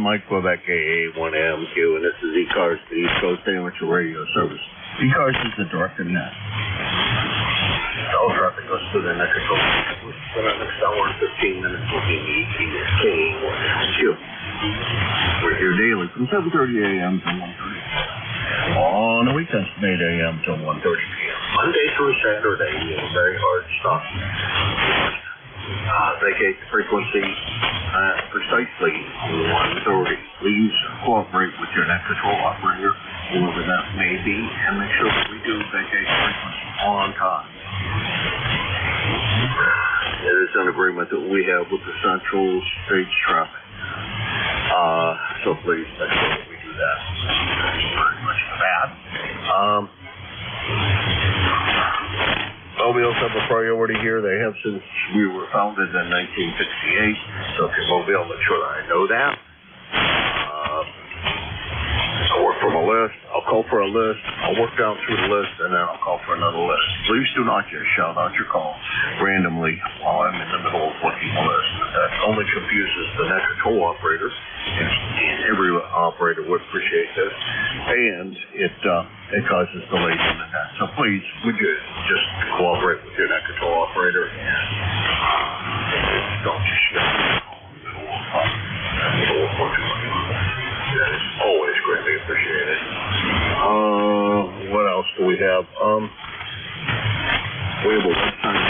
Mike Quebec, AA1AMQ, and this is ECARS, the East Coast Amateur Radio Service. ECARS is the director net. All traffic goes through the next control. For the next hour and 15 minutes, we'll be ECARS. We're here daily from 7:30 a.m. to 1:30. On the weekends from 8 a.m. till 1:30 p.m. Monday through Saturday, very hard stuff. Vacate the frequency at precisely 1:30. Please cooperate with your net control operator, whoever that may be, and make sure that we do vacate the frequency on time. It is an agreement that we have with the Central States Traffic. So please make sure that we do that. Thank you very much for that. Mobiles have a priority here. They have since we were founded in 1968. So if you're mobile, make sure that I know that. I'll work from a list. I'll call for a list. I'll work down through the list, and then I'll call for another list. Please do not just shout out your call randomly while I'm in the middle of working a list. That only confuses the net control operator, and every operator would appreciate this. And it causes delays in the net. So please, would you just cooperate with your net control operator and don't just shout out the middle of working. That is always greatly appreciated. What else do we have? We have a website.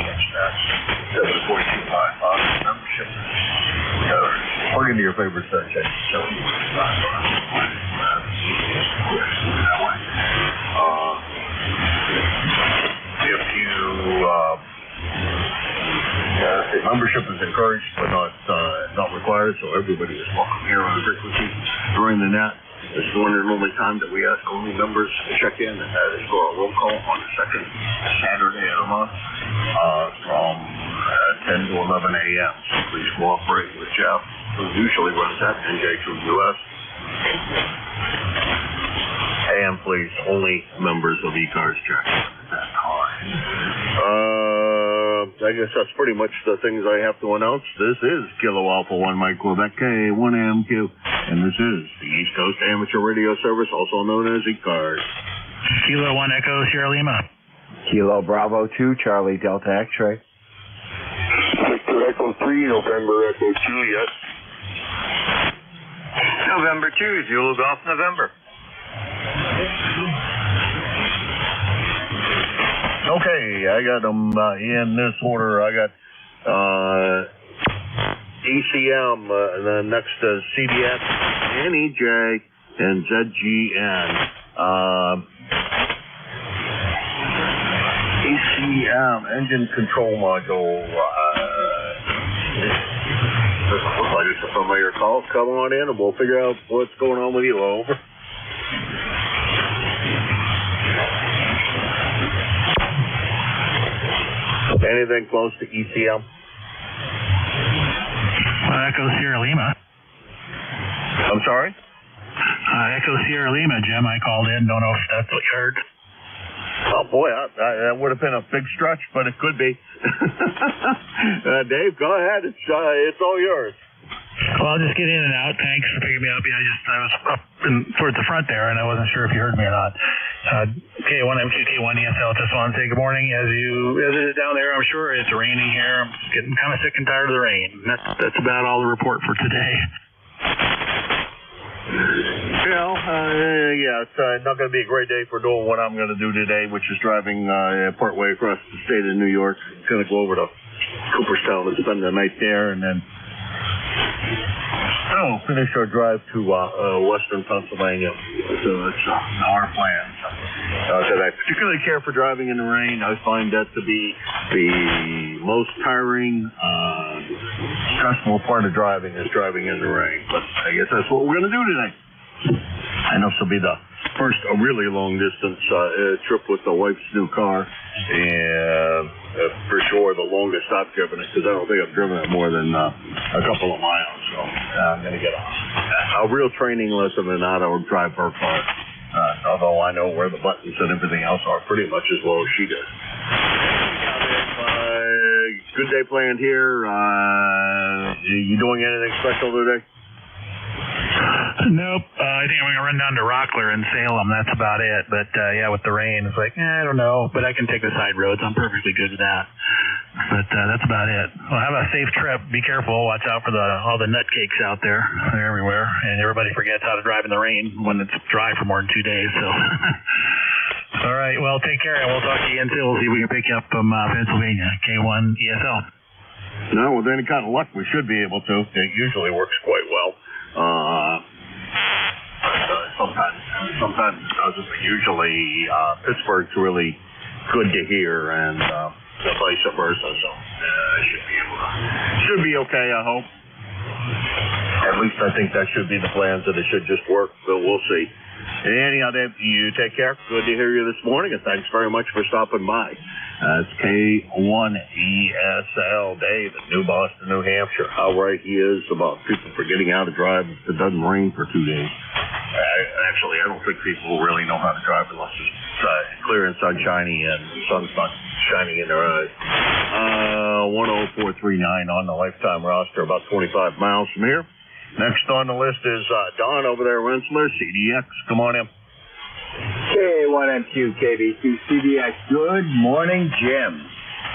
That's 74255 membership. Plug into your favorite search engine. If you membership is encouraged but not required, so everybody is welcome here on the frequency during the net. This is one and only time that we ask only members to check in, and that is for a roll call on the second Saturday of the month from 10 to 11 a.m. So please cooperate with Jeff, who usually runs that NJ2US. And please, only members of ECARS check at that time. I guess that's pretty much the things I have to announce. This is Kilo Alpha 1 Mike Quebec, K1AMQ, and this is the East Coast Amateur Radio Service, also known as ECARS. Kilo 1 Echo Sierra Lima. Kilo Bravo 2 Charlie Delta X-Ray. Victor Echo 3 November Echo 2, yes. November 2 Zulu Golf November. Okay, I got them in this order. I got ECM, and then next is CDS, NEJ, and ZGN. ECM, engine control module. Doesn't look like it's a familiar call. Come on in, and we'll figure out what's going on with you. Over. Anything close to ECM? Echo Sierra Lima. I'm sorry? Echo Sierra Lima, Jim. I called in. Don't know if that's what you heard. Oh, boy, that would have been a big stretch, but it could be. Dave, go ahead. It's all yours. Well, I'll just get in and out. Thanks for picking me up. Yeah, I was up towards the front there, and I wasn't sure if you heard me or not. K1MQ, K1 ESL, just want to say good morning. As it is down there, I'm sure it's raining here. I'm just getting kind of sick and tired of the rain. That's about all the report for today. It's not going to be a great day for doing what I'm going to do today, which is driving partway across the state of New York. I'm going to go over to Cooperstown and spend the night there, and then finish our drive to western Pennsylvania. So that's our plan. I particularly care for driving in the rain. I find that to be the most tiring, stressful part of driving is driving in the rain. But I guess that's what we're going to do today. And this will be the first really long distance trip with the wife's new car, and for sure the longest I've driven it, because I don't think I've driven it more than a couple of miles. So I'm going to get a real training lesson in how to drive her car. Although I know where the buttons and everything else are pretty much as well as she does. good day planned here. You doing anything special today? Nope. I think I'm going to run down to Rockler and Salem. That's about it. But, yeah, with the rain, it's like, I don't know. But I can take the side roads. I'm perfectly good with that. But that's about it. Well, have a safe trip. Be careful. Watch out for all the nutcakes out there. They're everywhere. And everybody forgets how to drive in the rain when it's dry for more than 2 days. So, all right. Well, take care. And we'll talk to you again, too. We'll see if we can pick you up from Pennsylvania, K1 ESL. No, with any kind of luck, we should be able to. It usually works quite well. Sometimes it doesn't, but usually Pittsburgh's really good to hear, and vice versa. So should be okay. I hope. At least I think that should be the plans, that it should just work. But we'll see. Anyhow, Dave, you take care. Good to hear you this morning, and thanks very much for stopping by. It's K1 ESL Dave in New Boston, New Hampshire. How right he is about people forgetting how to drive if it doesn't rain for 2 days. Actually, I don't think people really know how to drive unless it's clear and sunshiny and the sun's not shining in their eyes. 10439 on the lifetime roster, about 25 miles from here. Next on the list is Don over there, Rensselaer, CDX. Come on in. K1MQ, KB2, CDX. Good morning, Jim.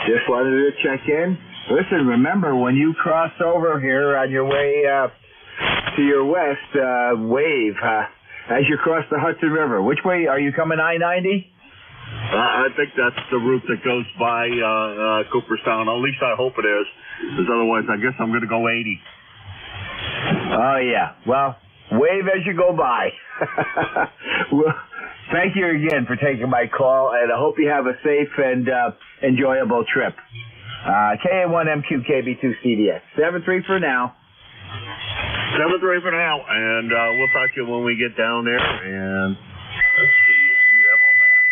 Just wanted to check in. Listen, remember, when you cross over here on your way to your west, wave as you cross the Hudson River. Which way? Are you coming I-90? I think that's the route that goes by Cooperstown. At least I hope it is. Because otherwise, I guess I'm going to go 80. Oh, yeah. Well, wave as you go by. Well, thank you again for taking my call, and I hope you have a safe and enjoyable trip. KA1MQ KB2 CDX. 7-3 for now. 7-3 for now, and we'll talk to you when we get down there. And let's see what we have on that.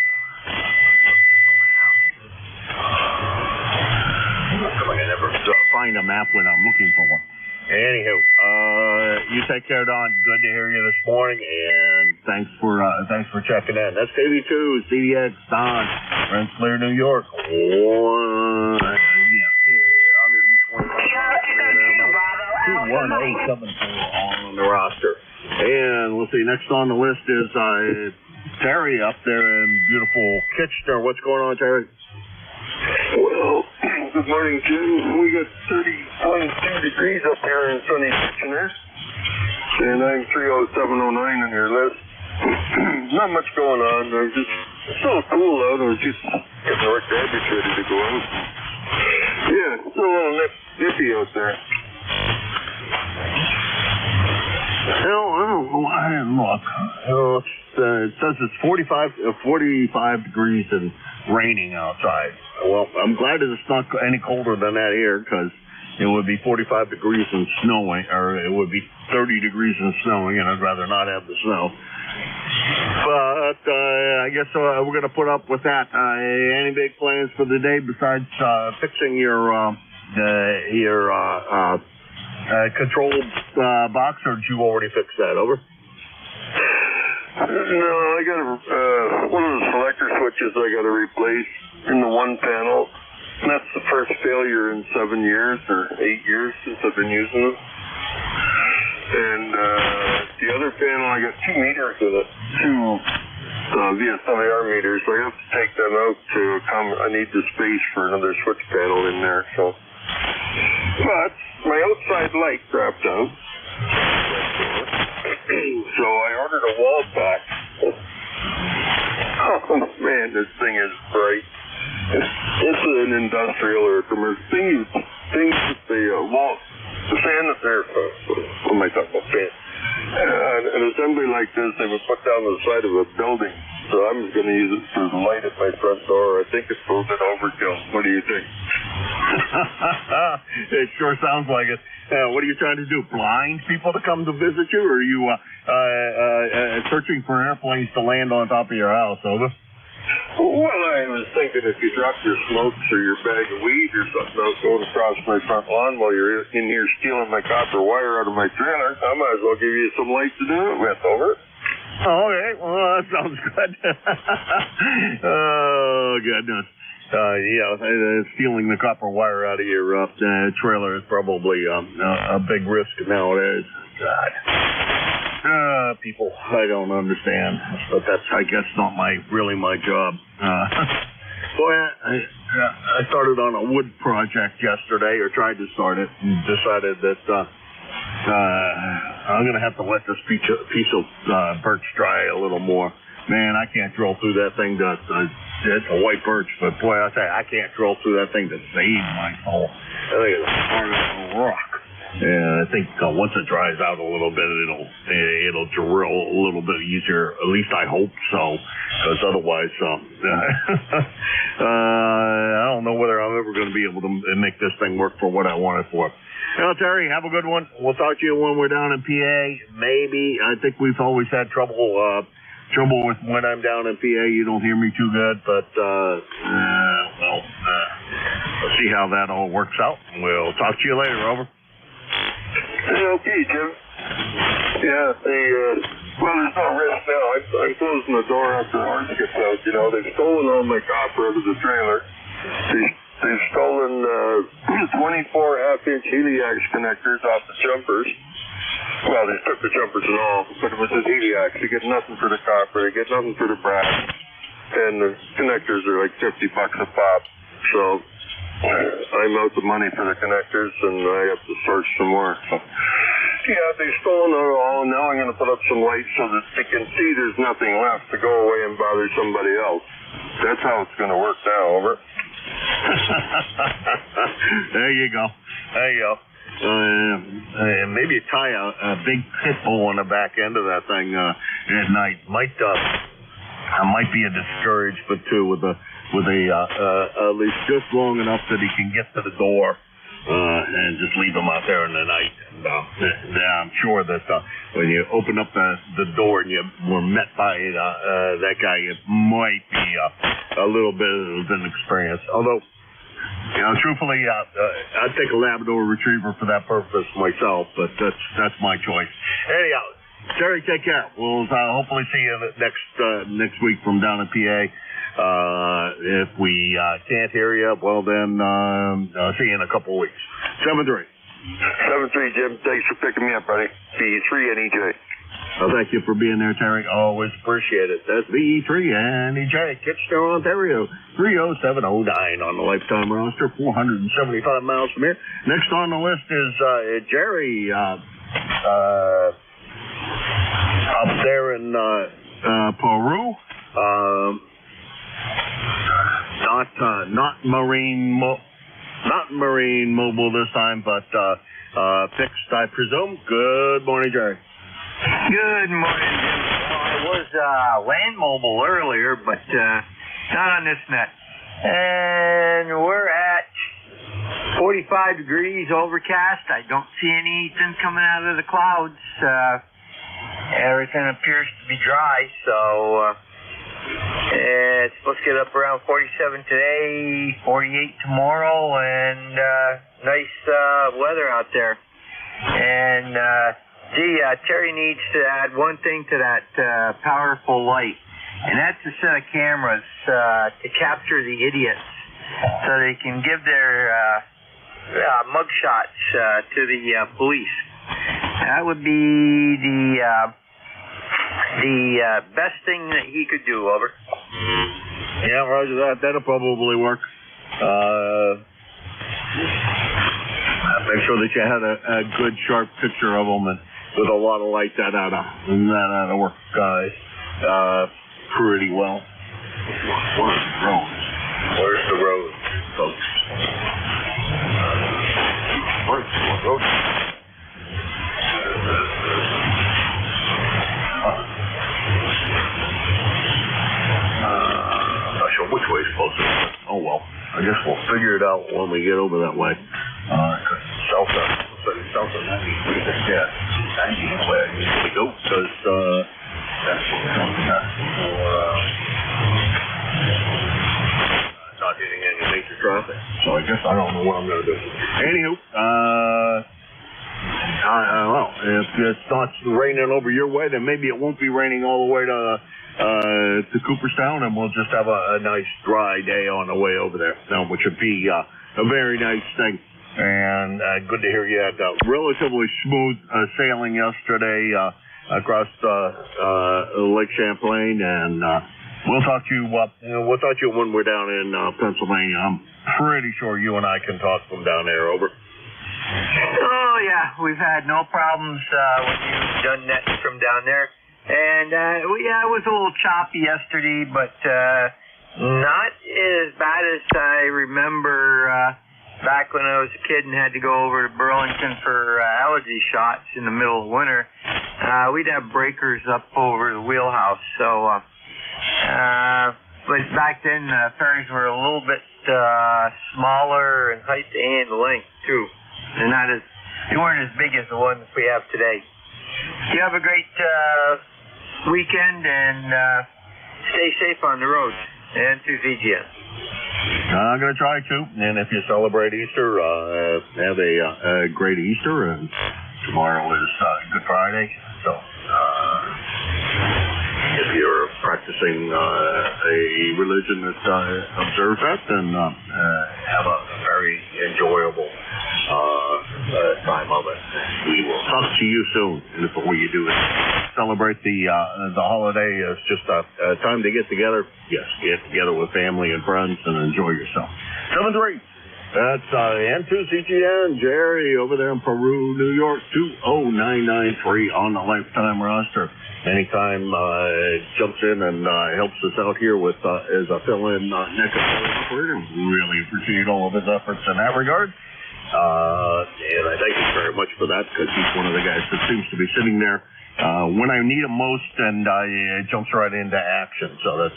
I can never find a map when I'm looking for one. Anywho, you take care, Don. Good to hear you this morning, and thanks for checking in. That's KB2 CDX Don, Rensselaer, New York. 120 on the roster. And we'll see. Next on the list is Terry up there in beautiful Kitchener. What's going on, Terry? Well, good morning, Jim. We got 32 degrees up here in sunny Kitchener, and I'm 30709 on your list. Not much going on. It's so cool out. I was just getting the garbage ready to go out. Yeah, it's a little nippy out there. Hell, I don't know. I didn't look. It says it's 45 degrees and raining outside. Well, I'm glad that it's not any colder than that here, because it would be 45 degrees and snowing, or it would be 30 degrees and snowing, and I'd rather not have the snow. But I guess we're going to put up with that. Any big plans for the day besides fixing your control box, or did you already fix that? Over. No, I got one of the selector switches I got to replace in the one panel. And that's the first failure in 7 years or 8 years since I've been using it. And the other panel, I got 2 meters in it, 2 VSWR meters. So I have to take them out to I need the space for another switch panel in there. So, but my outside light crapped out. So I ordered a wall pack. Oh man, this thing is bright. It's an industrial or commercial thing with the wall, the fan that they're, what am I talking about, fan? An assembly like this they would put down the side of a building. So I'm just going to use it for the light at my front door. I think it's a little bit overkill. What do you think? It sure sounds like it. What are you trying to do? Blind people to come to visit you, or are you searching for airplanes to land on top of your house? Over. Well, I was thinking if you dropped your smokes or your bag of weed or something else going across my front lawn while you're in here stealing my copper wire out of my trailer, I might as well give you some light to do it with. Over. Oh, okay. Well, that sounds good. Oh, goodness. stealing the copper wire out of your trailer is probably a big risk nowadays. God. People, I don't understand, but that's, I guess, not really my job. Boy, I started on a wood project yesterday, or tried to start it, and decided that I'm going to have to let this piece of birch dry a little more. Man, I can't drill through that thing. It's a white birch, but boy, I tell you, I can't drill through that thing to save my soul. I think it's hard as a rock. And I think once it dries out a little bit, it'll drill a little bit easier. At least I hope so, because otherwise, I don't know whether I'm ever going to be able to make this thing work for what I want it for. Well, Terry, have a good one. We'll talk to you when we're down in PA. Maybe. I think we've always had trouble with when I'm down in PA. You don't hear me too good, but we'll see how that all works out. We'll talk to you later. Over. Okay, Jim. Yeah, well, there's no risk now. I'm closing the door after orange gets out. They've stolen all my copper out of the trailer. They've stolen 24 half-inch heliax connectors off the jumpers. Well, they took the jumpers and all, but it was just heliax. They get nothing for the copper. They get nothing for the brass. And the connectors are like $50 a pop. So I'm out the money for the connectors, and I have to search some more. So, yeah, they've stolen it all. Now I'm going to put up some lights so that they can see there's nothing left to go away and bother somebody else. That's how it's going to work now. Over. There you go. Maybe tie a big pit bull on the back end of that thing at night might be a discouragement too, with at least just long enough that he can get to the door and just leave him out there in the night. And I'm sure that when you open up the door and you were met by that guy, it might be a little bit of an experience. Although, truthfully, I'd take a Labrador Retriever for that purpose myself, but that's my choice. Anyhow, Terry, take care. We'll hopefully see you next week from down in PA. If we can't hear you, well then, see you in a couple of weeks. 7-3. 7-3, Jim. Thanks for picking me up, buddy. VE3 and EJ. Well, thank you for being there, Terry. Always appreciate it. That's VE3 and EJ, Kitchener, Ontario. 30709 on the lifetime roster, 475 miles from here. Next on the list is Jerry up there in Peru. Not marine mobile this time, but fixed, I presume. Good morning, Jerry. Good morning, Jim. Well, I was land mobile earlier, but not on this net. And we're at 45 degrees overcast. I don't see anything coming out of the clouds. Everything appears to be dry, so it's supposed to get up around 47 today, 48 tomorrow, and nice weather out there. And Terry needs to add one thing to that powerful light, and that's a set of cameras to capture the idiots so they can give their mugshots to the police. That would be the best thing that he could do. Over. Yeah, roger that. That'll probably work. Make sure that you had a good, sharp picture of them, and with a lot of light, that ought to work, guys, pretty well. Where's the road? Where's the road, folks? Where's the road? Not sure which way is closer. Oh well, I guess we'll figure it out when we get over that way. South of 90, yeah, 90 is where I usually go, because that's what we're talking about. Not hitting any major traffic. So I guess I don't know what I'm going to do. Anywho, well, if it's not raining over your way, then maybe it won't be raining all the way to Cooperstown, and we'll just have a nice dry day on the way over there, which would be a very nice thing. And good to hear you had relatively smooth sailing yesterday across Lake Champlain, and we'll talk to you. We'll talk to you when we're down in Pennsylvania. I'm pretty sure you and I can talk from down there. Over. Oh yeah, we've had no problems when you've done that from down there. And, it was a little choppy yesterday, but not as bad as I remember back when I was a kid and had to go over to Burlington for allergy shots in the middle of winter. We'd have breakers up over the wheelhouse. So, but back then, ferries were a little bit smaller in height and length, too. They weren't as big as the ones we have today. You have a great weekend, and stay safe on the road. And to VGN. I'm going to try to. And if you celebrate Easter, have a great Easter. And tomorrow is Good Friday. So if you're practicing a religion that observes that, then have a very enjoyable time of it. We will talk to you soon. And before you do it, celebrate the holiday. It's just a time to get together. Yes, get together with family and friends and enjoy yourself. 7-3. That's N2CGN, Jerry over there in Peru, New York, 20993 on the lifetime roster. Anytime jumps in and helps us out here with as a fill-in NECA operator. Really appreciate all of his efforts in that regard. And I thank him very much for that, because he's one of the guys that seems to be sitting there when I need him most, and jumps right into action. So that's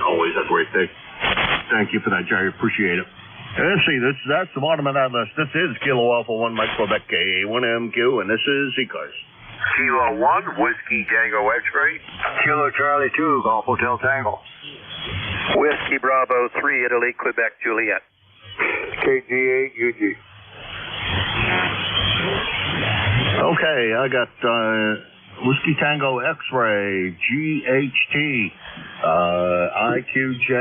always a great thing. Thank you for that, Jerry. Appreciate it. And let's see, that's the bottom of that list. This is Kilo Alpha 1 Mike Quebec KA1MQ, and this is ECARS. Kilo 1, Whiskey Tango X-Ray. Kilo Charlie 2, Golf Hotel Tango. Whiskey Bravo 3, Italy, Quebec, Juliet. KG8, UG. Okay, I got Whiskey Tango X-Ray, GHT, IQJ,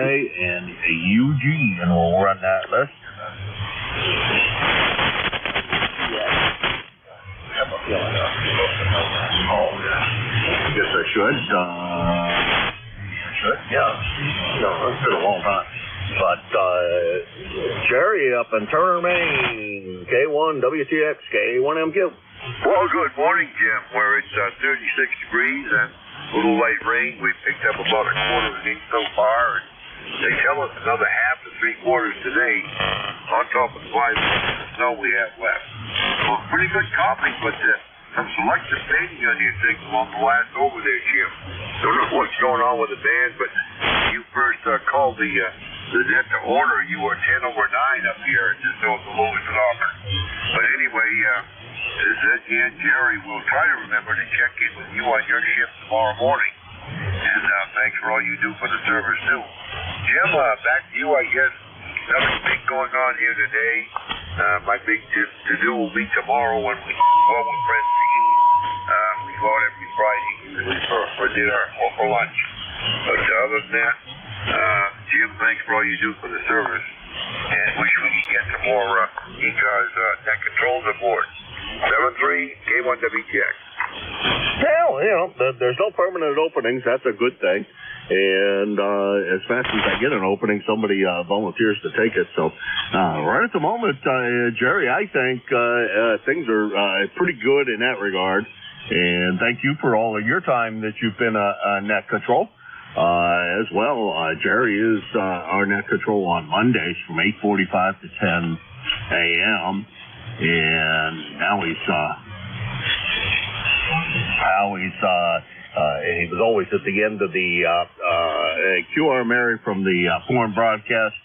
and UG, and we'll run that list. I guess I should. Yeah. No, it's been a long time. But Jerry up in Turner, Maine, K1 WTX, K1MQ. Well, good morning, Jim. Where it's 36 degrees and a little light rain. We picked up about a quarter of an inch so far. And they tell us another half to 3/4 today, on top of the 5 inches of snow we have left. Well, pretty good comping, but some selective fading on your thing along the last over there, Jim. Don't know what's going on with the band, but you first called the net to order. You were 10 over 9 up here, just north of Lewiston Auburn. But anyway, this is again, Jerry. We'll try to remember to check in with you on your shift tomorrow morning. And thanks for all you do for the service, too. Jim, back to you, I guess. Nothing big going on here today. My big to-do will be tomorrow when we go out with friends to eat. We go out every Friday, usually for dinner or for lunch. But other than that, Jim, thanks for all you do for the service. And wish we could get some more ECARS net controls aboard. 7-3, K1WTX. Well, there's no permanent openings. That's a good thing. And as fast as I get an opening, somebody volunteers to take it. So right at the moment, Jerry, I think things are pretty good in that regard. And thank you for all of your time that you've been net control. As well, Jerry is our net control on Mondays from 8:45 to 10 a.m. And now he was always at the end of the QR Mary from the foreign broadcast.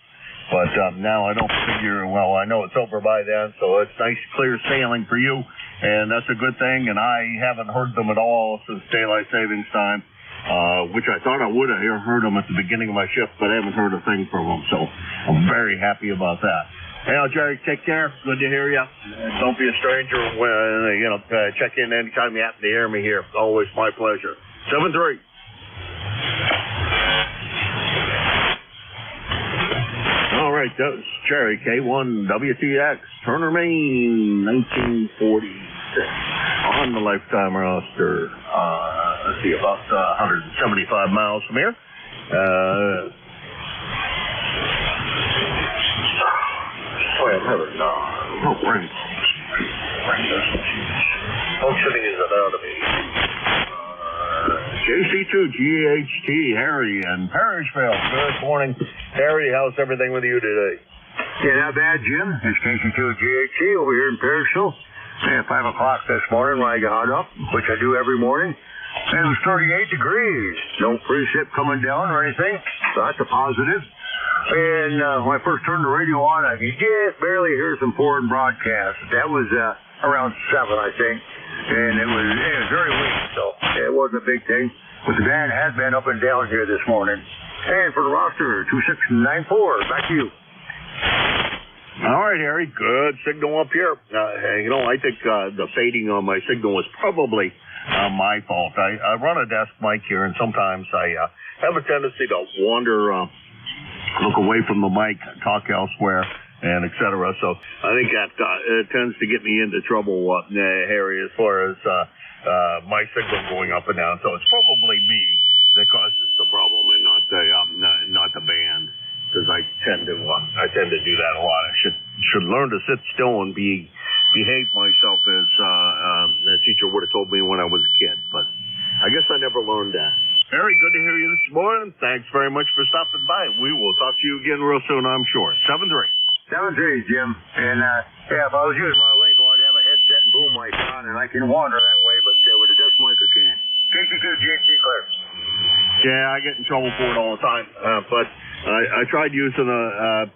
But now I don't figure, well, I know it's over by then, so it's nice, clear sailing for you. And that's a good thing. And I haven't heard them at all since daylight savings time. Which I thought I would have heard them at the beginning of my shift, but I haven't heard a thing from them, so I'm very happy about that. Well, Jerry, take care. Good to hear you. Don't be a stranger when, check in anytime you happen to hear me here. Always my pleasure. 7-3. All right, that was Jerry, K1 WTX, Turner, Maine, 1946. On the lifetime roster. Let's see, about 175 miles from here. I'm having no brain functioning is out of me. JC2GHT, Harry in Parrishville. Good morning, Harry. How's everything with you today? Yeah, not bad, Jim. It's JC2GHT over here in Parrishville. At 5 o'clock this morning when I got up, which I do every morning, and it was 38 degrees. No precip coming down or anything, so that's a positive. And when I first turned the radio on, I could just barely hear some foreign broadcasts. That was around 7, I think. And it was very weak, so it wasn't a big thing. But the band has been up and down here this morning. And for the roster, 2694, back to you. All right, Harry. Good signal up here. I think the fading on my signal was probably my fault. I run a desk mic here, and sometimes I have a tendency to wander, look away from the mic, talk elsewhere, and et cetera. So I think that it tends to get me into trouble, Harry, as far as my signal going up and down. So it's probably me that causes the problem, and not the band. Because I tend to do that a lot. I should learn to sit still and behave myself as the teacher would have told me when I was a kid. But I guess I never learned that. Very good to hear you this morning. Thanks very much for stopping by. We will talk to you again real soon, I'm sure. 7-3. 7-3, Jim. And if I was using my Lincoln, I'd have a headset and boom mic on, and I can wander that way, but with a desk mic I can't. JC2GHT, clear. Yeah, I get in trouble for it all the time, but I tried using a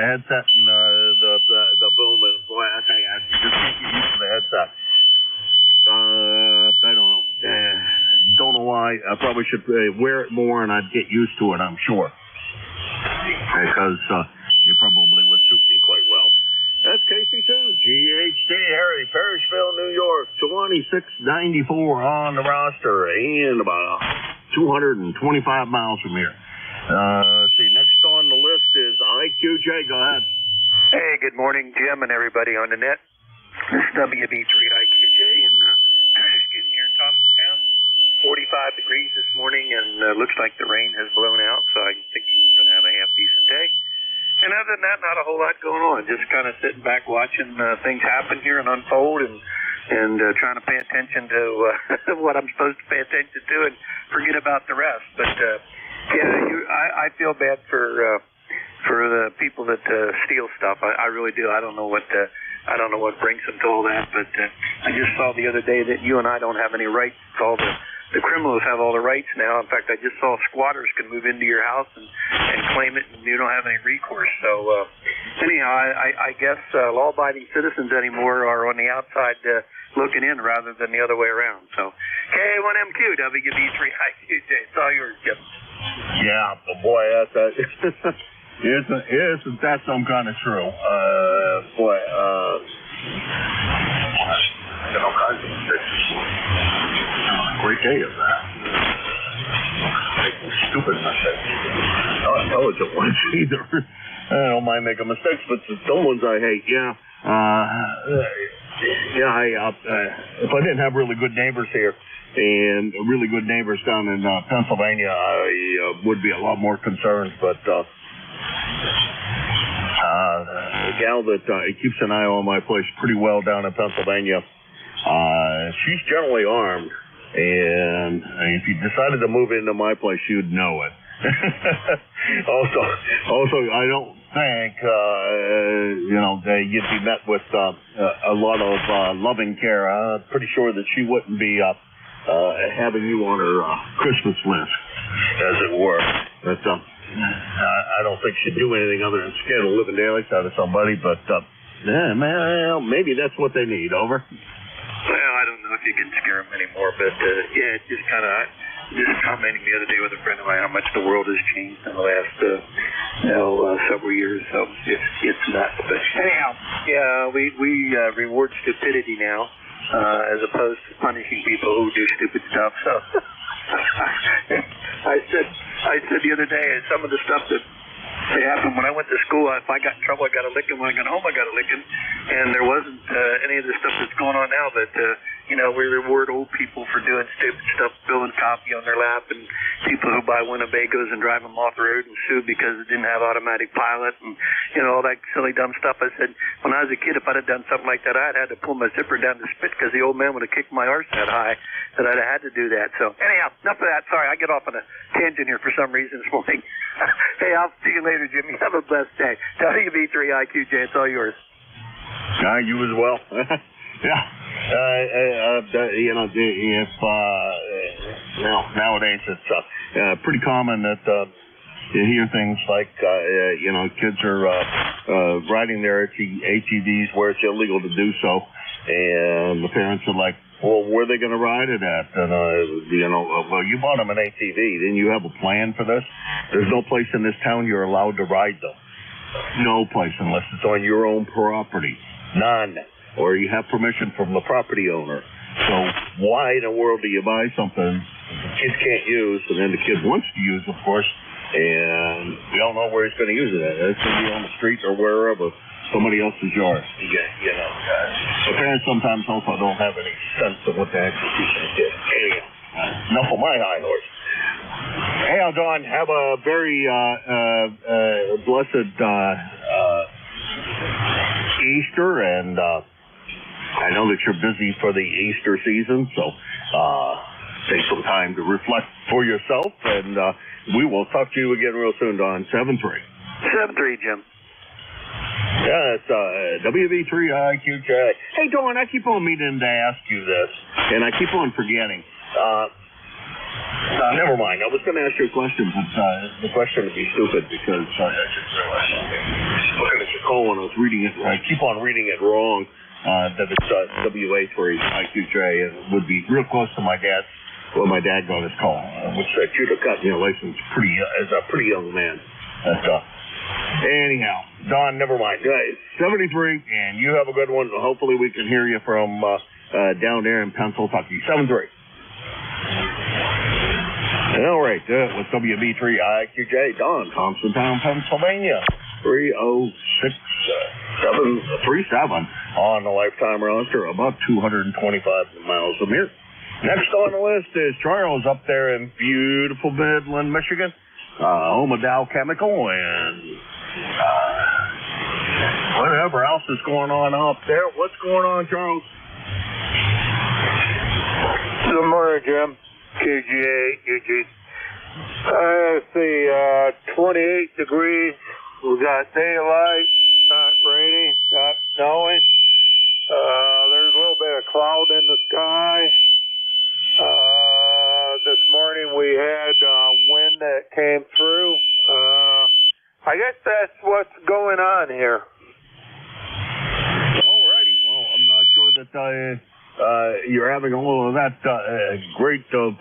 headset and the boom, and boy, I just can't get used to the headset. I don't know. Don't know why. I probably should wear it more, and I'd get used to it, I'm sure. Because it probably would suit me quite well. That's KC2, GHD, Harry, Parrishville, New York, 2694 on the roster, and about 225 miles from here. Let's see, next on the list is IQJ. Go ahead. Hey, good morning, Jim, and everybody on the net. This is WB3IQJ in here in Thompson. 45 degrees this morning, and looks like the rain has blown out, so I think we're going to have a half-decent day. And other than that, not a whole lot going on. Just kind of sitting back watching things happen here and unfold, and trying to pay attention to what I'm supposed to pay attention to, and forget about the rest. But I feel bad for the people that steal stuff. I really do. I don't know what brings them to all that. But I just saw the other day that you and I don't have any rights. It's all the criminals have all the rights now. In fact, I just saw squatters can move into your house and claim it, and you don't have any recourse. So anyhow, I guess law-abiding citizens anymore are on the outside looking in rather than the other way around. So K1MQ, WB3IQJ. It's all yours, Jim. Yeah, but boy, isn't that some kind of true? Great day of that. Stupid mistake. Not intelligent ones either. I don't mind making mistakes, but the dumb ones I hate. Yeah. If I didn't have really good neighbors here and really good neighbors down in Pennsylvania, I would be a lot more concerned. But the gal that keeps an eye on my place pretty well down in Pennsylvania, she's generally armed. And if you decided to move into my place, you'd know it. Also, I don't think, you'd be met with a lot of loving care. I'm pretty sure that she wouldn't be having you on her Christmas list, as it were. But I don't think she'd do anything other than scare the living daylights out of somebody. But maybe that's what they need. Over. Well, I don't know if you can scare them anymore, but it just kind of, just commenting the other day with a friend of mine how much the world has changed in the last several years. So it's nuts. But anyhow, yeah, we reward stupidity now as opposed to punishing people who do stupid stuff. So I said the other day some of the stuff that happened when I went to school. If I got in trouble, I got a licking. When I got home, I got a licking. And there wasn't any of the stuff that's going on now. But we reward old people for doing stupid stuff, spilling coffee on their lap, and people who buy Winnebagos and drive them off the road and sue because it didn't have automatic pilot, and all that silly dumb stuff. I said when I was a kid, if I'd have done something like that, I'd had to pull my zipper down to spit because the old man would have kicked my arse that high that I'd have had to do that. So anyhow, enough of that. Sorry, I get off on a tangent here for some reason this morning. Hey, I'll see you later, Jimmy. Have a blessed day. WB3IQJ, it's all yours. You as well. Yeah. Nowadays it's pretty common that you hear things like kids are riding their ATVs where it's illegal to do so, and the parents are like, well, where are they going to ride it at? And well, you bought them an ATV, then you have a plan for this. There's no place in this town you're allowed to ride them. No place unless it's on your own property. None. Or you have permission from the property owner. So why in the world do you buy something the kid can't use, and then the kid wants to use, of course, and we don't know where he's going to use it at. It's going to be on the street or wherever. Somebody else's yard. So parents sometimes also don't have any sense of what the heck they're teaching a kid. Anyhow, enough of my high horse. Hey, Don, have a very blessed Easter, and I know that you're busy for the Easter season, so take some time to reflect for yourself, and we will talk to you again real soon, Don. 7-3. 7-3, Jim. Yeah, it's WB3IQJ. Hey, Dawn, I keep on meaning to ask you this, and I keep on forgetting. Never mind. I was going to ask you a question, but the question would be stupid because I just realized looking at your call when I was reading it, I keep on reading it wrong, that it's WA3IQJ, and it would be real close to my dad when my dad got his call, which you'd have got license as a pretty young man. Anyhow, Don, never mind. 73, and you have a good one. Hopefully we can hear you from down there in Pennsylvania. 73. All right, with WB3IQJ, Don, Thompsontown, Pennsylvania, 306-737 on the lifetime roster, about 225 miles from here. Next on the list is Charles up there in beautiful Midland, Michigan. Home of Dow Chemical and whatever else is going on up there. What's going on, Charles? Good morning, Jim. KGA, UG. Let's see, 28 degrees. We got daylight, not raining, not snowing. There's a little bit of cloud in the sky. This morning we had wind that came through. I guess that's what's going on here. Alrighty. Well, I'm not sure that you're having all of that great of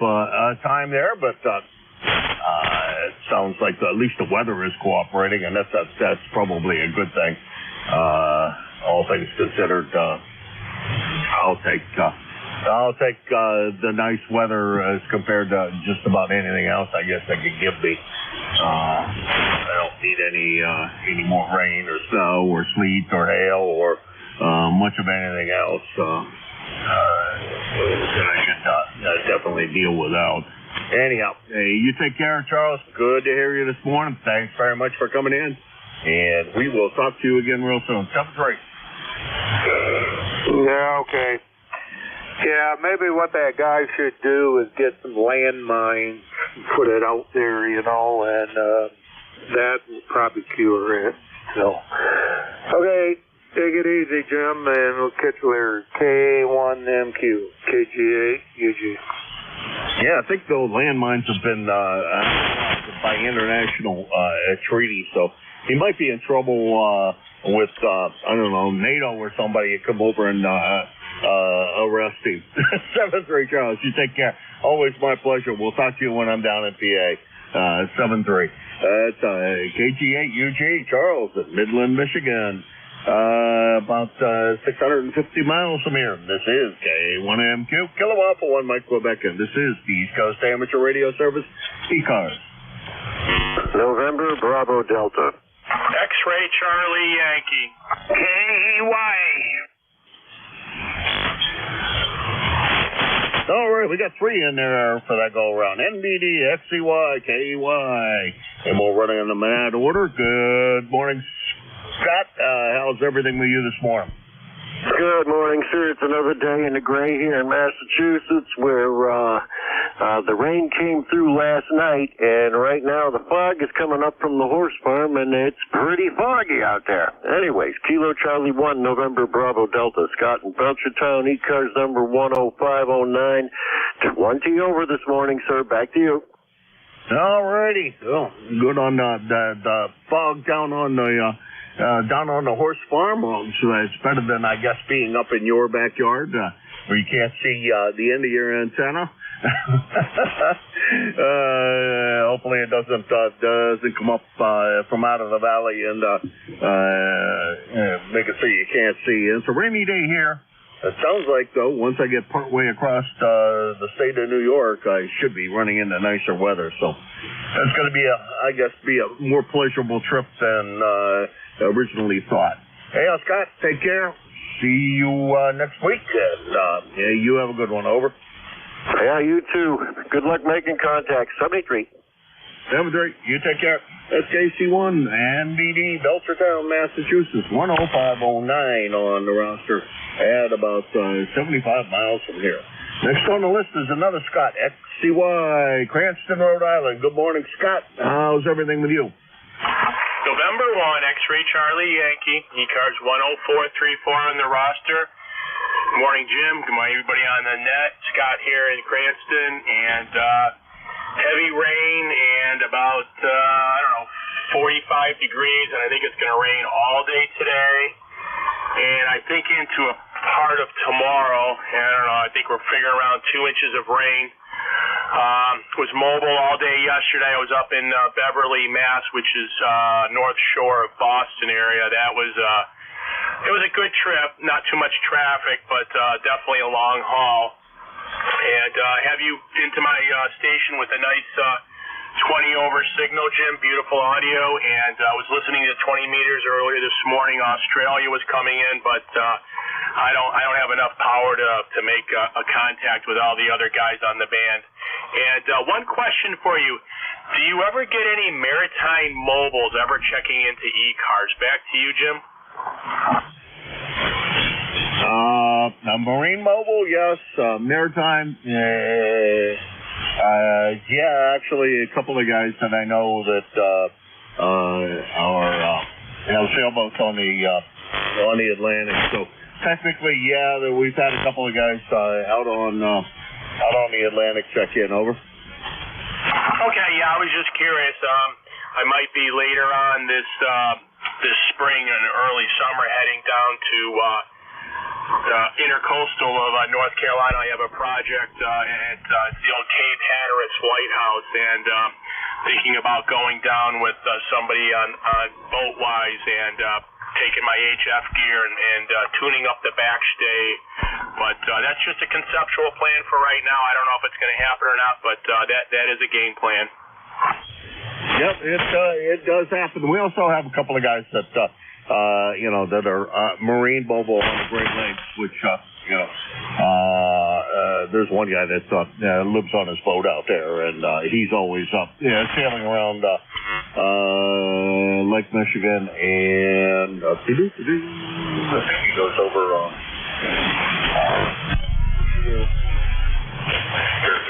time there, but it sounds like at least the weather is cooperating, and that's probably a good thing. All things considered, I'll take the nice weather as compared to just about anything else I guess they could give me. I don't need any more rain or snow or sleet or hail or much of anything else that I could definitely deal without. Anyhow, you take care, Charles. Good to hear you this morning. Thanks very much for coming in, and we will talk to you again real soon. 7-3. Yeah, okay. Yeah, maybe what that guy should do is get some landmines, put it out there, and that will probably cure it. So, okay, take it easy, Jim, and we'll catch you later. K1MQ, KGA, UG. Yeah, I think those landmines have been by international treaty, so he might be in trouble with, I don't know, NATO or somebody to come over and arrest him. 7-3, Charles. You take care. Always my pleasure. We'll talk to you when I'm down in PA. 7-3. That's KG8UG, Charles, in Midland, Michigan. About 650 miles from here. This is K1MQ, Kilo Alpha 1 Mike Quebec, and this is the East Coast Amateur Radio Service, ECARS. November Bravo Delta. X-Ray Charlie Yankee. KY. All right, we got 3 in there for that go around. NBD, XCY, KY. And we're running in the mad order. Good morning, Scott. How's everything with you this morning? Good morning, sir. It's another day in the gray here in Massachusetts where the rain came through last night, and right now the fog is coming up from the horse farm, and it's pretty foggy out there. Anyways, Kilo Charlie 1, November Bravo Delta, Scott in Belchertown, ECARS number 10509. 20 over this morning, sir. Back to you. All righty. Oh, good on the fog down on the horse farm. So it's better than, I guess, being up in your backyard where you can't see the end of your antenna. Hopefully it doesn't come up from out of the valley and make it so you can't see. It's a rainy day here. It sounds like, though, once I get part way across the state of New York, I should be running into nicer weather. So it's going to be a more pleasurable trip than originally thought. Hey, Scott, take care. See you next week. And you have a good one. Over. Yeah, you too. Good luck making contact. 73. 73. You take care. SKC1 and BD, Belchertown, Massachusetts, 10509 on the roster at about 75 miles from here. Next on the list is another Scott, XCY, Cranston, Rhode Island. Good morning, Scott. How's everything with you? November 1, X-Ray Charlie Yankee, ECARS 10434 on the roster. Good morning, Jim. Good morning, everybody on the net. Scott here in Cranston, and heavy rain and about, 45 degrees, and I think it's going to rain all day today. And I think into a part of tomorrow, I think we're figuring around 2 inches of rain. Was mobile all day yesterday. I was up in Beverly, Mass, which is North Shore of Boston area. That was it was a good trip. Not too much traffic, but definitely a long haul. And have you into my station with a nice 20 over signal, Jim? Beautiful audio. And I was listening to 20 meters earlier this morning. Australia was coming in, but I don't have enough power to make a contact with all the other guys on the band. And one question for you: do you ever get any maritime mobiles ever checking into ECARS? Back to you, Jim. Marine mobile, yes. Maritime, yeah. Actually, a couple of guys that I know that have sailboats on the Atlantic. So technically, yeah, we've had a couple of guys out on the Atlantic check in. Over. Okay, yeah, I was just curious. I might be later on this spring and early summer heading down to the intercoastal of North Carolina. I have a project at the old Cape Hatteras Lighthouse, and thinking about going down with somebody on Boatwise and taking my HF gear and tuning up the backstay. But that's just a conceptual plan for right now. I don't know if it's going to happen or not, but that is a game plan. Yep, it does happen. We also have a couple of guys that that are marine mobile on the Great Lakes, which there's one guy that lives on his boat out there, and he's always sailing around Lake Michigan, and I think he goes over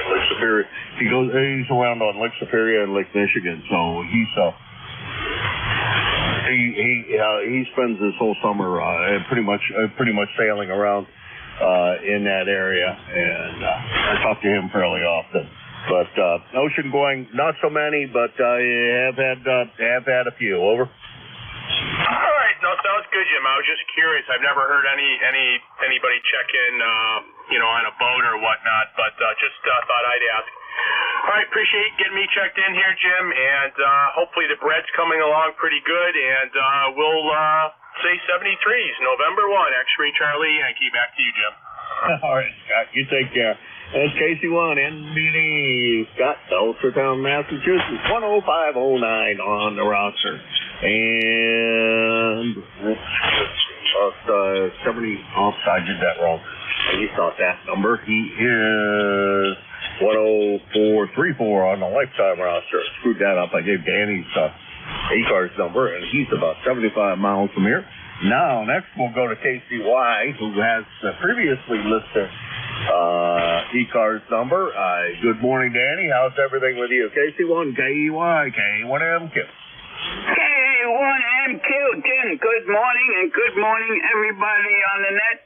Lake Superior. He's around on Lake Superior and Lake Michigan, so he spends his whole summer pretty much sailing around in that area, and I talk to him fairly often. But ocean going, not so many, but I have had a few. Over. All right, no, sounds good, Jim. I was just curious. I've never heard anybody check in, on a boat or whatnot. But just thought I'd ask. All right, appreciate getting me checked in here, Jim, and hopefully the bread's coming along pretty good, and we'll say 73s, November 1, X-Ray Charlie Yankee. Back to you, Jim. All right, Scott, you take care. That's KC1 NBD, Scott, Belchertown, Massachusetts, 10509 on the roster. And 70, I did that wrong. He thought that number. He is 10434 on the lifetime roster. Screwed that up. I gave Danny's ECARS number, and he's about 75 miles from here. Now, next we'll go to KCY, who has previously listed ECARS number. Good morning, Danny. How's everything with you? KC1, KEY, K1MQ. K1MQ, Jim. Good morning, and good morning, everybody on the net.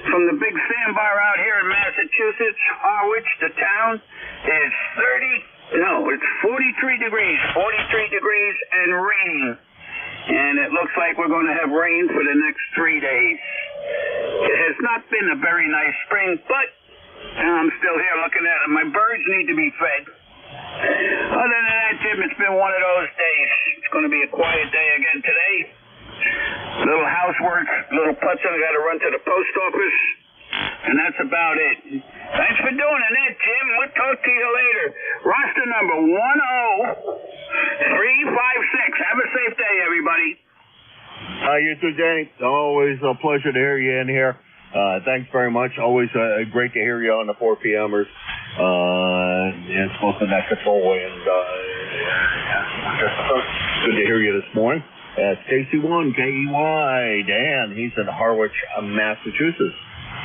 From the big sandbar out here in Massachusetts, Harwich, the town, is 43 degrees. 43 degrees and raining. And it looks like we're going to have rain for the next 3 days. It has not been a very nice spring, but I'm still here looking at it. My birds need to be fed. Other than that, Jim, it's been one of those days. It's going to be a quiet day again today. Little housework, little putz, I got to run to the post office. And that's about it. Thanks for doing it, Jim. We'll talk to you later. Roster number 10356. Have a safe day, everybody. You too, Danny. Always a pleasure to hear you in here. Thanks very much. Always great to hear you on the 4 p.m.ers. It's both in that control and good to hear you this morning. That's KC1, KEY. Dan, he's in Harwich, Massachusetts.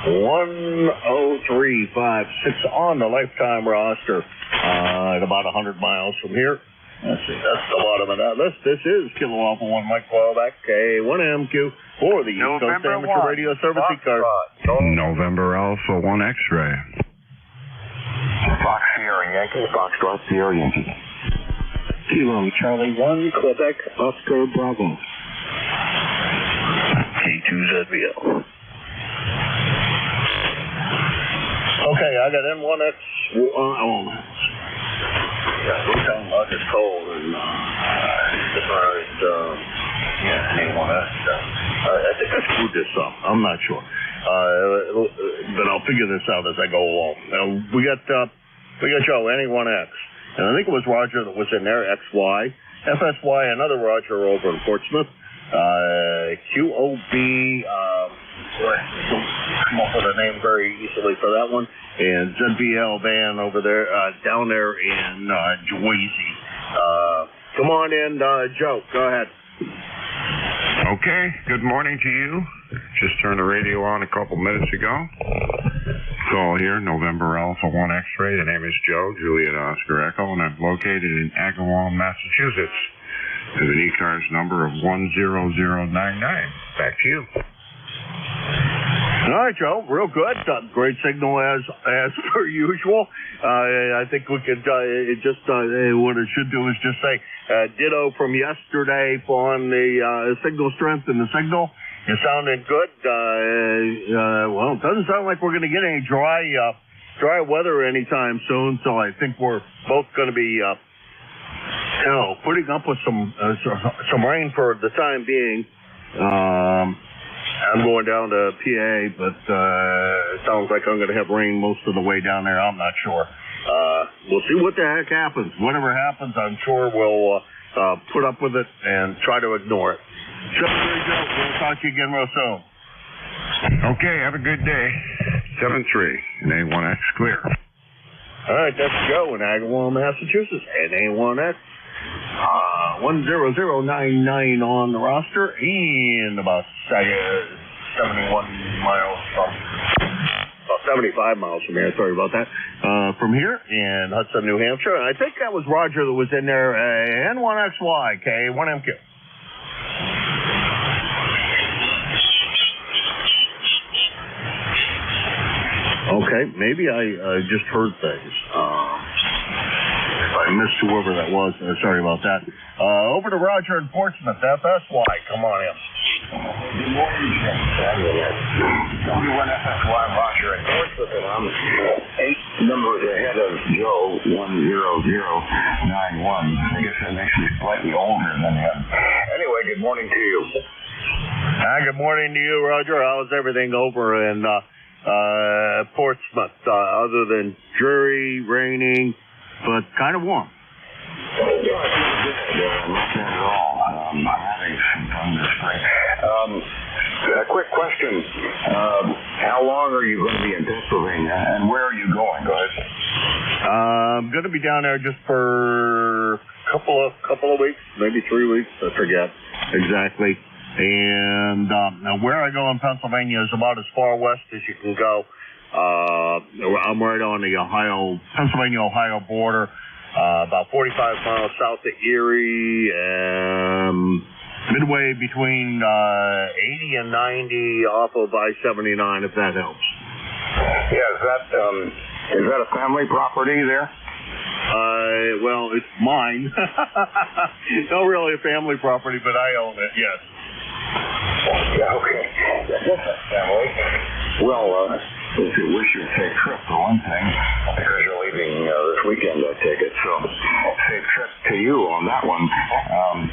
10356 on the lifetime roster. At about 100 miles from here. Let's see, that's the bottom of that list. This is Kilo Alpha 1 Mike Quailback, K1MQ for the East Coast Amateur Radio Service ECARS. November Alpha 1 X-Ray. Fox Sierra Yankee, Foxtrot Sierra Yankee. Kilo Charlie 1, Quebec, Oscar Bravo. K2ZBL. Okay, I got M1X. We're talking about this cold and M1X. I think I screwed this up. I'm not sure. But I'll figure this out as I go along. Now, we got Joe, NA1X. And I think it was Roger that was in there, XY. FSY, another Roger over in Portsmouth. QOB, don't come up with a name very easily for that one. And ZBL van over there, down there in Jersey. Come on in, Joe. Go ahead. Okay, good morning to you. Just turned the radio on a couple minutes ago. Call here, November Alpha 1 X-Ray. The name is Joe, Juliet Oscar Echo, and I'm located in Agawam, Massachusetts. With an ECARS number of 10099. Back to you. All right, Joe. Real good. Great signal as per usual. I think we could what it should do is just say ditto from yesterday on the signal strength and the signal. It sounded good. Well, it doesn't sound like we're going to get any dry weather anytime soon. So I think we're both going to be putting up with some rain for the time being. I'm going down to PA, but it sounds like I'm going to have rain most of the way down there. I'm not sure. We'll see what the heck happens. Whatever happens, I'm sure we'll put up with it and try to ignore it. So, we'll talk to you again real soon. Okay, have a good day. 7-3 and A1X clear. All right, that's Joe in Agawam, Massachusetts. And A1X. 10099 on the roster and about 71 miles from, about 75 miles from here, sorry about that, from here in Hudson, New Hampshire. And I think that was Roger that was in there, N1XY, K1MQ. Okay, maybe I just heard things. I missed whoever that was. Sorry about that. Over to Roger in Portsmouth, FSY. Come on in. Good morning, Jim. W1FSY, Roger in Portsmouth, and I'm numbers ahead of Joe, 10091. I guess that makes me slightly older than him. Anyway, good morning to you. Good morning to you, Roger. How's everything over in Portsmouth? Other than dreary, raining, but kind of warm. Not bad at all. I'm having some fun this spring. A quick question. How long are you going to be in Pennsylvania, and where are you going, guys? I'm going to be down there just for a couple of weeks, maybe 3 weeks. I forget exactly. And where I go in Pennsylvania is about as far west as you can go. I'm right on the Pennsylvania-Ohio border, about 45 miles south of Erie, and midway between 80 and 90 off of I-79, if that helps. Yeah, is that a family property there? Well, it's mine. Not really a family property, but I own it, yes. Yeah, okay. Family. Well, wish you a safe trip for one thing, because you're leaving this weekend, I take it. So, safe trip to you on that one.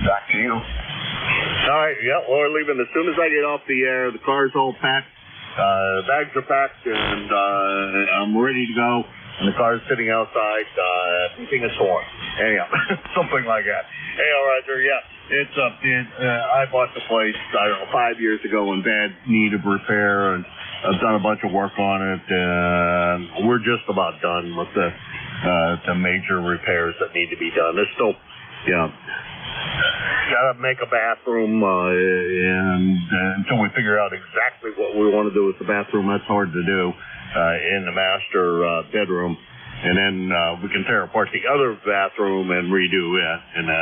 Back to you. All right, yeah, well, we're leaving as soon as I get off the air. The car's all packed, bags are packed, and I'm ready to go. And the car's sitting outside, keeping us warm. Anyhow, something like that. Hey, Roger, yeah. I bought the place, 5 years ago in bad need of repair, and I've done a bunch of work on it, and we're just about done with the major repairs that need to be done. There's still, gotta make a bathroom, and until we figure out exactly what we want to do with the bathroom, that's hard to do, in the master bedroom. And then we can tear apart the other bathroom and redo it, and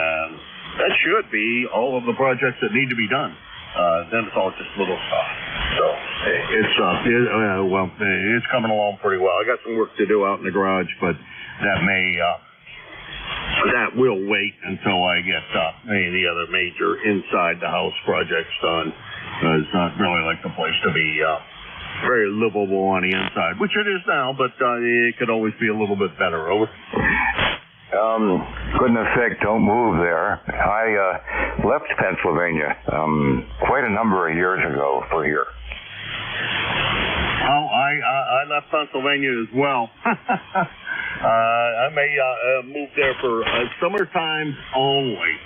that should be all of the projects that need to be done. Then it's all just little stuff. So it's coming along pretty well. I got some work to do out in the garage, but that will wait until I get any of the other major inside the house projects done. It's not really like the place to be very livable on the inside, which it is now, but it could always be a little bit better. Over. Goodness sake, don't move there. I left Pennsylvania quite a number of years ago for here. Oh, I left Pennsylvania as well. I may move there for summertime only.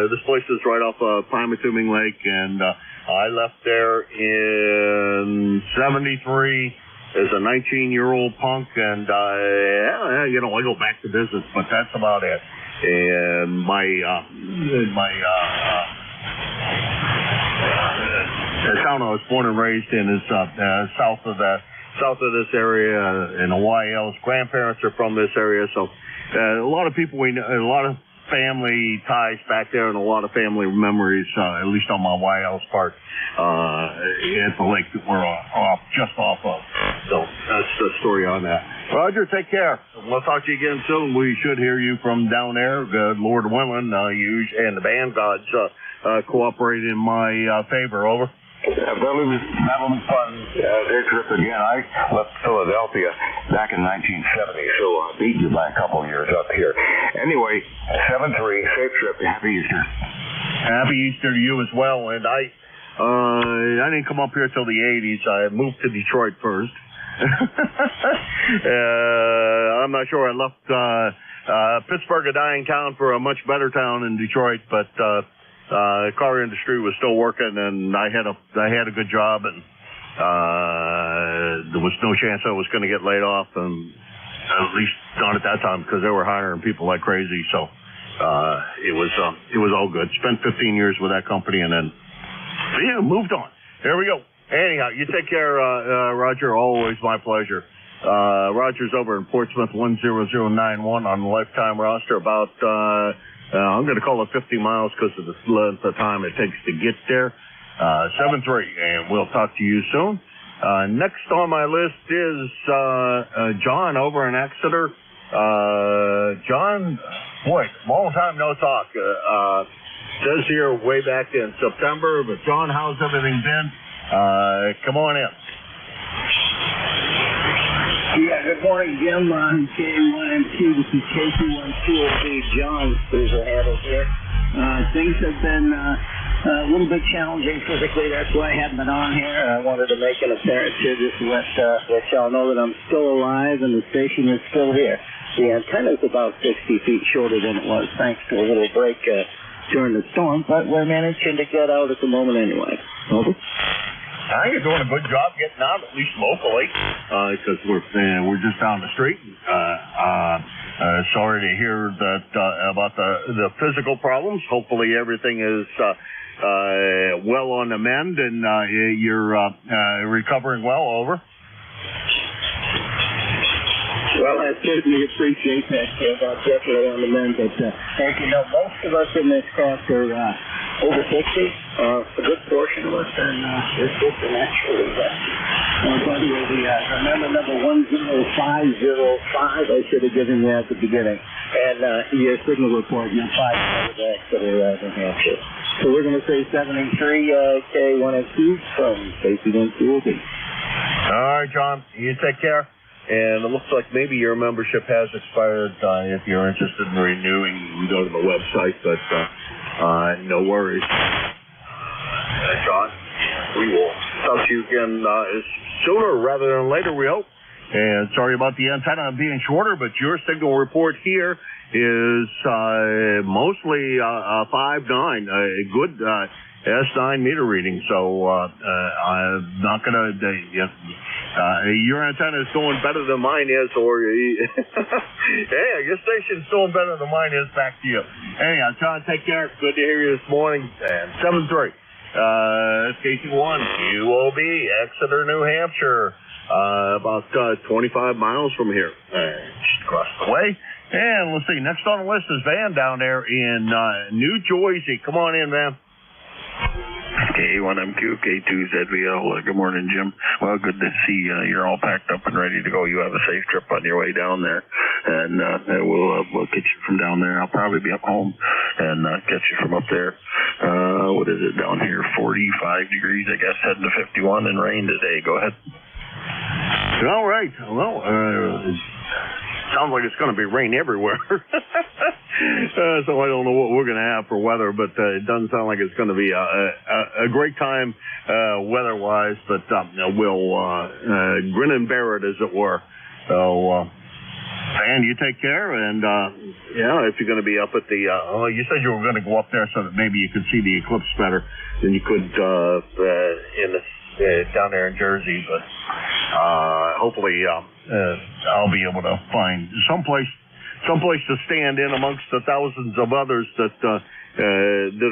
This place is right off Pymatuming Lake, and I left there in '73 as a 19-year-old punk, and I go back to business, but that's about it. And the town I was born and raised in is south of this area in Hawaii. His grandparents are from this area, so a lot of people we know, a lot of family ties back there, and a lot of family memories, at least on my Waiale's part, at the lake that we're just off of. So that's the story on that. Roger, take care. We'll talk to you again soon. We should hear you from down there. Good Lord willing, you and the band gods cooperate in my favor. Over. That'll be fun. Their trip again. I left Philadelphia back in 1970, so I beat you by a couple of years up here. Anyway, 7-3, safe trip. Happy Easter. Happy Easter to you as well. And I didn't come up here till the 80s. I moved to Detroit first. I'm not sure I left Pittsburgh, a dying town, for a much better town in Detroit, but the car industry was still working, and I had a good job, and there was no chance I was going to get laid off, and at least not at that time, because they were hiring people like crazy. So it was all good. Spent 15 years with that company, and then moved on. There we go. Anyhow, you take care, Roger. Always my pleasure. Roger's over in Portsmouth, 10091 on the lifetime roster. About I'm going to call it 50 miles because of the length of time it takes to get there. 7-3, and we'll talk to you soon. Next on my list is John over in Exeter. John, boy, long time no talk. Says here way back in September, but John, how's everything been? Come on in. Yeah, good morning. morning, Jim. K1M2. This is K212OB. John is the handle here. Things have been a little bit challenging physically. That's why I haven't been on here. I wanted to make an appearance here just to let y'all know that I'm still alive and the station is still here. The antenna is about 60 feet shorter than it was, thanks to a little break during the storm, but we're managing to get out at the moment anyway. Over. I think you're doing a good job getting out, at least locally, because we're just down the street. Sorry to hear that about the physical problems. Hopefully everything is well on the mend and you're recovering well. Over. Well, I certainly appreciate that, Kev. I'm definitely on the mend, but as you know, most of us in this craft are over 60, a good portion of us, and it's just an actual event. By the way, remember number 10505, I should have given you at the beginning, and your signal report, your 5 Exeter, New Hampshire. So we're going to say 73 K1M2 from K212OB. All right, John, you take care. And it looks like maybe your membership has expired. If you're interested in renewing, you can go to the website, but no worries. John, we will talk to you again sooner rather than later, we hope. And sorry about the antenna being shorter, but your signal report here is mostly 5.9, a good S9 meter reading. So I'm not going to... your antenna is doing better than mine is, or hey, your station's doing better than mine is. Back to you. Anyhow, John, take care. Good to hear you this morning. And 7-3, SK21, UOB, Exeter, New Hampshire, about 25 miles from here, just across the way. And let's see, next on the list is Van down there in New Jersey. Come on in, Van. K1MQ, K2ZVL. Good morning, Jim. Well, good to see you're all packed up and ready to go. You have a safe trip on your way down there, and we'll get you from down there. I'll probably be up home and get you from up there. What is it down here? 45 degrees, I guess, heading to 51 and rain today. Go ahead. All right. Well, sounds like it's going to be rain everywhere. So I don't know what we're going to have for weather, but it doesn't sound like it's going to be a great time weather-wise, but we'll grin and bear it, as it were. So, and you take care, and if you're going to be up at the, you said you were going to go up there so that maybe you could see the eclipse better than you could down there in Jersey, but hopefully I'll be able to find someplace to stand in amongst the thousands of others that are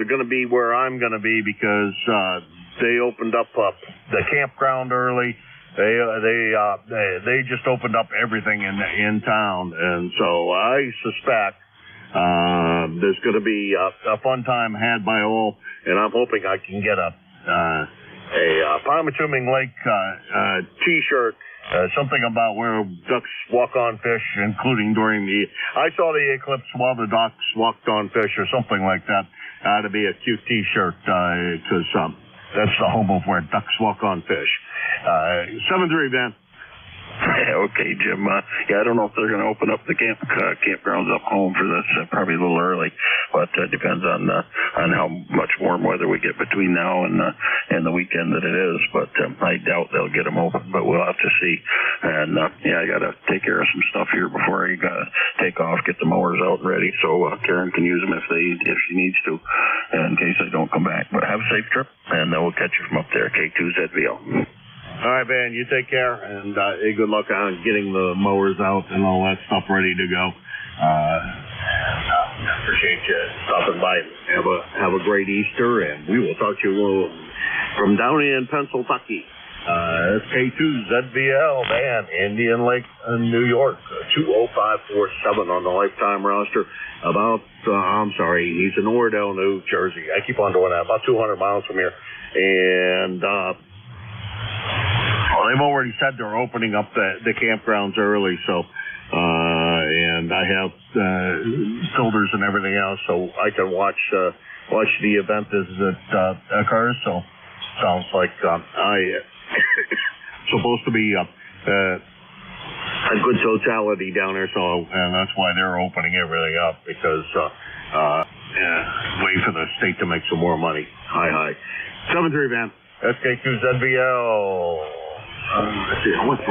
going to be where I'm going to be, because they opened up the campground early. They just opened up everything in town, and so I suspect there's going to be a fun time had by all, and I'm hoping I can get a Palmatuming Lake T-shirt. Something about where ducks walk on fish, including during I saw the eclipse while the ducks walked on fish, or something like that. To be a cute T-shirt, because that's the home of where ducks walk on fish. 7-3, Van. Okay, Jim. I don't know if they're going to open up the campgrounds up home for this. Probably a little early, but depends on how much warm weather we get between now and the weekend that it is. But I doubt they'll get them open, but we'll have to see. And I got to take care of some stuff here before I take off, get the mowers out and ready, so Karen can use them if she needs to, in case I don't come back. But have a safe trip, and we'll catch you from up there. K2ZVL. All right, Van, you take care, and good luck on getting the mowers out and all that stuff ready to go. Appreciate you stopping by. Have a great Easter, and we will talk to you from down in Pennsylvania. SK2ZVL, Van, Indian Lake, New York, 20547 on the lifetime roster. He's in Oradell, New Jersey. I keep on doing that, about 200 miles from here. And they've already said they're opening up the campgrounds early, so and I have filters and everything else, so I can watch the event as it occurs. So sounds like I supposed to be a good totality down there, and that's why they're opening everything up, because wait for the state to make some more money. Hi. 7-3 van. SK2ZBL. Let's see, let's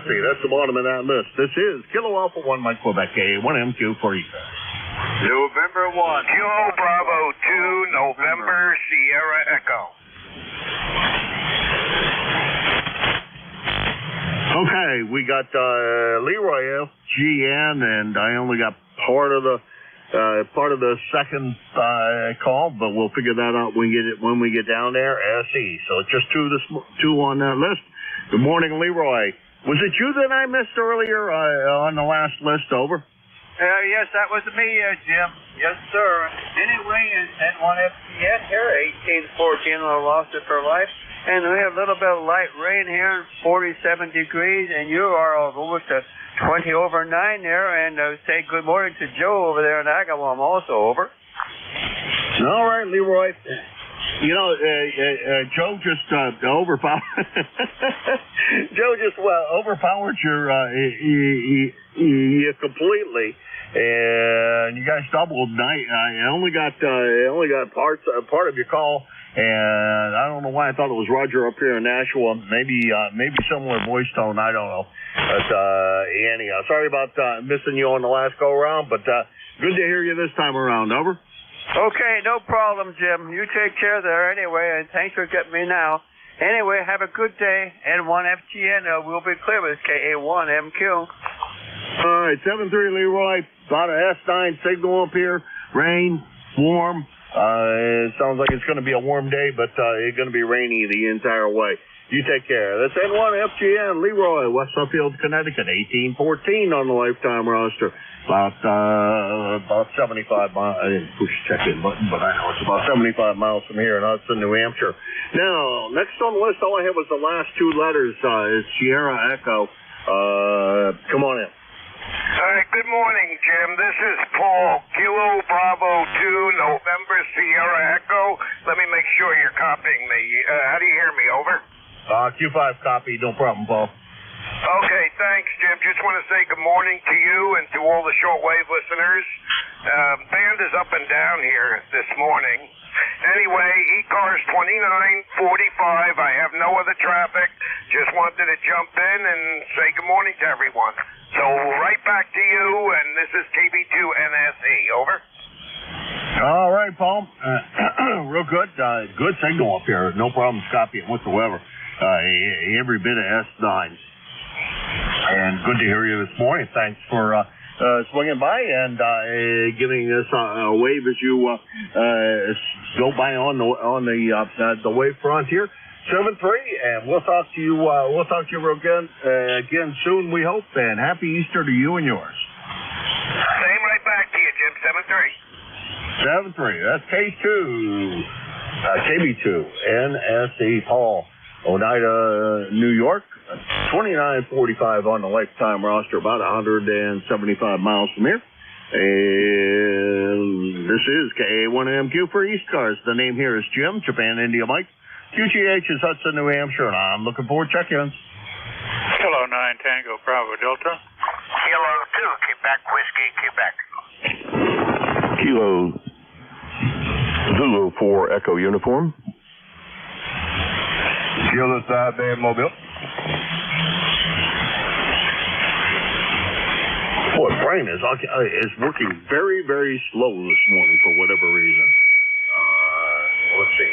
see, that's the bottom of that list. This is Kilo Alpha 1 Mike Quebec A1MQ for you. November 1. Kilo Bravo 2, November Sierra Echo. Okay, we got Leroy FGN, and I only got part of the second call, but we'll figure that out when we get down there. SE. So it's just two on that list. Good morning, Leroy. Was it you that I missed earlier on the last list? Over. Yes, that was me, Jim. Yes, sir. Anyway, and one FCN here, 1814 lost it for life. And we have a little bit of light rain here, 47 degrees, and you are almost 20 over 9 there. And say good morning to Joe over there in Agawam also, over. All right, Leroy. You know, Joe just overpowered. Joe just overpowered you completely, and you guys doubled. I only got part of your call, and I don't know why I thought it was Roger up here in Nashua. Maybe similar voice tone. I don't know. But anyhow, sorry about missing you on the last go around, but good to hear you this time around. Over. Okay, no problem, Jim. You take care there anyway, and thanks for getting me now. Anyway, have a good day. N1FGN will be clear with KA1MQ. All right, 7-3 Leroy. About an S9 signal up here. Rain, warm. It sounds like it's going to be a warm day, but it's going to be rainy the entire way. You take care. That's N1FGN, Leroy, West Suffield, Connecticut, 1814 on the lifetime roster. About 75 miles. I didn't push the check-in button, but I know it's about 75 miles from here in Hudson, New Hampshire. Now, next on the list, all I have was the last two letters. Is Sierra Echo. Come on in. All right, good morning, Jim. This is Paul, Kilo Bravo 2, November Sierra Echo. Let me make sure you're copying me. How do you hear me? Over? Q5 copy. No problem, Paul. Okay, thanks, Jim. Just want to say good morning to you and to all the shortwave listeners. Band is up and down here this morning. Anyway, ECARS 2945. I have no other traffic. Just wanted to jump in and say good morning to everyone. So right back to you, and this is KB2NSE. Over. All right, Paul. Real good. Good signal up here. No problems copying whatsoever. Every bit of S9. And good to hear you this morning. Thanks for swinging by and giving us a wave as you go by on the wave front here. 7-3, and we'll talk to you. We'll talk to you again soon, we hope. And happy Easter to you and yours. Same right back to you, Jim. 7-3. That's KB2 NSE Paul, Oneida, New York. 2945 on the lifetime roster, about 175 miles from here. And this is KA1MQ for ECARS. The name here is Jim, Japan India Mike. QGH is Hudson, New Hampshire, and I'm looking for check-ins. Kilo 9 Tango Bravo Delta. Kilo 2 Quebec Whiskey Quebec. Kilo Zulu 4 Echo Uniform. Kilo Side Band Mobile. Boy, Brian is working very, very slow this morning for whatever reason. Let's see.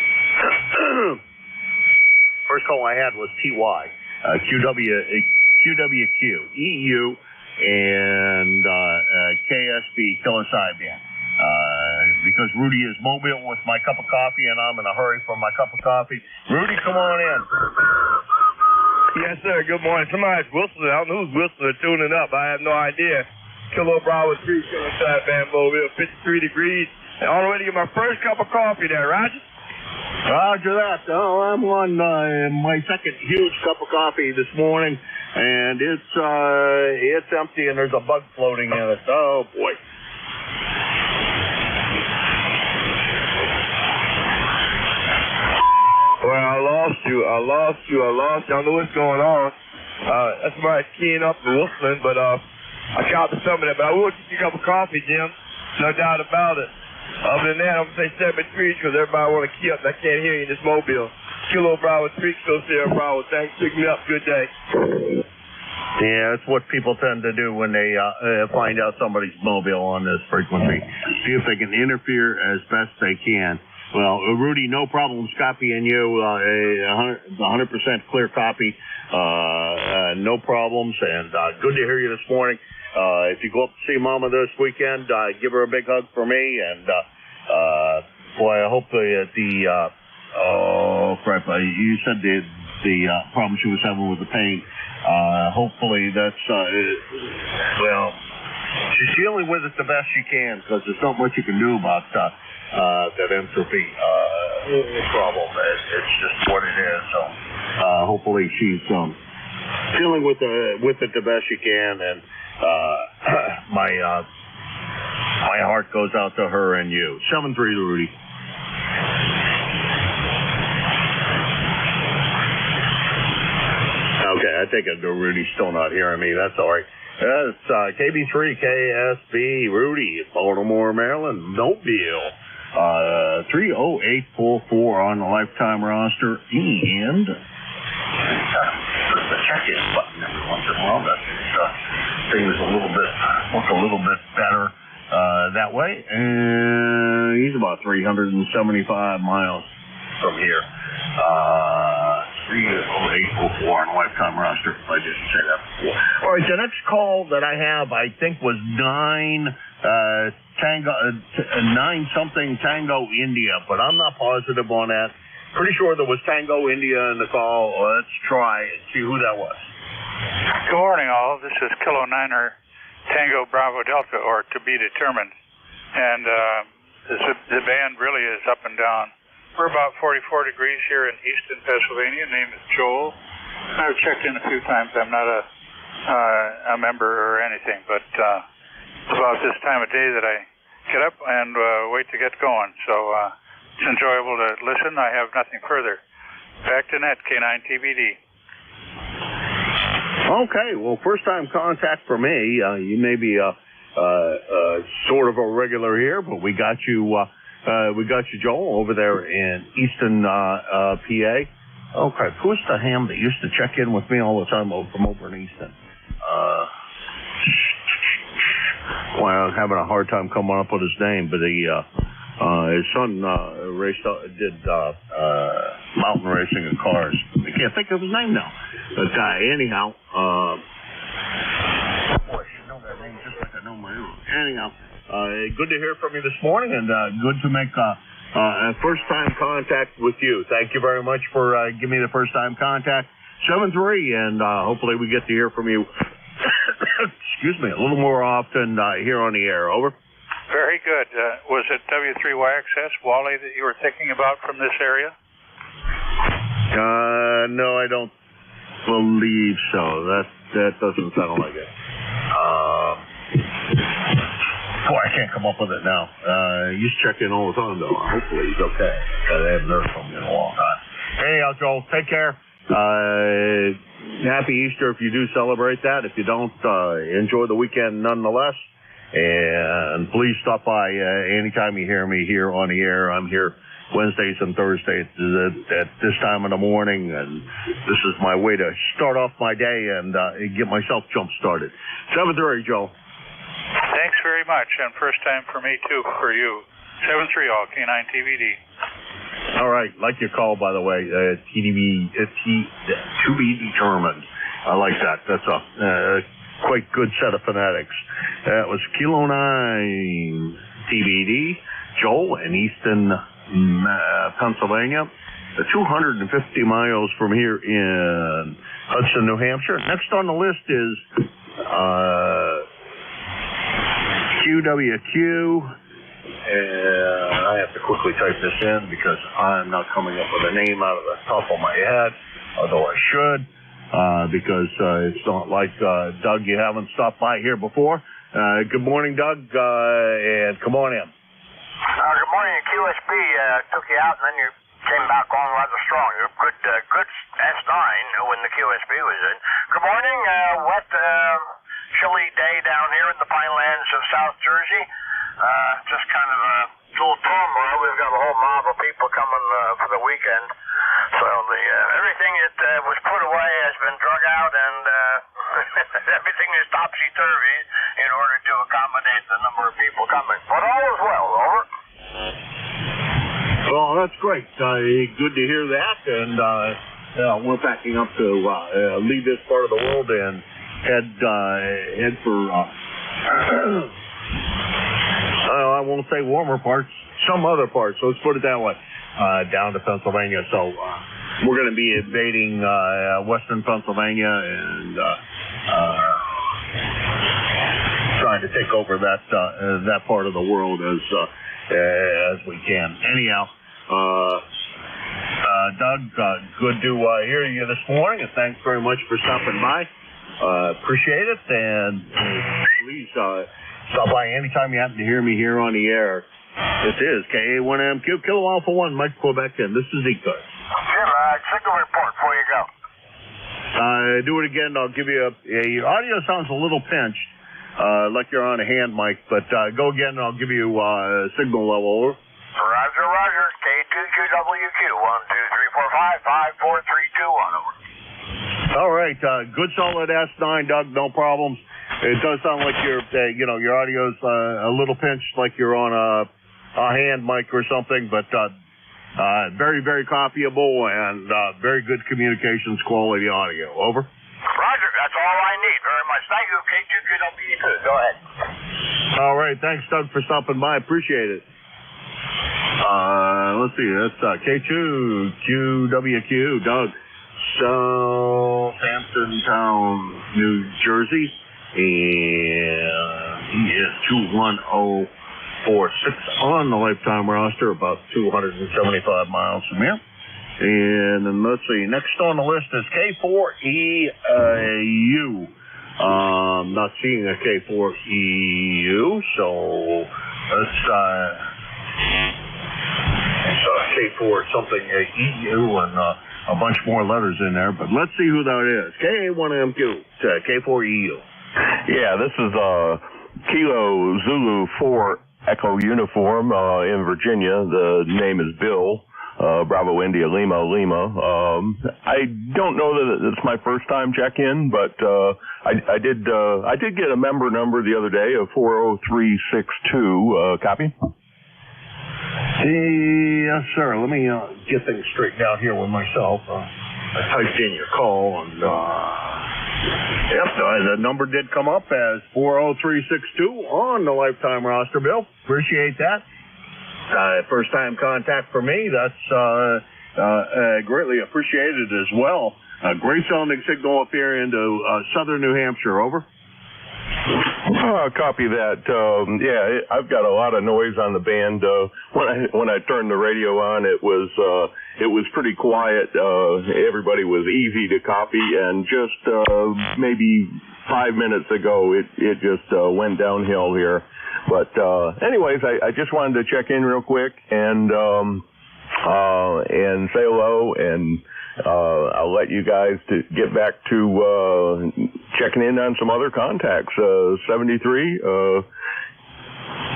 First call I had was TY, QWQ, EU, and KSB, Killer Sideband. Because Rudy is mobile with my cup of coffee, and I'm in a hurry for my cup of coffee. Rudy, come on in. Yes, sir. Good morning. Somebody's whistling. I don't know who's whistling or tuning up. I have no idea. Kilo Bravo 3, Killer Sideband Mobile, 53 degrees. And on the way to get my first cup of coffee there, Roger. Roger that. Oh, I'm on my second huge cup of coffee this morning, and it's empty, and there's a bug floating in it. Oh boy. Well, I lost you. I don't know what's going on. That's why it's keying up in Wilson, but I caught some of that. But I will get you a cup of coffee, Jim. No doubt about it. Other than that, I'm going to say 73 because everybody want to key up. I can't hear you in this mobile. Kilo Bravo 3, Kilo Sierra Bravo. Thanks for picking me up. Good day. Yeah, that's what people tend to do when they find out somebody's mobile on this frequency. See if they can interfere as best they can. Well, Rudy, no problems copying you. 100% clear copy. No problems, and good to hear you this morning. If you go up to see Mama this weekend, give her a big hug for me. And boy, I hope oh crap! You said the problem she was having with the pain. Hopefully that's well, she's dealing with it the best she can because there's not much you can do about that entropy problem. It's just what it is. So hopefully she's dealing with it the best she can, and my heart goes out to her and you. 7-3 to Rudy. Okay, I think Rudy's still not hearing me. That's all right. That's KB3 KSB Rudy, Baltimore, Maryland, Mobile. 30844 on the lifetime roster, and the check-in button every once in a while. That things look a little bit better that way. And he's about 375 miles from here. 30844 on the lifetime roster. I didn't say that before. All right, the next call that I have, I think, was 9 something Tango India, but I'm not positive on that. Pretty sure there was Tango India in the call. Let's try and see who that was. Good morning, all. This is Kilo 9er Tango Bravo Delta, or to be determined. And the band really is up and down. We're about 44 degrees here in Easton, Pennsylvania. Name is Joel. I've checked in a few times. I'm not a member or anything, but it's about this time of day that I get up and wait to get going. So it's enjoyable to listen. I have nothing further. Back to net, K9TBD. Okay, well, first time contact for me. You may be sort of a regular here, but we got you, Joel, over there in Easton, PA. Okay, who's the ham that used to check in with me all the time from over in Easton? Well, I'm having a hard time coming up with his name, but his son did mountain racing in cars. I can't think of his name now. But anyhow, boy, I should know that name just like I know my own. Anyhow, good to hear from you this morning, and good to make a first-time contact with you. Thank you very much for giving me the first-time contact. 7-3, and hopefully we get to hear from you. Excuse me, a little more often here on the air. Over. Very good. Was it W3YXS, Wally, that you were thinking about from this area? No, I don't believe so. That doesn't sound like it. Boy, I can't come up with it now. He's checking all the time, though. Hopefully he's okay. I haven't heard from him in a long time. Anyhow, Joel, take care. Happy Easter if you do celebrate that. If you don't, enjoy the weekend nonetheless. And please stop by anytime you hear me here on the air. I'm here Wednesdays and Thursdays at this time in the morning, and this is my way to start off my day and get myself jump-started. 7-3, Joe. Thanks very much, and first time for me, too, for you. 7-3 all, K9TBD. All right, like your call, by the way, TDB, to be determined. I like that. That's a quite good set of phonetics. That was Kilo 9 TBD, Joel in Easton, Pennsylvania. 250 miles from here in Hudson, New Hampshire. Next on the list is QWQ. And I have to quickly type this in because I'm not coming up with a name out of the top of my head, although I should, because it's not like Doug, you haven't stopped by here before. Good morning, Doug, and come on in. Good morning, QSB. Took you out and then you came back on rather strong. You're good S9 when the QSB was in. Good morning. Wet, chilly day down here in the Pinelands of South Jersey. Just kind of a little turmoil. We've got a whole mob of people coming for the weekend. So everything that was put away has been drug out, and everything is topsy-turvy in order to accommodate the number of people coming. But all is well. Over. Well, that's great. Good to hear that. And we're packing up to leave this part of the world and head for, I won't say warmer parts, some other parts. Let's put it that way. Down to Pennsylvania. So we're going to be invading western Pennsylvania and trying to take over that part of the world as we can. Anyhow, Doug, good to hear you this morning, and thanks very much for stopping by. Appreciate it, and please stop by anytime you happen to hear me here on the air. This is KA1MQ, Kilo Alpha 1, Mike Quebec, and this is ECARS. Jim, signal report before you go. Do it again. I'll give you your audio sounds a little pinched, like you're on a hand mic, but go again and I'll give you signal level. Over. Roger, Roger. K2QWQ, 123455432, over. All right, good solid S9, Doug, no problems. It does sound like your audio's a little pinched, like you're on a hand mic or something, but very, very copyable and very good communications quality audio. Over. Roger, that's all I need. Very much. Thank you, K2QWQ. Go ahead. All right, thanks, Doug, for stopping by. Appreciate it. Let's see, that's K2QWQ, Doug. Southampton Town, New Jersey, and he is 21046 on the lifetime roster, about 275 miles from here. And then let's see, next on the list is K4EU. Not seeing a K4EU, so let's K4 something EU and a bunch more letters in there, but let's see who that is. KA1MQ, K4EU. Yeah, this is Kilo Zulu 4 Echo Uniform in Virginia. The name is Bill. Bravo India Lima Lima. I don't know that it's my first time check-in, but I did get a member number the other day of 40362. Copy? Yes, sir. Let me get things straightened out here with myself. I typed in your call, and the number did come up as 40362 on the lifetime roster, Bill. Appreciate that. First-time contact for me. That's greatly appreciated as well. Great sounding signal up here into southern New Hampshire. Over. Copy that. I've got a lot of noise on the band. When I turned the radio on, it was pretty quiet. Everybody was easy to copy, and just maybe 5 minutes ago, it just went downhill here. But anyways, I just wanted to check in real quick and say hello, and I'll let you guys to get back to checking in on some other contacts. 73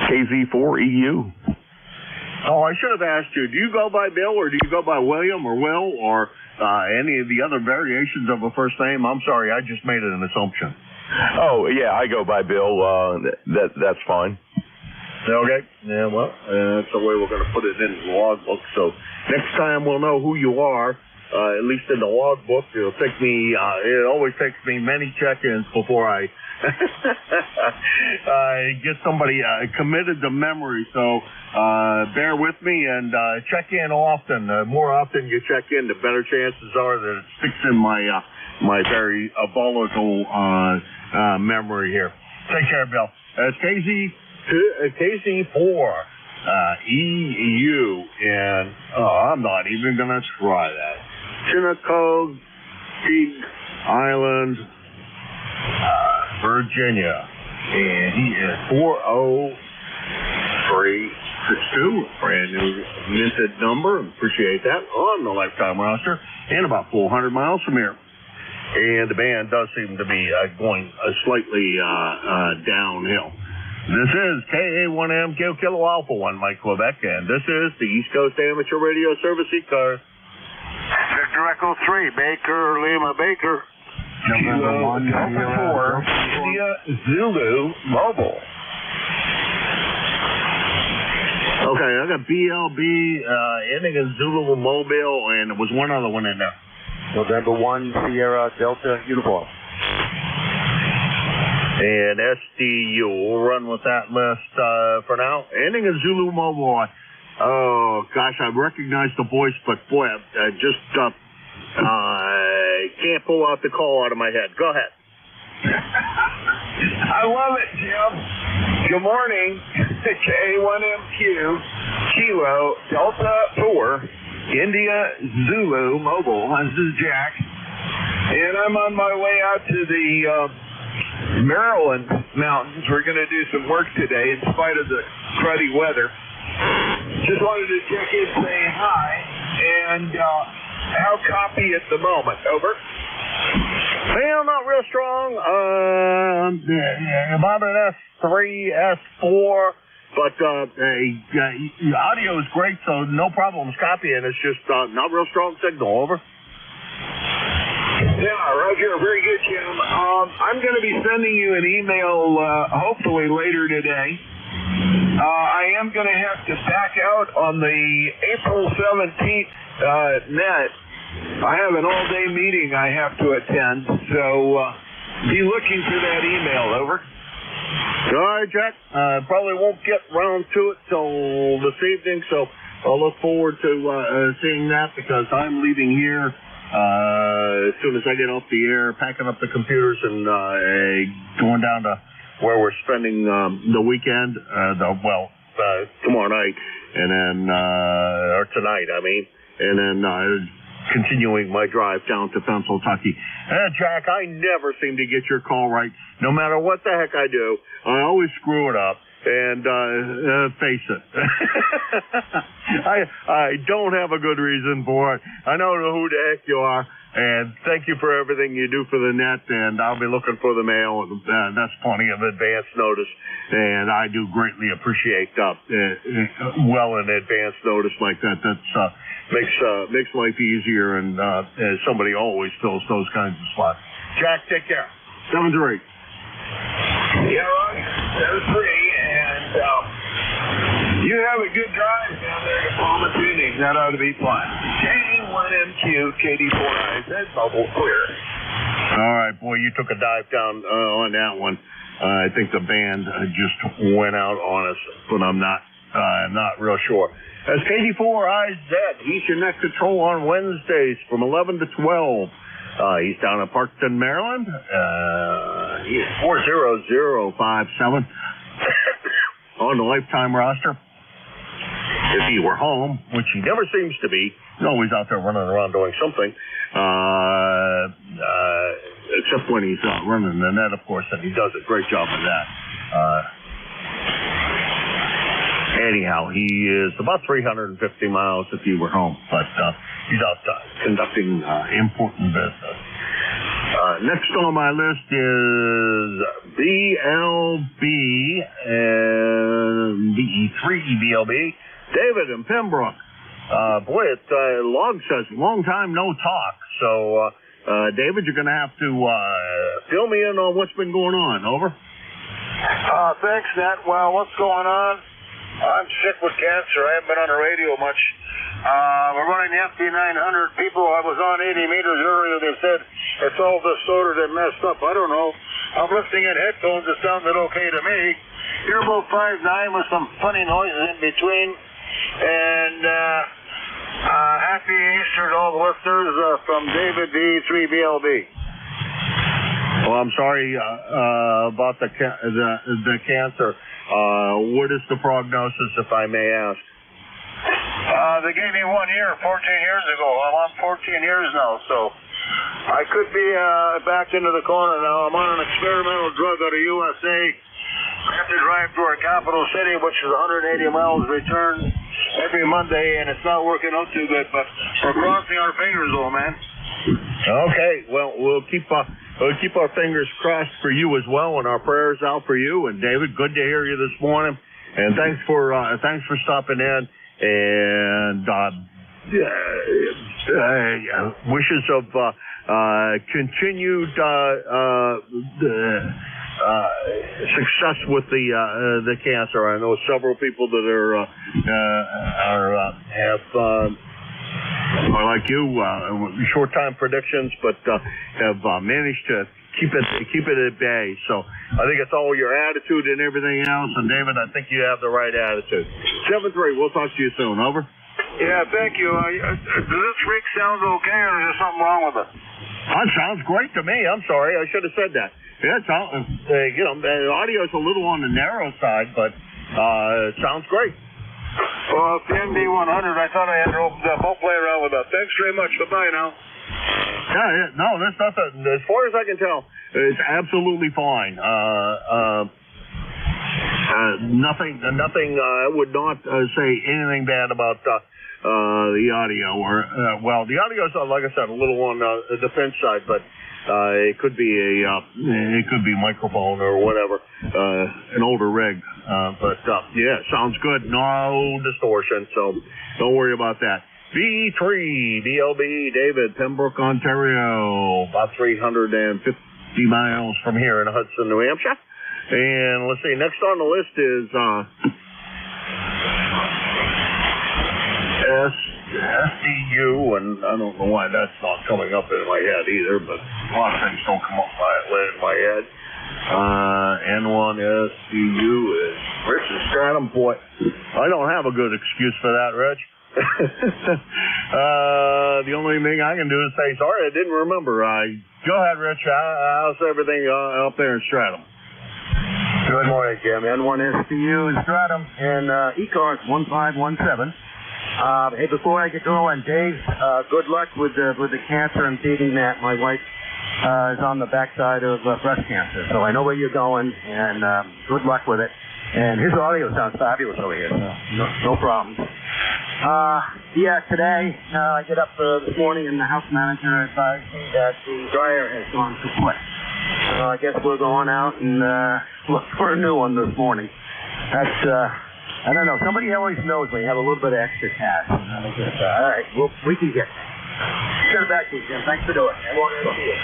KZ4EU. Oh, I should have asked you, do you go by Bill or do you go by William or Will or any of the other variations of a first name? I'm sorry, I just made an assumption. Oh, yeah, I go by Bill. That's fine. Okay. Yeah, well, that's the way we're going to put it in the logbook. So next time we'll know who you are. At least in the logbook, it'll take me. It always takes me many check-ins before I get somebody committed to memory. So bear with me and check in often. The more often you check in, the better chances are that it sticks in my very volatile memory here. Take care, Bill. It's KZ4 EU, and I'm not even gonna try that. Chinook Island, Virginia, and he is 40362. brand new minted number. Appreciate that on the lifetime roster, and about 400 miles from here. And the band does seem to be going slightly downhill. This is KA1M Kilo Alpha 1, Mike Quebec, and this is the East Coast Amateur Radio Service ECARS. Victor Echo 3, Baker, Lima, Baker. Kilo Delta 4, India Zulu Mobile. Okay, I got BLB ending in Zulu Mobile, and there was one other one in there. November 1, Sierra Delta Uniform. And SDU, we'll run with that list for now. Ending in Zulu Mobile. Oh, gosh, I recognize the voice, but boy, I just can't pull out the call out of my head. Go ahead. I love it, Jim. Good morning. K1MQ, Kilo Delta 4, India Zulu Mobile. This is Jack. And I'm on my way out to the Maryland mountains. We're going to do some work today in spite of the cruddy weather. Just wanted to check in, say hi, and how copy at the moment? Over. Well, not real strong. About an S3, S4, but the audio is great, so no problems copying. It's just not real strong signal. Over. Yeah, Roger. Very good, Jim. I'm going to be sending you an email hopefully later today. I am going to have to back out on the April 17th net. I have an all-day meeting I have to attend, so be looking for that email. Over. All right, Jack. Probably won't get round to it till this evening, so I'll look forward to seeing that because I'm leaving here as soon as I get off the air, packing up the computers and going down to where we're spending the weekend, tomorrow night, and then, or tonight, I mean, and then continuing my drive down to Pennsylvania. Jack, I never seem to get your call right. No matter what the heck I do, I always screw it up. And face it, I don't have a good reason for it. I know who the heck you are, and thank you for everything you do for the net, and I'll be looking for the mail, and that's plenty of advance notice, and I do greatly appreciate well in advance notice like that. That's makes life easier, and somebody always fills those kinds of spots. Jack, take care. 7-3. Yeah, right. 7-3. You have a good drive down there to Palma Tuning. That ought to be fun. K1MQ, KD4IZ, mobile clear. All right, boy, you took a dive down on that one. I think the band just went out on us, but I'm not real sure. As KD4IZ, he's your net control on Wednesdays from 11 to 12. He's down in Parkton, Maryland. He's 40057 on the lifetime roster. If he were home, which he never seems to be, he's always out there running around doing something. Except when he's running the net, of course, and he does a great job of that. Anyhow, he is about 350 miles if he were home, but he's out conducting important business. Next on my list is BLB and BE3 BLB, David and Pembroke. Boy, log says long time no talk. So, David, you're going to have to fill me in on what's been going on. Over. Thanks, Nat. Well, what's going on? I'm sick with cancer. I haven't been on the radio much. We're running the FD900. People, I was on 80 meters earlier. They said it's all distorted and messed up. I don't know. I'm listening in headphones. It sounded okay to me. You're about 5'9" with some funny noises in between. And happy Easter to all the listeners from David D3BLB. Well, I'm sorry about the cancer. What is the prognosis, if I may ask? They gave me 1 year 14 years ago. I'm on 14 years now, so I could be backed into the corner now. I'm on an experimental drug out of USA, I have to drive to our capital city, which is 180 miles return every Monday, and it's not working out too good, but we're crossing our fingers, old man. Okay, well, we'll keep our fingers crossed for you as well, and our prayers out for you. And David, good to hear you this morning, and thanks for stopping in. And wishes of continued success with the cancer. I know several people that are like you, short time predictions, but have managed to keep it at bay. So I think it's all your attitude and everything else. And David, I think you have the right attitude. 7-3. We'll talk to you soon. Over. Yeah, thank you. Does this rig sound okay, or is there something wrong with it? That sounds great to me. I'm sorry, I should have said that. Yeah, it sounds, the audio's a little on the narrow side, but it sounds great. Well, it's the MD100. I thought I had to open up. I'll play around with that. Thanks very much. Bye-bye now. Yeah, no, there's nothing. As far as I can tell, it's absolutely fine. Nothing. I would not say anything bad about the audio. Or the audio's, like I said, a little on the defense side, but it could be a microphone or whatever, an older rig. But yeah, sounds good. No distortion, so don't worry about that. V3 DLB David, Pembroke, Ontario, about 350 miles from here in Hudson, New Hampshire. And let's see, next on the list is SDU, and I don't know why that's not coming up in my head either, but a lot of things don't come up in my head. N1 SDU is Rich's Stratum. Boy, I don't have a good excuse for that, Rich. The only thing I can do is say, sorry, I didn't remember. Go ahead, Rich. How's everything up there in Stratum? Good morning, Jim. N1 SDU in Stratum and ECARS 1517. Hey, before I get going, Dave, good luck with the cancer and beating that. My wife is on the backside of breast cancer, so I know where you're going, and good luck with it. And his audio sounds fabulous over here, so no problems. Yeah, today I get up this morning and the house manager advised me that the dryer has gone kaput. So I guess we're going out and look for a new one this morning. That's, I don't know, somebody always knows when you have a little bit of extra cash. All right, we can get that. Send it back to you, Jim. Thanks for doing it. I won't see you.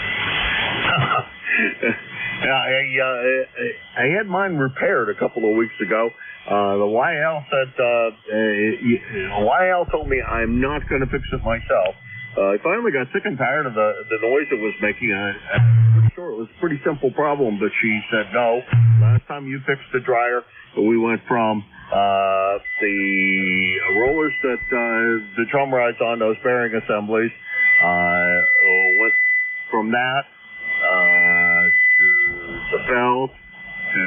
I had mine repaired a couple of weeks ago. The YL said, YL told me I'm not going to fix it myself. I finally got sick and tired of the noise it was making. I'm pretty sure it was a pretty simple problem, but she said, no, last time you fixed the dryer, we went from the rollers that the drum rides on, those bearing assemblies, went from that to the belt to the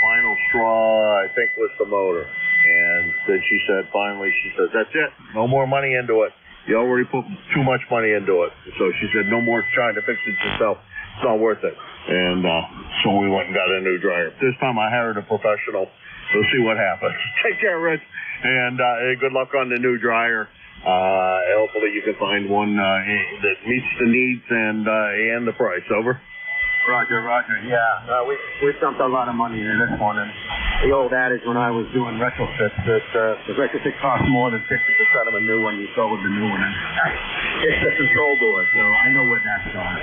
final straw, I think was the motor. And then she said, that's it. No more money into it. You already put too much money into it. So she said, no more trying to fix it yourself. It's not worth it. And so we went and got a new dryer. This time I hired a professional. We'll see what happens. Take care, Rich. And good luck on the new dryer. Hopefully you can find one that meets the needs and the price. Over. Roger. Yeah, we dumped a lot of money into this one, and the old adage when I was doing retrofits that the retrofit costs more than 50% of a new one. You go with the new one, and it's the control board, so I know where that's going.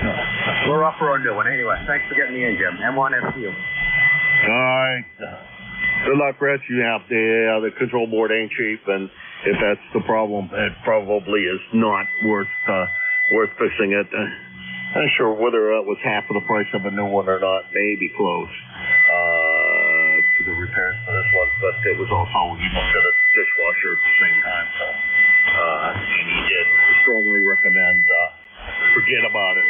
So we're up for a new one anyway. Thanks for getting me in, Jim. M1 SU. All right. Good luck, Rich. The control board ain't cheap, and if that's the problem, it probably is not worth fixing it. I'm not sure whether it was half of the price of a new one or not. Maybe close to the repairs for this one, but it was also, you looked at a dishwasher at the same time. So, and he did strongly recommend forget about it.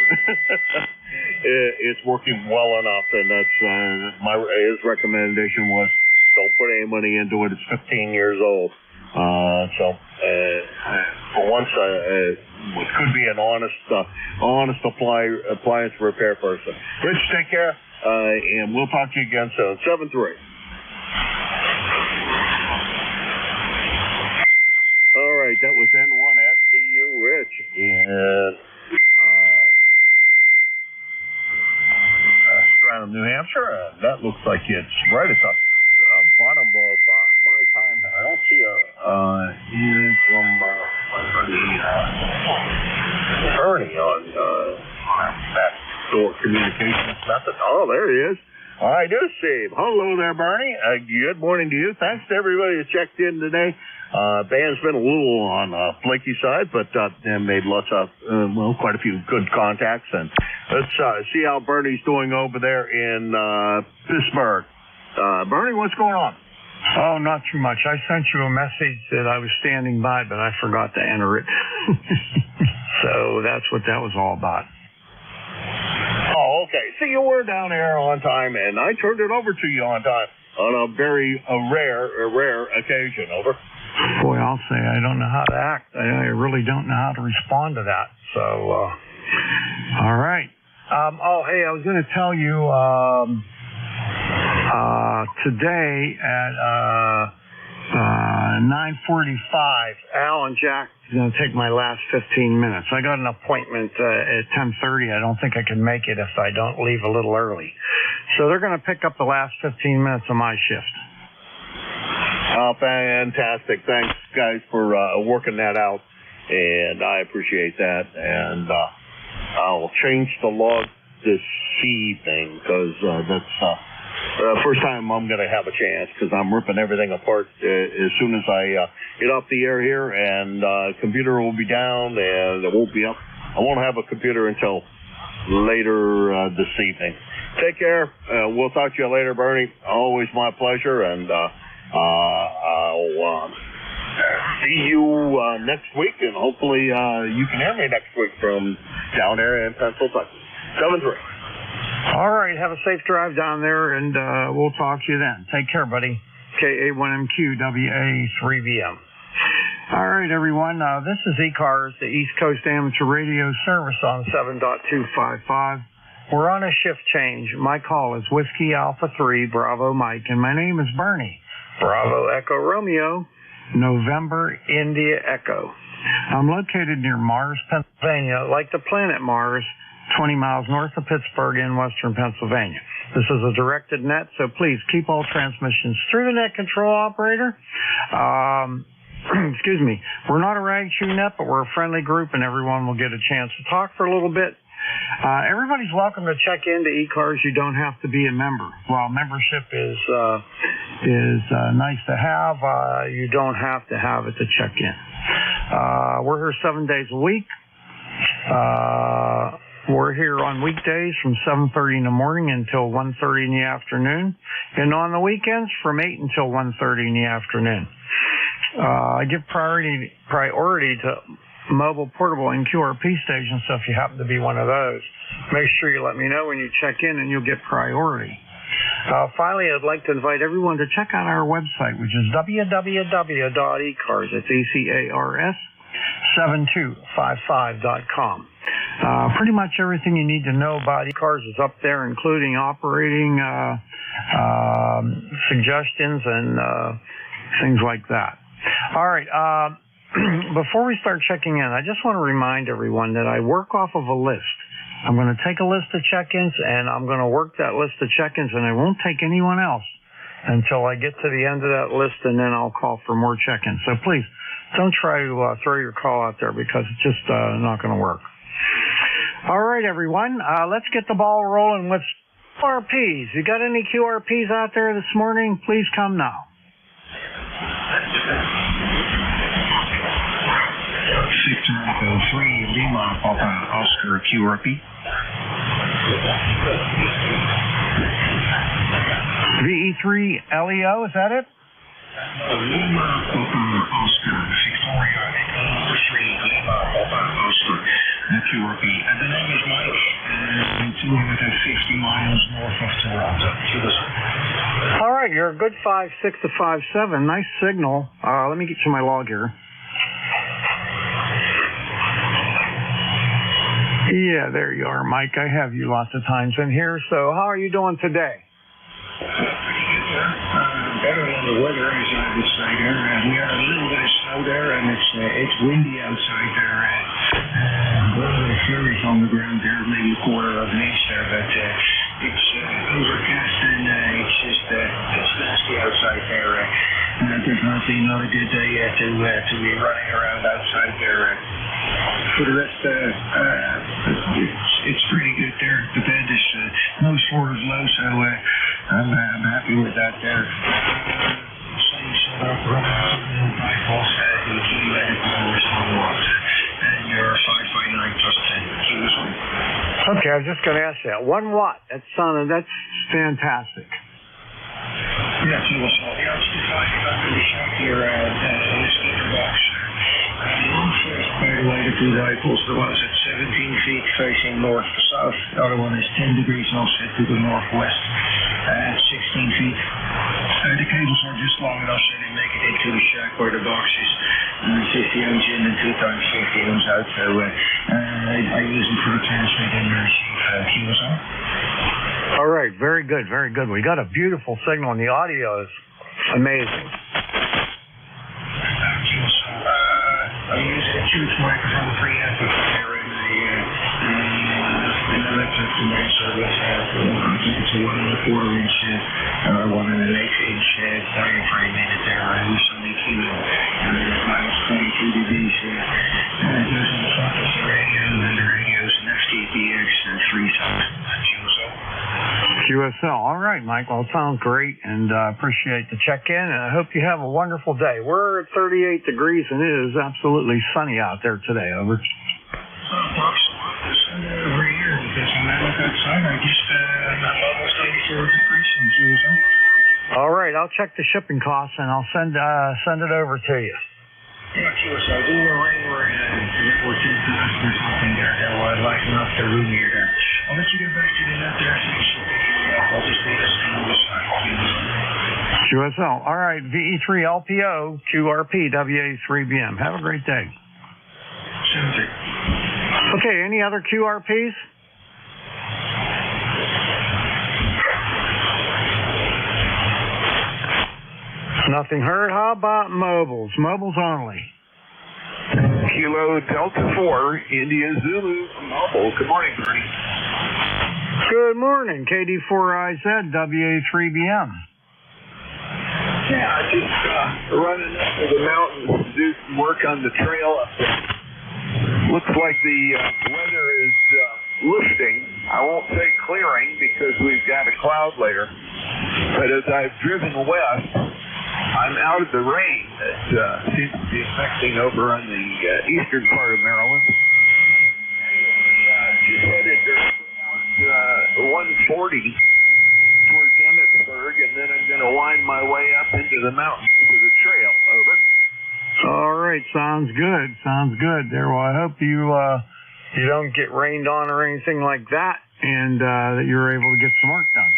It's working well enough, and that's his recommendation was don't put any money into it. It's 15 years old. For once, it could be an honest appliance repair person. Rich, take care. and we'll talk to you again soon. 7-3. All right, that was N1 SDU Rich in Stratham, New Hampshire, and that looks like it's right at the bottom of my time. I don't see anything from Bernie on that door communications method. Oh, there he is. I do see him. Hello there, Bernie. Good morning to you. Thanks to everybody who checked in today. Band's been a little on flaky side, but made lots of, quite a few good contacts. And let's see how Bernie's doing over there in Pittsburgh. Bernie, what's going on? Oh, not too much. I sent you a message that I was standing by, but I forgot to enter it. So that's what that was all about. Oh, okay. So you were down there on time, and I turned it over to you on time on a very rare occasion. Over. Boy, I'll say I don't know how to act. I really don't know how to respond to that. So, all right. Hey, I was going to tell you today at 9:45, Al and Jack are going to take my last 15 minutes. I got an appointment at 10:30. I don't think I can make it if I don't leave a little early. So they're going to pick up the last 15 minutes of my shift. Oh, fantastic. Thanks, guys, for working that out, and I appreciate that. And I'll change the log this evening because that's first time I'm going to have a chance because I'm ripping everything apart as soon as I get off the air here, and computer will be down, and it won't be up. I won't have a computer until later this evening. Take care. We'll talk to you later, Bernie. Always my pleasure, and I'll see you next week, and hopefully you can hear me next week from down there in Pennsylvania. 7-3. All right, have a safe drive down there, and we'll talk to you then. Take care, buddy. KA1MQWA3BM. All right, everyone. This is ECARS, the East Coast Amateur Radio Service on 7.255. We're on a shift change. My call is Whiskey Alpha 3, Bravo Mike, and my name is Bernie. Bravo Echo Romeo, November India Echo. I'm located near Mars, Pennsylvania, like the planet Mars, 20 miles north of Pittsburgh in western Pennsylvania. This is a directed net, so please keep all transmissions through the net control operator. Excuse me. We're not a rag shoe net, but we're a friendly group, and everyone will get a chance to talk for a little bit. Everybody's welcome to check into ECARS. You don't have to be a member. While membership is nice to have, you don't have to have it to check in. We're here 7 days a week. We're here on weekdays from 7:30 in the morning until 1:30 in the afternoon, and on the weekends from 8 until 1:30 in the afternoon. I give priority to mobile, portable, and QRP stations, so if you happen to be one of those, make sure you let me know when you check in and you'll get priority. Finally, I'd like to invite everyone to check out our website, which is www.ecars, it's ECARS 7255.com. Pretty much everything you need to know about ECARS is up there, including operating suggestions and things like that. All right. Before we start checking in, I just want to remind everyone that I work off of a list. I'm going to take a list of check-ins, and I'm going to work that list of check-ins, and I won't take anyone else until I get to the end of that list, and then I'll call for more check-ins. So please, don't try to throw your call out there because it's just not going to work. All right, everyone, let's get the ball rolling with QRPs. You got any QRPs out there this morning? Please come now. 603 Lima Papa Oscar QRP. VE3 LEO, is that it? Lima Papa Oscar, Victoria Echo 3 Lima Papa Oscar QRP. And the name is Mike, and 250 miles north of Toronto. All right, you're a good 5.6 to 5.7. Nice signal. Let me get you my log here. Yeah, there you are, Mike. I have you lots of times in here. So how are you doing today? Better than the weather is on this side there. We got a little bit of snow there, and it's windy outside there. The flurries on the ground there, maybe a quarter of an inch there, but it's overcast and it's nasty outside there. Definitely not a good day to be running around outside there. For the rest, it's pretty good there. The bed is no sort of low, so I'm happy with that there. Same setup, running rifles, LED powers on what, and your 5x9 plus 10 kilos. Okay, I was just going to ask that. 1 watt. That's fantastic. Yeah, kilos. Yeah, it's divided up in the shop here at this box. By the way, the two rifles, the one's at 17 feet facing north to south. The other one is 10 degrees offset to the northwest at 16 feet. The cables are just long enough so they make it into the shack where the box is. 50 ohms in and 2 times 50 ohms out. So I use them for the transmit and receive QSL. All right, very good, very good. We got a beautiful signal, and the audio is amazing. I use a tube microphone preamplifier and electric command service. I think it's a 1 1/4 inch, 1 1/8 inch diaphragm in it there. I use on the kilo, minus 22 degrees. It goes on the front of the radio, and the radio is an FTPX 3000 QSL. All right, Mike. Well, it sounds great, and appreciate the check-in, and I hope you have a wonderful day. We're at 38 degrees, and it is absolutely sunny out there today. Over. Over here, because when I look outside, I just I'm almost 84 degrees in QSL. All right, I'll check the shipping costs, and I'll send it over to you. Yeah, QSL. Do a rain or 10,000 or something there. I'd like enough to room here there. I'll let you get back to the net there. I'll just leave this thing on the side. QSL. All right, VE3LPO, QRP, WA3BM. Have a great day. Okay, any other QRPs? Nothing heard. How about mobiles? Mobiles only. Kilo Delta 4, India Zulu, mobile. Good morning, Bernie. Good morning, KD4IZ, WA3BM. Yeah, just running up to the mountains to do some work on the trail up there. Looks like the weather is lifting. I won't say clearing because we've got a cloud layer. But as I've driven west, I'm out of the rain that seems to be affecting over on the eastern part of Maryland. Just headed 140 towards Emmitsburg, and then I'm going to wind my way up into the mountains to the trail. Over. All right, sounds good. Sounds good. There. Well, I hope you don't get rained on or anything like that, and that you're able to get some work done.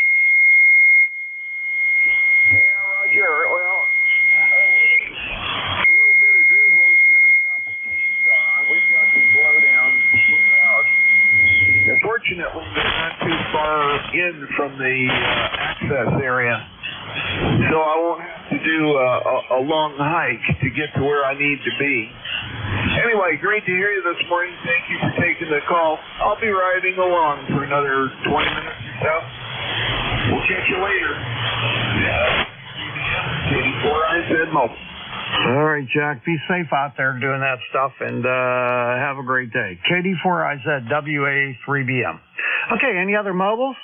Yeah, Roger. Well, a little bit of drizzle isn't going to stop the chainsaw. We've got some blowdown out. Fortunately, we're not too far in from the access area, so I won't have to do a long hike to get to where I need to be. Anyway, great to hear you this morning. Thank you for taking the call. I'll be riding along for another 20 minutes or so. We'll catch you later. KD4IZ Mobile. All right, Jack. Be safe out there doing that stuff, and have a great day. KD4IZ, WA3BM. Okay, any other mobiles?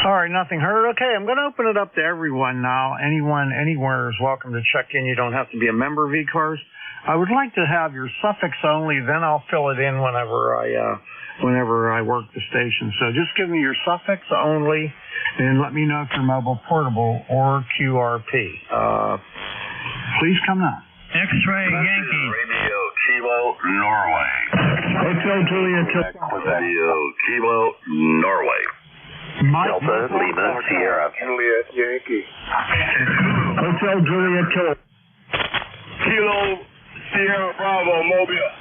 All right, nothing heard. Okay, I'm going to open it up to everyone now. Anyone, anywhere is welcome to check in. You don't have to be a member of ECARS. I would like to have your suffix only, then I'll fill it in whenever I work the station. So just give me your suffix only, and let me know if you're mobile, portable, or QRP. Please come now. X-ray Yankee. Radio Kilo Norway. Hotel Juliet. Radio Kilo Norway. Delta Lima Sierra. Juliet Yankee. Hotel Juliet Kilo. Kilo Sierra Bravo Mobile.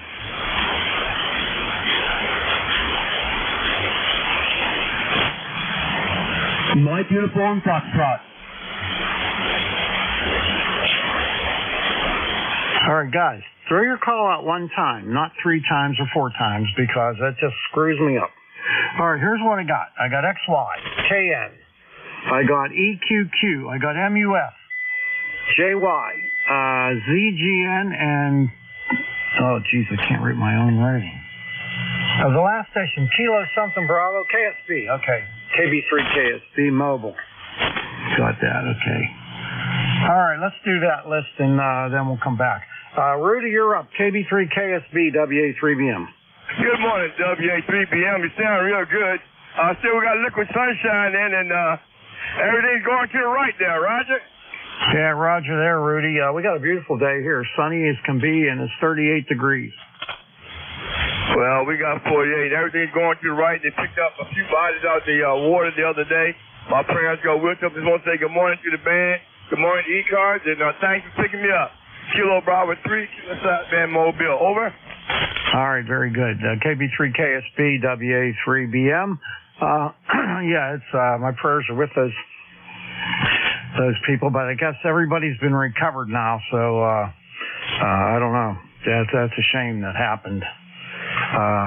Mike Uniform Foxtrot. All right, guys, throw your call out one time, not 3 times or 4 times, because that just screws me up. All right, here's what I got. I got XY, KN. I got EQQ. I got MUF, JY, ZGN, and, oh, geez, I can't read my own writing. The last station, Kilo something Bravo, KSB. Okay, KB3 KSB Mobile. Got that, okay. All right, let's do that list, and then we'll come back. Rudy, you're up. KB3 KSB, WA3BM. Good morning, WA3BM. You sound real good. Still we got liquid sunshine in, and everything's going to the right there, Roger? Yeah, Roger there, Rudy. We got a beautiful day here. Sunny as can be, and it's 38 degrees. Well, we got 48. Everything's going to the right. They picked up a few bodies out the water the other day. My prayers go with them. Just want to say good morning to the band. Good morning to ECARS, and thanks for picking me up. Kilo Bravo 3, Kilo Southbound Mobile. Over. All right, very good. KB3 KSB, WA3BM. Yeah, it's my prayers are with those people, but I guess everybody's been recovered now, so I don't know. That's a shame that happened.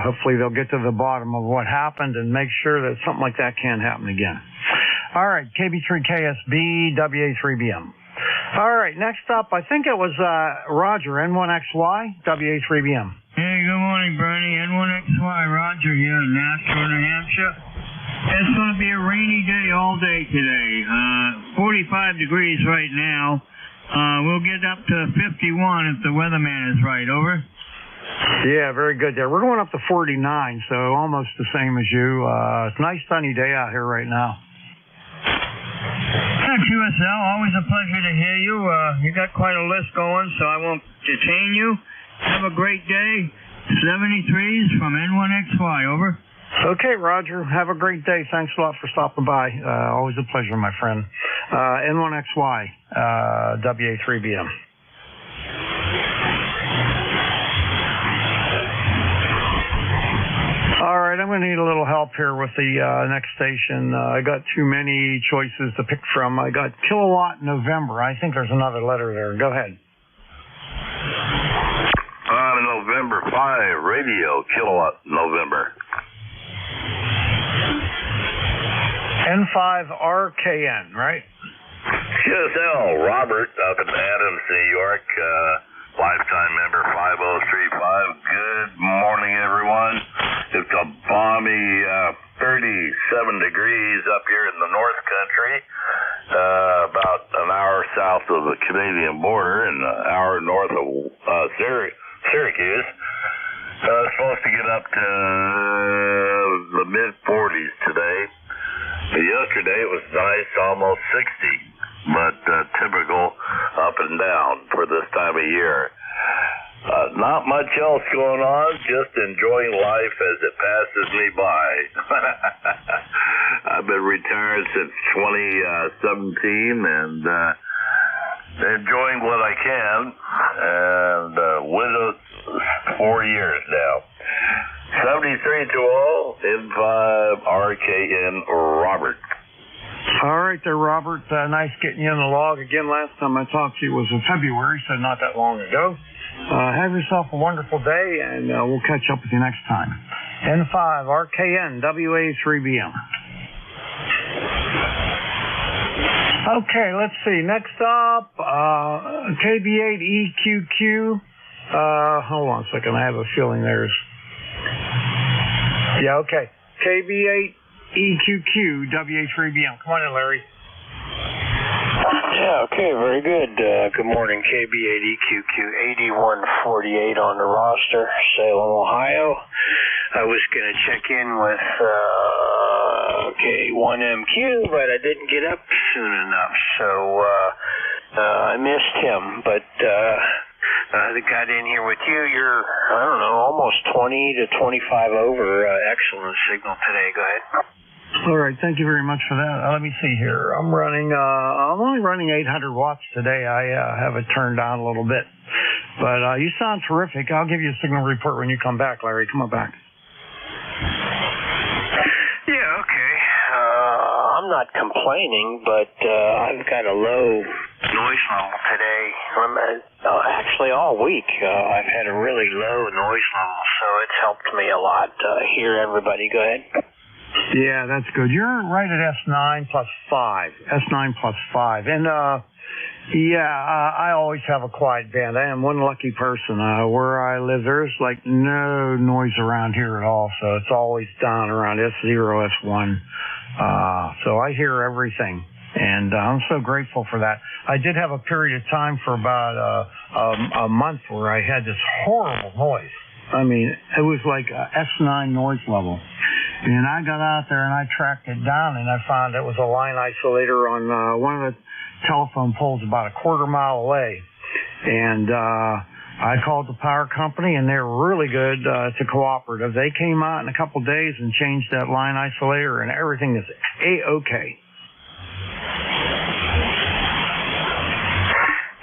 Hopefully they'll get to the bottom of what happened and make sure that something like that can't happen again. All right, KB3 KSB, WA3BM. All right, next up, I think it was Roger, N1XY, WA3BM. Hey, good morning, Bernie. N1XY, Roger here in Nashville, New Hampshire. It's going to be a rainy day all day today. 45 degrees right now. We'll get up to 51 if the weatherman is right. Over. Yeah, very good there. We're going up to 49, so almost the same as you. It's a nice sunny day out here right now. QSL, always a pleasure to hear you. You got quite a list going, so I won't detain you. Have a great day. 73s from N1XY, over. Okay, Roger. Have a great day. Thanks a lot for stopping by. Always a pleasure, my friend. N1XY, WA3BM. All right, I'm going to need a little help here with the next station. I got too many choices to pick from. I got Kilowatt November. I think there's another letter there. Go ahead. November 5, radio, Kilowatt November. N5RKN, right? QSL, Robert, up in Adams, New York, lifetime member 5035. Good morning, everyone. It's a balmy 37 degrees up here in the North Country, about an hour south of the Canadian border and an hour north of Syracuse. It's supposed to get up to the mid-40s today. Yesterday it was nice, almost 60, but typical up and down for this time of year. Not much else going on, just enjoying life as it passes me by. I've been retired since 2017 and enjoying what I can, and widowed 4 years now. 7320 N5RKN Robert. All right there, Robert. Nice getting you in the log again. Last time I talked to you was in February, so not that long ago. Have yourself a wonderful day, and we'll catch up with you next time. N5RKN WA3BM. Okay, let's see. Next up, KB8EQQ. Hold on a second. I have a feeling there's... Yeah, okay. KB8EQQ WA3BM. Come on in, Larry. Yeah, okay, very good. Good morning, KB8EQQ 8148 on the roster, Salem, Ohio. I was going to check in with K1MQ, but I didn't get up soon enough, so I missed him. But I got in here with you. You're, I don't know, almost 20 to 25 over. Excellent signal today. Go ahead. All right, thank you very much for that. Let me see here. I'm only running 800 watts today. I have it turned down a little bit. But you sound terrific. I'll give you a signal report when you come back, Larry. Come on back. Yeah, okay. I'm not complaining, but I've got a low noise level today. Actually, all week I've had a really low noise level, so it's helped me a lot. Hear everybody. Go ahead. Yeah, that's good. You're right at S9 plus 5. S9 plus 5. And, I always have a quiet band. I am one lucky person. Where I live, there's like no noise around here at all, so it's always down around S0, S1. So I hear everything, and I'm so grateful for that. I did have a period of time for about a month where I had this horrible noise. I mean, it was like a S9 noise level. And I got out there and I tracked it down, and I found it was a line isolator on one of the telephone poles about a quarter mile away. And I called the power company, and they're really good to cooperative. They came out in a couple days and changed that line isolator, and everything is A-okay.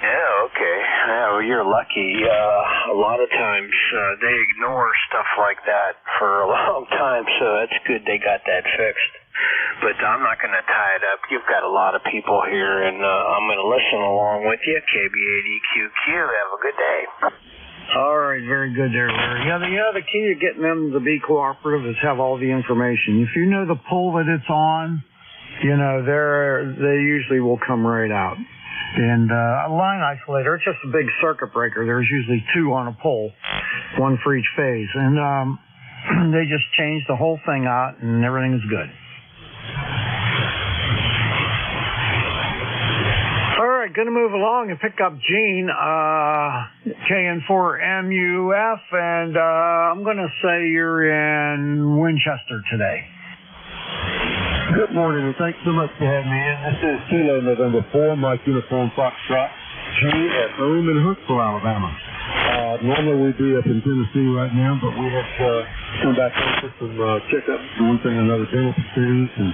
Yeah, okay. Yeah, well, you're lucky. A lot of times they ignore stuff like that for a long time, so that's good they got that fixed. But I'm not going to tie it up. You've got a lot of people here, and I'm going to listen along with you. KB80QQ, have a good day. All right, very good there, Larry. Yeah, the key to getting them to be cooperative is have all the information. If you know the pole that it's on, you know, they usually will come right out. And a line isolator, it's just a big circuit breaker. There's usually 2 on a pole, 1 for each phase. And they just changed the whole thing out, and everything is good. All right, going to move along and pick up Gene, KN4MUF, and I'm going to say you're in Winchester today. Good morning, and thanks so much for having me in. This is Kilo November 4, Mike Uniform Foxtrot, G at home in Huntsville, Alabama. Normally we'd be up in Tennessee right now, but we have come back home for some checkups, one thing and another, dental procedures, and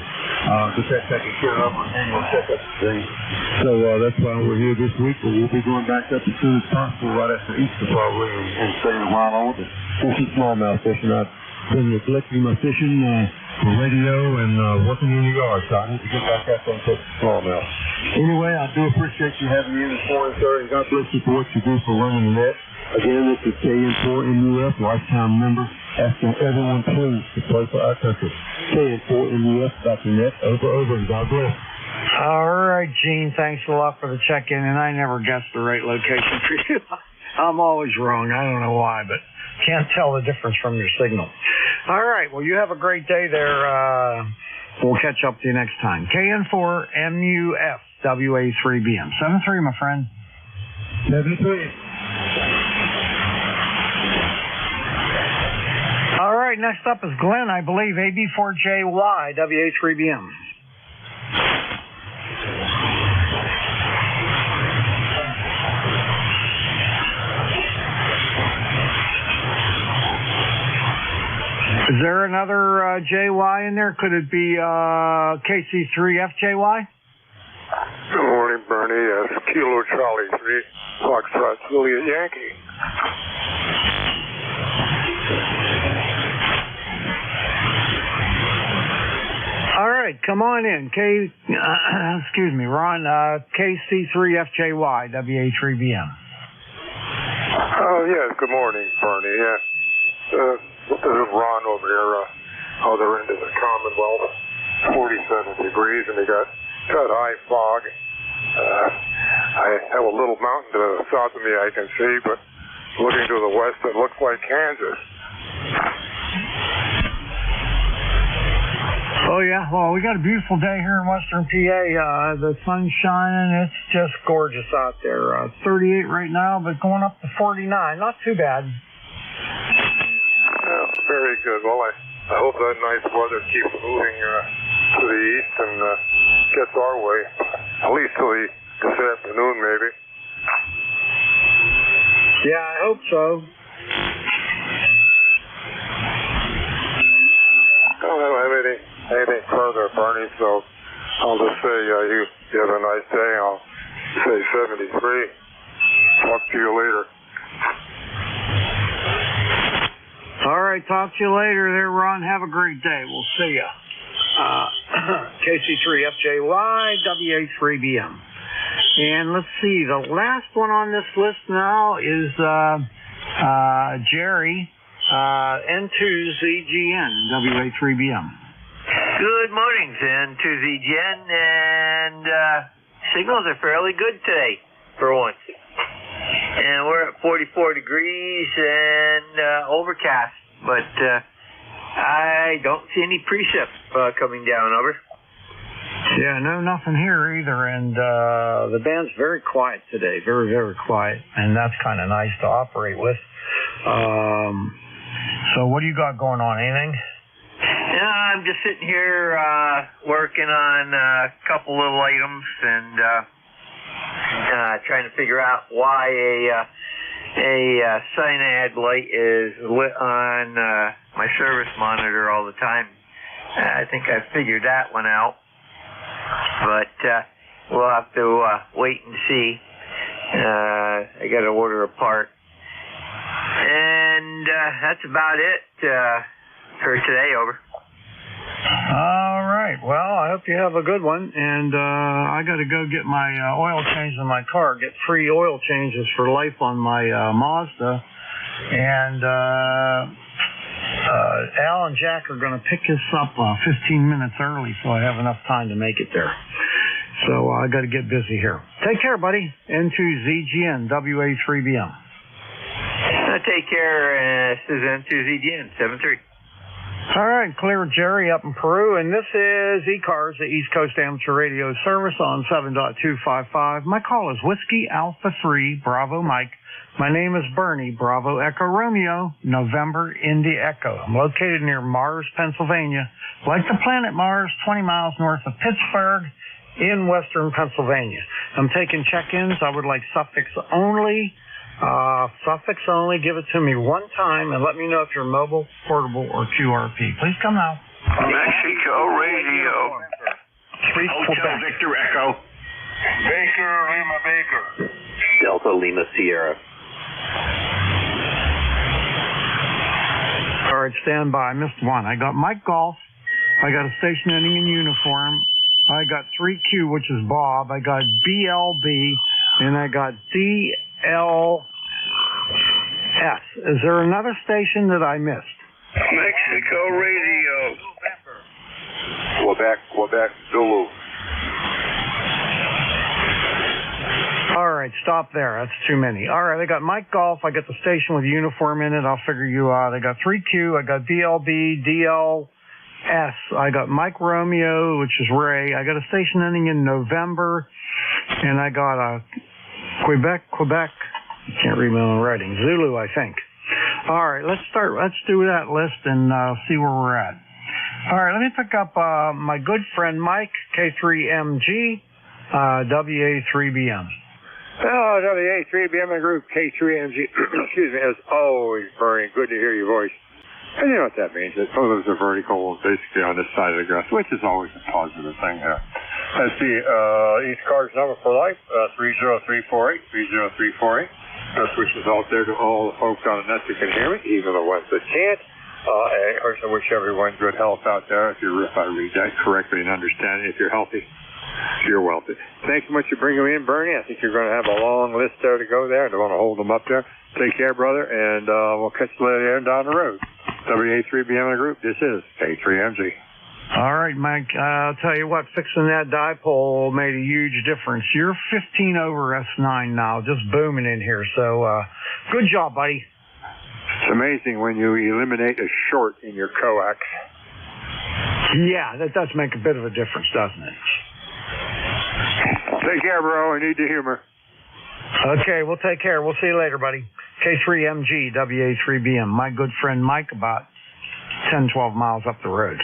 get that taken care of, our annual checkups and things. So that's why we're here this week, but we'll be going back up as soon as possible, right after Easter probably, and staying a while on with it. This is smallmouth fishing. I've been neglecting my fishing for radio and working in the yard, so I need to get back out there and take the smallmouth. Anyway, I do appreciate you having me in this morning, sir, and God bless you for what you do for running the net. Again, this is KN4MUF, lifetime member, asking everyone please to play for our country. KN4MUF.net, over, and God bless. All right, Gene, thanks a lot for the check-in, and I never guessed the right location for you. I'm always wrong. I don't know why, but can't tell the difference from your signal. All right, well, you have a great day there. We'll catch up to you next time. KN4MUF, WA3BM. 73, my friend. 73. All right, next up is Glenn, I believe, AB4JY, WA3BM. Is there another JY in there? Could it be KC3FJY? Good morning, Bernie. Yes, Kilo Charlie 3, Foxtrot Juliet Yankee. All right, come on in. Excuse me, Ron, KC3FJY, WA3BM. Oh, yes, good morning, Bernie. Yeah. This is Ron over here, other end of the Commonwealth, 47 degrees, and they got high fog. I have a little mountain to the south of me I can see, but looking to the west, it looks like Kansas. Oh, yeah. Well, we got a beautiful day here in western PA. The sun's shining. It's just gorgeous out there. 38 right now, but going up to 49. Not too bad. Very good. Well, I hope that nice weather keeps moving to the east and gets our way, at least till this afternoon, maybe. Yeah, I hope so. I don't have anything further, Bernie, so I'll just say you have a nice day. I'll say 73. Talk to you later. right, talk to you later there, Ron. Have a great day. We'll see ya. KC3FJY, WA3BM. And let's see, the last one on this list now is Jerry, N2ZGN, WA3BM. Good morning, N2ZGN, and signals are fairly good today, for once. And we're at 44 degrees and overcast, but I don't see any precip coming down, over. Yeah, no, nothing here either, and the band's very quiet today, very, very quiet, and that's kind of nice to operate with. So what do you got going on, anything? I'm just sitting here working on a couple little items and trying to figure out why a cyanide light is lit on my service monitor all the time. I think I figured that one out, but we'll have to wait and see. I got to order a part, and that's about it for today, over. All right. Well, I hope you have a good one. And I got to go get my oil changed in my car. Get free oil changes for life on my Mazda. And Al and Jack are going to pick us up 15 minutes early, so I have enough time to make it there. So I got to get busy here. Take care, buddy. N2ZGN, WA3BM. Take care. This is N2ZGN, 73. All right, clear Jerry up in Peru, and this is ECARS, the East Coast Amateur Radio Service on 7.255. My call is Whiskey Alpha 3, Bravo Mike. My name is Bernie, Bravo Echo Romeo, November Indy Echo. I'm located near Mars, Pennsylvania, like the planet Mars, 20 miles north of Pittsburgh in western Pennsylvania. I'm taking check-ins. I would like suffix only. Suffix only. Give it to me one time and let me know if you're mobile, portable, or QRP. Please come now. Mexico Radio. Hotel Victor Echo. Baker, Lima Baker. Delta Lima Sierra. All right, stand by. I missed one. I got Mike Golf. I got a station ending in uniform. I got 3Q, which is Bob. I got BLB, and I got DLS. Is there another station that I missed? Mexico Radio. Quebec, Zulu. All right, stop there. That's too many. All right, I got Mike Golf. I got the station with uniform in it. I'll figure you out. I got 3Q. I got DLB, DLS. I got Mike Romeo, which is Ray. I got a station ending in November. And I got a Quebec. I can't read my own writing. Zulu, I think. All right, let's do that list and see where we're at. All right, let me pick up my good friend Mike, K3MG, WA3BM. Oh, WA3BM group, K3MG. Excuse me, as always, Bernie. Good to hear your voice. And you know what that means? That both of us are vertical, basically on this side of the grass, which is always a positive thing here. That's the ECARS number for life, 30348, 30348. Best wishes out there to all the folks on the net that can hear me, even the ones that can't. And of course, I wish everyone good health out there. If I read that correctly and understand it, if you're healthy, you're wealthy. Thanks so much for bringing me in, Bernie. I think you're going to have a long list there to go there. I don't want to hold them up there. Take care, brother, and we'll catch you later down the road. WA3BM group, this is K3MG. All right, Mike, I'll tell you what, fixing that dipole made a huge difference. You're 15 over S9 now, just booming in here, so good job, buddy. It's amazing when you eliminate a short in your coax. Yeah, that does make a bit of a difference, doesn't it? Take care, bro. I need the humor. Okay, we'll take care. We'll see you later, buddy. K3MG, WA3BM. My good friend Mike, about 10, 12 miles up the road.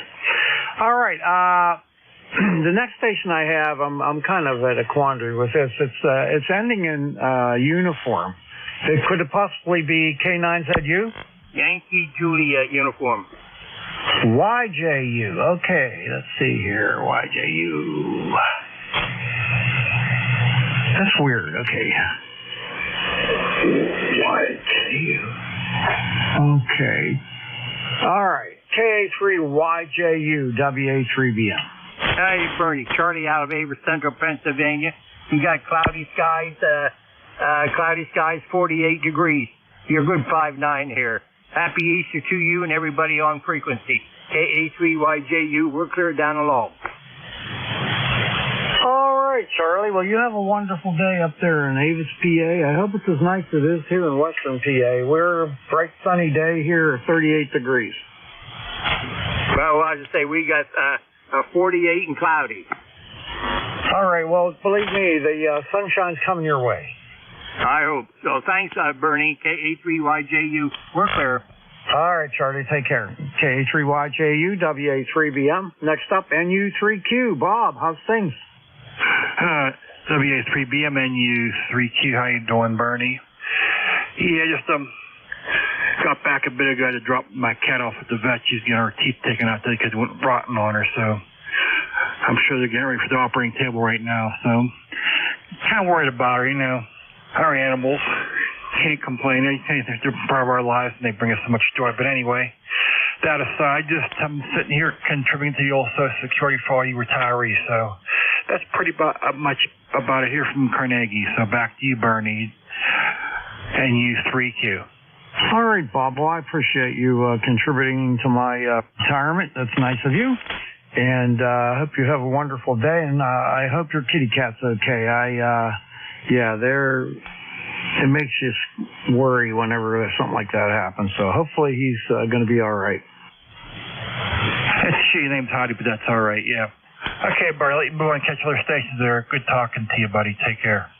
All right, the next station I have, I'm kind of at a quandary with this. It's ending in uniform. Could it possibly be K9ZU? Yankee Juliet uniform. YJU. Okay, let's see here. YJU. That's weird. Okay. YJU. Okay. All right. KA3YJU, WA3BM. Hey, Bernie. Charlie out of Avers Central, Pennsylvania. You got cloudy skies, 48 degrees. You're good 5'9" here. Happy Easter to you and everybody on frequency. KA3YJU, we're clear down the low. All right, Charlie. Well, you have a wonderful day up there in Avis, PA. I hope it's as nice as it is here in Western PA. We're a bright, sunny day here, 38 degrees. Well, I just say we got 48 and cloudy. All right. Well, believe me, the sunshine's coming your way. I hope so. Thanks, Bernie. KA3YJU. We're clear. All right, Charlie. Take care. KA3YJU, WA3BM. Next up, NU3Q. Bob, how's things? WA3BM, NU3Q. How you doing, Bernie? Yeah, just got back a bit ago to drop my cat off at the vet. She's getting her teeth taken out today because it went rotten on her. So I'm sure they're getting ready for the operating table right now. So kind of worried about her, you know. Our animals can't complain. They're part of our lives and they bring us so much joy. But anyway, that aside, just I'm sitting here contributing to the old Social Security for all you retirees. So that's pretty much about it here from Carnegie. So back to you, Bernie, and you 3Q. All right, Bob. Well, I appreciate you contributing to my retirement. That's nice of you. And I hope you have a wonderful day. And I hope your kitty cat's okay. It makes you worry whenever something like that happens. So hopefully he's going to be all right. It's a shitty name's Hottie, but that's all right, yeah. Okay, Barry, let you move on and catch other stations there. Good talking to you, buddy. Take care.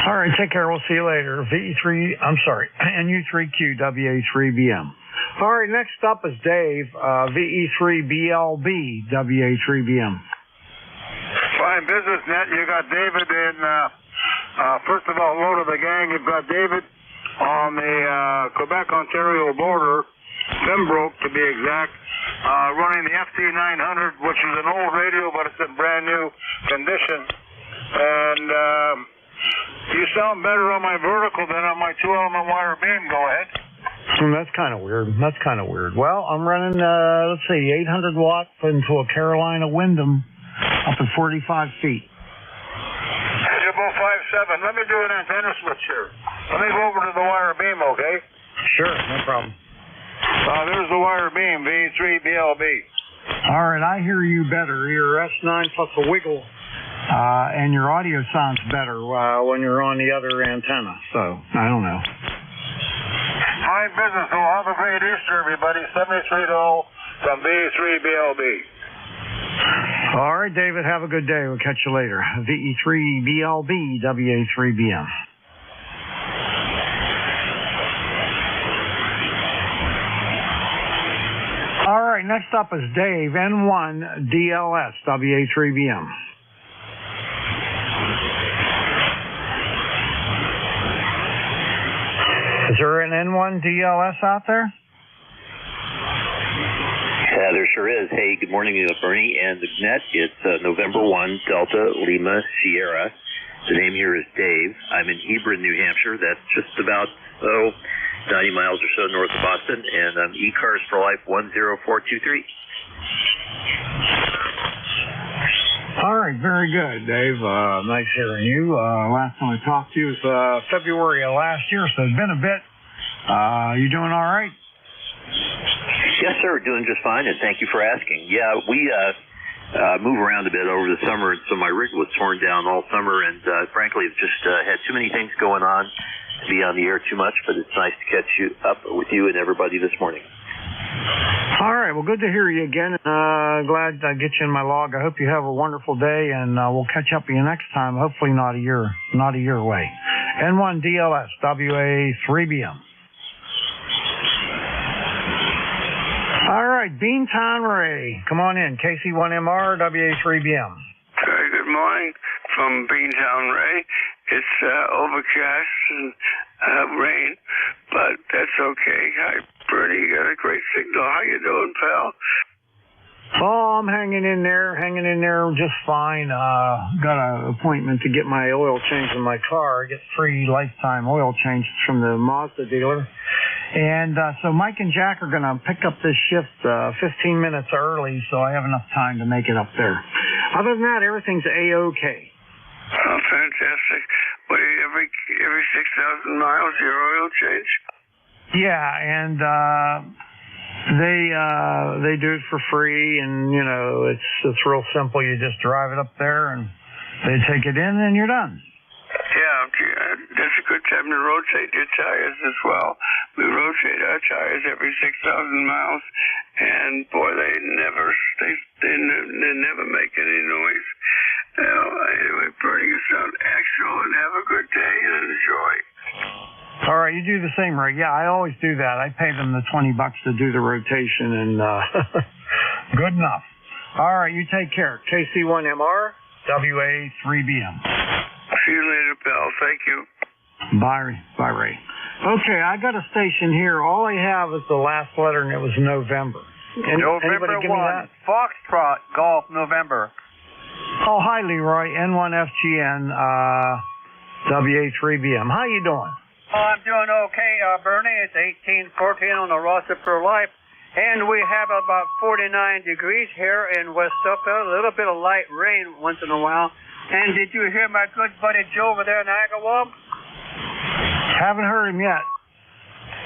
All right, take care. We'll see you later. NU3Q, WA3BM. All right, next up is Dave, VE3BLB, WA3BM. Fine business, Net. You got David in, first of all, hello to the gang. You've got David on the Quebec-Ontario border, Pembroke to be exact, running the FT900, which is an old radio, but it's in brand new condition. And you sound better on my vertical than on my 2-element wire beam. Go ahead. That's kind of weird. Well, I'm running, 800 watt into a Carolina Windham up at 45 feet. You're about 5'7". Let me do an antenna switch here. Let me go over to the wire beam, okay? Sure, no problem. There's the wire beam, V3BLB. All right, I hear you better. You're S9 plus a wiggle, and your audio sounds better when you're on the other antenna. So, I don't know. Fine business. So have a great Easter, everybody. 73-0 from V3BLB. All right, David, have a good day. We'll catch you later. VE3BLB, WA3BM. All right, next up is Dave, N1DLS, WA3BM. Is there an N1DLS out there? There sure is. Hey, good morning, Bernie and the net. It's November 1, Delta Lima Sierra. The name here is Dave. I'm in Hebron, New Hampshire. That's just about 90 miles or so north of Boston, and I'm ECARS for Life 10423. All right, very good, Dave. Nice hearing you. Last time I talked to you was February of last year, so it's been a bit. You doing all right? Yes, sir. Doing just fine, and thank you for asking. Yeah, we move around a bit over the summer, and so my rig was torn down all summer, and frankly, I've just had too many things going on to be on the air too much, but it's nice to catch you up with you and everybody this morning. All right. Well, good to hear you again. Glad I get you in my log. I hope you have a wonderful day, and we'll catch up with you next time. Hopefully not a year away. N1DLS, WA3BM. All right, Beantown Ray, come on in. KC1MR, WA3BM. Hi, good morning from Beantown Ray. It's overcast and rain, but that's okay. Hi, Bernie. You got a great signal. How you doing, pal? Oh, I'm hanging in there just fine. Got an appointment to get my oil changed in my car. I get free lifetime oil changes from the Mazda dealer. And so Mike and Jack are going to pick up this shift 15 minutes early, so I have enough time to make it up there. Other than that, everything's A-OK. Oh, fantastic. Wait, every 6,000 miles, your oil change? Yeah, and they do it for free, and you know it's real simple. You just drive it up there, and they take it in, and you're done. Yeah, that's a good time to rotate your tires as well. We rotate our tires every 6,000 miles, and boy, they never make any noise. Anyway, Bernie, you sound excellent. Have a good day and enjoy. All right, you do the same, Ray. Yeah, I always do that. I pay them the $20 to do the rotation, and good enough. All right, you take care. KC1MR, WA3BM. See you later, pal. Thank you. Bye, Ray. Okay, I got a station here. All I have is the last letter, and it was November. November 1, Foxtrot, Golf, November. Oh, hi, Leroy. N1FGN, WA3BM. How you doing? Oh, I'm doing okay, Bernie. It's 1814 on the roster per life. And we have about 49 degrees here in West Uphill. A little bit of light rain once in a while. And did you hear my good buddy Joe over there in Agawam? Haven't heard him yet.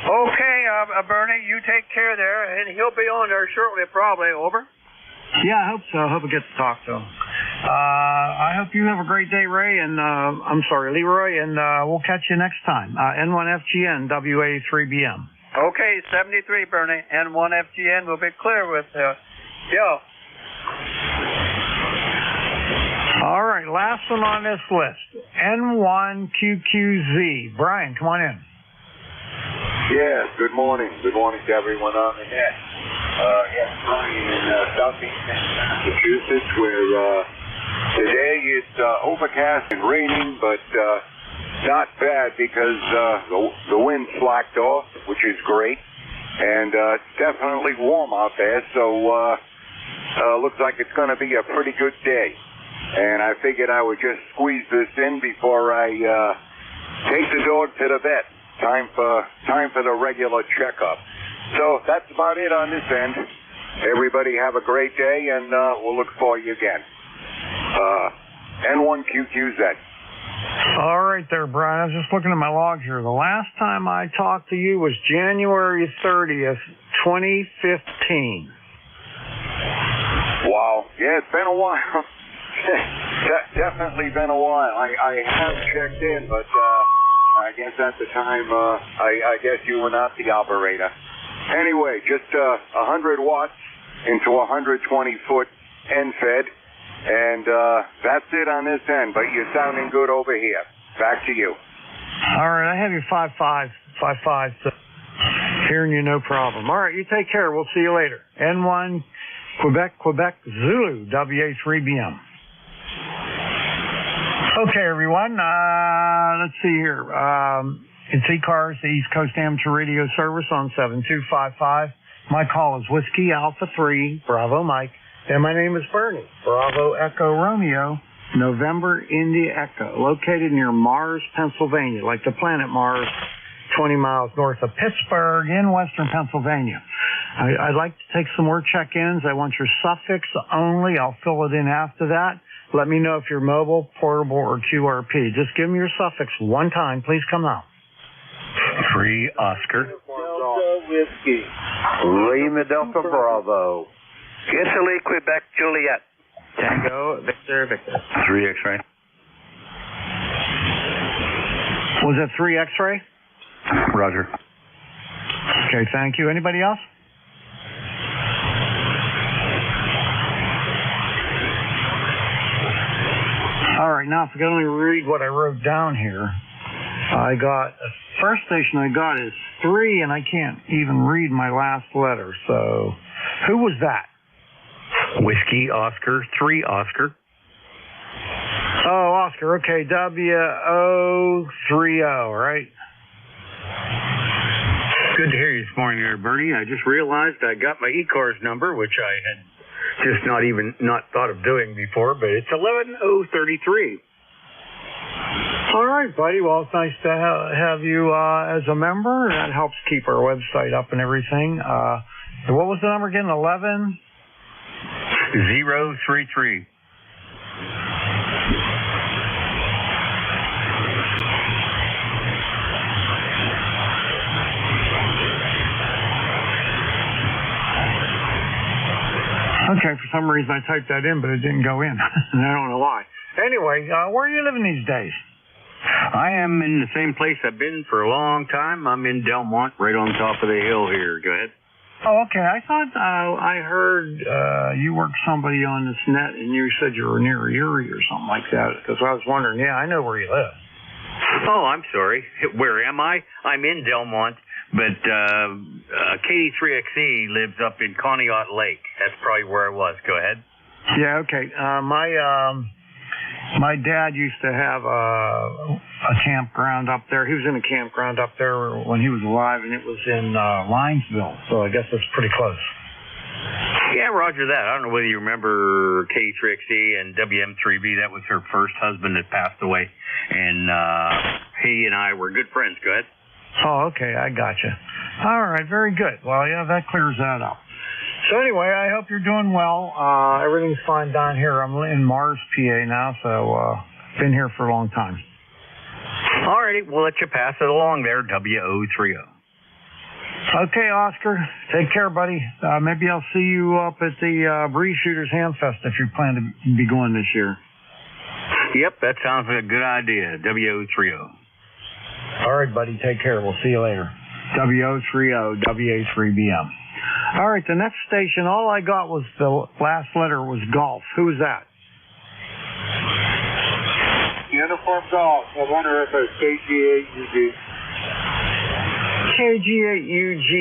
Okay, Bernie, you take care there, and he'll be on there shortly, probably. Over. Yeah, I hope so. I hope I get to talk to him. I hope you have a great day, Ray, and I'm sorry, Leroy, and we'll catch you next time. N1FGN, WA3BM. Okay, 73, Bernie. N1FGN will be clear with Joe. All right, last one on this list. N1QQZ. Brian, come on in. Yes, good morning. Good morning to everyone on the net. Yes, Brian in southeast Massachusetts, where today it's overcast and raining, but not bad because the wind slacked off, which is great. And it's definitely warm out there, so looks like it's going to be a pretty good day. And I figured I would just squeeze this in before I take the dog to the vet. Time for the regular checkup. So that's about it on this end. Everybody have a great day, and we'll look for you again. N1QQZ. All right there, Brian. I was just looking at my log here. The last time I talked to you was January 30th, 2015. Wow. Yeah, it's been a while. Definitely been a while. I have checked in, but I guess at the time, I guess you were not the operator. Anyway, just 100 watts into 120-foot end fed, and that's it on this end. But you're sounding good over here. Back to you. All right, I have you 5.5, so hearing you no problem. All right, you take care. We'll see you later. N1 Quebec Zulu WA3BM. Okay, everyone. Let's see here. It's ECARS, the East Coast Amateur Radio Service on 7255. My call is Whiskey Alpha 3, Bravo Mike, and my name is Bernie. Bravo Echo Romeo, November India Echo, located near Mars, Pennsylvania, like the planet Mars, 20 miles north of Pittsburgh in western Pennsylvania. I'd like to take some more check-ins. I want your suffix only. I'll fill it in after that. Let me know if you're mobile, portable, or QRP. Just give me your suffix one time. Please come out. 3 Oscar. Delta Whiskey. Lima Delta Bravo. Italy, Quebec, Juliet. Tango, Victor. 3 X-ray. Was that 3 X-ray? Roger. Okay, thank you. Anybody else? All right, now if I can only read what I wrote down here. I got, first station I got is 3, and I can't even read my last letter. So, who was that? Whiskey Oscar, 3 Oscar. Oh, Oscar, okay, WO30, right? Good to hear you this morning there, Bernie. I just realized I got my ECARS number, which I had just not thought of doing before, but it's 11033. All right, buddy. Well, it's nice to have you as a member. That helps keep our website up and everything. What was the number again? 11-033. Okay, for some reason I typed that in, but it didn't go in. And I don't know why. Anyway, where are you living these days? I am in the same place I've been for a long time. I'm in Delmont, right on top of the hill here. Go ahead. Oh, okay. I thought I heard you worked somebody on this net, and you said you were near Erie or something like that. Because I was wondering, yeah, I know where you live. Oh, I'm sorry. Where am I? I'm in Delmont, but KD3XE lives up in Conneaut Lake. That's probably where I was. Go ahead. Yeah, okay. My dad used to have a campground up there. He was in a campground up there when he was alive, and it was in Linesville, so I guess that's pretty close. Yeah, roger that. I don't know whether you remember KD3XE and WM3B. That was her first husband that passed away, and he and I were good friends. Go ahead. Oh, okay. I gotcha. All right. Very good. Well, yeah, that clears that up. So anyway, I hope you're doing well. Everything's fine down here. I'm in Mars, PA now, so been here for a long time. All righty, we'll let you pass it along there, WO30. Okay, Oscar. Take care, buddy. Maybe I'll see you up at the Breeze Shooters Hamfest if you plan to be going this year. Yep, that sounds like a good idea, WO30. All right, buddy. Take care. We'll see you later. WO30, WA3BM. All right, the next station, all I got was the last letter was golf. Who is that? Uniform Golf. I wonder if it's KG8UG. KG8UG.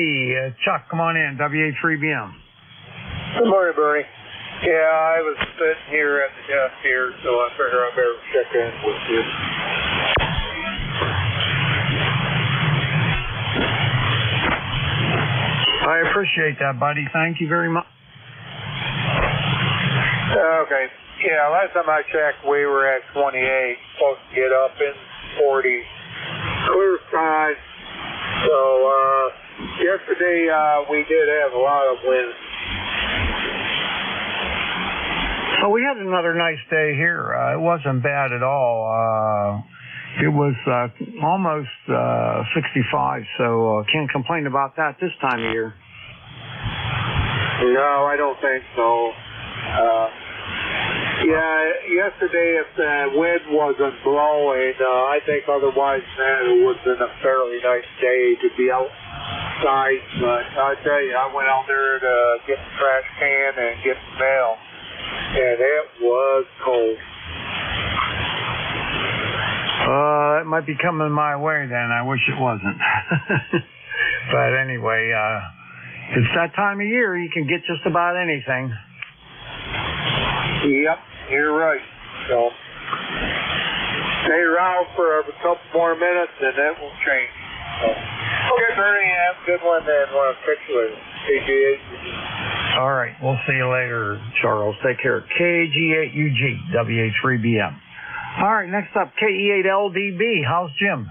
Chuck, come on in. WA3BM. Good morning, Bernie. Yeah, I was sitting here at the desk here, so I figured I better check in with you. I appreciate that, buddy. Thank you very much. Okay. Yeah, last time I checked, we were at 28. Supposed to get up in 40. Clear skies. So, yesterday, we did have a lot of wind. So we had another nice day here. It wasn't bad at all. It was almost 65, so can't complain about that this time of year. No, I don't think so. Yeah, yesterday if the wind wasn't blowing, I think otherwise that it would have been a fairly nice day to be outside. But I tell you, I went out there to get the trash can and get the mail, and it was cold. It might be coming my way then. I wish it wasn't. But anyway, it's that time of year. You can get just about anything. Yep, you're right. So, stay around for a couple more minutes and it will change. So, okay, Bernie, have a good one and we'll catch you later. KG8UG. All right, we'll see you later, Charles. Take care. KG8UG, WA3BM. All right, next up, KE8LDB. How's Jim?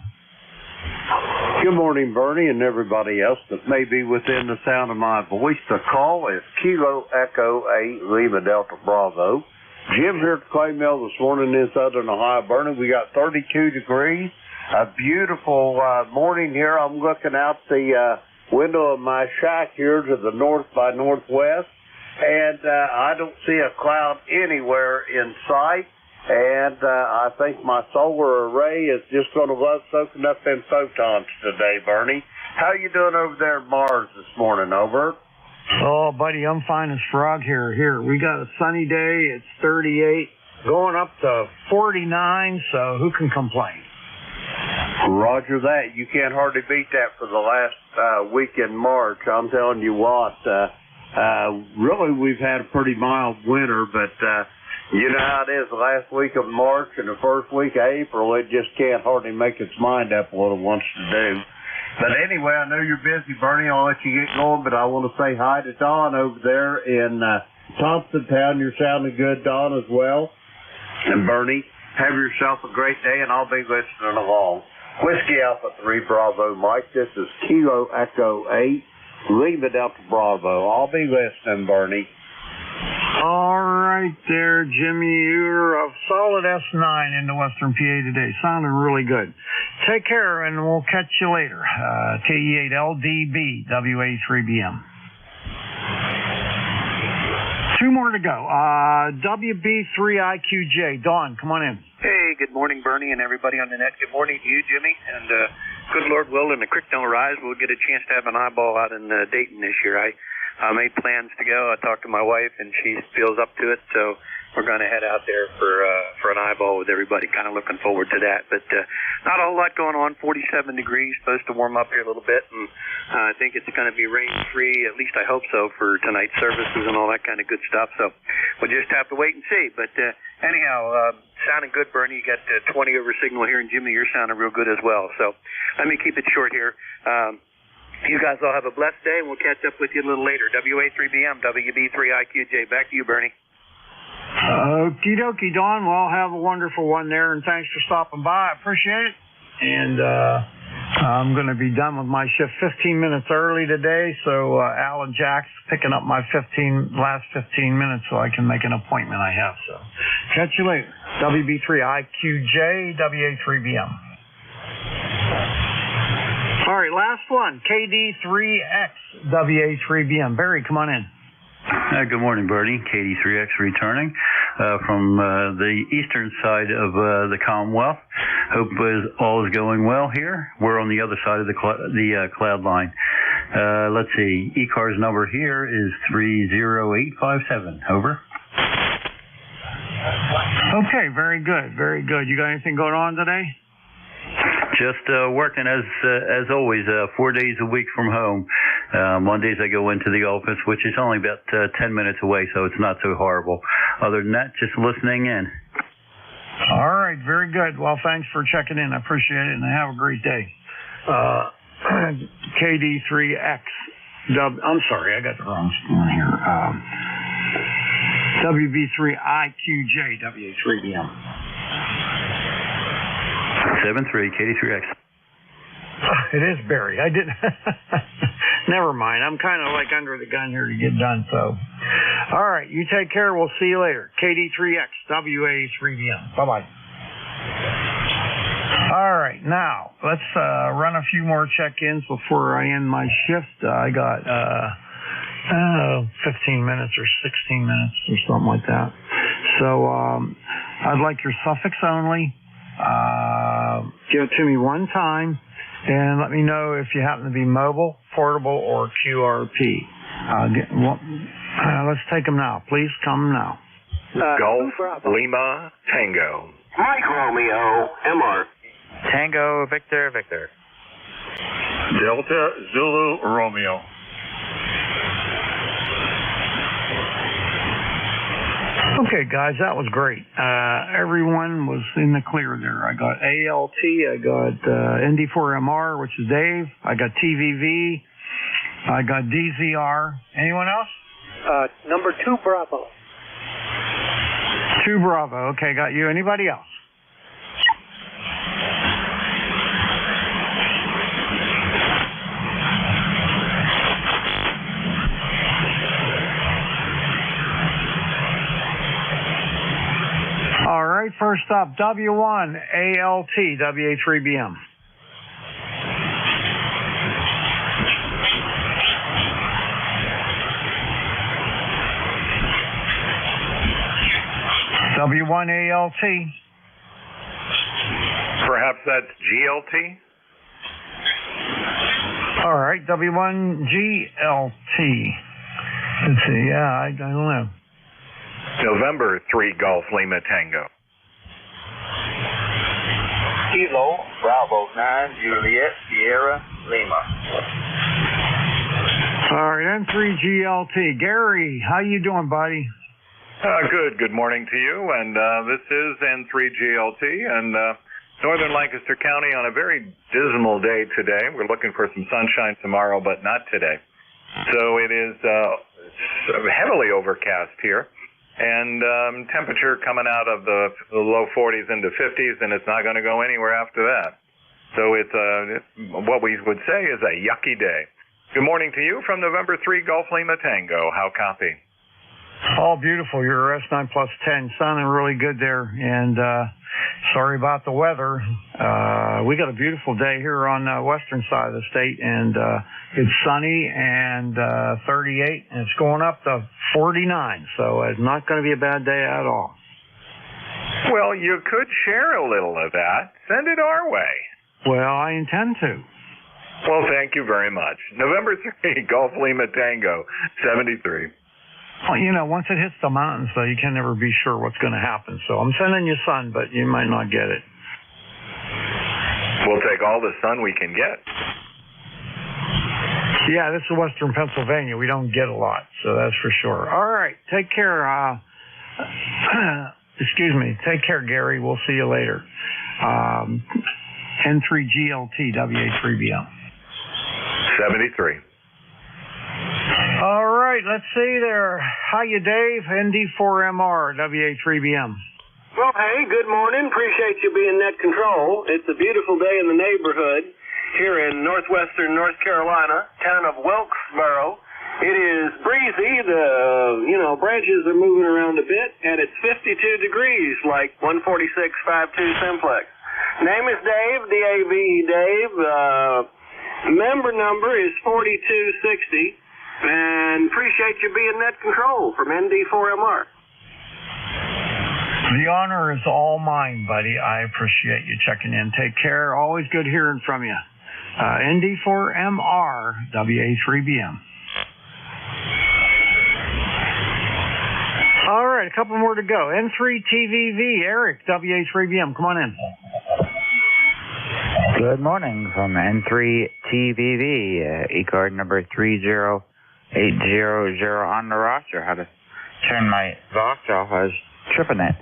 Good morning, Bernie, and everybody else that may be within the sound of my voice. The call is Kilo Echo 8 Lima Delta Bravo. Jim here at Clay Mill this morning in Southern Ohio. Bernie, we got 32 degrees. A beautiful morning here. I'm looking out the window of my shack here to the north by northwest, and I don't see a cloud anywhere in sight. And I think my solar array is just going to love soaking up them photons today, Bernie. How you doing over there in Mars this morning, over? Oh, buddy, I'm fine as frog here. Here, we got a sunny day. It's 38, going up to 49, so who can complain? Roger that. You can't hardly beat that for the last week in March. I'm telling you what, really we've had a pretty mild winter, but you know how it is the last week of March and the first week of April, it just can't hardly make its mind up what it wants to do. But anyway, I know you're busy, Bernie. I'll let you get going, but I want to say hi to Don over there in Thompson Town. You're sounding good, Don, as well. And Bernie, Have yourself a great day, and I'll be listening along. Whiskey Alpha 3 Bravo Mike. This is Kilo Echo 8, Lima Delta Bravo. I'll be listening, Bernie. All right there, Jimmy. You're a solid S9 into Western PA today. Sounding really good. Take care, and we'll catch you later. KE8LDB, WA3BM. Two more to go. WB3IQJ. Dawn, come on in. Hey, good morning, Bernie, and everybody on the net. Good morning to you, Jimmy. And good Lord willing, the creek don't rise. We'll get a chance to have an eyeball out in Dayton this year. I made plans to go. I talked to my wife, and she feels up to it. So we're going to head out there for an eyeball with everybody. Kind of looking forward to that. But not a whole lot going on. 47 degrees. Supposed to warm up here a little bit. And I think it's going to be rain-free. At least I hope so for tonight's services and all that kind of good stuff. So we'll just have to wait and see. But anyhow, sounding good, Bernie. You got 20 over signal here. And Jimmy, you're sounding real good as well. So let me keep it short here. You guys all have a blessed day, and we'll catch up with you a little later. WA3BM, WB3IQJ. Back to you, Bernie. Okie dokie, Dawn. Well, have a wonderful one there, and thanks for stopping by. I appreciate it. And I'm going to be done with my shift 15 minutes early today, so Alan Jack's picking up my last 15 minutes so I can make an appointment I have. So catch you later. WB3IQJ, WA3BM. All right, last one. KD3X, WA3BM. Barry, come on in. Good morning, Bernie. KD3X returning from the eastern side of the Commonwealth. Hope all is going well here. We're on the other side of the cloud line. Let's see. ECARS number here is 30857. Over. Okay, very good. Very good. You got anything going on today? Just working as always, 4 days a week from home. Mondays I go into the office, which is only about 10 minutes away, so it's not so horrible. Other than that, just listening in. All right, very good. Well, thanks for checking in. I appreciate it, and have a great day. KD3X. I'm sorry, I got the wrong one here. WB3IQJ, WA3BM. 73 KD3X. It is Barry. I didn't. Never mind. I'm kind of like under the gun here to get done. So, all right. You take care. We'll see you later. KD3X WA3BM. Bye bye. All right. Now let's run a few more check-ins before I end my shift. I got 15 minutes or 16 minutes or something like that. So I'd like your suffix only. Give it to me one time, and let me know if you happen to be mobile, portable, or QRP. Let's take them now. Please come now. Golf Lima Tango. Mike Romeo, MR. Tango Victor Victor. Delta Zulu Romeo. Okay, guys, that was great. Everyone was in the clear there. I got ALT, I got ND4MR, which is Dave. I got TVV. I got DZR. Anyone else? Number 2 Bravo. 2 Bravo. Okay, got you. Anybody else? All right, first up, W1 ALT, WA3BM. W1 ALT. Perhaps that's GLT? All right, W1 GLT. Let's see, yeah, I don't know. November 3 Golf Lima Tango. Kilo Bravo 9 Juliet Sierra Lima. All right, N3 GLT. Gary, how you doing, buddy? Good. Good morning to you. And this is N3 GLT and Northern Lancaster County on a very dismal day today. We're looking for some sunshine tomorrow, but not today. So it is heavily overcast here. and temperature coming out of the low 40s into 50s, and it's not going to go anywhere after that. So it's what we would say is a yucky day. Good morning to you from November 3 Golf Lima Tango. How copy? Oh, beautiful. Your S9 plus 10 sounding really good there. And sorry about the weather. We got a beautiful day here on the western side of the state, and it's sunny and 38, and it's going up to 49. So it's not going to be a bad day at all. Well, you could share a little of that. Send it our way. Well, I intend to. Well, thank you very much. November 3 Golf Lima Tango, 73. Well, you know, once it hits the mountains, though, you can never be sure what's going to happen. So I'm sending you sun, but you might not get it. We'll take all the sun we can get. Yeah, this is western Pennsylvania. We don't get a lot, so that's for sure. All right, take care. Excuse me. Take care, Gary. We'll see you later. N3GLT, WA3BM. 73. All right, let's see there. Hiya, Dave, ND4MR, WA3BM. Well, hey, good morning. Appreciate you being net control. It's a beautiful day in the neighborhood here in northwestern North Carolina, town of Wilkesboro. It is breezy. The branches are moving around a bit, and it's 52 degrees, like 146.52 simplex. Name is Dave, D-A-V-E, Dave. Member number is 4260. And appreciate you being net control from ND4MR. The honor is all mine, buddy. I appreciate you checking in. Take care. Always good hearing from you. ND4MR, WA3BM. All right, a couple more to go. N3TVV, Eric, WA3BM. Come on in. Good morning from N3TVV, ECARS number 30800 on the roster. How to turn my Vox off. I was tripping it.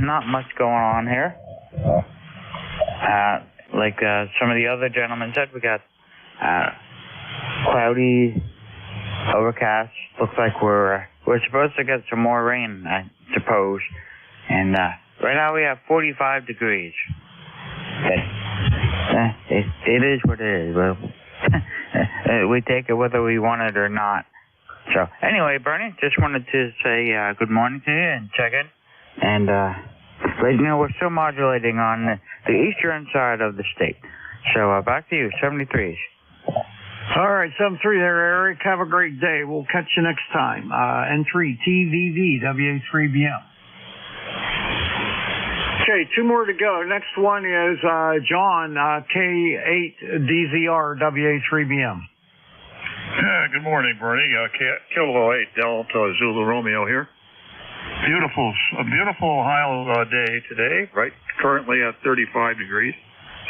Not much going on here. Like some of the other gentlemen said, we got cloudy, overcast. Looks like we're supposed to get some more rain, I suppose. And right now we have 45 degrees. It is what it is. We take it whether we want it or not. So anyway, Bernie, just wanted to say good morning to you and check in. And let you know we're still modulating on the eastern side of the state. So back to you, 73s. All right, 73 there, Eric. Have a great day. We'll catch you next time. N3TVV, WA3BM. Okay, two more to go. Next one is John, K8DZR, WA3BM. Yeah, good morning, Bernie. Kilo 8 Delta Zulu Romeo here. A beautiful Ohio day today, right? Currently at 35 degrees.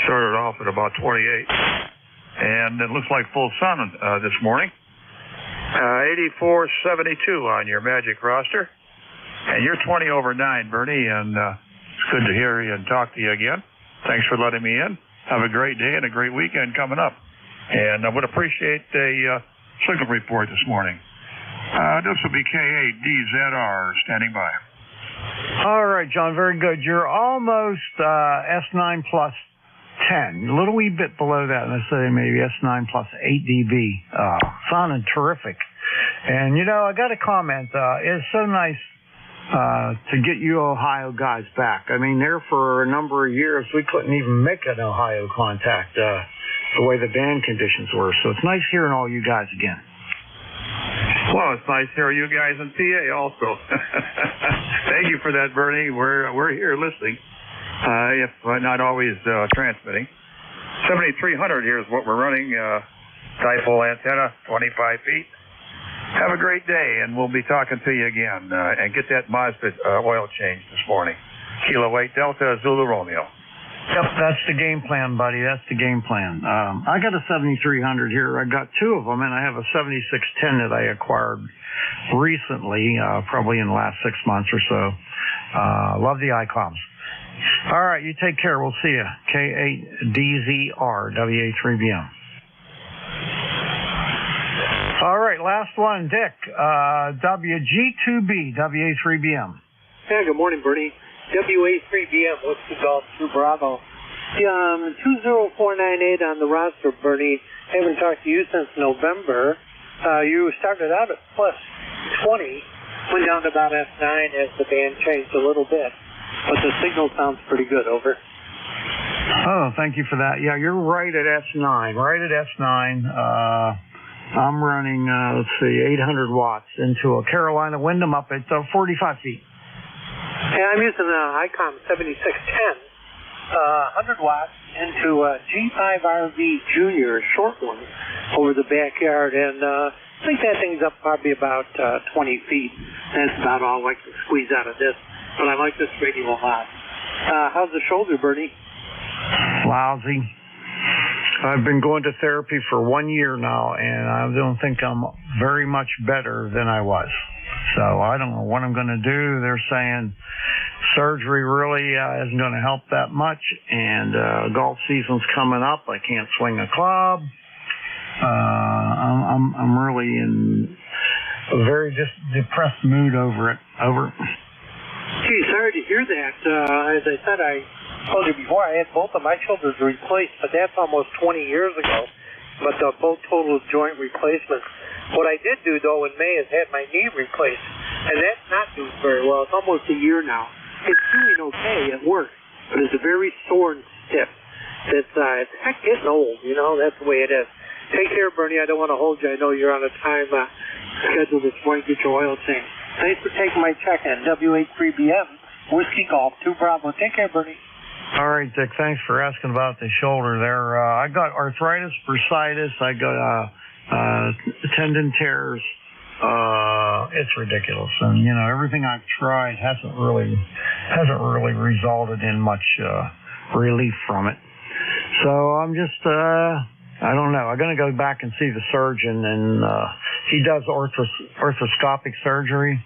Started off at about 28. And it looks like full sun this morning. 84.72 on your magic roster. And you're 20 over 9, Bernie, and it's good to hear you and talk to you again. Thanks for letting me in. Have a great day and a great weekend coming up. And I would appreciate a signal report this morning. This will be K8DZR standing by. All right, John, very good. You're almost S9 plus 10, a little wee bit below that. Let's say maybe S9 plus 8 dB. Sounding terrific. And, I got a comment. It's so nice to get you Ohio guys back. I mean, there for a number of years, we couldn't even make an Ohio contact the way the band conditions were. So it's nice hearing all you guys again. Well, it's nice hearing you guys in PA also. Thank you for that, Bernie. We're here listening, if not always transmitting. 7300 here is what we're running. Dipole antenna, 25 feet. Have a great day, and we'll be talking to you again. And get that Mazda oil change this morning. Kilo 8 Delta Zulu Romeo. Yep, that's the game plan, buddy. That's the game plan. I got a 7300 here. I got two of them, and I have a 7610 that I acquired recently, probably in the last 6 months or so. Love the ICOMs. All right, you take care. We'll see you. K8DZR, WA3BM. All right. last one, Dick. WG2B, WA3BM. Yeah, good morning, Bernie. WA3BM, Whiskey Golf 2 Bravo. 20498 on the roster, Bernie. Haven't talked to you since November. You started out at plus 20, went down to about S9 as the band changed a little bit. But the signal sounds pretty good, over. Oh, thank you for that. Yeah, you're right at S9. Right at S9. I'm running, 800 watts into a Carolina Wyndham up at 45 feet. And I'm using an ICOM 7610, 100 watts into a G5RV Junior, short one, over the backyard. And I think that thing's up probably about 20 feet. That's about all I can squeeze out of this. But I like this radio a lot. How's the shoulder, Bernie? Lousy. I've been going to therapy for 1 year now, and I don't think I'm very much better than I was. So I don't know what I'm going to do. They're saying surgery really isn't going to help that much, and golf season's coming up. I can't swing a club. I'm really in a very depressed mood over it. Over. Gee, sorry to hear that. As I said, I told you before, I had both of my shoulders replaced, but that's almost 20 years ago. But both total joint replacements. What I did do, though, in May is had my knee replaced, and that's not doing very well. It's almost a year now. It's doing okay at work, but it's very sore and stiff. It's getting old, you know. That's the way it is. Take care, Bernie. I don't want to hold you. I know you're on a time schedule this morning. Get your oil change. Thanks for taking my check-in. WA3BM, Whiskey Golf 2 Bravo. Take care, Bernie. All right, Dick. Thanks for asking about the shoulder there. I got arthritis, bursitis. I got tendon tears. It's ridiculous, and you know everything I've tried hasn't really resulted in much relief from it. So I'm just I don't know. I'm going to go back and see the surgeon, and he does arthroscopic surgery,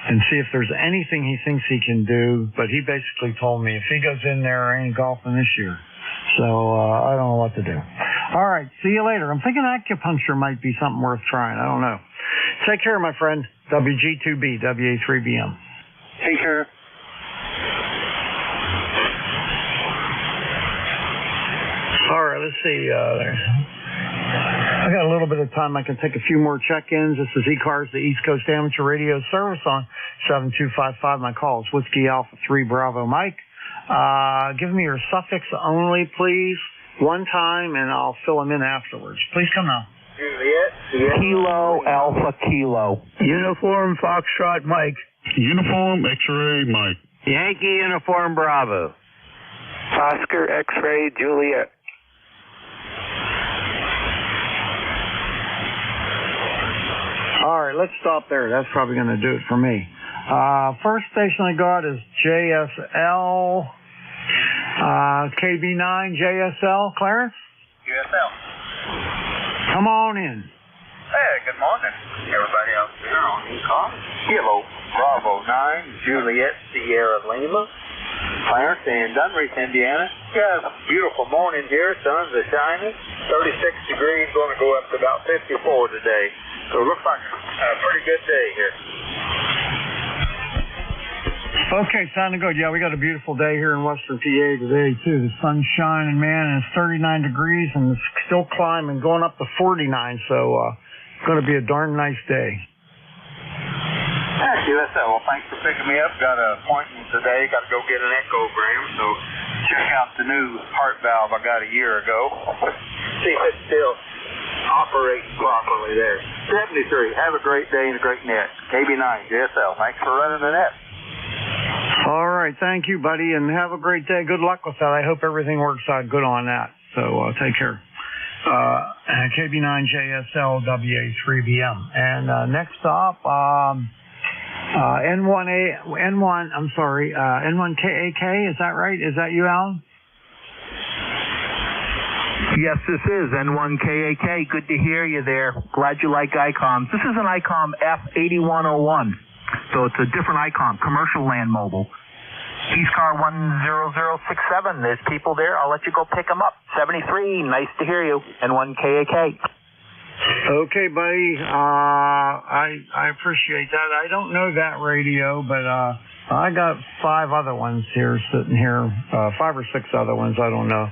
and see if there's anything he thinks he can do. But he basically told me if he goes in there, I ain't golfing this year. So I don't know what to do. All right, see you later. I'm thinking acupuncture might be something worth trying. I don't know. Take care, my friend. WG2B, WA3BM. Take care. All right, let's see. I got a little bit of time. I can take a few more check-ins. This is ECARS, the East Coast Amateur Radio Service on 7255. My call is Whiskey Alpha 3 Bravo Mike. Give me your suffix only, please, one time, and I'll fill them in afterwards. Please come now. Juliet. Kilo Alpha Kilo. Uniform Foxtrot Mike. Uniform X-Ray Mike. Yankee Uniform Bravo. Oscar X-Ray Juliet. All right, let's stop there. That's probably going to do it for me. First station I got is JSL, KB9 JSL. Clarence? JSL. Come on in. Hey, good morning, everybody out there on ECARS. Kilo Bravo 9, Juliet Sierra Lima, Clarence in Dunreach, Indiana. Yeah, it's a beautiful morning here. Sun's shining. 36 degrees, going to go up to about 54 today. So it looks like a pretty good day here. Okay, sounding good. Yeah, we got a beautiful day here in Western PA today, too. The sun's shining, man, and it's 39 degrees, and it's still climbing, going up to 49, so it's going to be a darn nice day. USL, well, thanks for picking me up. Got an appointment today. Got to go get an echogram, so check out the new heart valve I got a year ago. See if it's still operating properly there. 73, have a great day and a great net. KB9, JSL, thanks for running the net. All right, thank you, buddy, and have a great day. Good luck with that. I hope everything works out good on that. So take care. KB9 JSL WA3BM. And next up, N1KAK, is that right? Is that you, Alan? Yes, this is N1KAK. Good to hear you there. Glad you like ICOMs. This is an ICOM F8101. So it's a different ICOM, commercial land mobile. ECARS 10067. There's people there. I'll let you go pick them up. 73. Nice to hear you. N1KAK. Okay, buddy. I appreciate that. I don't know that radio, but I got 5 other ones here sitting here. 5 or 6 other ones. I don't know.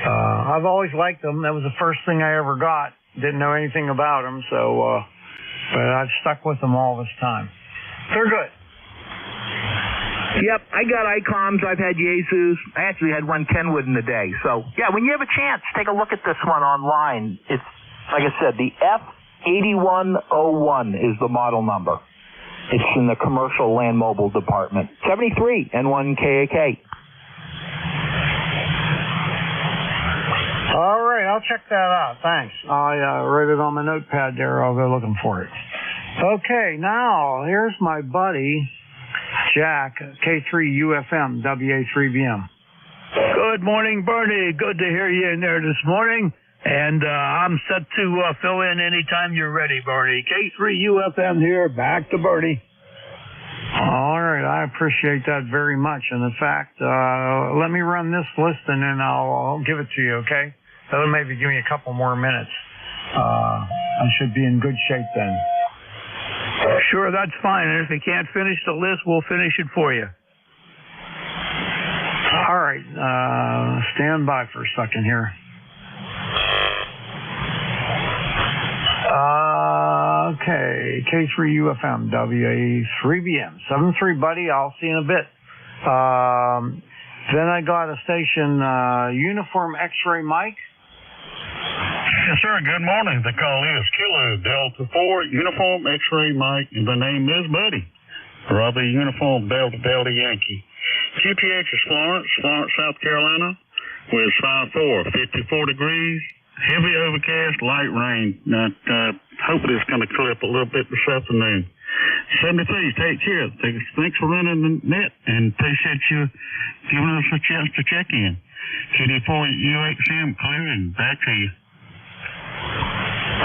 I've always liked them. That was the first thing I ever got. Didn't know anything about them, so but I've stuck with them all this time. They're good. Yep, I got ICOMs. I've had Yaesus. I actually had one Kenwood in the day. So, yeah, when you have a chance, take a look at this one online. It's, like I said, the F8101 is the model number. It's in the commercial land mobile department. 73 N1 KAK. All right, I'll check that out. Thanks. I wrote it on my notepad there. I'll go looking for it. Okay, now here's my buddy, Jack, K3UFM, WA3BM. Good morning, Bernie. Good to hear you in there this morning. And I'm set to fill in anytime you're ready, Bernie. K3UFM here, back to Bernie. All right, I appreciate that very much. And in fact, let me run this list and then I'll give it to you, okay? That'll maybe give me a couple more minutes. I should be in good shape then. Sure, that's fine. And if you can't finish the list, we'll finish it for you. All right, stand by for a second here. Okay, K3UFM, WA3BM. 73, buddy. I'll see you in a bit. Then I got a station, Uniform X-Ray Mike. Yes, sir. Good morning. The call is Kilo Delta 4 Uniform X-Ray Mike, and the name is Buddy. Bravo Uniform Delta Delta Yankee. QPH is Florence, South Carolina, with 5-4, 54 degrees. Heavy overcast, light rain. Now, hopefully it's going to clear up a little bit this afternoon. 73, take care. Thanks for running the net, and appreciate you giving us a chance to check in. KD4UXM, clear, and back to you.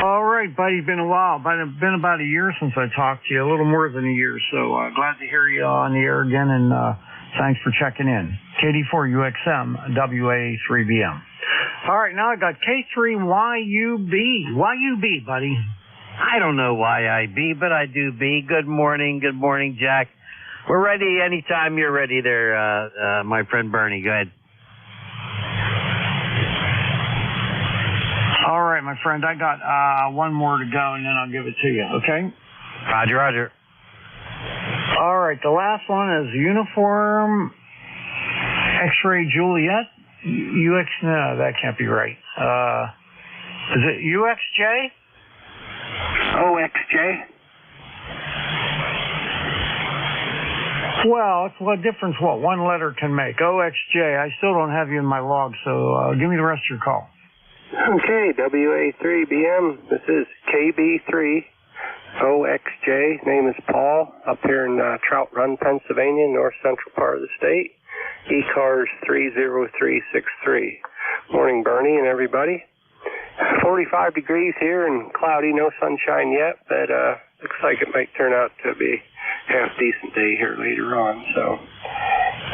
All right, buddy. Been a while. Been about a year since I talked to you, a little more than a year. So glad to hear you on the air again, and thanks for checking in. KD4UXM, WA3BM. All right, now I got K3YUB. YUB, buddy. I don't know why I be, but I do be. Good morning, Jack. We're ready anytime you're ready there, my friend Bernie. Go ahead. All right, my friend, I got one more to go, and then I'll give it to you, okay? Roger, roger. All right, the last one is Uniform X-Ray Juliet. No, that can't be right. Is it UXJ? OXJ? Well, it's what difference what one letter can make. OXJ. I still don't have you in my log, so give me the rest of your call. Okay, WA3BM. This is KB3 OXJ. Name is Paul, up here in Trout Run, Pennsylvania, north central part of the state. ECARS 30363. Morning, Bernie and everybody. 45 degrees here and cloudy, no sunshine yet, but looks like it might turn out to be a half decent day here later on. So,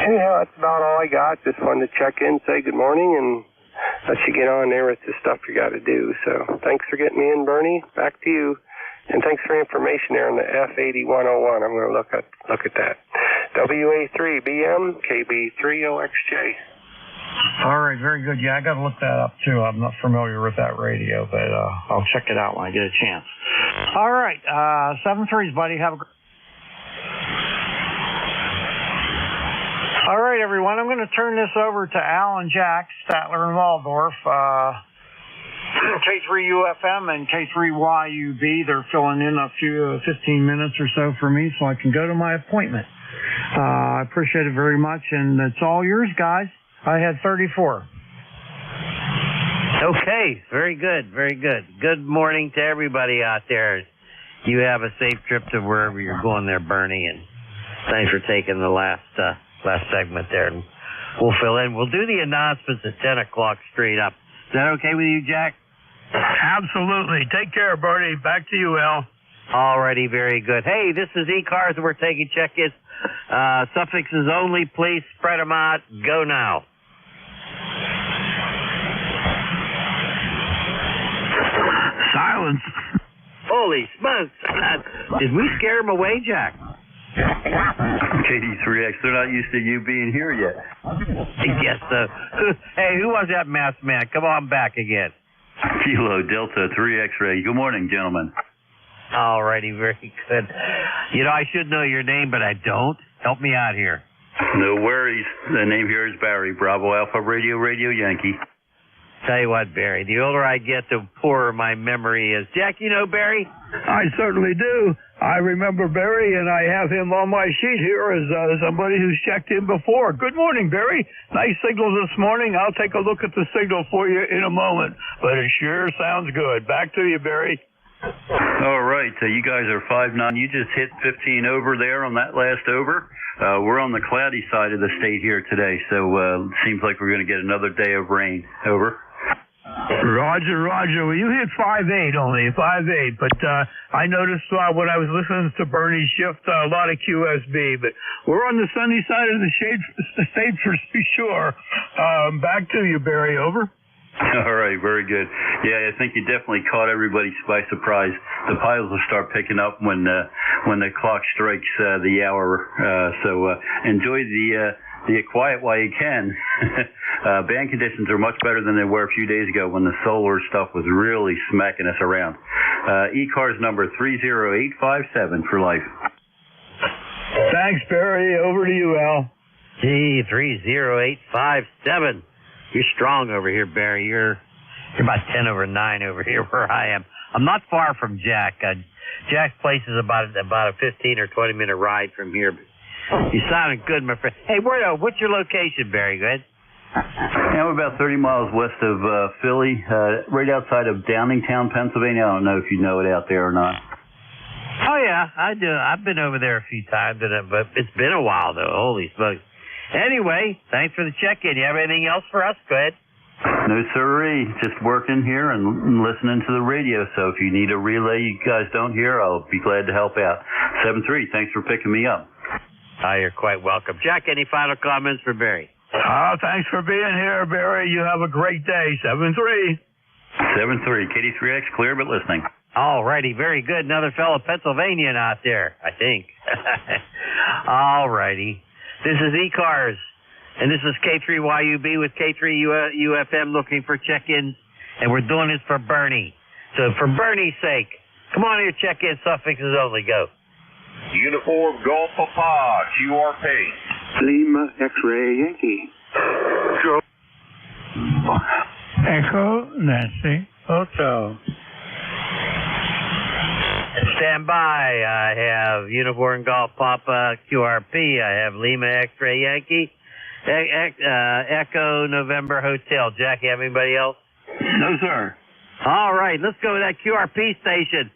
anyhow, that's about all I got. Just wanted to check in, say good morning, and let you get on there with the stuff you got to do. So, thanks for getting me in, Bernie. Back to you. And thanks for information there on the F8101. I'm going to look at that. WA3BM, KB3OXJ. All right, very good. Yeah, I got to look that up, too. I'm not familiar with that radio, but I'll check it out when I get a chance. All right, 7-3s, buddy. Have a great... All right, everyone. I'm going to turn this over to Al and Jack, Statler and Waldorf. K3UFM and K3YUB. They're filling in a few 15 minutes or so for me so I can go to my appointment. I appreciate it very much, and it's all yours, guys. I had 34. Okay, very good, very good. Good morning to everybody out there. You have a safe trip to wherever you're going there, Bernie, and thanks for taking the last segment there. And we'll fill in. We'll do the announcements at 10 o'clock straight up. Is that okay with you, Jack? Absolutely. Take care, Bernie. Back to you, Al. Alrighty, very good. Hey, this is ECARS, and we're taking check-ins. Suffixes only, please spread them out. Go now. Silence. ambulance. Holy smokes! Did we scare him away, Jack? KD3X, they're not used to you being here yet. I guess so. Hey, who was that masked man? Come on back again. Kilo Delta 3 X-ray. Good morning, gentlemen. All righty, very good. You know, I should know your name, but I don't. Help me out here. No worries. The name here is Barry, Bravo Alpha Radio Yankee. Tell you what, Barry, the older I get, the poorer my memory is. Jack, you know Barry? I certainly do. I remember Barry, and I have him on my sheet here as somebody who's checked in before. Good morning, Barry. Nice signal this morning. I'll take a look at the signal for you in a moment, but it sure sounds good. Back to you, Barry. All right. You guys are 5'9". You just hit 15 over there on that last over. We're on the cloudy side of the state here today, so seems like we're going to get another day of rain. Over. Roger. Well, you hit 5'8" only, 5'8", but I noticed when I was listening to Bernie shift a lot of QSB, but we're on the sunny side of the state for sure. Back to you, Barry. Over. All right, very good. Yeah, I think you definitely caught everybody by surprise. The piles will start picking up when the clock strikes the hour. So enjoy the quiet while you can. Band conditions are much better than they were a few days ago when the solar stuff was really smacking us around. ECARS number 30857 for life. Thanks, Barry. Over to you, Al. Gee, 30857. You're strong over here, Barry. You're about 10 over 9 over here where I am. I'm not far from Jack. Jack's place is about a 15 or 20 minute ride from here. You sounded good, my friend. Hey, what's your location, Barry? Go ahead. Yeah, we're about 30 miles west of Philly, right outside of Downingtown, Pennsylvania. I don't know if you know it out there or not. Oh, yeah, I do. I've been over there a few times, but it's been a while, though. Holy smokes. Anyway, thanks for the check-in. You have anything else for us? Go ahead. No, sirree. Just working here and listening to the radio. So if you need a relay you guys don't hear, I'll be glad to help out. 7-3, thanks for picking me up. You're quite welcome. Jack, any final comments for Barry? Thanks for being here, Barry. You have a great day. 7-3. 7-3. KD3X, clear but listening. All righty, very good. Another fellow Pennsylvanian out there, I think. All righty. This is ECARS, and this is K3YUB with K3UFM looking for check-ins, and we're doing this for Bernie. So for Bernie's sake, come on here, check-in suffixes only, go. Uniform Golf Papa, QRP. Lima X-Ray Yankee. Echo Nancy Hotel. Stand by. I have Uniform Golf Papa QRP. I have Lima X-Ray Yankee. Echo November Hotel. Jack, you have anybody else? No, sir. All right, let's go to that QRP station.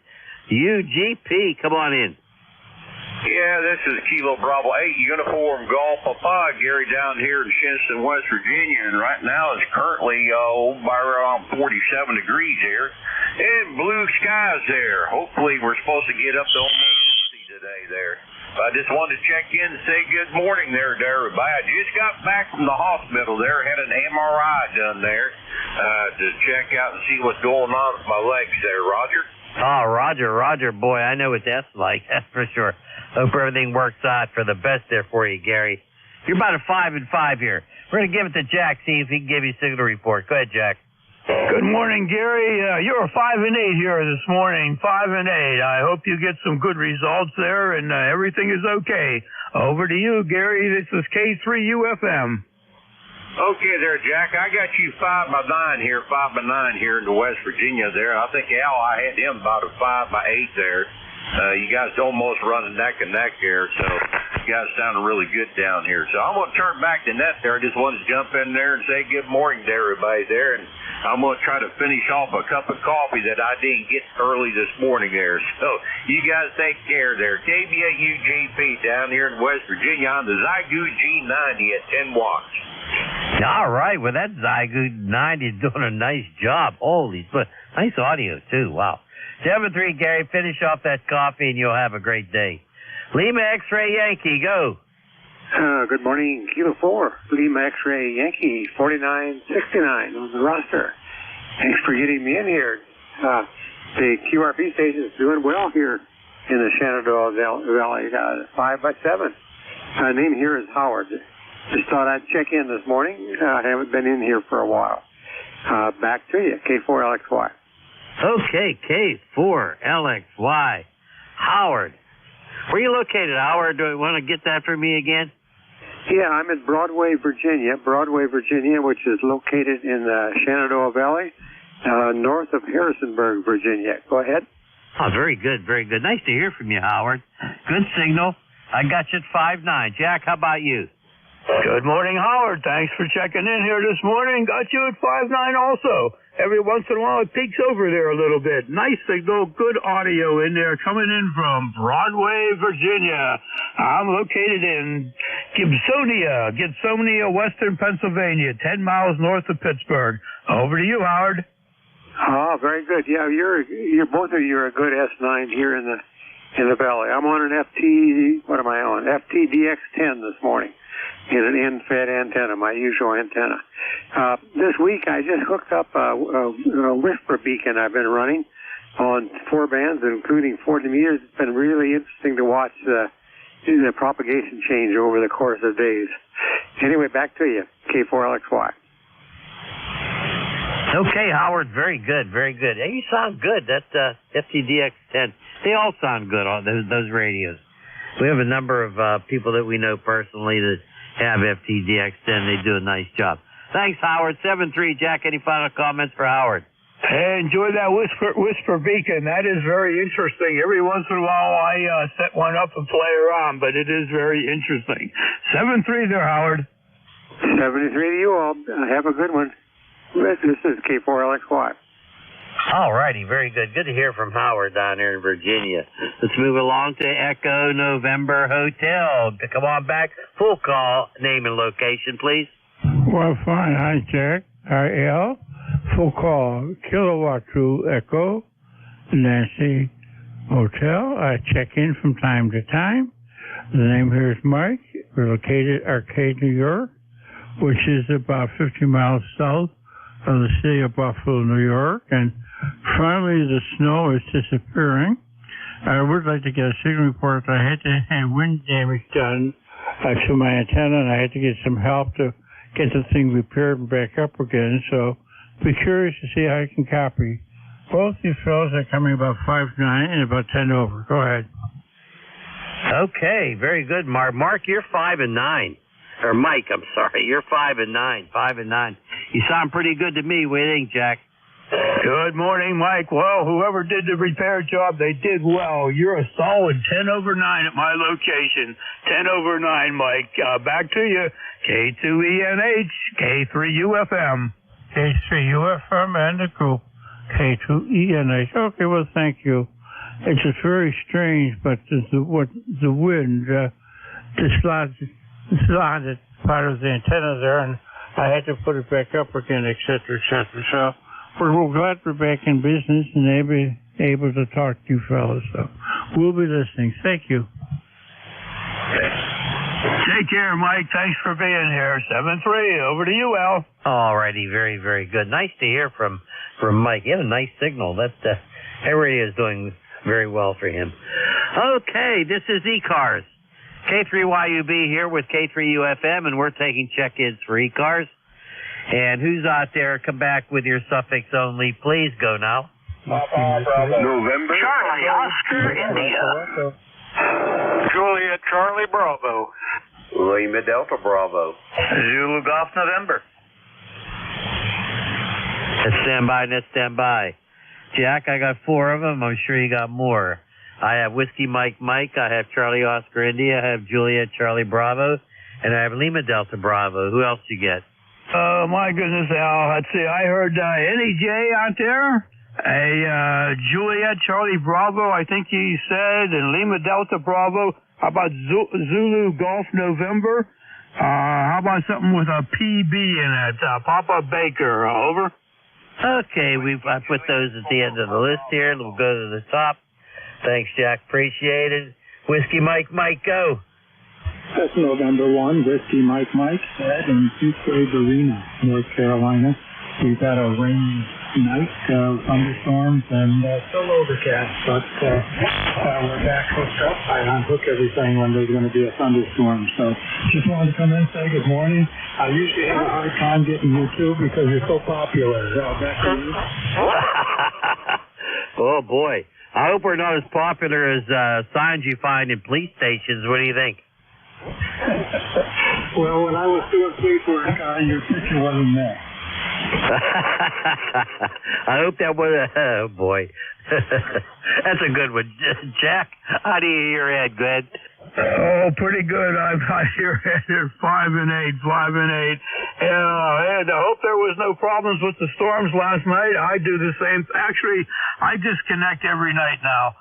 UGP, come on in. Yeah, this is Kilo Bravo 8, Uniform Golf Papa, Gary down here in Shinnston, West Virginia, and right now it's currently by around 47 degrees here, and blue skies there. Hopefully we're supposed to get up to almost 60 today there. I just wanted to check in and say good morning there to everybody. I just got back from the hospital there, had an MRI done there to check out and see what's going on with my legs there, Roger. Oh, Roger, boy, I know what that's like, that's for sure. Hope everything works out for the best there for you, Gary. You're about a 5-5 here. We're going to give it to Jack, see if he can give you a signal report. Go ahead, Jack. Good morning, Gary. You're a 5-8 here this morning, 5-8. I hope you get some good results there and everything is okay. Over to you, Gary. This is K3UFM. Okay there, Jack. I got you 5-9 here, 5-9 here in the West Virginia there. I think Al, I had him about a 5-8 there. You guys almost running neck and neck here, so you guys sounding really good down here. So I'm going to turn back to net there. I just wanted to jump in there and say good morning to everybody there, and I'm going to try to finish off a cup of coffee that I didn't get early this morning there. So you guys take care there. KBAUGP down here in West Virginia on the Zygoot G90 at 10 watts. All right, well, that Zygoot 90 is doing a nice job. Holy, but nice audio, too. Wow. 7-3, Gary. Finish off that coffee, and you'll have a great day. Lima X-Ray Yankee, go. Good morning, Kilo 4, Lima X-Ray Yankee, 4969 on the roster. Thanks for getting me in here. The QRP station is doing well here in the Shenandoah Valley, 5 by 7. Name here is Howard. Just thought I'd check in this morning. I haven't been in here for a while. Back to you, K4LXY. Okay, K4LXY. Howard. Where are you located, Howard? Do you want to get that for me again? Yeah, I'm in Broadway, Virginia, which is located in the Shenandoah Valley, north of Harrisonburg, Virginia. Go ahead. Oh, very good, very good. Nice to hear from you, Howard. Good signal. I got you at 5'9". Jack, how about you? Good morning, Howard. Thanks for checking in here this morning. Got you at 5'9" also. Every once in a while it peeks over there a little bit. Nice signal, good audio in there coming in from Broadway, Virginia. I'm located in Gibsonia, Western Pennsylvania, 10 miles north of Pittsburgh. Over to you, Howard. Oh, very good. Yeah, you're both of you are a good S9 here in the valley. I'm on an FTDX10 this morning. In an end-fed antenna, my usual antenna. This week I just hooked up a whisper beacon I've been running on 4 bands, including 40 meters. It's been really interesting to watch the propagation change over the course of days. Anyway, back to you, K4LXY. Okay, Howard, very good, very good. Hey, you sound good. That FTDX10, they all sound good, all those radios. We have a number of people that we know personally that have FTDX10. They do a nice job. Thanks, Howard. 7-3, Jack, any final comments for Howard? Hey, enjoy that whisper beacon. That is very interesting. Every once in a while I set one up and play around, but it is very interesting. 7-3 there, Howard. 73 to you all. Have a good one. This is K4LXY. All righty, very good. Good to hear from Howard down here in Virginia. Let's move along to Echo November Hotel. Come on back. Full call, name and location, please. Well, fine. Hi, Jack. RL. Full call. Kilowatt True Echo Nancy Hotel. I check in from time to time. The name here is Mike. We're located Arcade, New York, which is about 50 miles south of the city of Buffalo, New York, and finally the snow is disappearing. I would like to get a signal report. I had to have wind damage done to my antenna, and I had to get some help to get the thing repaired and back up again, so be curious to see how I can copy. Both these fellows are coming about 5'9" and about 10 over. Go ahead. Okay, very good, Mark. Mark, you're 5'9". Or Mike, I'm sorry. You're 5'9". 5'9". You sound pretty good to me. What do you think, Jack? Good morning, Mike. Well, whoever did the repair job, they did well. You're a solid 10 over 9 at my location. 10 over 9, Mike. Back to you. K2ENH, K3UFM. K3UFM and the group. K2ENH. Okay, well, thank you. It's just very strange, but the wind dislodged part of the antenna there, and I had to put it back up again, et cetera, et cetera. So we're glad we're back in business and able to talk to you fellas. So we'll be listening. Thank you. Take care, Mike. Thanks for being here. 7-3. Over to you, Al. All righty. Very, very good. Nice to hear from Mike. He had a nice signal. That area is doing very well for him. Okay, this is ECARS. K3YUB here with K3UFM, and we're taking check-ins for ECARS. And who's out there? Come back with your suffix only. Please go now. November. Charlie, Oscar, India. Juliet, Charlie, Bravo. Lima Delta Bravo. Zulu Golf November. Let's stand by. Jack, I got 4 of them. I'm sure you got more. I have Whiskey Mike, I have Charlie Oscar India, I have Juliet Charlie Bravo, and I have Lima Delta Bravo. Who else you get? Oh, my goodness, Al. Let's see. I heard NEJ out there. Juliet Charlie Bravo, I think he said, and Lima Delta Bravo. How about Zulu Golf November? How about something with a PB in it? Papa Baker. Over. Okay, I put those at the end of the list here, and we'll go to the top. Thanks, Jack. Appreciate it. Whiskey Mike, go. That's November 1. Whiskey Mike, Ed in Two Arena, North Carolina. We've got a rainy night, thunderstorms, and still overcast, but we're back hooked up. I unhook everything when there's going to be a thunderstorm, so just wanted to come in and say good morning. I usually have a hard time getting you too because you're so popular. Back to you. Oh, boy. I hope we're not as popular as signs you find in police stations. What do you think? Well, when I was doing police work, your picture wasn't there. I hope that was oh boy. That's a good one. Jack, how do you hear your head? Good? Oh, pretty good. I've got your head at 5 and 8, 5 and 8. And I hope there was no problems with the storms last night. I do the same. Actually, I disconnect every night now,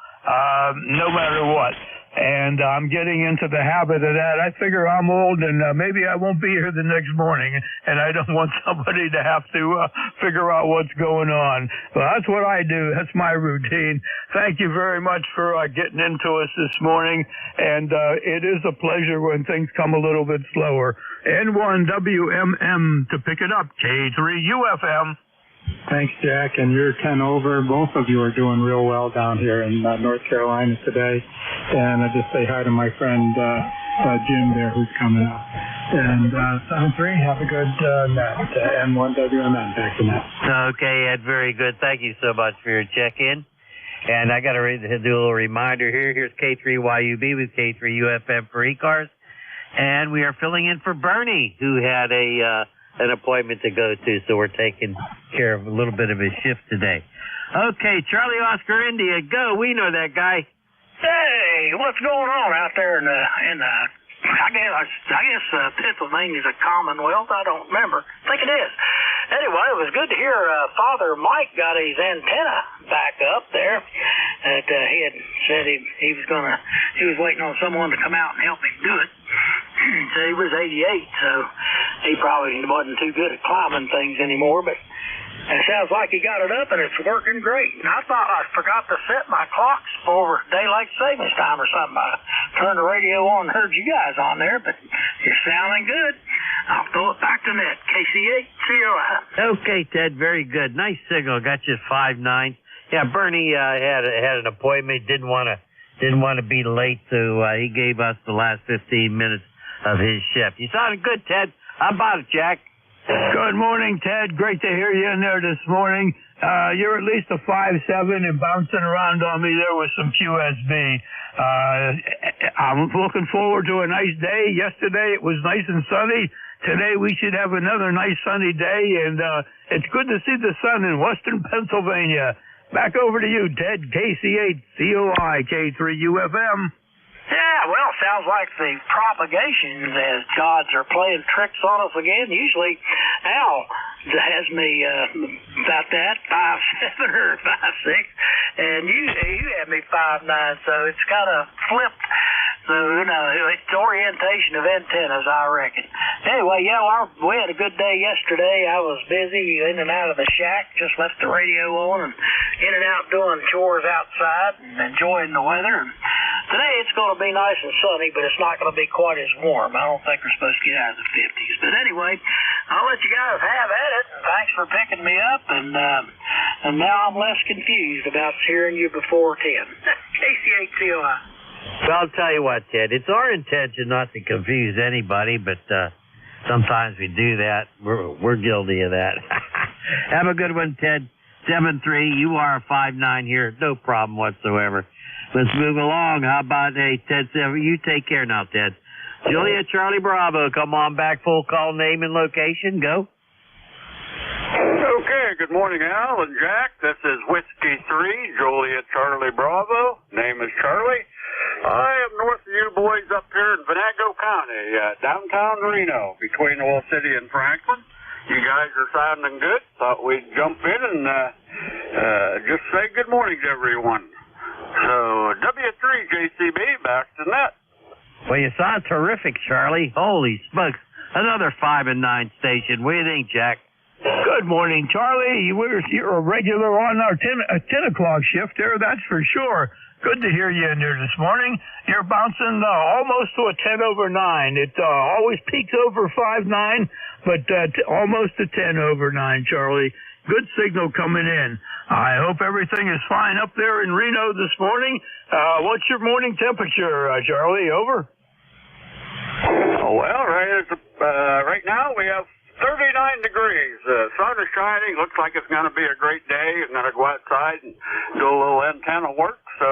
no matter what. And I'm getting into the habit of that. I figure I'm old and maybe I won't be here the next morning, and I don't want somebody to have to figure out what's going on. But that's what I do. That's my routine. Thank you very much for getting into us this morning, and it is a pleasure when things come a little bit slower. N1WMM to pick it up, K3UFM. Thanks, Jack, and you're 10 over. Both of you are doing real well down here in North Carolina today. And I just say hi to my friend Jim there who's coming up. And 7-3, have a good night. N1WMN, back to that. Okay, Ed, very good. Thank you so much for your check-in. And I got to do a little reminder here. Here's K3YUB with K3UFM for ECARS. And we are filling in for Bernie, who had an appointment to go to, so we're taking care of a little bit of his shift today. Okay, Charlie Oscar India, go. We know that guy. Hey, what's going on out there in I guess Pennsylvania's a Commonwealth. I don't remember. I think it is. Anyway, it was good to hear Father Mike got his antenna back up there. That he had said he was waiting on someone to come out and help him do it. So he was 88, so he probably wasn't too good at climbing things anymore, but it sounds like he got it up and it's working great. And I thought I forgot to set my clocks for daylight savings time or something. I turned the radio on and heard you guys on there, but you're sounding good. I'll throw it back to net. KC8COI. Okay, Ted, very good. Nice signal. Got you 5-9. Yeah, Bernie had an appointment. Didn't want to be late, so he gave us the last 15 minutes of his shift. You sounded good, Ted. How about it, Jack? Good morning, Ted. Great to hear you in there this morning. You're at least a 5-7 and bouncing around on me there with some QSB. I'm looking forward to a nice day. Yesterday it was nice and sunny. Today we should have another nice sunny day, and it's good to see the sun in western Pennsylvania. Back over to you, Ted. KC8COI, K3UFM. Yeah, well, sounds like the propagation as gods are playing tricks on us again. Usually Al has me about that, 5-7 or 5-6, and you had me 5-9, so it's kind of flipped. So, it's orientation of antennas, I reckon. Anyway, we had a good day yesterday. I was busy in and out of the shack, just left the radio on and in and out doing chores outside and enjoying the weather. And today it's going to be nice and sunny, but it's not going to be quite as warm. I don't think we're supposed to get out of the 50s. But anyway, I'll let you guys have at it. And thanks for picking me up. And now I'm less confused about hearing you before 10. KC8COI. Well, I'll tell you what, Ted. It's our intention not to confuse anybody, but sometimes we do that. We're guilty of that. Have a good one, Ted. 7-3. You are a 5-9 here. No problem whatsoever. Let's move along. How about, Ted, you take care now, Ted. Juliet Charlie Bravo, come on back. Full call, name and location. Go. Okay, good morning, Al and Jack. This is Whiskey 3, Juliet Charlie Bravo. Name is Charlie. I am north of you boys up here in Venango County, downtown Reno, between Oil City and Franklin. You guys are sounding good. Thought we'd jump in and just say good morning to everyone. So, W3JCB, back to net. Well, you sound terrific, Charlie. Holy smokes. Another 5-9 station. What do you think, Jack? Good morning, Charlie. You're a regular on our 10 o'clock shift there, that's for sure. Good to hear you in there this morning. You're bouncing almost to a 10 over 9. It always peaks over 5-9, but almost a 10 over 9, Charlie. good signal coming in. I hope everything is fine up there in Reno this morning. What's your morning temperature, Charlie? Over? Oh, well, right now we have 39 degrees. Sun is shining. Looks like it's going to be a great day. I'm going to go outside and do a little antenna work. So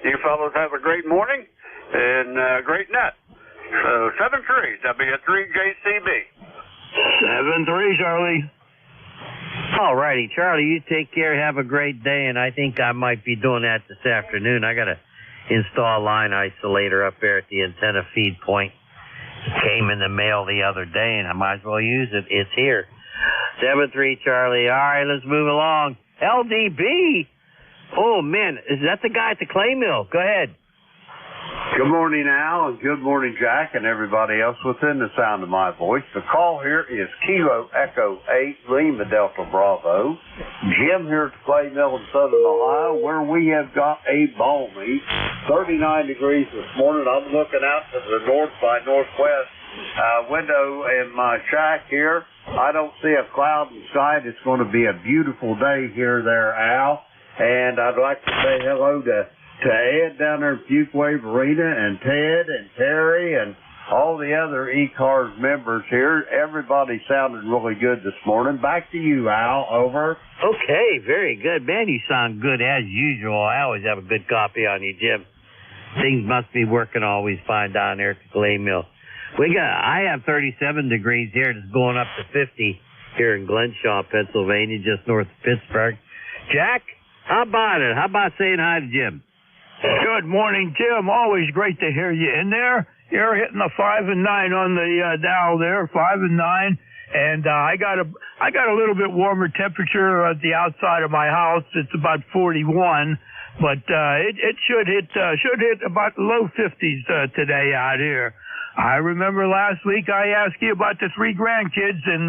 you fellows have a great morning and great net. So 7-3, W3JCB. 7-3, Charlie. All righty, Charlie, you take care. Have a great day, and I think I might be doing that this afternoon. I got to install a line isolator up there at the antenna feed point. It came in the mail the other day, and I might as well use it. It's here. 7-3, Charlie. All right, let's move along. LDB. Oh, man, is that the guy at the clay mill? Go ahead. Good morning, Al, and good morning, Jack, and everybody else within the sound of my voice. The call here is Kilo Echo 8, Lima Delta Bravo. Jim here at the clay mill in southern Ohio, where we have got a balmy 39 degrees this morning. I'm looking out to the north by northwest window in my shack here. I don't see a cloud in sight. It's going to be a beautiful day here, Al. And I'd like to say hello to Ed down there in Fuquay Arena, and Ted and Terry and all the other ECARS members here. Everybody sounded really good this morning. Back to you, Al. Over. Okay, very good. Man, you sound good as usual. I always have a good copy on you, Jim. Things must be working always fine down there at the clay mill. I have 37 degrees here. It's going up to 50 here in Glenshaw, Pennsylvania, just north of Pittsburgh. Jack, how about it? How about saying hi to Jim? Good morning, Jim. Always great to hear you in there. You're hitting the 5 and 9 on the dial there, 5 and 9. And I got a little bit warmer temperature at the outside of my house. It's about 41, but it should hit about the low 50s today out here. I remember last week I asked you about the 3 grandkids, and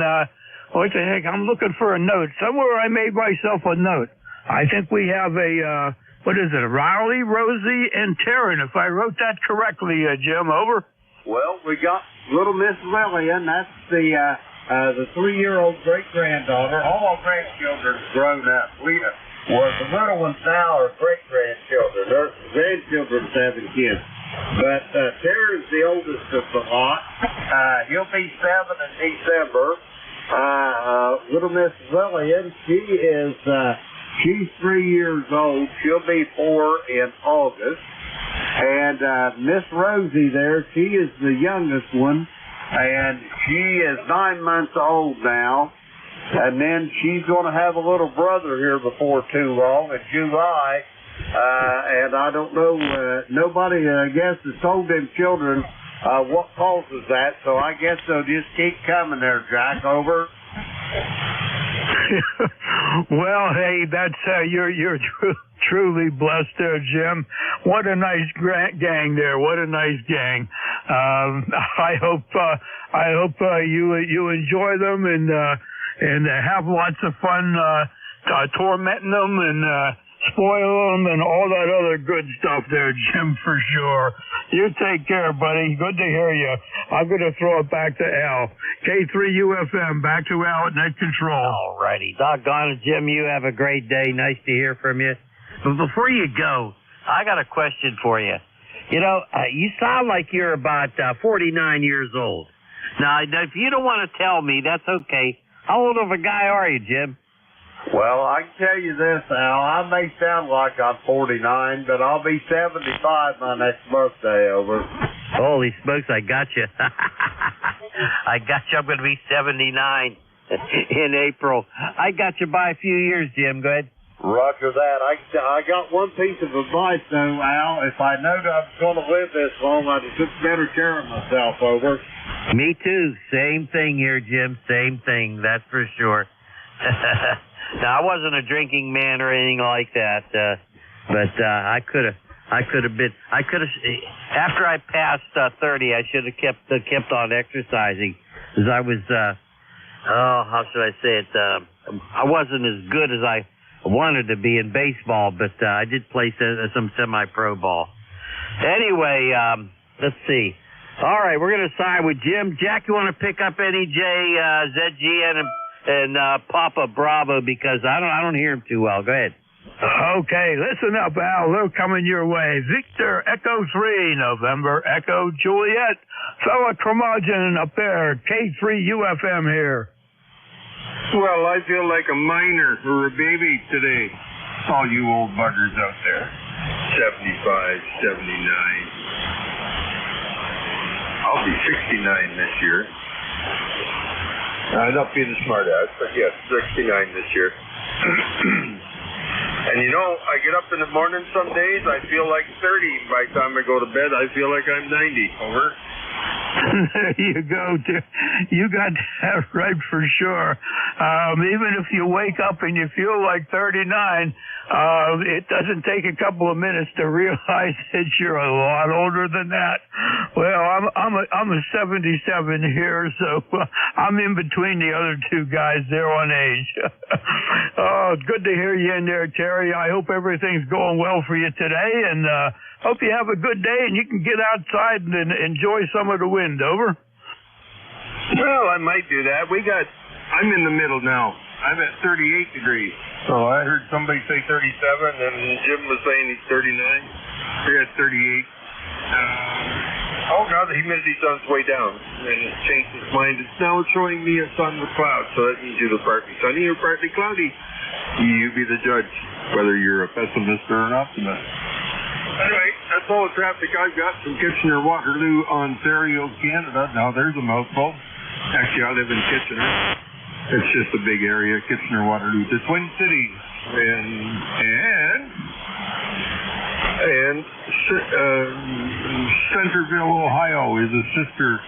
what the heck? I'm looking for a note somewhere. I made myself a note. I think we have a. What is it? Riley, Rosie, and Taryn, if I wrote that correctly, Jim. Over. Well, we got little Miss Lillian. That's the 3-year-old great-granddaughter. All our grandchildren grown up. The little ones now are great-grandchildren. Their grandchildren 7 kids. But Taryn's the oldest of the lot. He'll be 7 in December. Little Miss Lillian, she's 3 years old. She'll be 4 in August. And Miss Rosie there, she is the youngest one. And she is 9 months old now. And then she's going to have a little brother here before too long in July. And I don't know, nobody, I guess, has told them children what causes that. So I guess they'll just keep coming there, Jack. Over. Well, hey, that's you're truly blessed there, Jim. What a nice gang there. What a nice gang. I hope you enjoy them and have lots of fun tormenting them and spoil them and all that other good stuff there, Jim, for sure. You take care, buddy. Good to hear you. I'm going to throw it back to Al. K3UFM, back to Al at Net Control. All righty. Doggone it, Jim. You have a great day. Nice to hear from you. But before you go, I got a question for you. You know, you sound like you're about 49 years old. Now, if you don't want to tell me, that's okay. How old of a guy are you, Jim? Well, I can tell you this, Al. I may sound like I'm 49, but I'll be 75 my next birthday. Over. Holy smokes, I got you. I got you. I'm going to be 79 in April. I got you by a few years, Jim. Go ahead. Roger that. I got one piece of advice, though, Al. If I knowed I was going to live this long, I'd have took better care of myself. Over. Me too. Same thing here, Jim. Same thing. That's for sure. Now, I wasn't a drinking man or anything like that, but I could have after I passed 30, I should have kept on exercising, because I was, how should I say it, I wasn't as good as I wanted to be in baseball, but I did play some semi-pro ball. Anyway, let's see. All right, we're going to side with Jim. Jack, you want to pick up NEJ, ZGN, and Papa Bravo because I don't hear him too well. Go ahead. Okay, listen up, Al. They're coming your way. Victor Echo 3, November Echo Juliet. Fella curmudgeon up there, K3 UFM here. Well, I feel like a minor or a baby today. All you old buggers out there. 75, 79. I'll be 69 this year. Not being a smart ass, but yes, 69 this year. And you know, I get up in the morning some days, I feel like 30. By the time I go to bed, I feel like I'm 90. Over. There you go. You got that right for sure. Even if you wake up and you feel like 39, it doesn't take a couple of minutes to realize that you're a lot older than that. Well, I'm a 77 here, so I'm in between the other two guys. They're on age. Oh, good to hear you in there, Terry. I hope everything's going well for you today, and hope you have a good day and you can get outside and enjoy some of the wind. Over. Well, I might do that. I'm in the middle now. I'm at 38 degrees. So I heard somebody say 37, and Jim was saying he's 39. We're at 38. Now the humidity's on its way down, and it changed its mind. It's now showing me a sun with clouds, so that means either partly sunny or partly cloudy. You be the judge, whether you're a pessimist or an optimist. Anyway, that's all the traffic I've got from Kitchener-Waterloo, Ontario, Canada. Now, there's a mouthful. Actually, I live in Kitchener. It's just a big area, Kitchener-Waterloo, the Twin Cities. And Centerville, Ohio is a sister,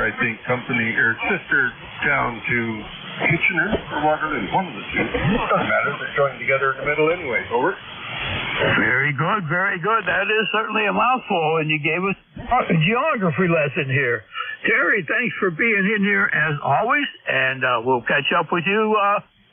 I think, company, or sister town to Kitchener or Waterloo, one of the two. It doesn't matter, they're joined together in the middle anyway. Over. Very good, very good. That is certainly a mouthful, and you gave us a geography lesson here. Terry, thanks for being in here as always, and we'll catch up with you,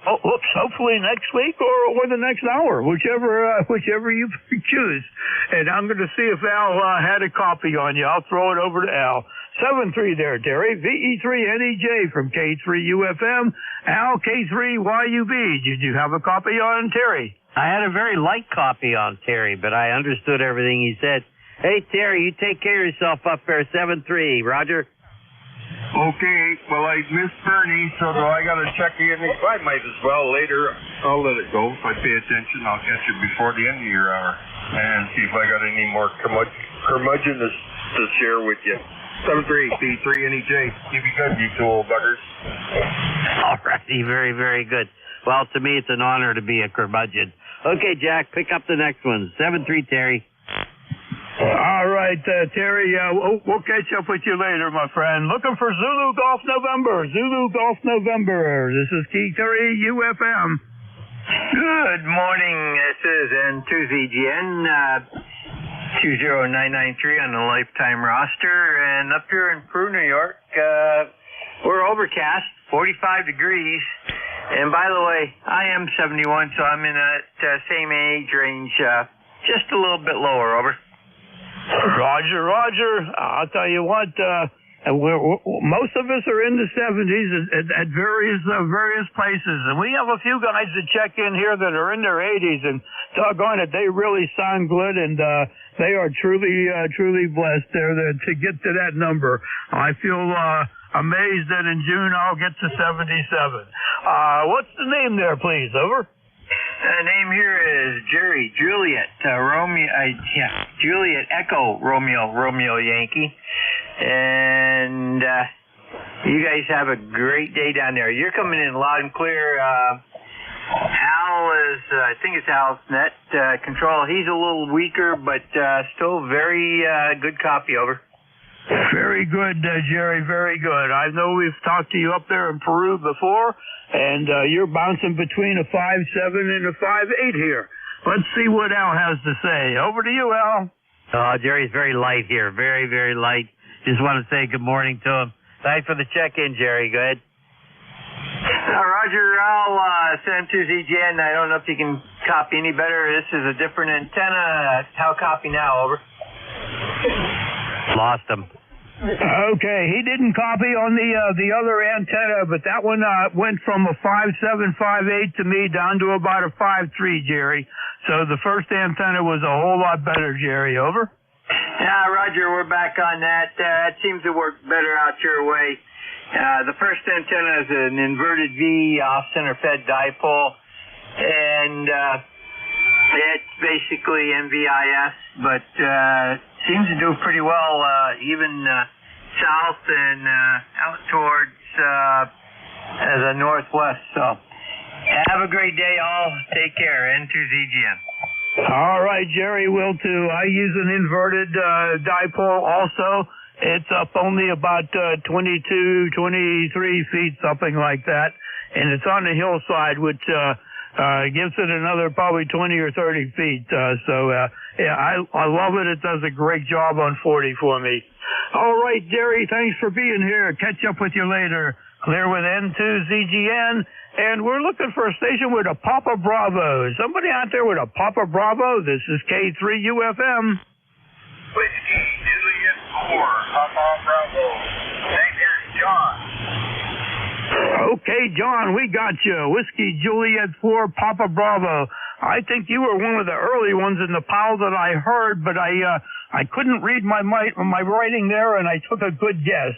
hopefully next week or the next hour, whichever you choose. And I'm going to see if Al had a copy on you. I'll throw it over to Al. 7-3 there, Terry. VE3NEJ from K3UFM. Al, K3YUB. Did you have a copy on Terry? I had a very light copy on Terry, but I understood everything he said. Hey, Terry, you take care of yourself up there, 7-3. Roger? Okay, well, I missed Bernie, so I got to check in. I might as well later. I'll let it go. If I pay attention, I'll catch you before the end of your hour and see if I got any more curmudgeon to share with you. 7-3, B3NEJ. You be good, you two old buggers. All righty, very, very good. Well, to me, it's an honor to be a curmudgeon. Okay, Jack, pick up the next one. 7-3, Terry. All right, Terry, we'll catch up with you later, my friend. Looking for Zulu Golf November. Zulu Golf November. This is K3UFM. Good morning. This is N2ZGN 20993 on the lifetime roster. And up here in Peru, New York, we're overcast, 45 degrees. And by the way, I am 71, so I'm in that same age range, just a little bit lower. Over. Roger. I'll tell you what, most of us are in the 70s at various places, and we have a few guys that check in here that are in their 80s, and doggone it, they really sound good, and they are truly blessed there to get to that number. I feel amazed that in June I'll get to 77. What's the name there, please? Over. The name here is Jerry Juliet Juliet Echo Romeo Yankee, and you guys have a great day down there. You're coming in loud and clear. Al is, I think it's Al's net control. He's a little weaker, but still very good copy. Over. Very good, Jerry, very good. I know we've talked to you up there in Peru before, and you're bouncing between a 5.7 and a 5.8 here. Let's see what Al has to say. Over to you, Al. Jerry's very light here, very, very light. Just want to say good morning to him. Thanks for the check-in, Jerry. Go ahead. Roger, I'll send to ZGN. I don't know if you can copy any better. This is a different antenna. How copy now? Over. Lost him. Okay, he didn't copy on the other antenna, but that one went from a 5.758 to me down to about a 5.3, Jerry. So the first antenna was a whole lot better, Jerry. Over. Yeah, Roger, we're back on that. It seems to work better out your way. The first antenna is an inverted V off-center fed dipole, and it's basically MVIS, but seems to do pretty well, even south and out towards the northwest. So have a great day, all. Take care. N2ZGN. All right, Jerry, will too. I use an inverted dipole also. It's up only about 22, 23 feet, something like that, and it's on the hillside, which gives it another probably 20 or 30 feet. Yeah, I love it. It does a great job on 40 for me. All right, Jerry, thanks for being here. Catch up with you later. Clear with N2ZGN, and we're looking for a station with a Papa Bravo. Somebody out there with a Papa Bravo? This is K3UFM. Whiskey Juliet 4, Papa Bravo. Name here is John. Okay, John, we got you. Whiskey Juliet 4, Papa Bravo. I think you were one of the early ones in the pile that I heard, but I couldn't read my writing there, and I took a good guess.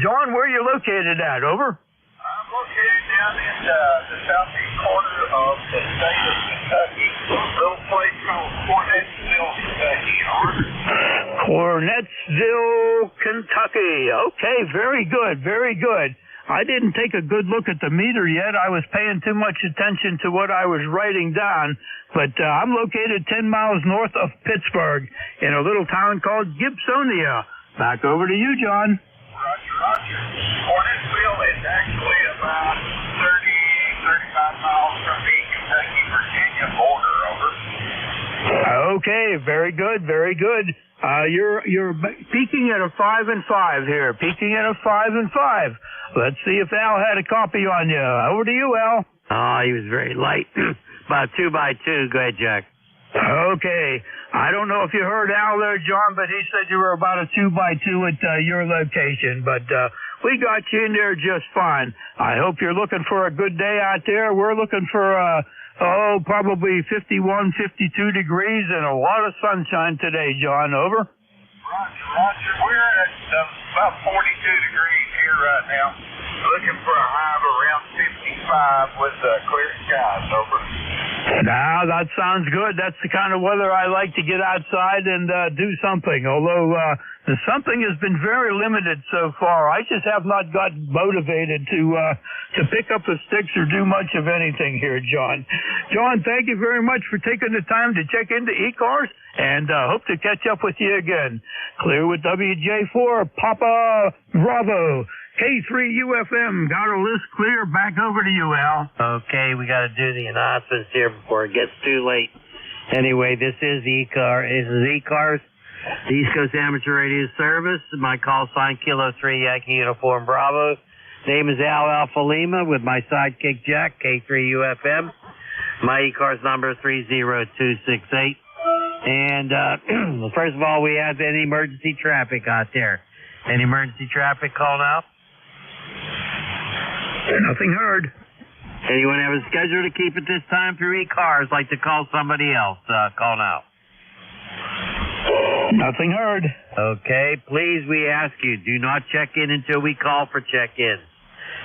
John, where are you located at? Over. I'm located down in the southeast corner of the state of Kentucky, a little place called Cornettsville, Kentucky. Cornettsville, Kentucky. Okay, very good, very good. I didn't take a good look at the meter yet. I was paying too much attention to what I was writing down. But I'm located 10 miles north of Pittsburgh in a little town called Gibsonia. Back over to you, John. Roger. Cornettsville is actually about 35 miles from the Kentucky-Virginia border. Over. Okay, very good, very good. You're peaking at a 5 and 5 here. Peaking at a 5 and 5. Let's see if Al had a copy on you. Over to you, Al. Oh, he was very light. About 2 by 2. Go ahead, Jack. Okay. I don't know if you heard Al there, John, but he said you were about a 2 by 2 at your location. But we got you in there just fine. I hope you're looking for a good day out there. We're looking for probably 51, 52 degrees and a lot of sunshine today, John. Over. Roger. We're at about 42 degrees here right now. Looking for a high of around 55 with clear skies. Over. Now, that sounds good. That's the kind of weather I like to get outside and do something, although the something has been very limited so far. I just have not gotten motivated to pick up the sticks or do much of anything here, John. John, thank you very much for taking the time to check into ECARS, and hope to catch up with you again. Clear with WJ4, Papa Bravo. K3UFM, got a list clear. Back over to you, Al. Okay, we got to do the announcements here before it gets too late. Anyway, this is ECARS, the East Coast Amateur Radio Service. My call sign, Kilo 3 Yankee Uniform Bravo. Name is Al Alpha Lima with my sidekick Jack, K3UFM. My ECARS number is 30268. And first of all, we have any emergency traffic out there. Any emergency traffic called out? Nothing heard. Anyone have a schedule to keep at this time through ECARS, like to call somebody else? Call now. Nothing heard. Okay, please, we ask you, do not check in until we call for check-in.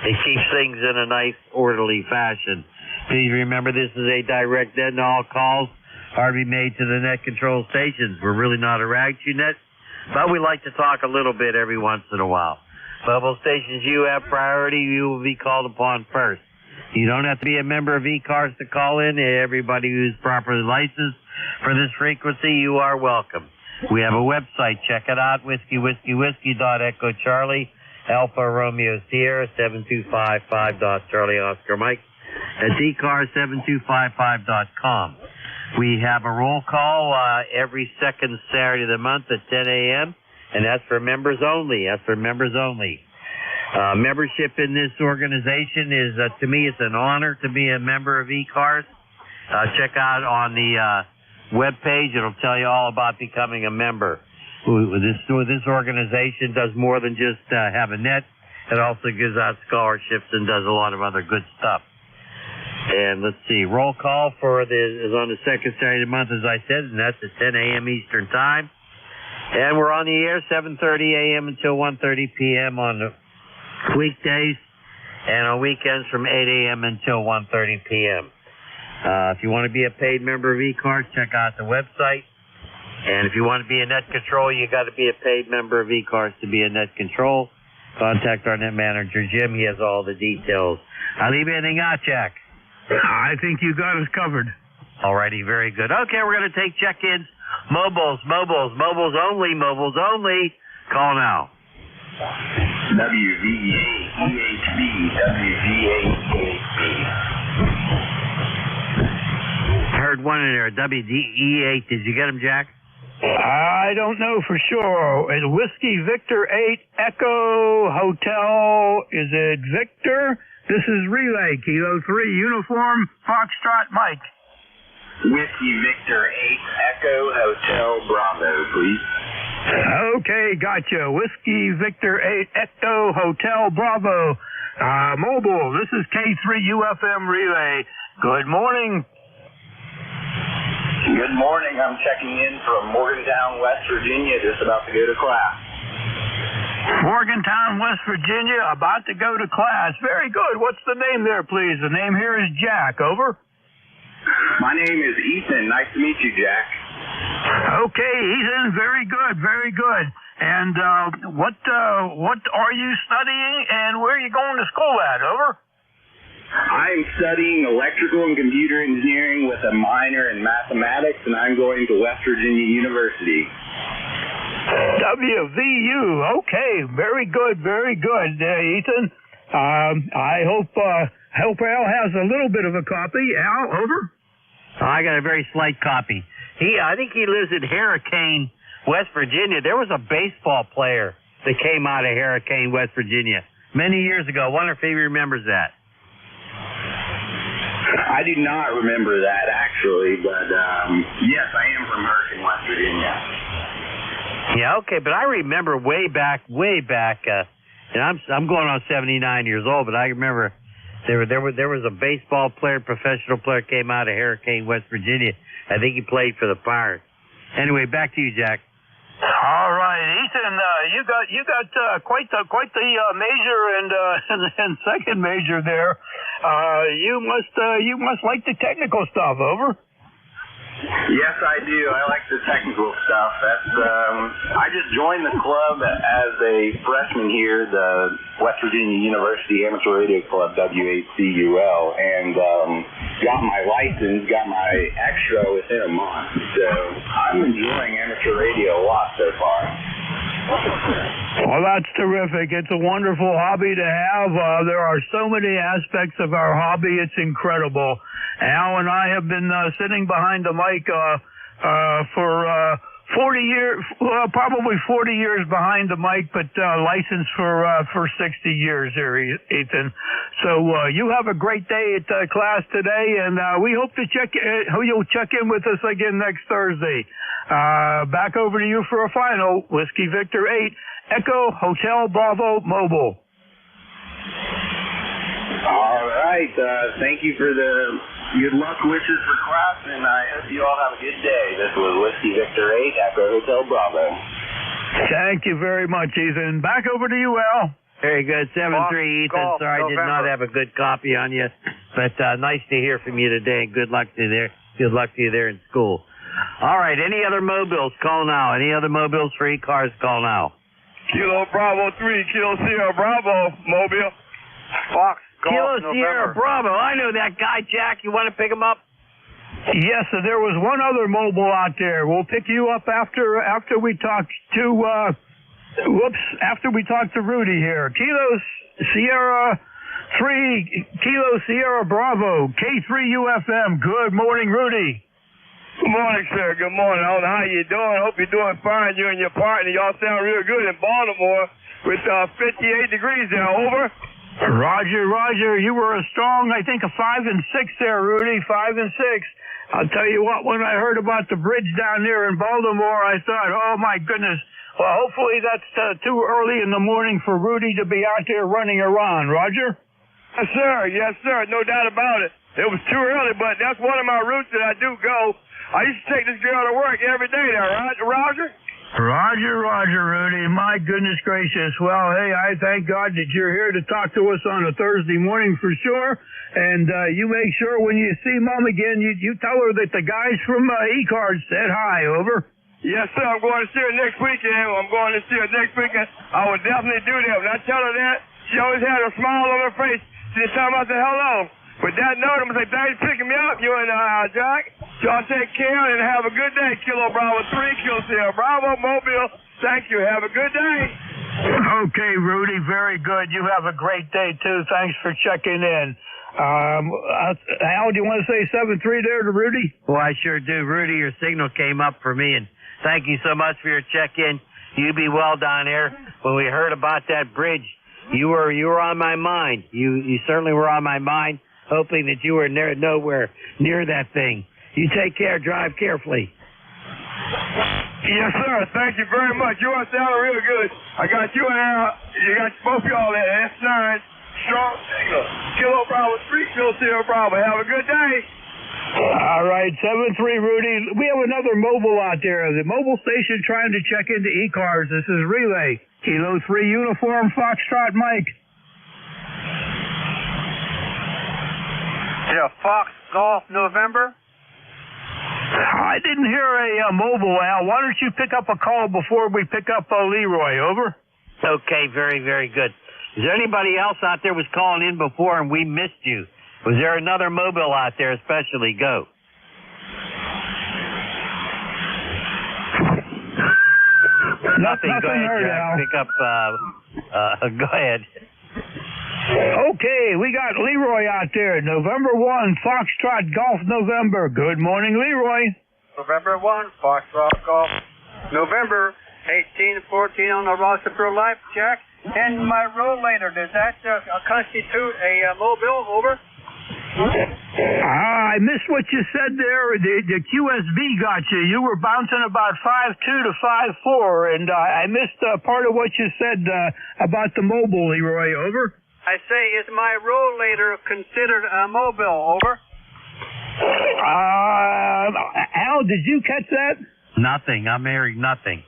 It keeps things in a nice, orderly fashion. Please remember this is a direct net, and all calls are to be made to the net control stations. We're really not a RAGTU net, but we like to talk a little bit every once in a while. Mobile stations, you have priority. You will be called upon first. You don't have to be a member of ECARS to call in. Everybody who's properly licensed for this frequency, you are welcome. We have a website. Check it out, whiskey.echo Charlie, Alpha Romeo Sierra, 7255. Oscar Mike, at ECARS7255.com. We have a roll call every second Saturday of the month at 10 a.m., and that's for members only. That's for members only. Membership in this organization is, to me, it's an honor to be a member of ECARS. Check out on the web page. It'll tell you all about becoming a member. This organization does more than just have a net. It also gives out scholarships and does a lot of other good stuff. And let's see, roll call is on the second Saturday of the month, as I said, and that's at 10 a.m. Eastern Time. And we're on the air 7:30 a.m. until 1:30 p.m. on the weekdays, and on weekends from 8 a.m. until 1:30 p.m. If you want to be a paid member of ECARS, check out the website. And if you want to be a net control, you got to be a paid member of ECARS to be a net control. Contact our net manager, Jim. He has all the details. I leave anything out, Jack? I think you got us covered. Alrighty, very good. Okay, we're going to take check-ins. Mobiles only. Call now. WVA-EHB, WVA-EHB. Heard one in there, WDE8. Did you get him, Jack? I don't know for sure. It's Whiskey Victor 8 Echo Hotel. Is it Victor? This is Relay, Kilo 3, Uniform, Foxtrot Mike. Whiskey Victor 8 Echo Hotel Bravo, please. Okay, gotcha. Whiskey Victor 8 Echo Hotel Bravo. Mobile, this is K3 UFM Relay. Good morning. Good morning. I'm checking in from Morgantown, West Virginia, just about to go to class. Morgantown, West Virginia, about to go to class. Very good. What's the name there, please? The name here is Jack. Over. My name is Ethan. Nice to meet you, Jack. Okay, Ethan. Very good. Very good. And what are you studying, and where are you going to school at? Over. I'm studying electrical and computer engineering with a minor in mathematics, and I'm going to West Virginia University. WVU. Okay, very good, Ethan. I hope Al has a little bit of a copy. Al, over. I got a very slight copy. I think he lives in Hurricane, West Virginia. There was a baseball player that came out of Hurricane, West Virginia, many years ago. I wonder if he remembers that. I do not remember that, actually, but yes, I am from Hurricane, West Virginia. Yeah, okay, but I remember way back, and I'm going on 79 years old, but I remember there was a baseball player, professional player, came out of Hurricane, West Virginia. I think he played for the Pirates. Anyway, back to you, Jack. All right, Ethan, you got quite the major and second major there. You must like the technical stuff. Over. Yes, I do. I like the technical stuff. I just joined the club as a freshman here, the West Virginia University Amateur Radio Club, WHCUL, and got my license, got my extra within a month. So I'm enjoying amateur radio a lot so far. Well, that's terrific. It's a wonderful hobby to have. There are so many aspects of our hobby. It's incredible. Al and I have been sitting behind the mic for 40 years, probably 40 years behind the mic, but licensed for 60 years here, Ethan. So you have a great day at class today, and we hope to you'll check in with us again next Thursday. Back over to you for a final. Whiskey Victor 8 Echo Hotel Bravo Mobile. All right. Thank you for the good luck wishes for class, and I hope you all have a good day. This was Whiskey Victor 8 Echo Hotel Bravo. Thank you very much, Ethan. Back over to you, Al. Very good. 7-3, Ethan. Sorry I did not have a good copy on you, but nice to hear from you today. Good luck to you there. Good luck to you there in school. All right. Any other mobiles? Call now. Any other mobiles for ECARS? Call now. Kilo Bravo 3, Kilo Sierra Bravo, Mobile. Fox. Kilo Sierra Bravo. I know that guy, Jack. You want to pick him up? Yes, there was one other mobile out there. We'll pick you up after we talk to after we talk to Rudy here. Kilo Sierra 3, Kilo Sierra Bravo, K3 UFM. Good morning, Rudy. Good morning, sir. Good morning. I don't know how you doing. Hope you're doing fine. You and your partner. Y'all sound real good in Baltimore with 58 degrees there. Over. Roger. You were a strong, I think, a 5 and 6 there, Rudy. 5 and 6. I'll tell you what, when I heard about the bridge down there in Baltimore, I thought, oh my goodness, well, hopefully that's too early in the morning for Rudy to be out there running around. Roger? Yes, sir. No doubt about it. It was too early, but that's one of my routes that I do go. I used to take this girl to work every day there, right, Roger? Roger, Rudy. My goodness gracious. Well, hey, I thank God that you're here to talk to us on a Thursday morning for sure. And you make sure when you see Mom again, you tell her that the guys from ECARS said hi, over. Yes, sir. I'm going to see her next weekend. I would definitely do that. When I tell her that, she always had a smile on her face. She time I said hello. With that note, I'm going to say thanks for picking me up, you and Jack. Y'all take care and have a good day. Kilo Bravo 3, Kilo Sierra Bravo, Mobile. Thank you. Have a good day. Okay, Rudy, very good. You have a great day, too. Thanks for checking in. Al, do you want to say 7-3 there to Rudy? Well, I sure do. Rudy, your signal came up for me, and thank you so much for your check-in. You be well down there. When we heard about that bridge, you were on my mind. You certainly were on my mind, hoping that you were nowhere near that thing. You take care. Drive carefully. Yes, sir. Thank you very much. You all sound real good. I got you and Al. You got both y'all at S9. Strong signal. Kilo Bravo 3, Kilo Sierra Bravo. Have a good day. All right, 7-3, Rudy. We have another mobile out there. The mobile station trying to check into ECARS. This is Relay. Kilo 3 Uniform Foxtrot Mike. Yeah, Fox Golf November. I didn't hear a mobile, Al. Why don't you pick up a call before we pick up Leroy, over? Okay, very, very good. Is there anybody else out there was calling in before and we missed you? Was there another mobile out there especially? Go. Nothing. Go ahead, Jack. Pick up, go ahead. Okay, we got Leroy out there. November 1, Foxtrot Golf November. Good morning, Leroy. November 1, Foxtrot Golf November 18 and 14 on the roster for life, Jack. And my rollator, does that constitute a mobile, over? I missed what you said there. The QSB got you. You were bouncing about 5.2 to 5.4, and I missed part of what you said about the mobile, Leroy, over. I say, is my rollator considered a mobile, over? Al, did you catch that? Nothing. I'm hearing nothing.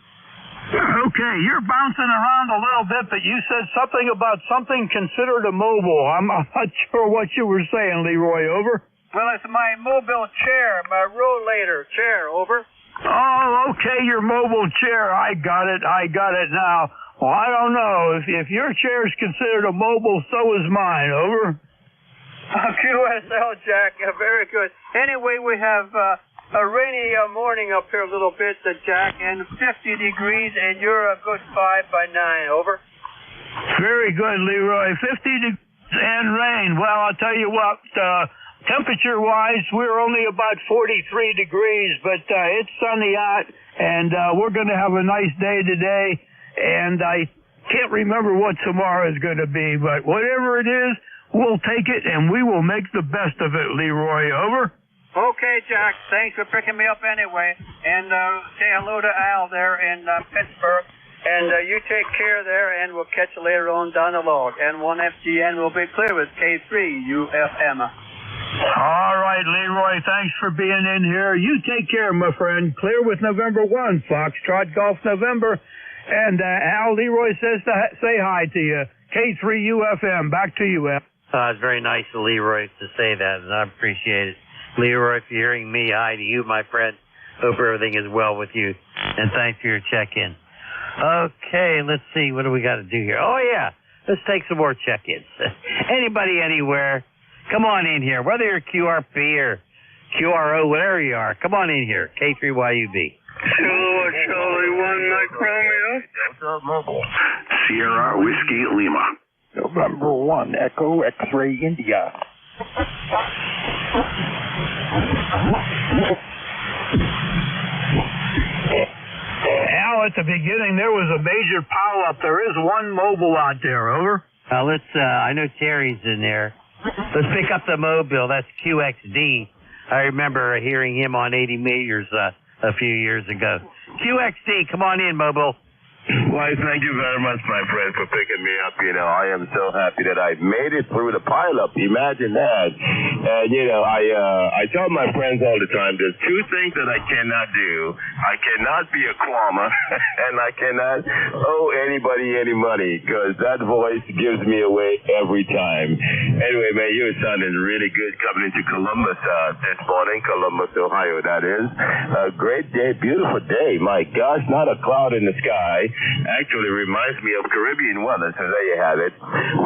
Okay, you're bouncing around a little bit, but you said something about something considered a mobile. I'm not sure what you were saying, Leroy, over. Well, it's my mobile chair, my rollator chair, over. Oh, okay, your mobile chair. I got it now. Well, I don't know. If your chair is considered a mobile, so is mine, over. QSL, Jack, very good. Anyway, we have a rainy morning up here a little bit, Jack, and 50 degrees, and you're a good 5 by 9, over. Very good, Leroy. 50 degrees and rain. Well, I'll tell you what, temperature-wise, we're only about 43 degrees, but it's sunny out, and we're going to have a nice day today, and I can't remember what tomorrow is going to be, but whatever it is, we'll take it, and we will make the best of it, Leroy, over. Okay, Jack. Thanks for picking me up anyway. And say hello to Al there in Pittsburgh. And you take care there, and we'll catch you later on down the log. N1FGN will be clear with K3UFM. All right, Leroy. Thanks for being in here. You take care, my friend. Clear with November 1, Foxtrot Golf November. And Al, Leroy says to say hi to you. K3UFM. Back to you, Al. It's very nice of Leroy to say that, and I appreciate it. Leroy, if you're hearing me, hi to you, my friend. Hope everything is well with you. And thanks for your check-in. Okay, let's see. What do we got to do here? Oh, yeah. Let's take some more check-ins. Anybody, anywhere, come on in here. Whether you're QRP or QRO, whatever you are, come on in here. K3YUB. Hello, Charlie 1, Mike Romeo. Delta Mobile. Sierra Whiskey Lima. November 1, Echo X-Ray India. Al, at the beginning, there was a major pileup. There is one mobile out there, over. Let's, I know Terry's in there. Let's pick up the mobile. That's QXD. I remember hearing him on 80 meters a few years ago. QXD, come on in, Mobile. Why, thank you very much, my friend, for picking me up. You know, I am so happy that I made it through the pileup. Imagine that. And, you know, I tell my friends all the time, there's two things that I cannot do. I cannot be a qualmer, and I cannot owe anybody any money, because that voice gives me away every time. Anyway, man, you're sounding really good coming into Columbus this morning, Columbus, Ohio, that is. A great day, beautiful day. My gosh, not a cloud in the sky. Actually reminds me of Caribbean weather, so there you have it.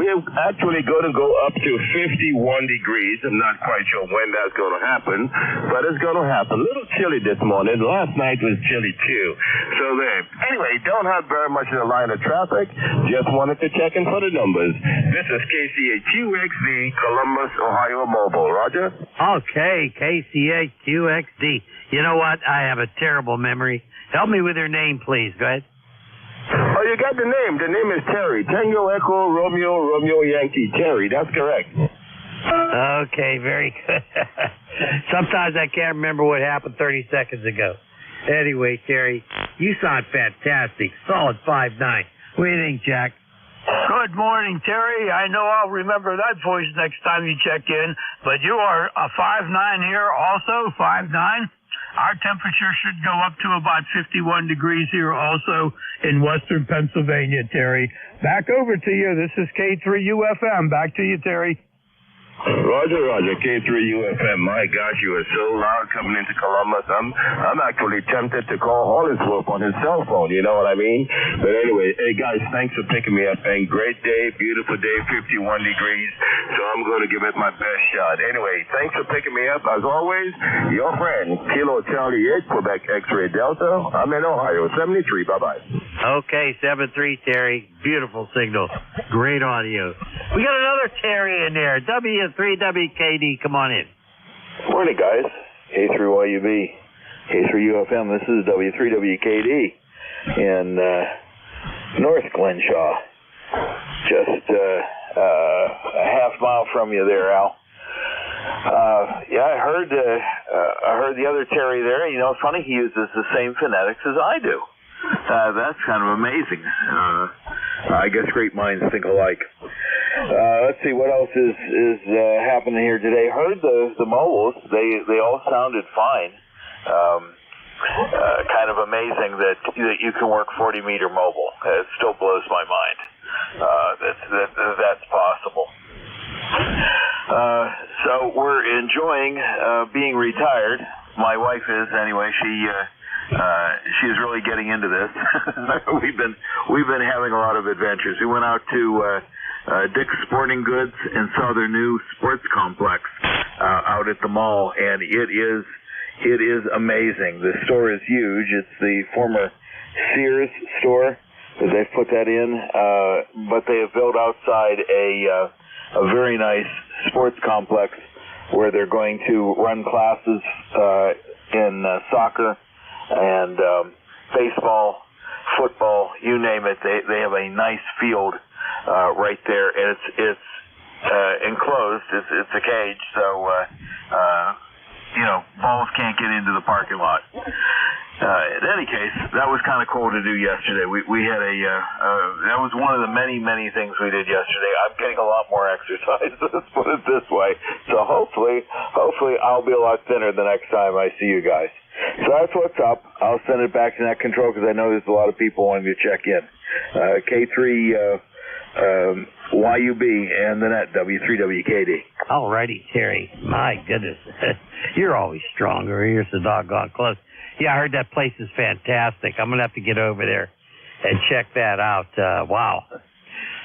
We are actually going to go up to 51 degrees. I'm not quite sure when that's going to happen, but it's going to happen. A little chilly this morning. Last night was chilly too. So there. Anyway, don't have very much in the line of traffic. Just wanted to check in for the numbers. This is KCAQXD, Columbus, Ohio Mobile. Roger? Okay, KCAQXD. You know what? I have a terrible memory. Help me with your name, please. Go ahead. Oh, you got the name. The name is Terry. Tango Echo Romeo Yankee. Terry, that's correct. Okay, very good. Sometimes I can't remember what happened 30 seconds ago. Anyway, Terry, you sound fantastic. Solid 5'9". What do you think, Jack? Good morning, Terry. I know I'll remember that voice next time you check in, but you are a 5'9" here also, 5'9". Our temperature should go up to about 51 degrees here also in western Pennsylvania, Terry. Back over to you. This is K3UFM. Back to you, Terry. Roger, K3UFM. My gosh, you are so loud coming into Columbus. I'm actually tempted to call Hollingsworth on his cell phone, you know what I mean? But anyway, hey guys, thanks for picking me up, and great day, beautiful day, 51 degrees. So I'm going to give it my best shot. Anyway, thanks for picking me up. As always, your friend, Kilo Charlie 8, Quebec X-Ray Delta. I'm in Ohio, 73. Bye-bye. Okay, 7-3, Terry. Beautiful signal. Great audio. We got another Terry in there. W3WKD, come on in. Morning, guys. K3YUB, K3UFM. This is W3WKD in North Glenshaw. Just a half mile from you there, Al. Yeah, I heard the other Terry there. You know, it's funny, he uses the same phonetics as I do. That's kind of amazing. I guess great minds think alike. Let's see what else is happening here today. Heard the mobiles. They all sounded fine. Kind of amazing that you can work 40-meter mobile. It still blows my mind. That's possible. So we're enjoying being retired. My wife is anyway. She's really getting into this. We've been having a lot of adventures. We went out to Dick's Sporting Goods and saw their new sports complex out at the mall, and it is amazing. The store is huge. It's the former Sears store. They've put that in, but they have built outside a very nice sports complex where they're going to run classes in soccer and baseball, football, you name it. They have a nice field right there, and it's enclosed. It's a cage, so balls can't get into the parking lot. In any case, that was kind of cool to do yesterday. We had that was one of the many things we did yesterday. I'm getting a lot more exercise, let's put it this way. So hopefully I'll be a lot thinner the next time I see you guys. So that's what's up. I'll send it back to Net Control because I know there's a lot of people wanting to check in. K3 YUB and the net W3WKD. Alrighty, Terry. My goodness. You're always stronger. You're so doggone close. Yeah, I heard that place is fantastic. I'm going to have to get over there and check that out. Wow.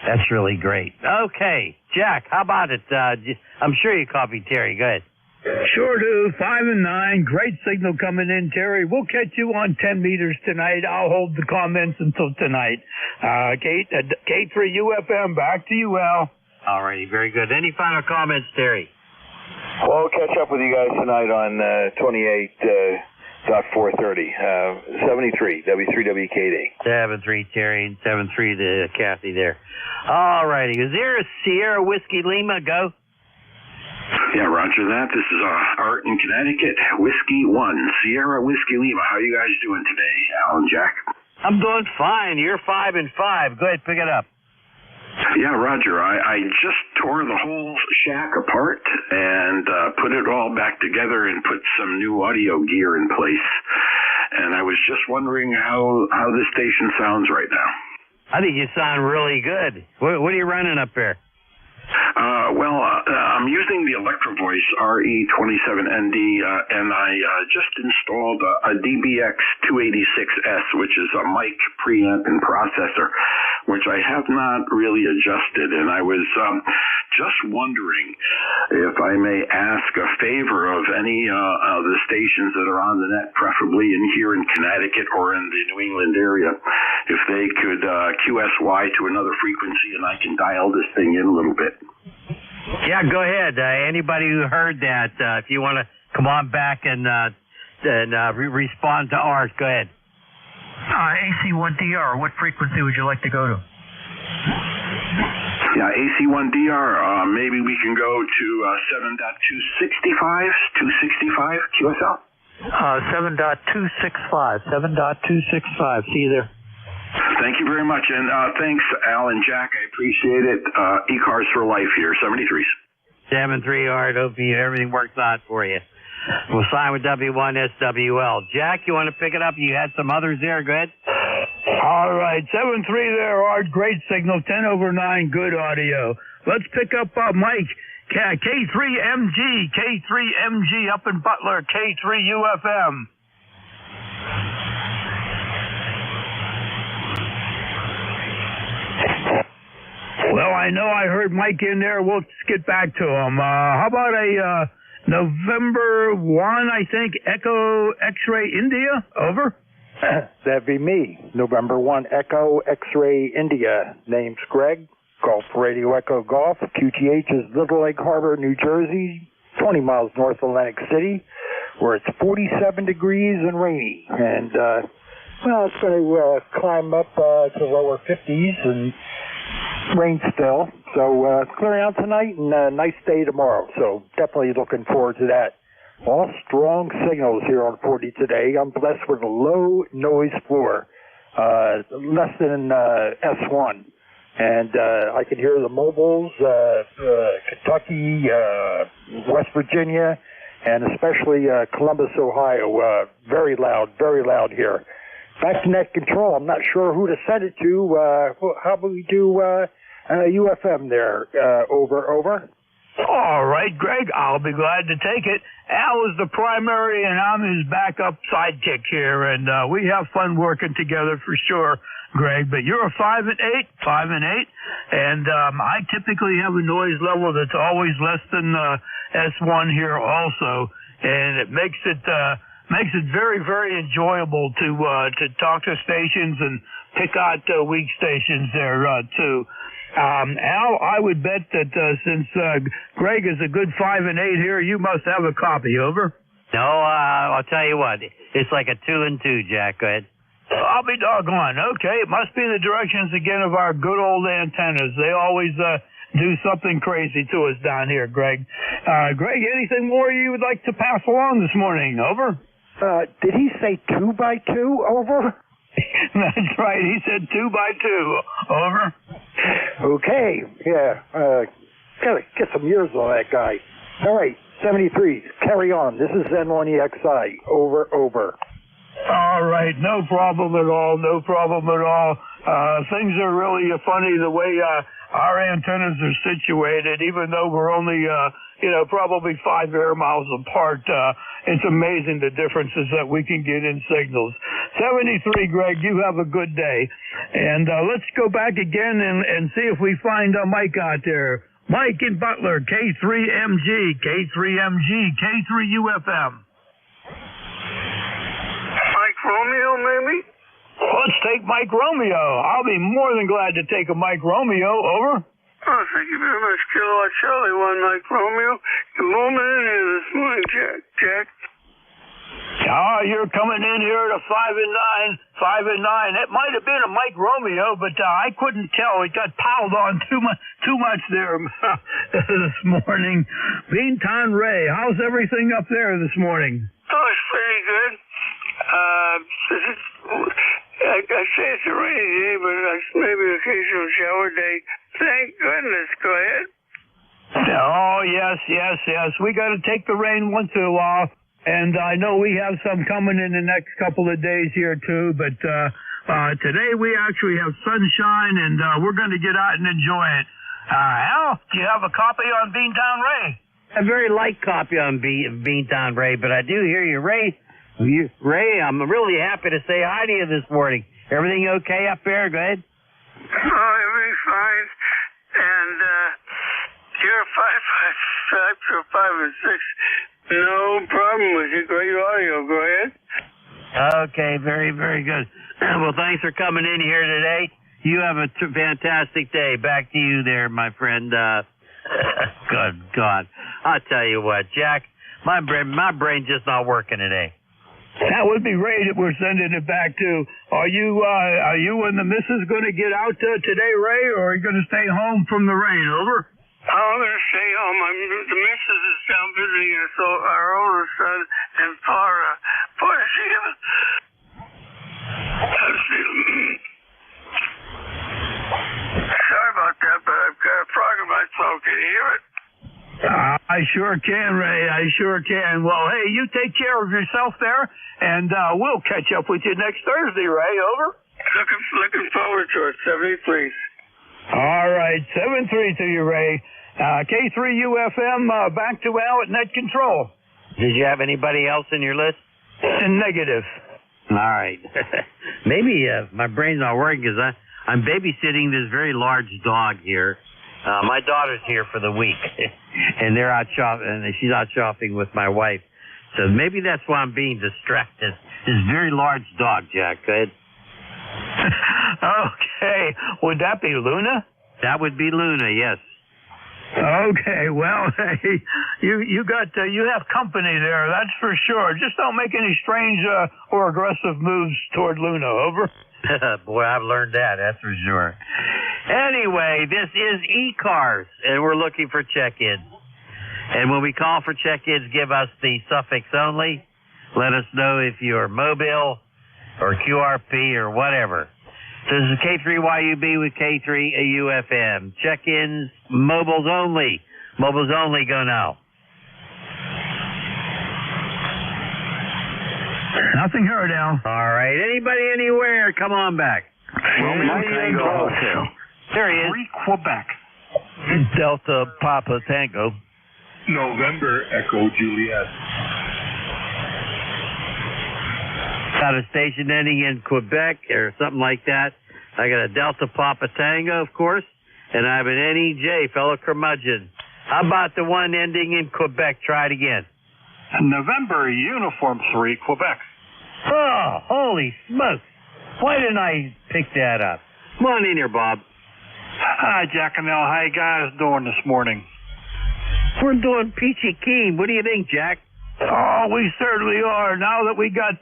That's really great. Okay, Jack, how about it? I'm sure you copied Terry. Go ahead. Sure do. 5 and 9. Great signal coming in, Terry. We'll catch you on 10 meters tonight. I'll hold the comments until tonight. K3UFM, back to you, Al. All righty, very good. Any final comments, Terry? Well, I'll catch up with you guys tonight on 28.430. 73, W3WKD. 7-3, Terry, and 7-3 to Kathy there. All righty. Is there a Sierra Whiskey Lima? Go. Yeah, roger that. This is Art in Connecticut. Whiskey 1, Sierra Whiskey Lima. How are you guys doing today, Al and Jack? I'm doing fine. You're 5 and 5. Go ahead, pick it up. Yeah, roger. I just tore the whole shack apart and put it all back together and put some new audio gear in place. And I was just wondering how this station sounds right now. I think you sound really good. What are you running up there? I'm using the Electro Voice RE27ND, and I just installed a DBX 286S, which is a mic preamp and processor, which I have not really adjusted. And I was just wondering if I may ask a favor of any of the stations that are on the net, preferably here in Connecticut or in the New England area, if they could QSY to another frequency and I can dial this thing in a little bit. Yeah, go ahead. Anybody who heard that, if you want to come on back and respond to Art, go ahead. AC1DR, what frequency would you like to go to? Yeah, AC1DR, maybe we can go to 7.265 QSL? 7.265. 7.265. See you there. Thank you very much, and thanks, Al and Jack. I appreciate it. ECARS for life here, 73s. 7-3, Art. Hope everything works out for you. We'll sign with W1SWL. Jack, you want to pick it up? You had some others there. Go ahead. All right, 7-3 there, Art. Great signal. 10/9, good audio. Let's pick up Mike. K3MG. K3MG up in Butler. K3UFM. Well, I know I heard Mike in there. We'll just get back to him. How about a November 1, I think, Echo X-Ray India? Over? That'd be me. November 1, Echo X-Ray India. Name's Greg. Golf Radio Echo Golf. QTH is Little Lake Harbor, New Jersey, 20 miles north of Atlantic City, where it's 47 degrees and rainy. And, it's going to climb up to the lower 50s and rain still. So clearing out tonight and a nice day tomorrow. So definitely looking forward to that. All strong signals here on 40 today. I'm blessed with a low noise floor, less than S1. And I can hear the mobiles, Kentucky, West Virginia, and especially Columbus, Ohio. Very loud here. Back to net control. I'm not sure who to send it to. How about we do UFM there? Over. All right, Greg. I'll be glad to take it. Al is the primary, and I'm his backup sidekick here, and we have fun working together for sure, Greg. But you're a 5 and 8, and I typically have a noise level that's always less than S1 here, also, and it makes it very, very enjoyable to talk to stations and pick out weak stations there too. Al, I would bet that since Greg is a good 5 and 8 here, you must have a copy. Over. No, I'll tell you what. It's like a 2 and 2, Jack. Go ahead. I'll be doggone. Okay, it must be the directions again of our good old antennas. They always do something crazy to us down here, Greg. Greg, anything more you would like to pass along this morning? Over. Did he say 2 by 2? Over. That's right. He said 2 by 2. Over. Okay. Yeah. Gotta get some years on that guy. All right. 73. Carry on. This is N1EXI. Over. All right. No problem at all. Things are really funny the way our antennas are situated, even though we're only, probably 5 air miles apart. It's amazing the differences that we can get in signals. 73, Greg, you have a good day. And let's go back again and see if we find Mike out there. Mike in Butler, K3MG, K3UFM. Mike Romeo, maybe? Let's take Mike Romeo. I'll be more than glad to take a Mike Romeo. Over. Oh, thank you very much, Kilowatt Charlie 1, Mike Romeo. Good morning here this morning, Jack. Oh, you're coming in here at a 5 and 9. It might have been a Mike Romeo, but I couldn't tell. It got piled on too much there this morning. Beantown Ray, how's everything up there this morning? Oh, it's pretty good. I say it's a rainy day, but maybe an occasional shower day. Thank goodness. Go ahead. Oh, yes. We got to take the rain once in a while. And I know we have some coming in the next couple of days here, too. But today we actually have sunshine, and we're going to get out and enjoy it. Al, do you have a copy on Beantown Ray? A very light copy on Beantown Ray, but I do hear you, Ray. Ray, I'm really happy to say hi to you this morning. Everything okay up there? Go ahead. Oh, everything's fine. And you're 5 and 6. No problem with your great audio. Go ahead. Okay, very, very good. Well, thanks for coming in here today. You have a fantastic day. Back to you there, my friend. Good God. I'll tell you what, Jack, my brain's just not working today. That would be Ray that we're sending it back to. Are you and the missus going to get out today, Ray, or are you going to stay home from the rain? Over? I'm going to stay home. The missus is down visiting us, so our oldest son and Florida. Sorry about that, but I've got a frog in my throat. Can you hear it? I sure can, Ray. I sure can. Well, hey, you take care of yourself there, and we'll catch up with you next Thursday, Ray. Over? Looking forward to it. 73. All right. 7-3 to you, Ray. K3UFM, back to Al at net control. Did you have anybody else in your list? Negative. All right. Maybe my brain's not working because I'm babysitting this very large dog here. My daughter's here for the week, and they're out shopping, and she's out shopping with my wife. So maybe that's why I'm being distracted. This very large dog, Jack. Go ahead. Okay. Would that be Luna? That would be Luna, yes. Okay. Well, hey, you have company there. That's for sure. Just don't make any strange or aggressive moves toward Luna. Over. Boy, I've learned that. That's for sure. Anyway, this is ECARS, and we're looking for check-ins. And when we call for check-ins, give us the suffix only. Let us know if you're mobile or QRP or whatever. This is K3YUB with K3UFM. Check-ins, mobiles only. Mobiles only, go now. Nothing heard, Al. All right. Anybody anywhere, come on back. There he is. Quebec. Delta Papa Tango. November Echo Juliet. Got a station ending in Quebec or something like that. I got a Delta Papa Tango, of course, and I have an NEJ, fellow curmudgeon. How about the one ending in Quebec? Try it again. November Uniform 3, Quebec. Oh, holy smokes. Why didn't I pick that up? Come on in here, Bob. Hi, Jack and Al. How you guys doing this morning? We're doing peachy keen. What do you think, Jack? Oh, we certainly are. Now that we got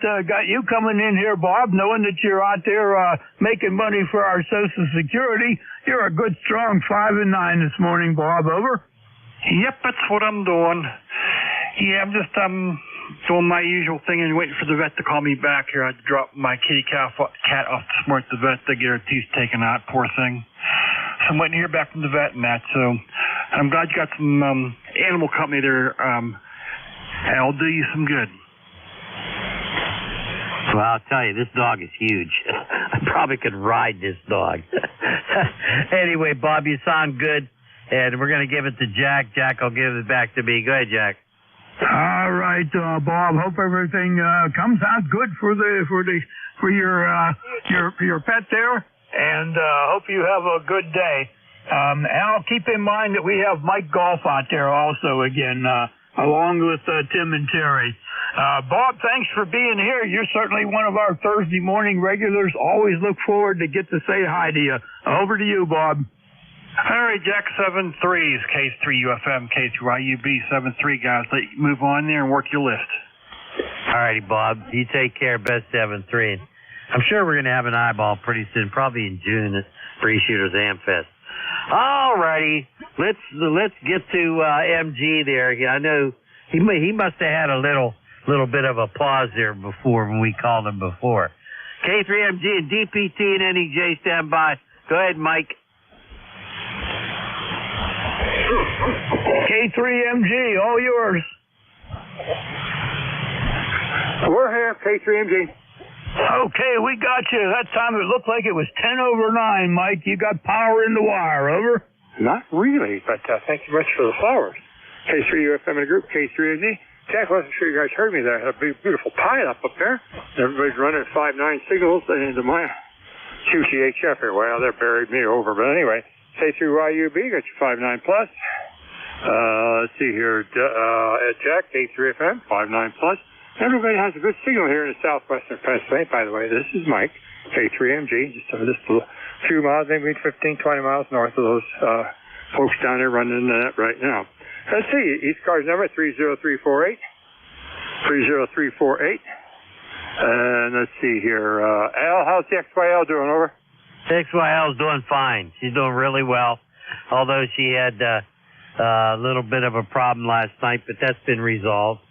you coming in here, Bob, knowing that you're out there making money for our Social Security, you're a good, strong 5 and 9 this morning, Bob. Over? Yep, that's what I'm doing. Yeah, I'm just doing my usual thing and waiting for the vet to call me back here. I dropped my kitty cat off this morning at the vet to get her teeth taken out, poor thing. So I'm waiting to hear back from the vet and that. So I'm glad you got some animal company there. I'll do you some good. Well, I'll tell you, this dog is huge. I probably could ride this dog. Anyway, Bob, you sound good, and we're going to give it to Jack. Jack will give it back to me. Go ahead, Jack. All right, Bob. Hope everything comes out good for your pet there, and hope you have a good day. Al, keep in mind that we have Mike Golf out there also again. Along with Tim and Terry. Bob, thanks for being here. You're certainly one of our Thursday morning regulars. Always look forward to get to say hi to you. Over to you, Bob. All right, Jack, 7-3s, K3UFM, K3YUB, 7-3, guys. Let you move on there and work your list. All righty, Bob. You take care. Best 7-3. I'm sure we're going to have an eyeball pretty soon, probably in June at Free Shooters Amfest. All righty. Let's get to MG there. I know he must have had a little bit of a pause there before when we called him before. K3MG and DPT and NEJ stand by. Go ahead, Mike. K3MG, all yours. We're here, K3MG. Okay, we got you. That time it looked like it was 10:09, Mike. You got power in the wire, over? Not really, but thank you much for the flowers. K3UFM in a group, K3AZ. Jack, wasn't sure you guys heard me there. I had a big, beautiful pile up there. Everybody's running 5.9 signals into my QTHF here. Well, they buried me over. But anyway, K3YUB, got your 5.9 plus. Let's see here. Jack, K3FM, 5.9 plus. Everybody has a good signal here in the southwestern Pennsylvania. By the way, this is Mike, K3MG, just a few miles, maybe 15, 20 miles north of those folks down there running the net right now. Let's see, ECARS number 30348. 30348. And let's see here. Al, how's the XYL doing, over? XYL's doing fine. She's doing really well, although she had a little bit of a problem last night, but that's been resolved.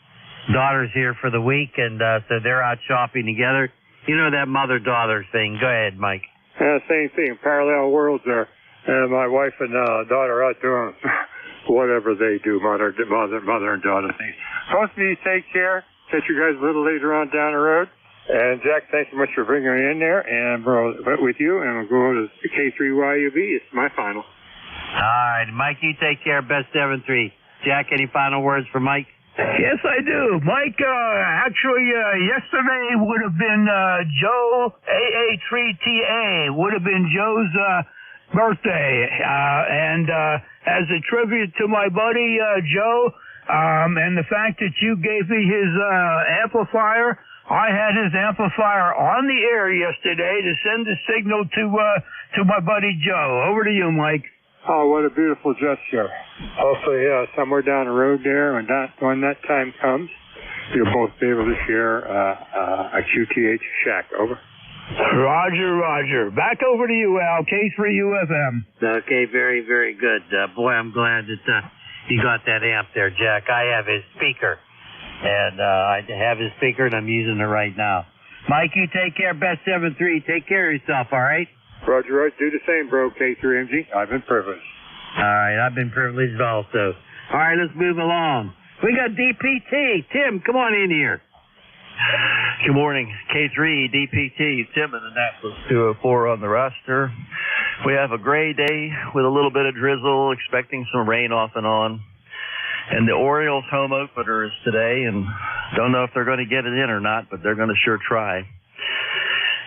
Daughter's here for the week, and so they're out shopping together. You know that mother-daughter thing. Go ahead, Mike. Yeah, same thing. Parallel worlds there. And my wife and daughter out doing whatever they do, mother and daughter things. Supposed to be take care. Catch you guys a little later on down the road. And Jack, thanks so much for bringing me in there. And with you, and we'll go to K3YUB. It's my final. All right, Mike, you take care. Best 7-3. Jack, any final words for Mike? Yes, I do. Mike, actually, yesterday would have been Joe AA3TA, would have been Joe's birthday. And as a tribute to my buddy Joe, and the fact that you gave me his amplifier, I had his amplifier on the air yesterday to send the signal to my buddy Joe. Over to you, Mike. Oh, what a beautiful gesture. Hopefully, somewhere down the road there, when that time comes, you'll both be able to share a QTH shack. Over. Roger. Back over to you, Al. K3UFM. Okay, very, very good. Boy, I'm glad that you got that amp there, Jack. I have his speaker, and I have his speaker, and I'm using it right now. Mike, you take care. Best 7-3. Take care of yourself, all right? Roger, do the same, bro, K3MG. I've been privileged. All right, I've been privileged also. All right, let's move along. We got DPT. Tim, come on in here. Good morning, K3 DPT. Tim in Annapolis, 204 on the roster. We have a gray day with a little bit of drizzle, expecting some rain off and on. And the Orioles home opener is today, and don't know if they're going to get it in or not, but they're going to sure try.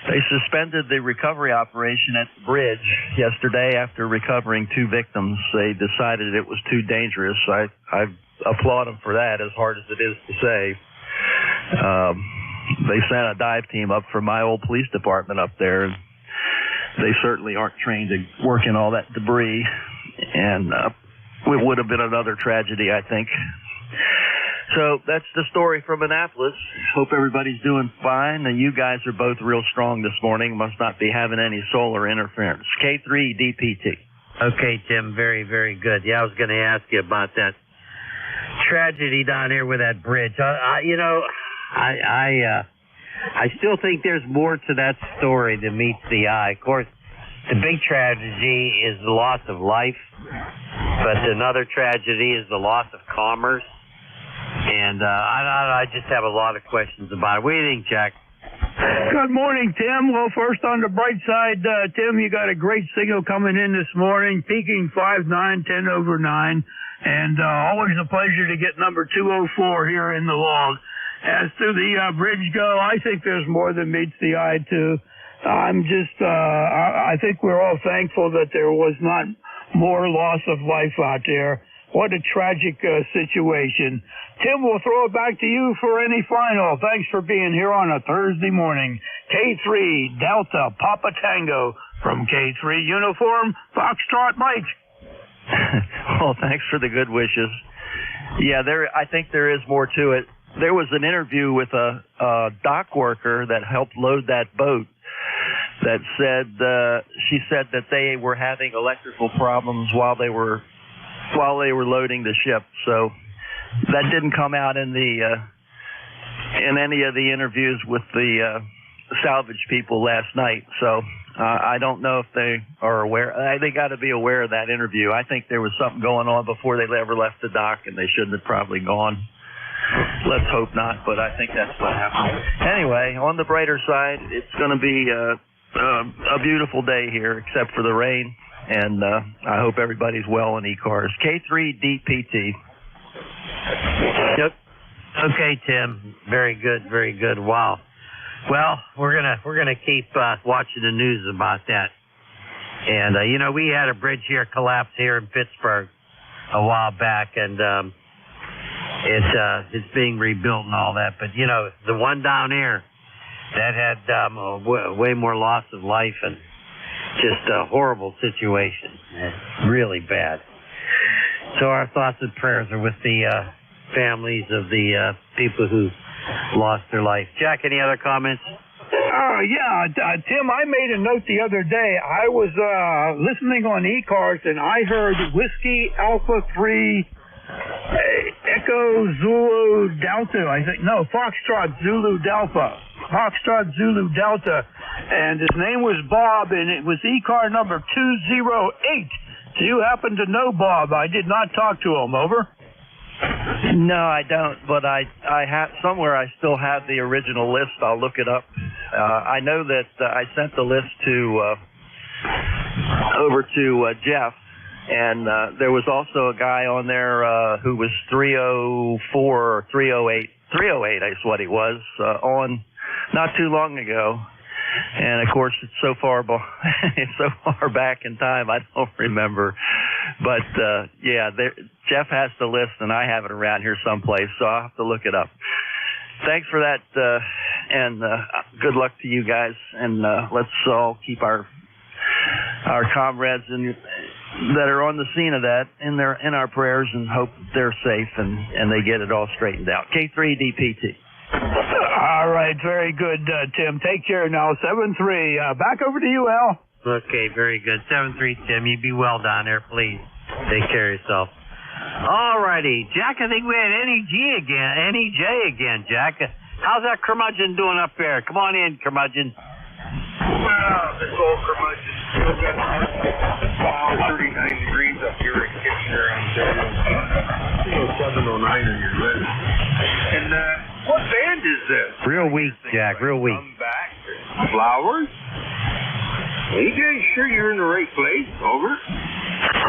They suspended the recovery operation at the bridge yesterday after recovering 2 victims. They decided it was too dangerous. I applaud them for that, as hard as it is to say. They sent a dive team up from my old police department up there. They certainly aren't trained to work in all that debris, and it would have been another tragedy, I think. So that's the story from Annapolis. Hope everybody's doing fine, and you guys are both real strong this morning. Must not be having any solar interference. K3 DPT. Okay, Tim, very, very good. Yeah, I was going to ask you about that tragedy down here with that bridge. I still think there's more to that story than meets the eye. Of course, the big tragedy is the loss of life, but another tragedy is the loss of commerce. And I just have a lot of questions about it. What do you think, Jack? Good morning, Tim. Well, first on the bright side, Tim, you got a great signal coming in this morning, peaking 5.9, 10/9, and always a pleasure to get number 204 here in the log. As to the bridge go, I think there's more than meets the eye, too. I think we're all thankful that there was not more loss of life out there. What a tragic situation. Tim, we'll throw it back to you for any final. Thanks for being here on a Thursday morning. K3 Delta Papa Tango from K3 Uniform Foxtrot Mike. Well, thanks for the good wishes. Yeah, I think there is more to it there was an interview with a dock worker that helped load that boat that said she said that they were having electrical problems while they were loading the ship. So that didn't come out in any of the interviews with the salvage people last night. So I don't know if they are aware. They got to be aware of that interview. I think there was something going on before they ever left the dock, and they shouldn't have probably gone. Let's hope not, but I think that's what happened. Anyway, on the brighter side, it's going to be a beautiful day here, except for the rain, and I hope everybody's well in ECARS. K3DPT. Yep. Okay, Tim. Very good. Very good. Wow. Well, we're gonna keep watching the news about that. And we had a bridge here collapse here in Pittsburgh a while back, and it's being rebuilt and all that. But the one down here that had way more loss of life and just a horrible situation. It's really bad. So our thoughts and prayers are with the families of the people who lost their life. Jack, any other comments? Tim, I made a note the other day. I was listening on ECARS, and I heard Whiskey Alpha 3 Echo Zulu Delta. I think, no, Foxtrot Zulu Delta. Foxtrot Zulu Delta. And his name was Bob, and it was ECAR number 208. Do you happen to know Bob? I did not talk to him. Over. No, I don't, but I have somewhere. I still have the original list. I'll look it up. I know that I sent the list over to Jeff, and there was also a guy on there who was 304 or 308. 308 is what he was on not too long ago. And of course, it's so far back in time, I don't remember. But Jeff has the list, and I have it around here someplace, so I'll have to look it up. Thanks for that, and good luck to you guys. And let's all keep our comrades that are on the scene of that in our prayers, and hope they're safe and they get it all straightened out. K3DPT. All right, very good, Tim. Take care now. 7-3. Back over to you, Al. Okay, very good. 7-3, Tim. You be well down there, please. Take care of yourself. All righty, Jack. I think we had NEJ again, Jack. How's that curmudgeon doing up there? Come on in, curmudgeon. Well, this old curmudgeon still got 39 degrees up here in Kitchener, Ontario. 709 on your list. And what band is this? Real weak, Jack. Real weak. Come back. Flowers? You guys sure you're in the right place? Over.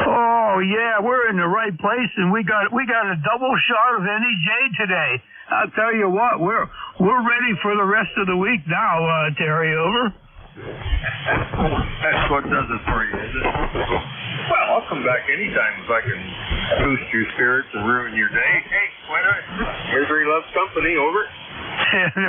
Oh yeah, we're in the right place, and we got a double shot of NEJ today. I'll tell you what, we're ready for the rest of the week now, Terry. Over. That's what does it for you, is it? Well, I'll come back anytime if I can boost your spirits and ruin your day. Hey, why not? Misery loves company. Over.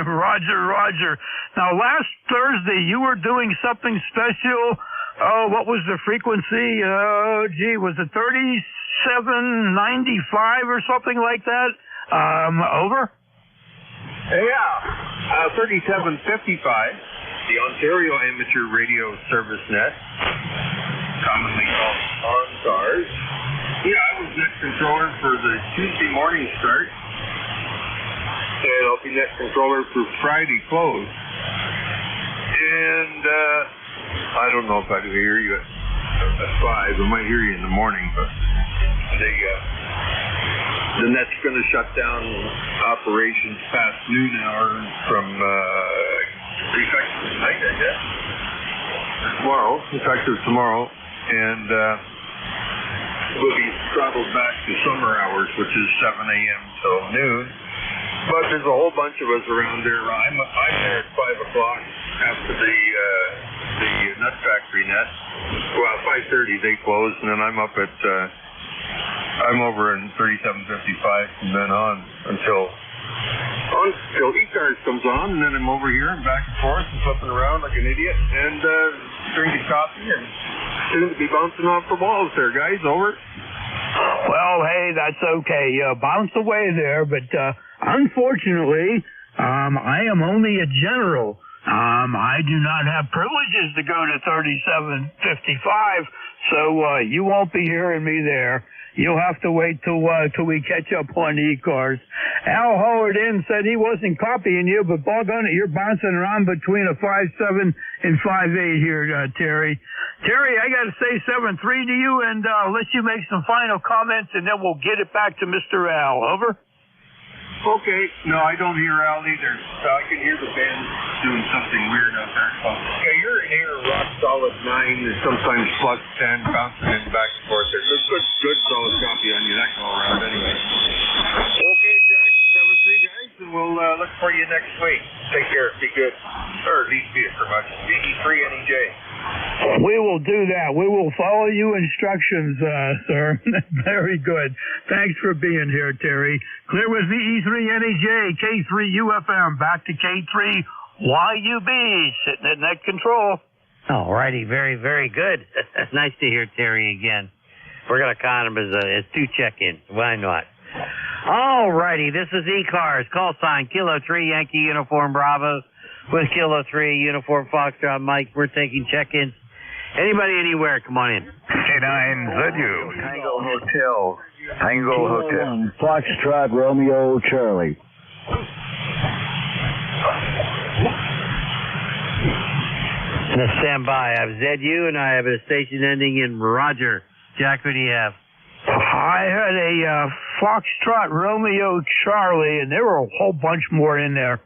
Roger. Now, last Thursday, you were doing something special. Oh, what was the frequency? Was it 3795 or something like that? Over? Yeah, 3755, the Ontario Amateur Radio Service Net, commonly called ECARS. Yeah, I was net controller for the Tuesday morning start, and I'll be net controller for Friday close. And I don't know if I can hear you at 5. I might hear you in the morning, but the net's going to shut down operations past noon hour from effective tonight, I guess. Effective tomorrow, and we'll be throttled back to summer hours, which is 7 a.m. till noon. But there's a whole bunch of us around there. I'm there at 5 o'clock after the nut factory net. Well, 5:30 they close, and then I'm up at I'm over in 3755 from then on until ECARS comes on, and then I'm over here and back and forth and flipping around like an idiot and drinking coffee and soon to be bouncing off the walls there, guys. Over. Well, hey, that's okay. Bounce away there, but Unfortunately, I am only a general. I do not have privileges to go to 3755, so you won't be hearing me there. You'll have to wait till we catch up on ECARS. Al Howard in said he wasn't copying you, but doggone it, you're bouncing around between a 5.7 and 5.8 here, Terry. Terry, I got to say 7.3 to you, and let you make some final comments, and then we'll get it back to Mr. Al. Over. Okay. No, I don't hear Al either. So I can hear the band doing something weird out there. Okay, you're in here rock solid 9, and sometimes plus 10, bouncing in back and forth. There's a good solid copy on you that go around anyway. Okay, Jack, 7-3 guys, and we'll look for you next week. Take care. Be good. Or at least be it for much. VE3 NEJ. We will do that. We will follow you instructions, sir. Very good. Thanks for being here, Terry. Clear with VE3NEJ, K3UFM, back to K3YUB, sitting at net control. All righty. Very, very good. Nice to hear Terry again. We're going to count him as 2 check-ins. Why not? All righty. This is ECARS. Call sign Kilo 3 Yankee Uniform Bravo. With Kilo 3, Uniform Foxtrot Mike, we're taking check-ins. Anybody, anywhere, come on in. K9ZU. Tango Hotel. Tango Hotel. Foxtrot Romeo Charlie. And stand by. I have ZU, and I have a station ending in Roger. Jack, who do you have? I had a Foxtrot Romeo Charlie, and there were a whole bunch more in there.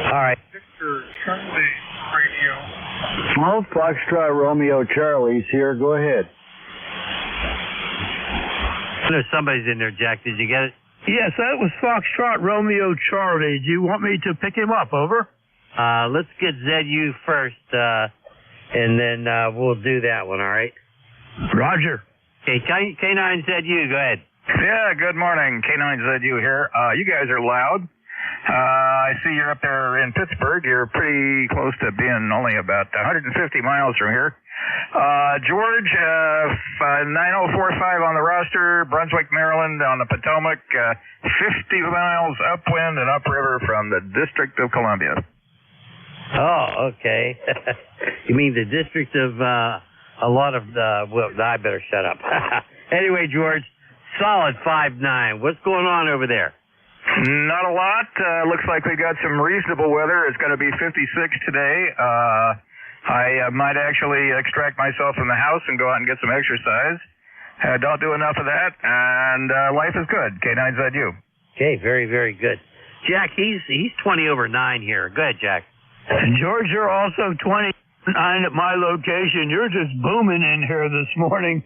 All right. Victor Charlie Radio. Small Foxtrot Romeo Charlie's here. Go ahead. There's somebody's in there, Jack. Did you get it? Yes, that was Foxtrot Romeo Charlie. Do you want me to pick him up? Over. Let's get ZU first, and then we'll do that one, all right? Roger. Okay, K9ZU, go ahead. Yeah, good morning. K9ZU here. You guys are loud. I see you're up there in Pittsburgh. You're pretty close to being only about 150 miles from here. George, 9045 on the roster, Brunswick, Maryland on the Potomac, 50 miles upwind and upriver from the District of Columbia. Oh, okay. You mean the district of a lot of well, I better shut up. Anyway, George, solid 5.9. What's going on over there? Not a lot. Looks like we got some reasonable weather. It's going to be 56 today. I might actually extract myself from the house and go out and get some exercise. Don't do enough of that, and life is good. K9ZU. Okay, very, very good. Jack, he's 20 over 9 here. Go ahead, Jack. And George, you're also 29 at my location. You're just booming in here this morning.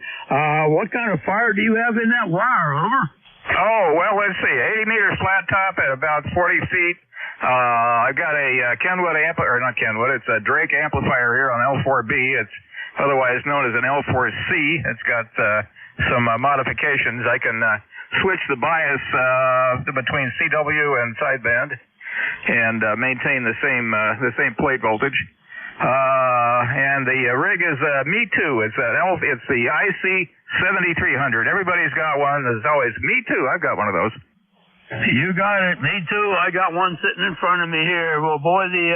What kind of fire do you have in that wire? Over. Oh, well, let's see. 80 meters flat top at about 40 feet. I've got a Kenwood not Kenwood, it's a Drake amplifier here on L4B. It's otherwise known as an L4C. It's got some modifications. I can switch the bias between CW and sideband and maintain the same plate voltage. And the rig is Me Too. It's the IC 7300. Everybody's got one. There's always Me Too. I've got one of those. You got it. Me too. I got one sitting in front of me here. Well, boy, the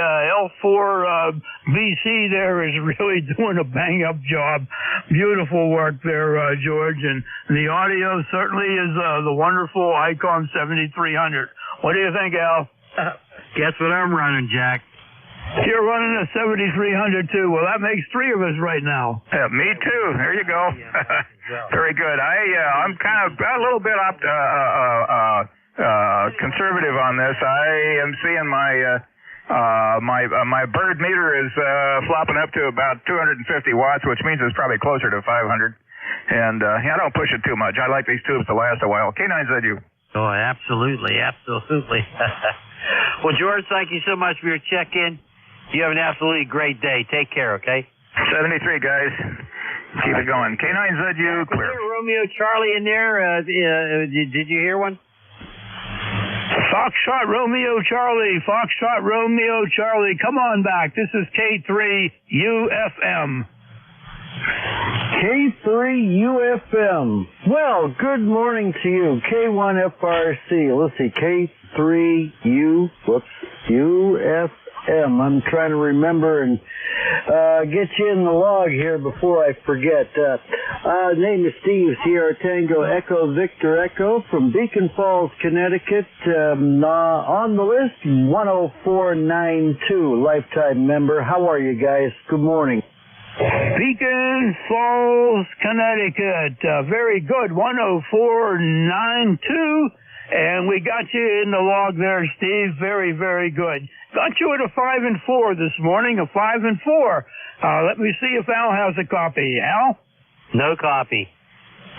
L4 BC there is really doing a bang-up job. Beautiful work there, George. And the audio certainly is the wonderful Icon 7300. What do you think, Al? Guess what I'm running, Jack? You're running a 7300 too. Well, that makes 3 of us right now. Yeah, me too. There you go. Very good. I'm kind of a little bit conservative on this. I am seeing my bird meter is flopping up to about 250 watts, which means it's probably closer to 500. And I don't push it too much. I like these tubes to last a while. K9ZU. Oh, absolutely, absolutely. Well, George, thank you so much for your check-in. You have an absolutely great day. Take care, okay? 73, guys. Keep it going. K9ZU, clear. Romeo Charlie in there. Did you hear one? Foxtrot Romeo Charlie. Foxtrot Romeo Charlie. Come on back. This is K3 UFM. K3UFM. Well, good morning to you. K1FRC. Let's see, UFM. I'm trying to remember and get you in the log here before I forget. Name is Steve, Sierra Tango Echo Victor Echo from Beacon Falls, Connecticut. On the list, 10492, lifetime member. How are you guys? Good morning. Beacon Falls, Connecticut. Very good, 10492. And we got you in the log there, Steve. Very, very good. Got you at a 5 and 4 this morning, a 5 and 4. Let me see if Al has a copy. Al? No copy.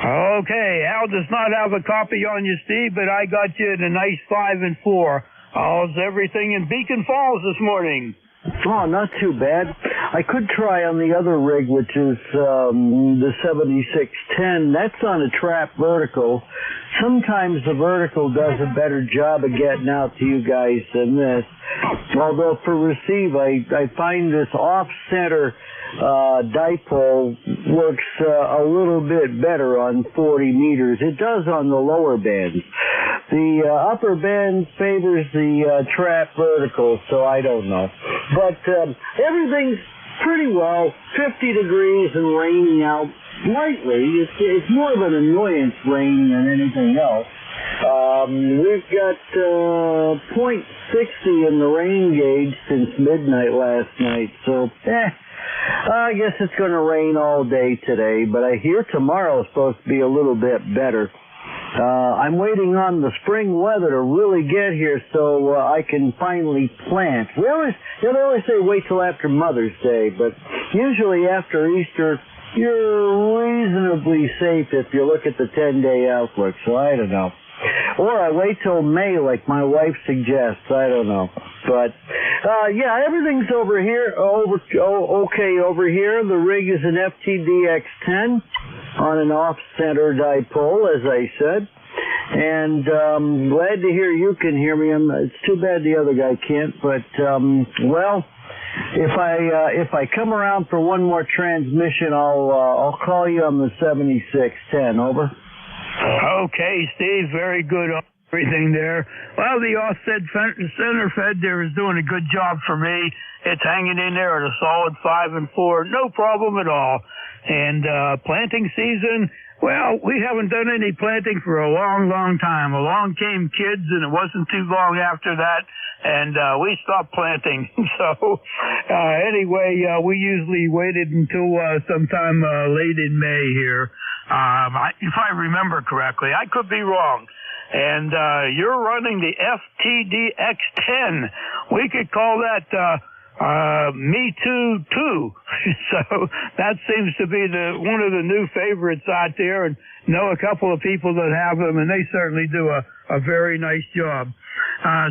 Okay, Al does not have a copy on you, Steve, but I got you at a nice 5 and 4. How's everything in Beacon Falls this morning? Oh, not too bad. I could try on the other rig, which is the 7610. That's on a trap vertical. Sometimes the vertical does a better job of getting out to you guys than this. Although for receive, I find this off-center dipole works a little bit better on 40 meters. It does on the lower bands. The upper band favors the trap vertical, so I don't know. But everything's pretty well. 50 degrees and raining out lightly. It's more of an annoyance rain than anything else. We've got .60 in the rain gauge since midnight last night, so I guess it's going to rain all day today, but I hear tomorrow's supposed to be a little bit better. I'm waiting on the spring weather to really get here so I can finally plant. They always say wait till after Mother's Day, but usually after Easter, you're reasonably safe if you look at the 10-day outlook, so I don't know. Or I wait till May like my wife suggests, I don't know. But, yeah, everything's over here, okay over here. The rig is an FTDX10 on an off-center dipole, as I said. And glad to hear you can hear me. It's too bad the other guy can't, but, well, if I come around for one more transmission, I'll call you on the 7610. Over. Okay, Steve, very good on everything there. Well, the offset center fed there is doing a good job for me. It's hanging in there at a solid 5 and 4, no problem at all. And planting season, well, we haven't done any planting for a long, long time. Along came kids, and it wasn't too long after that, and we stopped planting. So anyway, we usually waited until sometime late in May here. If I remember correctly, I could be wrong. And you're running the FTDX10. We could call that Me Too 2. So that seems to be one of the new favorites out there, and know a couple of people that have them, and they certainly do a very nice job.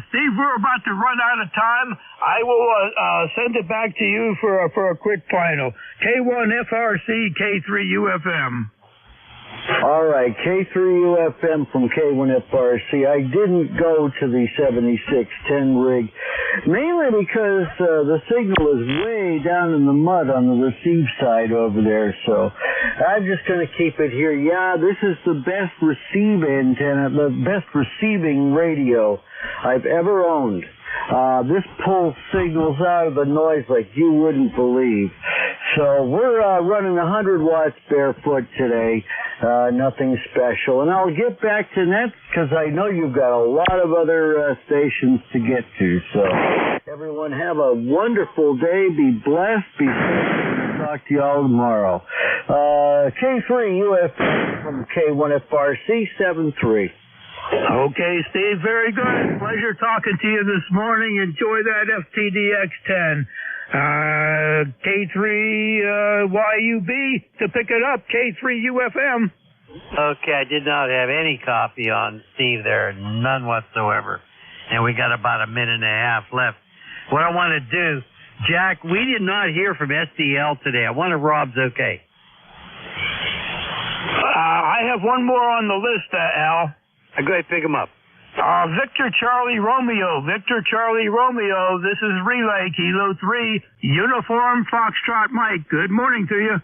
Steve, we're about to run out of time. I will send it back to you for a quick final. K1FRC, K3UFM. All right, K3UFM from K1FRC. I didn't go to the 7610 rig, mainly because the signal is way down in the mud on the receive side over there, so I'm just going to keep it here. Yeah, this is the best receive antenna, the best receiving radio I've ever owned. This pulls signals out of the noise like you wouldn't believe. So we're running 100 watts barefoot today. Nothing special. And I'll get back to that because I know you've got a lot of other stations to get to. So everyone have a wonderful day. Be blessed. Be safe. Talk to you all tomorrow. K3UFM from K1FRC 73. Okay, Steve, very good. Pleasure talking to you this morning. Enjoy that FTDX10. K3YUB to pick it up, K3UFM. Okay, I did not have any copy on Steve there, none whatsoever. And we got about a minute and a half left. What I want to do, Jack, we did not hear from SDL today. I wonder if Rob's okay. I have one more on the list, Al. Go ahead, pick him up. Victor Charlie Romeo. Victor Charlie Romeo. This is Relay Kilo 3, Uniform Foxtrot Mike. Good morning to you.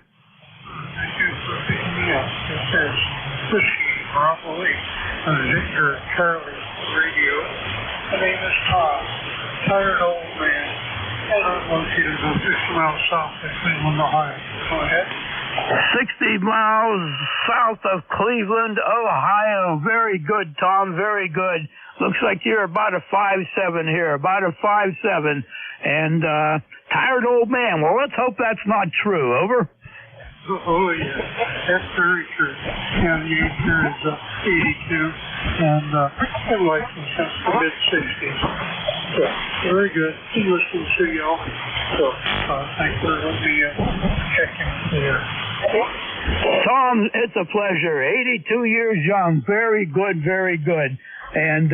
Yes, this is Whiskey Bravo 8 on Victor Charlie Radio. My name is Tom, tired old man, and I'm located about 60 miles south of Cleveland, Ohio. Go ahead. 60 miles south of Cleveland, Ohio. Very good, Tom. Very good. Looks like you're about a 5'7" here, about a 5'7", and tired old man. Well, let's hope that's not true. Over. Oh, yeah. That's very true. Yeah, the age here is 82, and been licensed since the mid-60s. So, very good. Been listening to y'all. So, thanks for letting me check in there. Tom, it's a pleasure. 82 years young. Very good, very good. And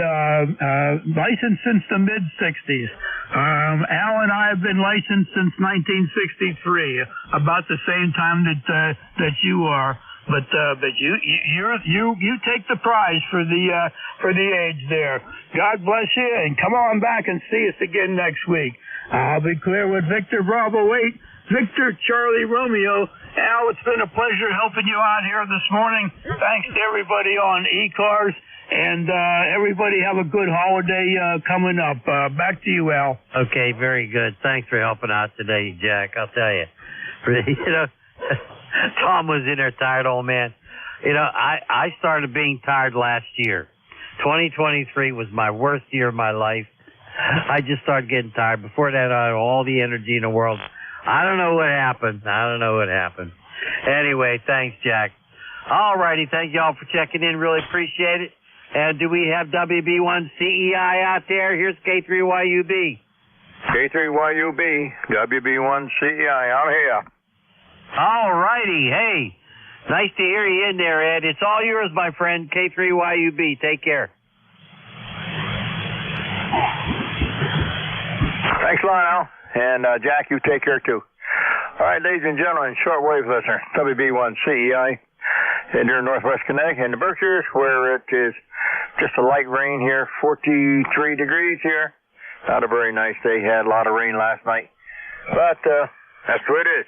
licensed since the mid-60s. Al and I have been licensed since 1963, about the same time that you are. But you take the prize for the age there. God bless you, and come on back and see us again next week. I'll be clear with Victor Bravo 8, Victor Charlie Romeo. Al, it's been a pleasure helping you out here this morning. Thanks to everybody on ECARS, and everybody have a good holiday coming up. Back to you, Al. Okay, very good. Thanks for helping out today, Jack. I'll tell you. You know, Tom was in there, tired old man. You know, I started being tired last year. 2023 was my worst year of my life. I just started getting tired. Before that, I had all the energy in the world. I don't know what happened. Anyway, thanks, Jack. All righty. Thank you all for checking in. Really appreciate it. And do we have WB1CEI out there? Here's K3YUB. K3YUB, WB1CEI. I'm here. All righty. Hey, nice to hear you in there, Ed. It's all yours, my friend. K3YUB. Take care. Thanks a lot, Al. And Jack, you take care, too. All right, ladies and gentlemen, shortwave listener, WB1CEI, here in Northwest Connecticut, in the Berkshires, where it is just a light rain here, 43 degrees here. Not a very nice day. Had a lot of rain last night. But that's the way it is.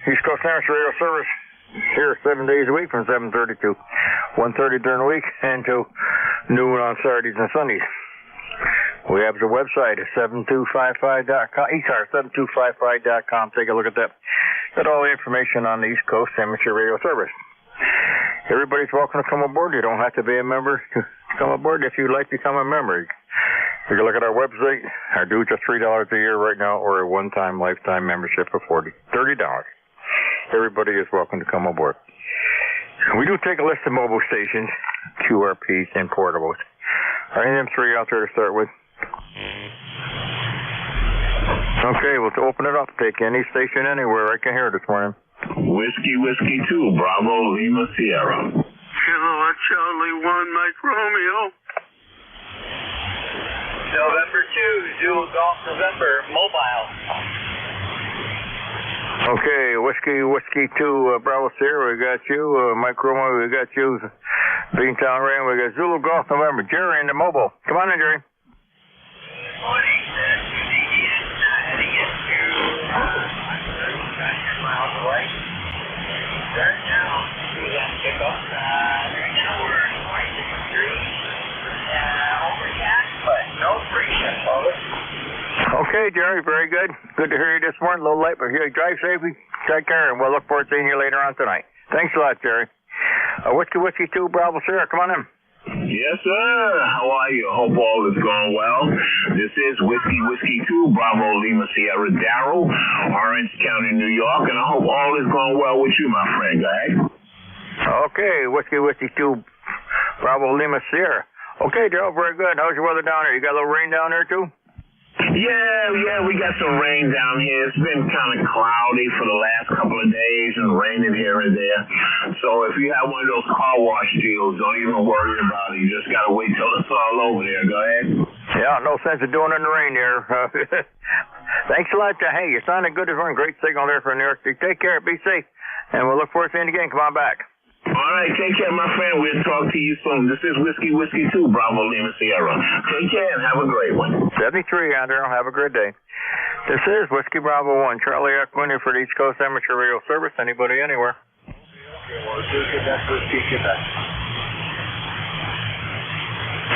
East Coast Amateur Radio Service here 7 days a week from 7:30 to 1:30 during the week and to noon on Saturdays and Sundays. We have the website at 7255.com, ECARS7255.com. Take a look at that. Got all the information on the East Coast Amateur Radio Service. Everybody's welcome to come aboard. You don't have to be a member to come aboard. If you'd like to become a member, you can look at our website. Our dues are $3 a year right now, or a one-time lifetime membership of $30. Everybody is welcome to come aboard. We do take a list of mobile stations, QRPs, and portables. Are any of them three out there to start with? Okay, we'll open it up. Take any station anywhere. I can hear it this morning. Whiskey 2, Bravo, Lima, Sierra. Kilo Charlie 1, Mike Romeo. November 2, Zulu Golf November, mobile. Okay, Whiskey 2, Bravo Sierra, we got you. Mike Romeo, we got you. Beantown Rain, we got Zulu Golf November. Jerry in the mobile. Come on in, Jerry. Good morning. Heading into miles away. Right now, we got kickoff. Right now we're 26 degrees. Overcast, but no freezing, folks. Okay, Jerry, very good. Good to hear you this morning. A little late, but here, drive safely. Take care, and we'll look forward to seeing you later on tonight. Thanks a lot, Jerry. Whiskey 2, Bravo Sierra, come on in. Yes, sir. How are you? Hope all is going well. This is Whiskey 2, Bravo, Lima, Sierra, Darrell, Orange County, New York, and I hope all is going well with you, my friend. Go ahead. Okay, Whiskey 2, Bravo, Lima, Sierra. Okay, Darrell, very good. How's your weather down there? You got a little rain down there, too? Yeah, we got some rain down here. It's been kind of cloudy for the last couple of days and raining here and there. So if you have one of those car wash deals, don't even worry about it. You just got to wait till it's all over there. Go ahead. Yeah, no sense of doing it in the rain there. Thanks a lot. Hey, you sounded good this morning. Great signal there for New York City. Take care. Be safe. And we'll look forward to seeing you again. Come on back. All right, take care, my friend. We'll talk to you soon. This is Whiskey 2, Bravo, Lima, Sierra. Take care and have a great one. 73 out there. Have a great day. This is Whiskey Bravo 1, Charlie Equinty for the East Coast Amateur Radio Service. Anybody, anywhere.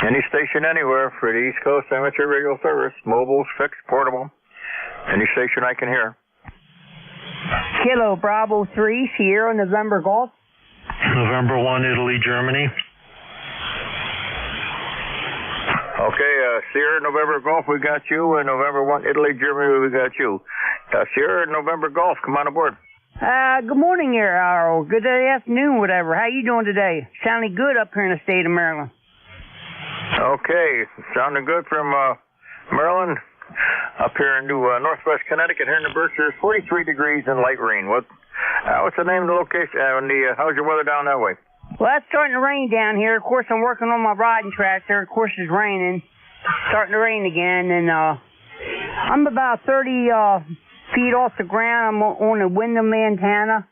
Any station anywhere for the East Coast Amateur Radio Service, mobiles, fixed, portable. Any station I can hear. Kilo Bravo 3, Sierra November Golf. November 1, Italy, Germany. Okay, Sierra November Golf, we got you, and November 1, Italy, Germany, we got you. Sierra November Golf, come on aboard. Good morning here, or good afternoon, whatever. How you doing today? Sounding good up here in the state of Maryland. Okay, sounding good from Maryland up here into northwest Connecticut, here in the Berkshires, 43 degrees and light rain. What's the name of the location? How's your weather down that way? Well, it's starting to rain down here. Of course, I'm working on my riding tractor. Of course, it's raining. Starting to rain again, and I'm about 30 feet off the ground. I'm on a Wyndham antenna.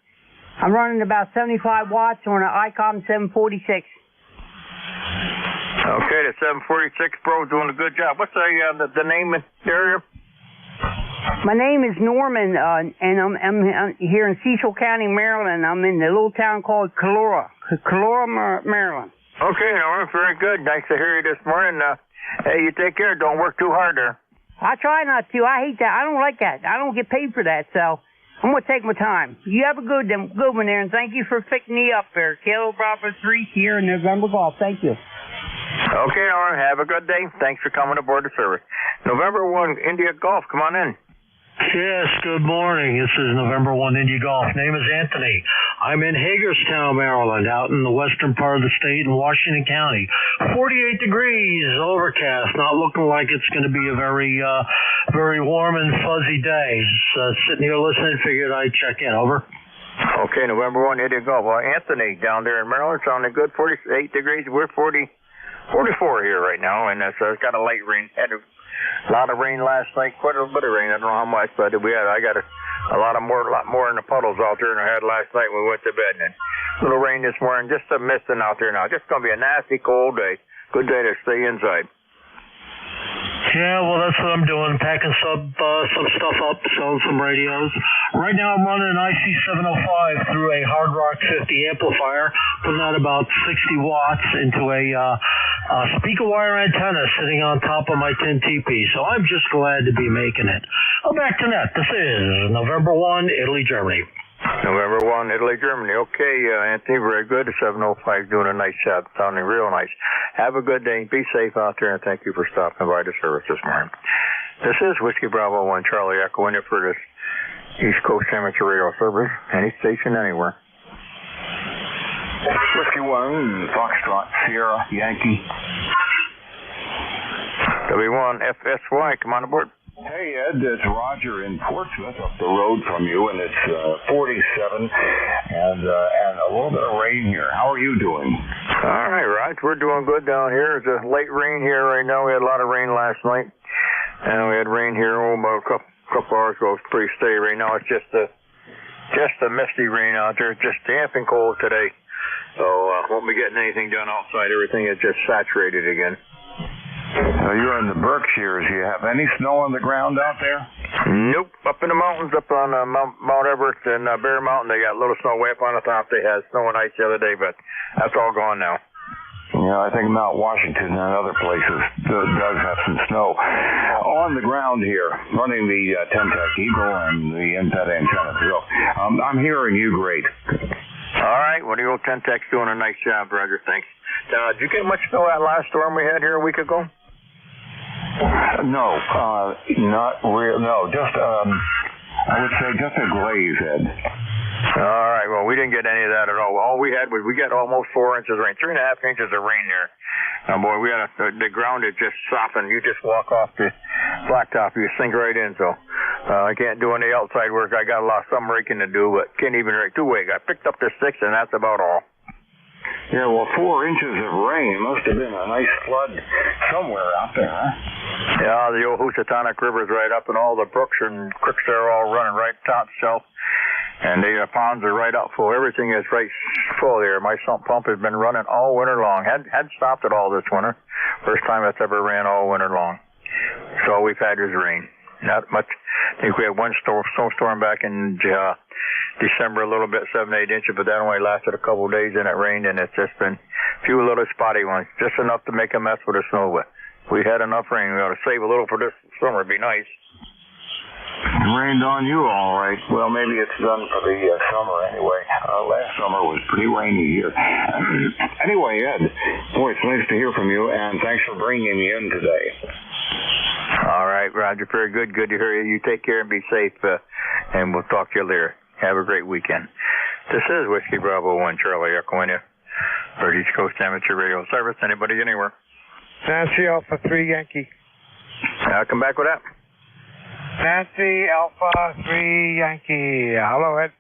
I'm running about 75 watts on an ICOM 746. Okay, the 746 Pro doing a good job. What's the name of the area? My name is Norman, and I'm here in Cecil County, Maryland. I'm in the little town called Calora, Maryland. Okay, Norman, very good. Nice to hear you this morning. Hey, you take care. Don't work too hard there. I try not to. I hate that. I don't like that. I don't get paid for that, so I'm going to take my time. You have a good one there, and thank you for picking me up there. Kilo Bravo 3 here in November Golf. Thank you. Okay, Norman, have a good day. Thanks for coming aboard the service. November 1, India Golf, come on in. Yes, good morning. This is November 1 India Golf. Name is Anthony. I'm in Hagerstown, Maryland, out in the western part of the state in Washington County. 48 degrees, overcast, not looking like it's going to be a very warm and fuzzy day. Just sitting here listening, figured I'd check in. Over. Okay, November 1 India Golf. Well, Anthony down there in Maryland, sounding good, 48 degrees. We're 44 here right now, and it's got a light rain. Had a lot of rain last night, quite a bit of rain. I don't know how much, but I got a lot more in the puddles out there than I had last night when we went to bed. And a little rain this morning, just a misting out there now. Just going to be a nasty cold day. Good day to stay inside. Yeah, well, that's what I'm doing, packing some stuff up, selling some radios. Right now I'm running an IC705 through a Hard Rock 50 amplifier, putting out about 60 watts into a speaker wire antenna sitting on top of my 10 TP, so I'm just glad to be making it. Oh, back to net. This is November 1, Italy, Germany. November 1, Italy, Germany. Okay, Anthony, very good. The 705 doing a nice job, sounding real nice. Have a good day. Be safe out there, and thank you for stopping by the service this morning. This is Whiskey Bravo 1 Charlie Echo in for this East Coast Amateur Radio Service. Any station, anywhere. Whiskey 1, Foxtrot, Sierra, Yankee. W1 FSY, come on aboard. Hey, Ed, it's Roger in Portsmouth up the road from you, and it's 47 and a little bit of rain here. How are you doing? All right, Raj, we're doing good down here. It's a late rain here right now. We had a lot of rain last night, and we had rain here about a couple hours ago. It's pretty steady right now. It's just a misty rain out there. It's just damp and cold today, so won't be getting anything done outside. Everything is just saturated again. You're in the Berkshires. You have any snow on the ground out there? Nope. Up in the mountains, up on Mount Everest and Bear Mountain, they got a little snow way up on the top. They had snow and ice the other day, but that's all gone now. Yeah, I think Mount Washington and other places does have some snow. On the ground here, running the Ten-Tech Eagle and the NPET antenna. So I'm hearing you great. All right. Well, the old Ten-Tech's doing a nice job, Roger. Thanks. Did you get much snow that last storm we had here a week ago? No, not real. No, just I would say just a glaze, Ed. All right. Well, we didn't get any of that at all. All we had was we got almost 4 inches of rain, 3.5 inches of rain there. Boy, we had the ground is just softened. You just walk off the blacktop, you sink right in. So I can't do any outside work. I got some raking to do, but can't even rake 2 weeks. I picked up the sticks, and that's about all. Yeah, well, 4 inches of rain must have been a nice flood somewhere out there, huh? Yeah, the old Housatonic River's right up, and all the brooks and creeks are all running right top shelf. And the ponds are right up full. Everything is right full there. My sump pump has been running all winter long. Hadn't stopped at all this winter. First time it's ever ran all winter long. So all we've had is rain. Not much. I think we had one snowstorm back in December a little bit, 7-8 inches, but that only lasted a couple of days and it rained, and it's just been a few little spotty ones, just enough to make a mess with the snow. But we had enough rain. We ought to save a little for this summer. It'd be nice. It rained on you all right. Well, maybe it's done for the summer anyway. Last summer was pretty rainy here. Anyway, Ed, boy, it's nice to hear from you, and thanks for bringing me in today. All right, Roger, very good. Good to hear you. You take care and be safe, and we'll talk to you later. Have a great weekend. This is Whiskey Bravo 1 Charlie echoing you for East Coast Amateur Radio Service. Anybody anywhere? Nancy Alpha 3 Yankee. Come back with that. Nancy Alpha 3 Yankee. Hello, Ed.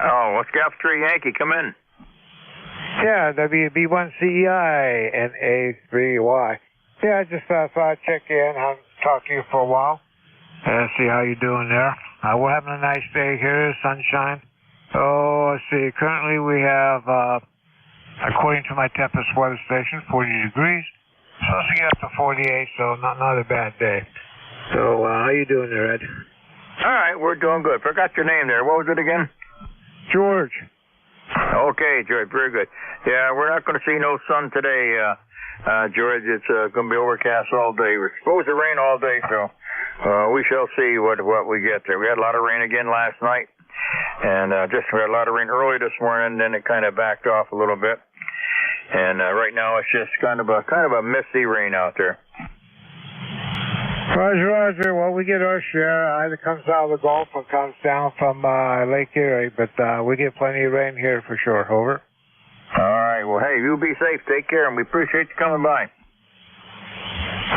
Oh, what's Golf 3 Yankee? Come in. Yeah, WB1CEI and A3Y. Yeah, I just thought I'd check in and talk to you for a while. See how you doing there. We're having a nice day here, sunshine. Oh, let's see. Currently we have, according to my Tempest weather station, 40 degrees. Supposed to get up to 48, so not a bad day. So, how you doing there, Ed? All right, we're doing good. Forgot your name there. What was it again? George. Okay, George. Very good. Yeah, we're not going to see no sun today, George. It's going to be overcast all day. We're supposed to rain all day, so we shall see what we get there. We had a lot of rain again last night, and we had a lot of rain early this morning. Then it kind of backed off a little bit, and right now it's just kind of a misty rain out there. Roger. Well, we get our share. Either comes out of the Gulf or comes down from Lake Erie, but we get plenty of rain here for sure. Over. All right. Well, hey, you be safe. Take care, and we appreciate you coming by.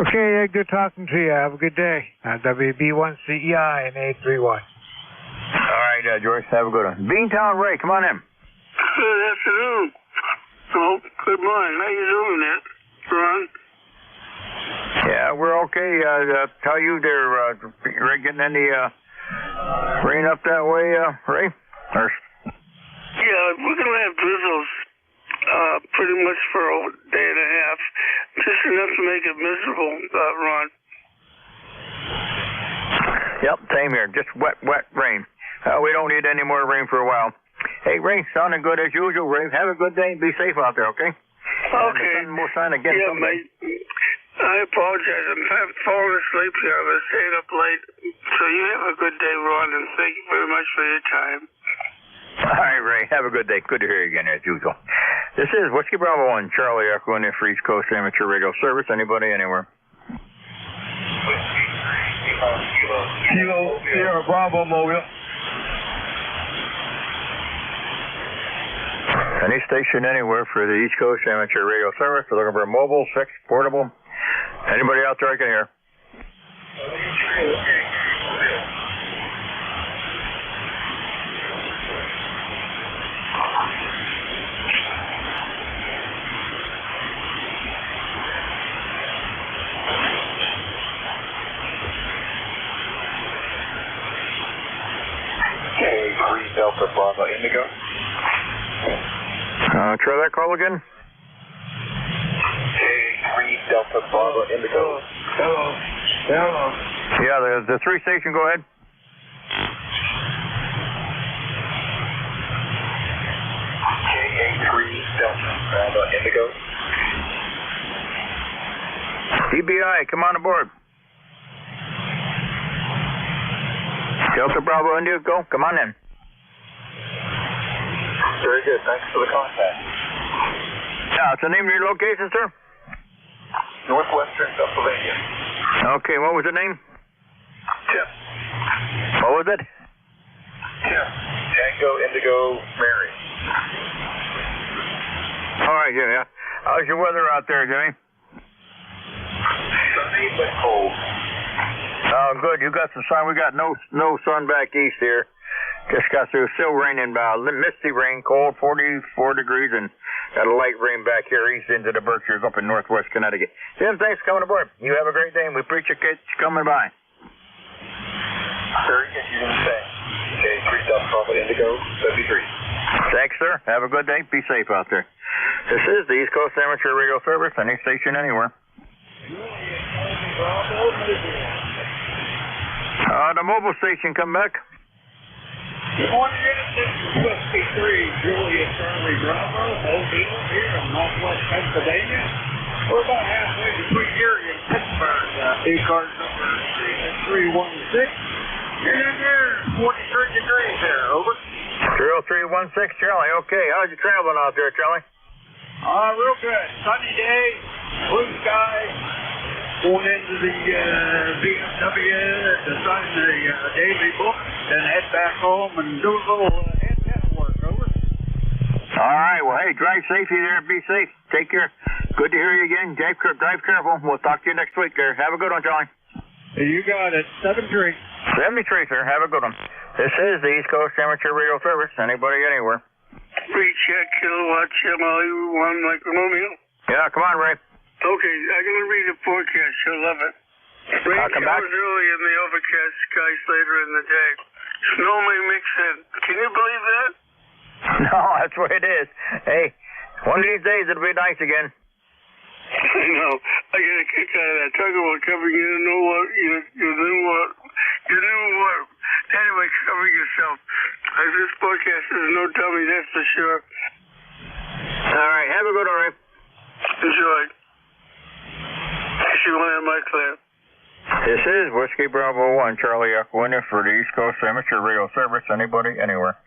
Okay, good talking to you. Have a good day. WB1CEI and A31. All right, George. Have a good one. Beantown Ray, come on in. Good afternoon. Oh, good morning. How you doing there, Ron? Yeah, we're okay. Tell you there, getting any rain up that way, Ray? Yeah, we're going to have drizzles pretty much for a day and a half. Just enough to make it miserable, Ron. Yep, same here. Just wet rain. We don't need any more rain for a while. Hey, Ray, sounding good as usual, Ray. Have a good day and be safe out there, okay? Okay. We'll sign again someday. I apologize. I'm falling asleep here. I've been staying up late. So you have a good day, Ron, and thank you very much for your time. All right, Ray. Have a good day. Good to hear you again, as usual. This is Whiskey Bravo 1 Charlie echoing in for East Coast Amateur Radio Service. Anybody, anywhere? Kilo Sierra Bravo Mobile. Any station anywhere for the East Coast Amateur Radio Service. We're looking for a mobile, fixed, portable. Anybody out there I can hear? K3 Delta Bravo Indigo. Try that call again. K3 Delta Bravo Indigo. Hello. Yeah, the 3 station, go ahead. KA3 Delta Bravo Indigo. DBI, come on aboard. Delta Bravo Indigo, come on in. Very good. Thanks for the contact. Yeah, what's the name of your location, sir? Northwestern Pennsylvania. Okay, what was the name? Tim. What was it? Tim. Tango Indigo Mary. All right, Jimmy. How's your weather out there, Jimmy? Sunny but cold. Oh, good. You got some sun. We got no sun back east here. Just got through. Still raining, misty rain, cold, 44 degrees, and got a light rain back here east into the Berkshires up in northwest Connecticut. Tim, thanks for coming aboard. You have a great day, and we appreciate you coming by. Very good. You didn't say. K3 Delta Bravo Indigo 73. Thanks, sir. Have a good day. Be safe out there. This is the East Coast Amateur Radio Service, any station anywhere. The mobile station, come back. Good morning, Whiskey 3, Juliet Charlie Bravo, O'Neill here in Northwest Pennsylvania. We're about halfway between here in Pittsburgh. ECARS number 316. And then there's 43 degrees there, over. 0316, Charlie. Okay, how's you traveling out there, Charlie? Real good. Sunny day, blue sky. Going into the BMW to sign the daily book, then head back home and do a little antenna work, over. All right, well, hey, drive safely there. Be safe. Take care. Good to hear you again. Drive careful. We'll talk to you next week there. Have a good one, Charlie. You got it. 73. 73, sir. Have a good one. This is the East Coast Amateur Radio Service. Anybody, anywhere. Recheck kilowatt channel 1 like Romeo. Yeah, come on, Ray. Okay, I'm going to read the forecast. You'll love it. Rain showers early in the overcast skies later in the day. Snow may mix in. Can you believe that? No, that's what it is. Hey, one of these days it'll be nice again. I know. I get a kick out of that. Talk about covering you know what. You knew what. Anyway, cover yourself. This forecast is no dummy, that's for sure. All right, have a good one, Ray. Enjoy. She land my clear. This is Whiskey Bravo 1, Charlie Echo India for the East Coast Amateur Radio Service. Anybody, anywhere.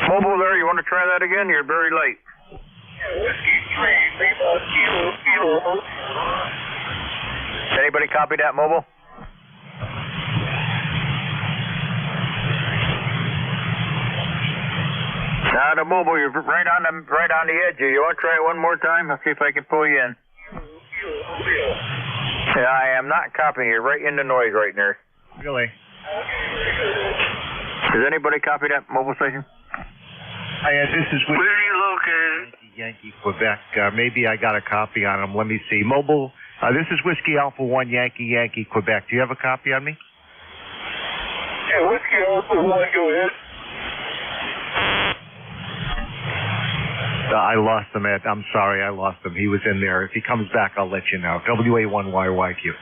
Mobile there, you want to try that again? You're very late. Whiskey 3, kilo. Anybody copy that, Mobile? Now the Mobile, you're right on the edge here. You want to try it one more time? I'll see if I can pull you in. Yeah, I am not copying you. Right in the noise right there. Really? Does anybody copy that Mobile station? This is where are you located? Yankee, Quebec. Maybe I got a copy on them. Let me see. Mobile. This is Whiskey Alpha 1, Yankee, Quebec. Do you have a copy on me? Yeah, Whiskey Alpha 1, go ahead. I lost him, Ed. I'm sorry, I lost him. He was in there. If he comes back, I'll let you know. WA1YYQ.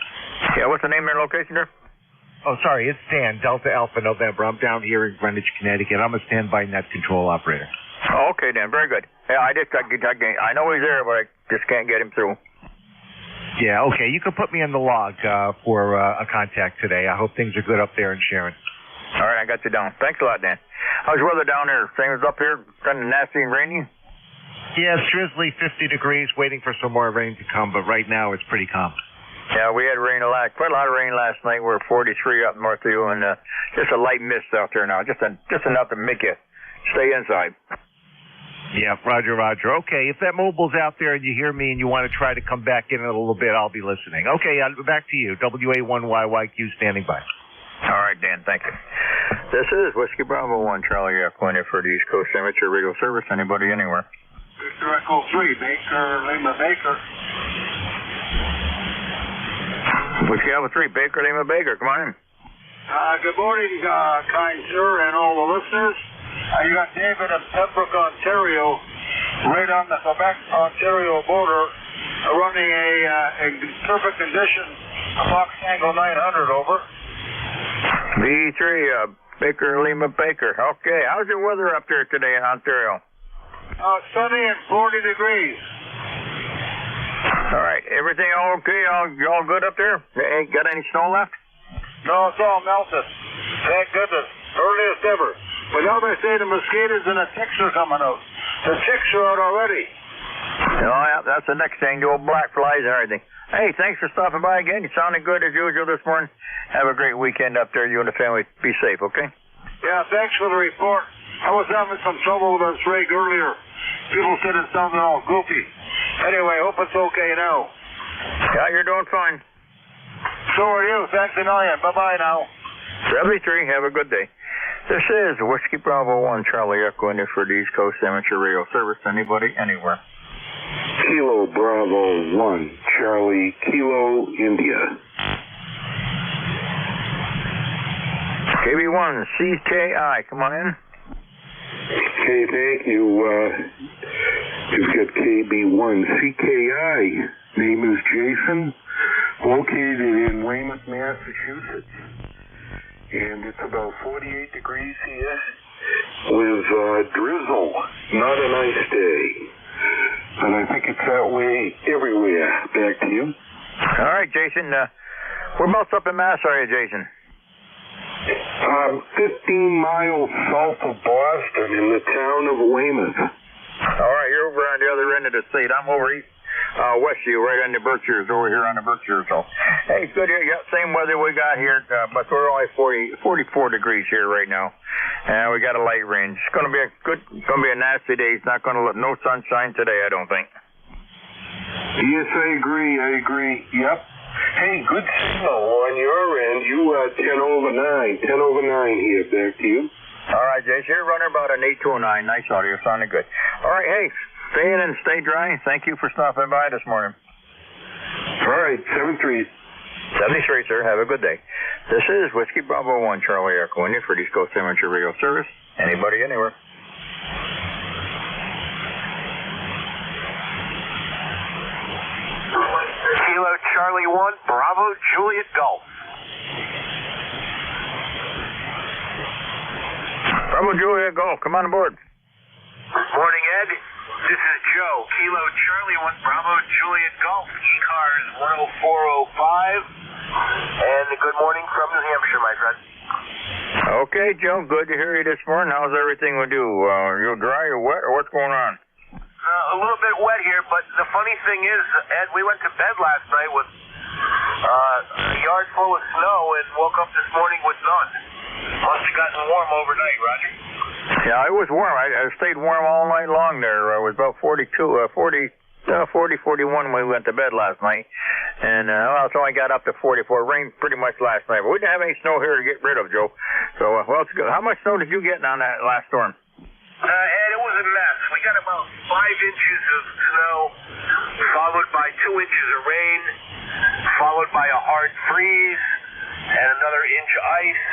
Yeah, what's the name of their location there? Oh, sorry, it's Dan, Delta Alpha November. I'm down here in Greenwich, Connecticut. I'm a standby net control operator. Oh, okay, Dan. Very good. Yeah, I know he's there, but I just can't get him through. Yeah, okay. You can put me in the log for a contact today. I hope things are good up there in Sharon. All right, I got you down. Thanks a lot, Dan. How's the weather down there? Same as up here? Kind of nasty and rainy? Yeah, it's drizzly, 50 degrees, waiting for some more rain to come, but right now it's pretty calm. Yeah, we had rain quite a lot of rain last night. We're 43 up north of you, and just a light mist out there now, just enough to make you stay inside. Yeah, Roger. Okay, if that mobile's out there and you hear me and you want to try to come back in a little bit, I'll be listening. Okay, back to you. WA1YYQ standing by. All right, Dan, thank you. This is Whiskey Bravo 1, Charlie Echo India for the East Coast Amateur Radio Service. Anybody, anywhere. Mr. Echo 3, Lima Baker. Whiskey Alpha 3, Lima Baker, come on in. Good morning, kind sir, and all the listeners. You got David in Pembroke, Ontario, right on the Quebec-Ontario border, running in perfect condition, a Fox Tango 900, over. V3, Lima Baker. Okay, how's your weather up there today in Ontario? Sunny and 40 degrees. All right, everything all okay? All good up there? Ain't got any snow left? No, it's all melted. Thank goodness. Earliest ever. But now they say the mosquitoes and the ticks are coming out. The ticks are out already. Oh, yeah, that's the next thing, the old black flies and everything. Hey, thanks for stopping by again. You sounded good as usual this morning. Have a great weekend up there. You and the family be safe, okay? Yeah, thanks for the report. I was having some trouble with this rig earlier. People said it sounded all goofy. Anyway, hope it's okay now. Yeah, you're doing fine. So are you. Thanks a million. Bye-bye now. 73, have a good day. This is Whiskey Bravo 1, Charlie Echo India for the East Coast Amateur Radio Service. Anybody, anywhere. Kilo Bravo 1, Charlie Kilo India. KB1, CKI, come on in. Okay, thank you. Just got KB1, CKI. Name is Jason. located in Weymouth, Massachusetts. And it's about 48 degrees here with drizzle. Not a nice day. And I think it's that way everywhere. Back to you. All right, Jason. Whereabouts up in Mass are you, Jason? 15 miles south of Boston in the town of Weymouth. All right, you're over on the other end of the state. I'm over east, west of you, right on the Berkshires, over here on the Berkshires. So, hey, it's good here. You got the same weather we got here, but we're only 44 degrees here right now. And we got a light range. It's going to be a nasty day. It's not going to look no sunshine today, I don't think. Yes, I agree. Yep. Hey, good signal on your end. You 10 over 9 here. Back to you. All right, Jason, you're running about an 829. Nice audio, sounding good. All right, hey, stay in and stay dry. Thank you for stopping by this morning. All right, 73. 73, sir. Have a good day. This is Whiskey Bravo 1, Charlie Echo, India for East Coast Amateur Radio Service. Anybody, anywhere. Kilo Charlie 1, Bravo Juliet Golf. Bravo Juliet Golf, come on aboard. Morning, Ed. This is Joe. Kilo Charlie 1, Bravo Juliet Golf. ECARS 10405. And good morning from New Hampshire, my friend. Okay, Joe, good to hear you this morning. How's everything with you? You dry or wet, or what's going on? A little bit wet here, but the funny thing is, Ed, we went to bed last night with a yard full of snow and woke up this morning with none. Must have gotten warm overnight, Roger. Yeah, it was warm. I stayed warm all night long there. It was about 40, 41 when we went to bed last night. And so I got up to 44. Rained pretty much last night, but we didn't have any snow here to get rid of, Joe. So, well, it's good. How much snow did you get on that last storm? Ed, it was a mess. We got about 5 inches of snow, followed by 2 inches of rain, followed by a hard freeze, and another inch of ice,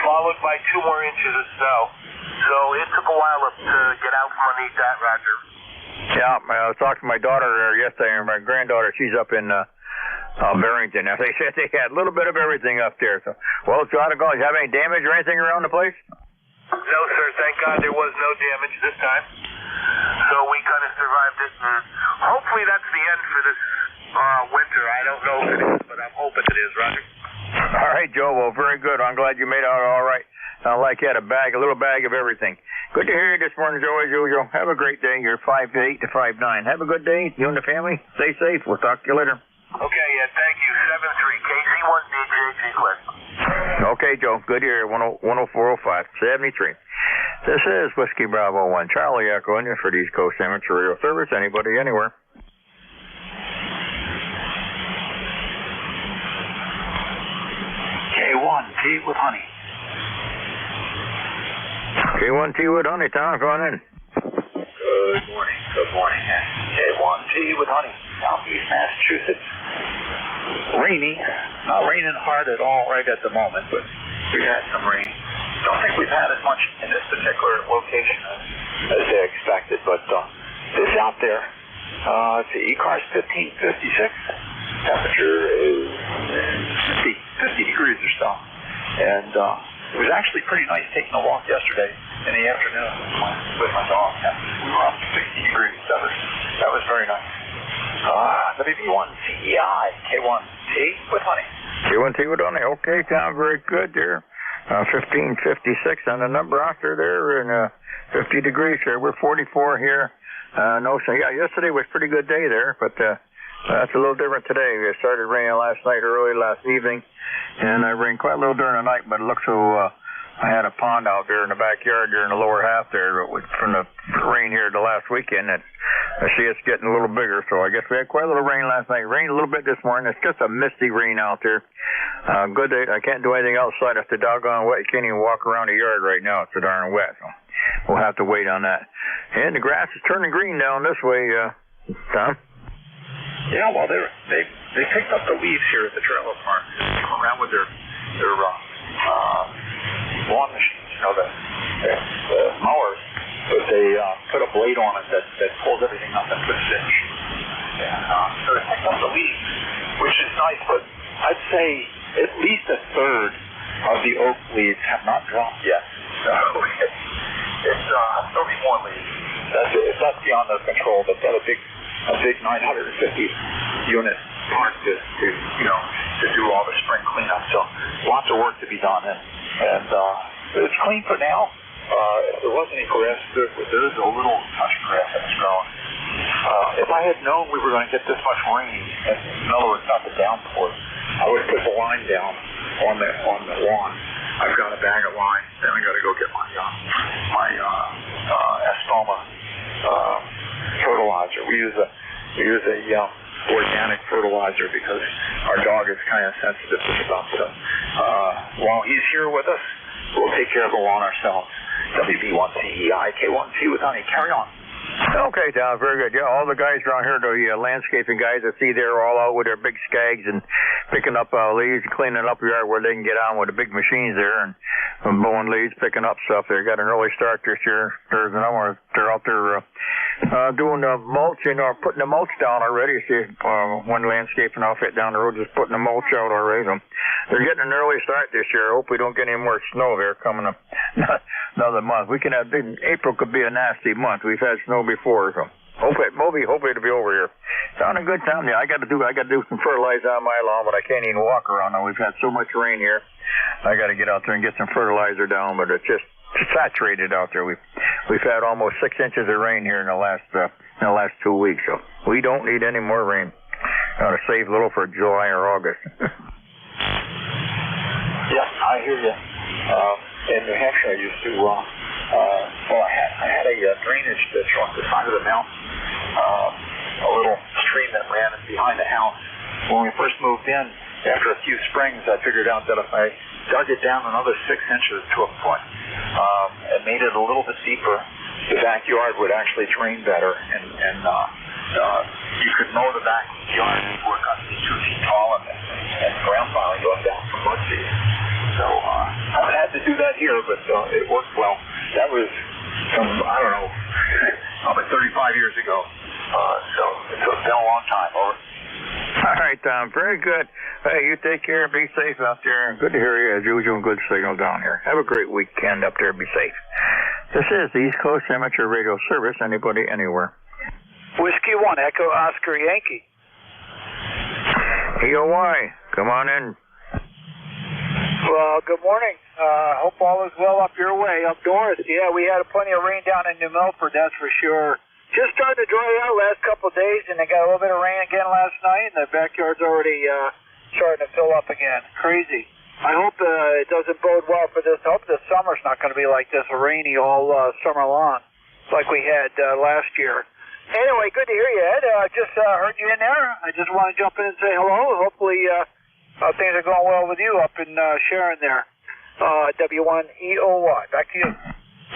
followed by 2 more inches of snow. So it took a while to get out from underneath that, Roger. Yeah, I was talking to my daughter there yesterday, and my granddaughter, she's up in Barrington. Now, they said they had a little bit of everything up there. So, well, it's got to go. Do you have any damage or anything around the place? No, sir. Thank God there was no damage this time. So we kind of survived it. And hopefully that's the end for this winter. I don't know if it is, but I'm hoping it is, Roger. All right, Joe. Well, very good. I'm glad you made out all right. Sound like you had a little bag of everything. Good to hear you this morning, Joe, as usual. Have a great day. You're 5'8" to 5'9". Have a good day. You and the family. Stay safe. We'll talk to you later. Okay, yeah, thank you. 73 KC1DJ Quest. Okay, Joe. Good to hear. 10405 73. This is Whiskey Bravo 1, Charlie Echo, India for the East Coast Amateur Radio Service. Anybody, anywhere. K1T with honey. K1T with honey, Tom. Go on in. Good morning. K1T with honey. Southeast Massachusetts. Rainy. Not raining hard at all right at the moment, but we had some rain. Don't think we've had as much in this particular location as they expected, but it's out there. It's the ECARS 1556. Temperature is 50 degrees or so. And it was actually pretty nice taking a walk yesterday in the afternoon with my dog. We were up to 60 degrees. That was very nice. WB1CEI, K1T with honey. K1T with honey. Okay, Tom, very good there. 1556 on the number out there, and 50 degrees here. We're 44 here. No, so yeah, yesterday was a pretty good day there, but that's a little different today. It started raining last night, early last evening, and I rained quite a little during the night, but it looked so I had a pond out there in the backyard there in the lower half there from the rain here the last weekend. That I see it's getting a little bigger, so I guess we had quite a little rain last night. Rained a little bit this morning. It's just a misty rain out there. Good day. I can't do anything outside. It's the doggone wet. You can't even walk around the yard right now. It's so darn wet. So we'll have to wait on that. And the grass is turning green down this way, Tom. Yeah, well, they picked up the leaves here at the trailer park. They come around with their lawn machines, the mowers. But they put a blade on it that pulls everything up and puts it in. And so they picked up the leaves, which is nice, but say at least a third of the oak leaves have not dropped yet. So it's there'll be more leaves. That's beyond their control. They've got a big 950 unit park to do all the spring cleanup. So lots of work to be done, and it's clean for now. If there was any grass, there is a little touch of grass that's growing. If I had known we were going to get this much rain, in other words, not the downpour, I would put the line down on the lawn. I've got a bag of lime, then I got to go get my Espoma fertilizer. We use a organic fertilizer because our dog is kind of sensitive to stuff. So while he's here with us, we'll take care of the lawn ourselves. WB1CEI, K1C with honey. Carry on. Okay, Tom, very good. Yeah, all the guys around here, the landscaping guys, I see they're all out with their big skags and picking up leaves, cleaning up the yard where they can get on with the big machines there and mowing leaves, picking up stuff. They got an early start this year. They're out there doing the mulching or putting the mulch down already. See, one landscaping outfit down the road just putting the mulch out already. So they're getting an early start this year. I hope we don't get any more snow there coming up another month. We can have April could be a nasty month. We've had snow before, so hopefully it'll be over here. Sounding good, Tom. Yeah, I got to do some fertilizer on my lawn, but I can't even walk around now. We've had so much rain here. I got to get out there and get some fertilizer down, but it's just saturated out there. We've had almost 6 inches of rain here in the last 2 weeks, so we don't need any more rain. Got to save a little for July or August. Yeah, I hear you. In New Hampshire, I used to. I had a drainage ditch on the side of the mountain, a little stream that ran behind the house. When we first moved in, after a few springs, I figured out that if I dug it down another 6 inches to a foot and made it a little bit deeper, the backyard would actually drain better, and you could mow the backyard and work on it 2 feet tall and ground filing going down from mud seed. So I haven't had to do that here, but it worked well. That was about 35 years ago. So it's been a long time. Over. All right, Tom. Very good. Hey, you take care and be safe out there. Good to hear you as usual. Good signal down here. Have a great weekend up there. Be safe. This is the East Coast Amateur Radio Service. Anybody, anywhere. Whiskey 1, Echo Oscar Yankee. EOY, come on in. Well, good morning. Hope all is well up your way, up north. Yeah, we had plenty of rain down in New Milford, that's for sure. Just started to dry out last couple of days, and they got a little bit of rain again last night, and the backyard's already starting to fill up again. Crazy. I hope it doesn't bode well for this. I hope this summer's not going to be like this, rainy all summer long, like we had last year. Anyway, good to hear you, Ed. Just heard you in there. I just want to jump in and say hello. Hopefully things are going well with you up in Sharon there. W1EOY. Back to you.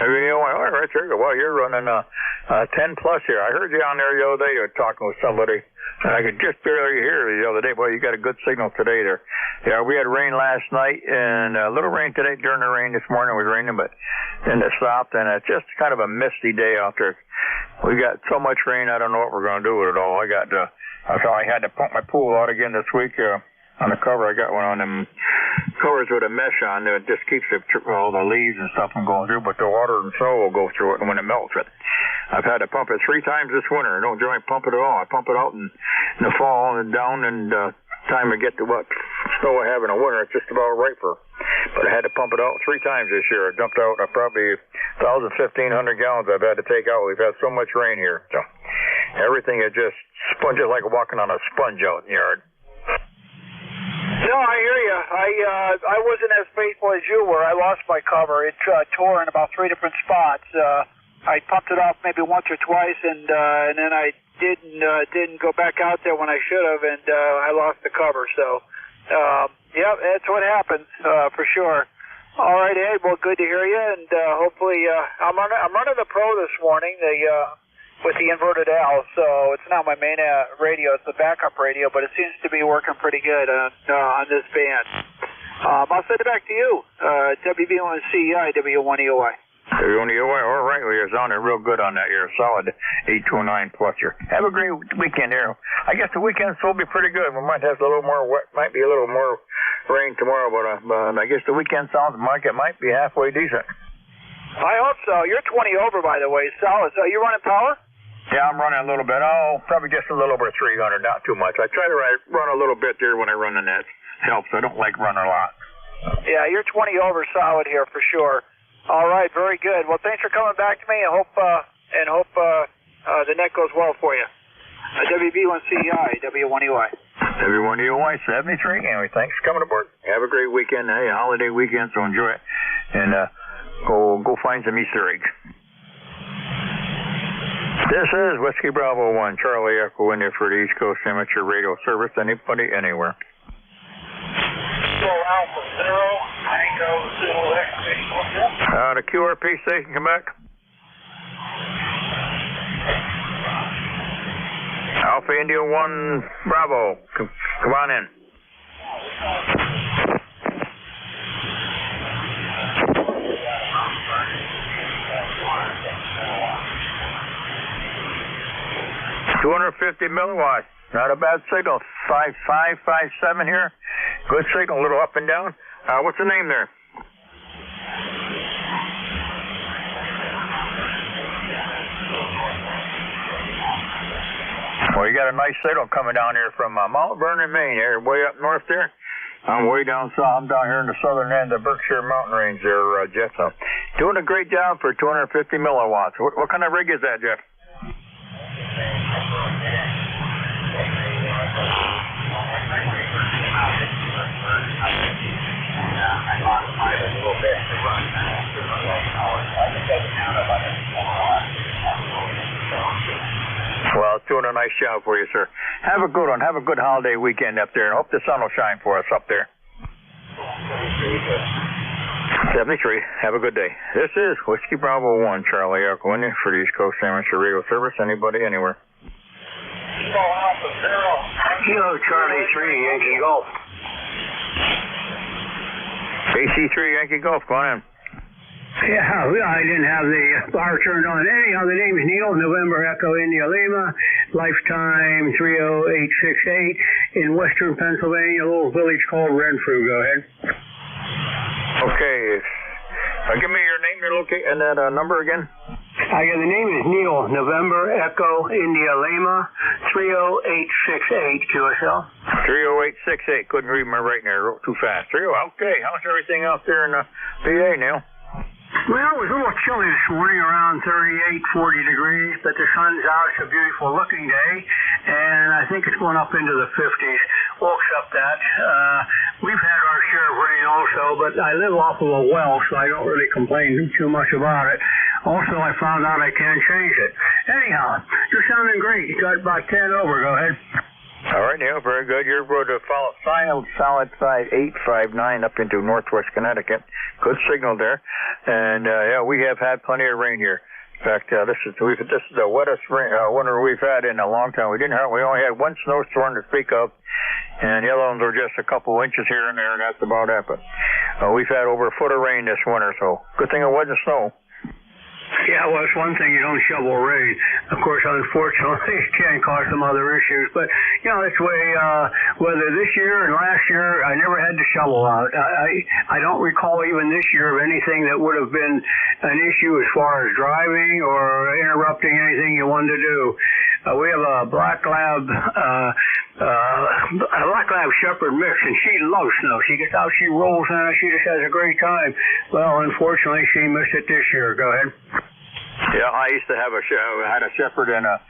WNEOY. All right, Trigger. Well, you're running 10 plus here. I heard you on there the other day. You were talking with somebody. I could just barely hear you the other day. Boy, you got a good signal today there. Yeah, we had rain last night and a little rain today. During the rain this morning, it was raining, but then it stopped, and it's just kind of a misty day out there. We got so much rain, I don't know what we're going to do with it all. I had to pump my pool out again this week. On the cover, I got one on them covers with a mesh on there. It just keeps all the leaves and stuff from going through, but the water and snow will go through it when it melts it. I've had to pump it 3 times this winter. I don't generally pump it at all. I pump it out in the fall and down, and time to get to what snow I have in the winter, it's just about right for. But I had to pump it out 3 times this year. I dumped out probably 1,000, 1,500 gallons I've had to take out. We've had so much rain here. So everything is just sponges, like walking on a sponge out in the yard. No, I hear you. I wasn't as faithful as you were. I lost my cover. It tore in about 3 different spots. I pumped it off maybe once or twice, and then I didn't go back out there when I should have, and I lost the cover. So, yeah, that's what happens for sure. All right, Ed. Well, good to hear you, and hopefully I'm running the Pro this morning. With the inverted L, so it's not my main radio, it's the backup radio, but it seems to be working pretty good on this band. I'll send it back to you, WB1CEI, W1EOI. All right, you're sounding real good on that. You're a solid 829 plus here. Have a great weekend here. I guess the weekend will be pretty good. We might have a little more wet, might be a little more rain tomorrow, but I guess the weekend sounds like it might be halfway decent. I hope so. You're 20 over, by the way. Solid. So you running power? Yeah, I'm running a little bit. Oh, probably just a little over 300, not too much. I try to run a little bit there when I run the nets. Helps. I don't like running a lot. Yeah, you're 20 over solid here for sure. All right, very good. Well, thanks for coming back to me. I hope the net goes well for you. WB1CEI, W1EY. W1EY 73. Anyway, thanks for coming aboard. Have a great weekend. Hey, a holiday weekend, so enjoy it. And go find some Easter eggs. This is Whiskey Bravo 1, Charlie Echo India for the East Coast Amateur Radio Service. Anybody, anywhere. Alpha 0, Tango Zulu X. The QRP station, come back. Alpha India 1 Bravo, come on in. $250 milliwatts. Not a bad signal. 5557 here. Good signal, a little up and down. What's the name there? Well, you got a nice signal coming down here from Mount Vernon, Maine. Here, way up north there. I'm way down south. I'm down here in the southern end of the Berkshire Mountain Range there, Jeff. So, doing a great job for 250 milliwatts. What kind of rig is that, Jeff? Well, it's doing a nice job for you, sir. Have a good one. Have a good holiday weekend up there. I hope the sun will shine for us up there. 73. Have a good day. This is Whiskey Bravo 1, Charlie Echo India for the East Coast Amateur Radio Service. Anybody, anywhere. Kilo Charlie 3, Yankee Golf. AC3 Yankee Golf, go on in. Yeah, I didn't have the bar turned on. Anyhow, the name is Neil, November Echo India Lima, lifetime 30868 in western Pennsylvania, a little village called Renfrew. Go ahead. Okay. Give me your name, your location, and that number again. Yeah, the name is Neil, November Echo India Lima, 30868 QSL. 30868. Couldn't read my writing there. Wrote too fast. Okay. How's everything out there in PA, Neil? Well, it was a little chilly this morning, around 38, 40 degrees, but the sun's out. It's a beautiful looking day, and I think it's going up into the 50s. We'll accept that. We've had our share of rain also, but I live off of a well, so I don't really complain too much about it. Also, I found out I can change it. Anyhow, you're sounding great. You got about 10 over. Go ahead. All right, Neil, very good. You're going to follow solid 5859 up into northwest Connecticut. Good signal there. And, yeah, we have had plenty of rain here. In fact, this is the wettest winter we've had in a long time. We only had one snowstorm to speak of, and the other ones were just a couple inches here and there, and that's about it. But we've had over a foot of rain this winter, so good thing it wasn't snow. Yeah, well, it's one thing you don't shovel rain. Of course, unfortunately, it can cause some other issues. But, you know, this way, whether this year and last year, I never had to shovel out. I don't recall even this year of anything that would have been an issue as far as driving or interrupting anything you wanted to do. We have a Black Lab Shepherd mix, and she loves snow. She gets out, she rolls in it, she just has a great time. Well, unfortunately, she missed it this year. Go ahead. Yeah, I used to have had a Shepherd and a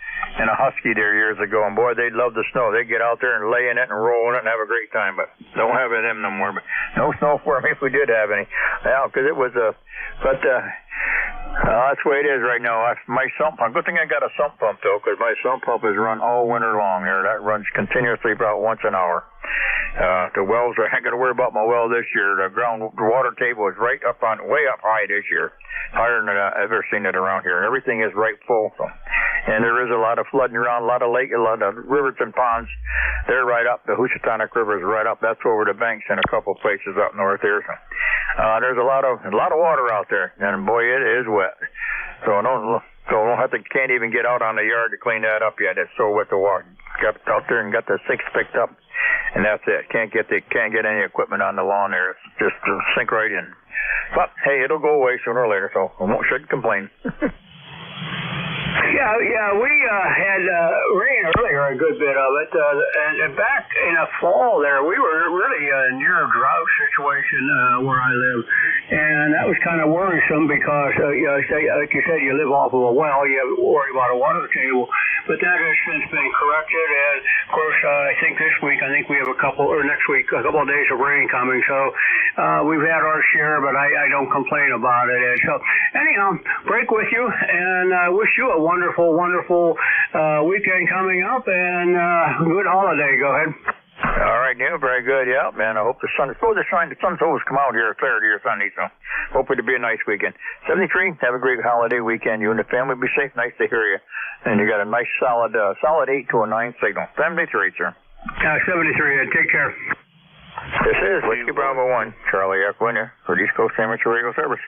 Husky there years ago, and boy, they'd love the snow. They'd get out there and lay in it and roll in it and have a great time, but don't have them no more. But no snow for me if we did have any. Yeah, because it was that's the way it is right now. My sump pump, good thing I got a sump pump though, because my sump pump is run all winter long there. That runs continuously about once an hour. The wells, I ain't got to worry about my well this year. The water table is right up way up high this year. Higher than I've ever seen it around here. Everything is right full. So. And there is a lot of flooding around, a lot of rivers and ponds. They're right up. The Housatonic River is right up. That's over the banks in a couple places up north here. So. There's a lot of water out there, and boy, it is wet. So can't even get out on the yard to clean that up yet. It's so wet the water. Got out there and got the sinks picked up, and that's it. Can't get any equipment on the lawn there. It's just sink right in. But hey, it'll go away sooner or later, so I shouldn't complain. Yeah, we had rain earlier, a good bit of it, and back in the fall there, we were really near a drought situation where I live, and that was kind of worrisome because, like you said, you live off of a well, you have to worry about a water table, but that has since been corrected, and of course, I think this week, we have next week, a couple of days of rain coming, so we've had our share, but I don't complain about it. And so, anyhow, break with you, and I wish you a wonderful weekend coming up, and good holiday. Go ahead. All right, Neil, very good. Yeah, man, I hope the sun's supposed to shine. The sun's always come out here, clarity or sunny, so hopefully it'll be a nice weekend. 73, have a great holiday weekend. You and the family be safe. Nice to hear you. And you got a nice solid 8 to a 9 signal. 73, sir. 73, take care. This is Whiskey Bravo 1, Charlie Echo in here for East Coast Amateur Radio Service.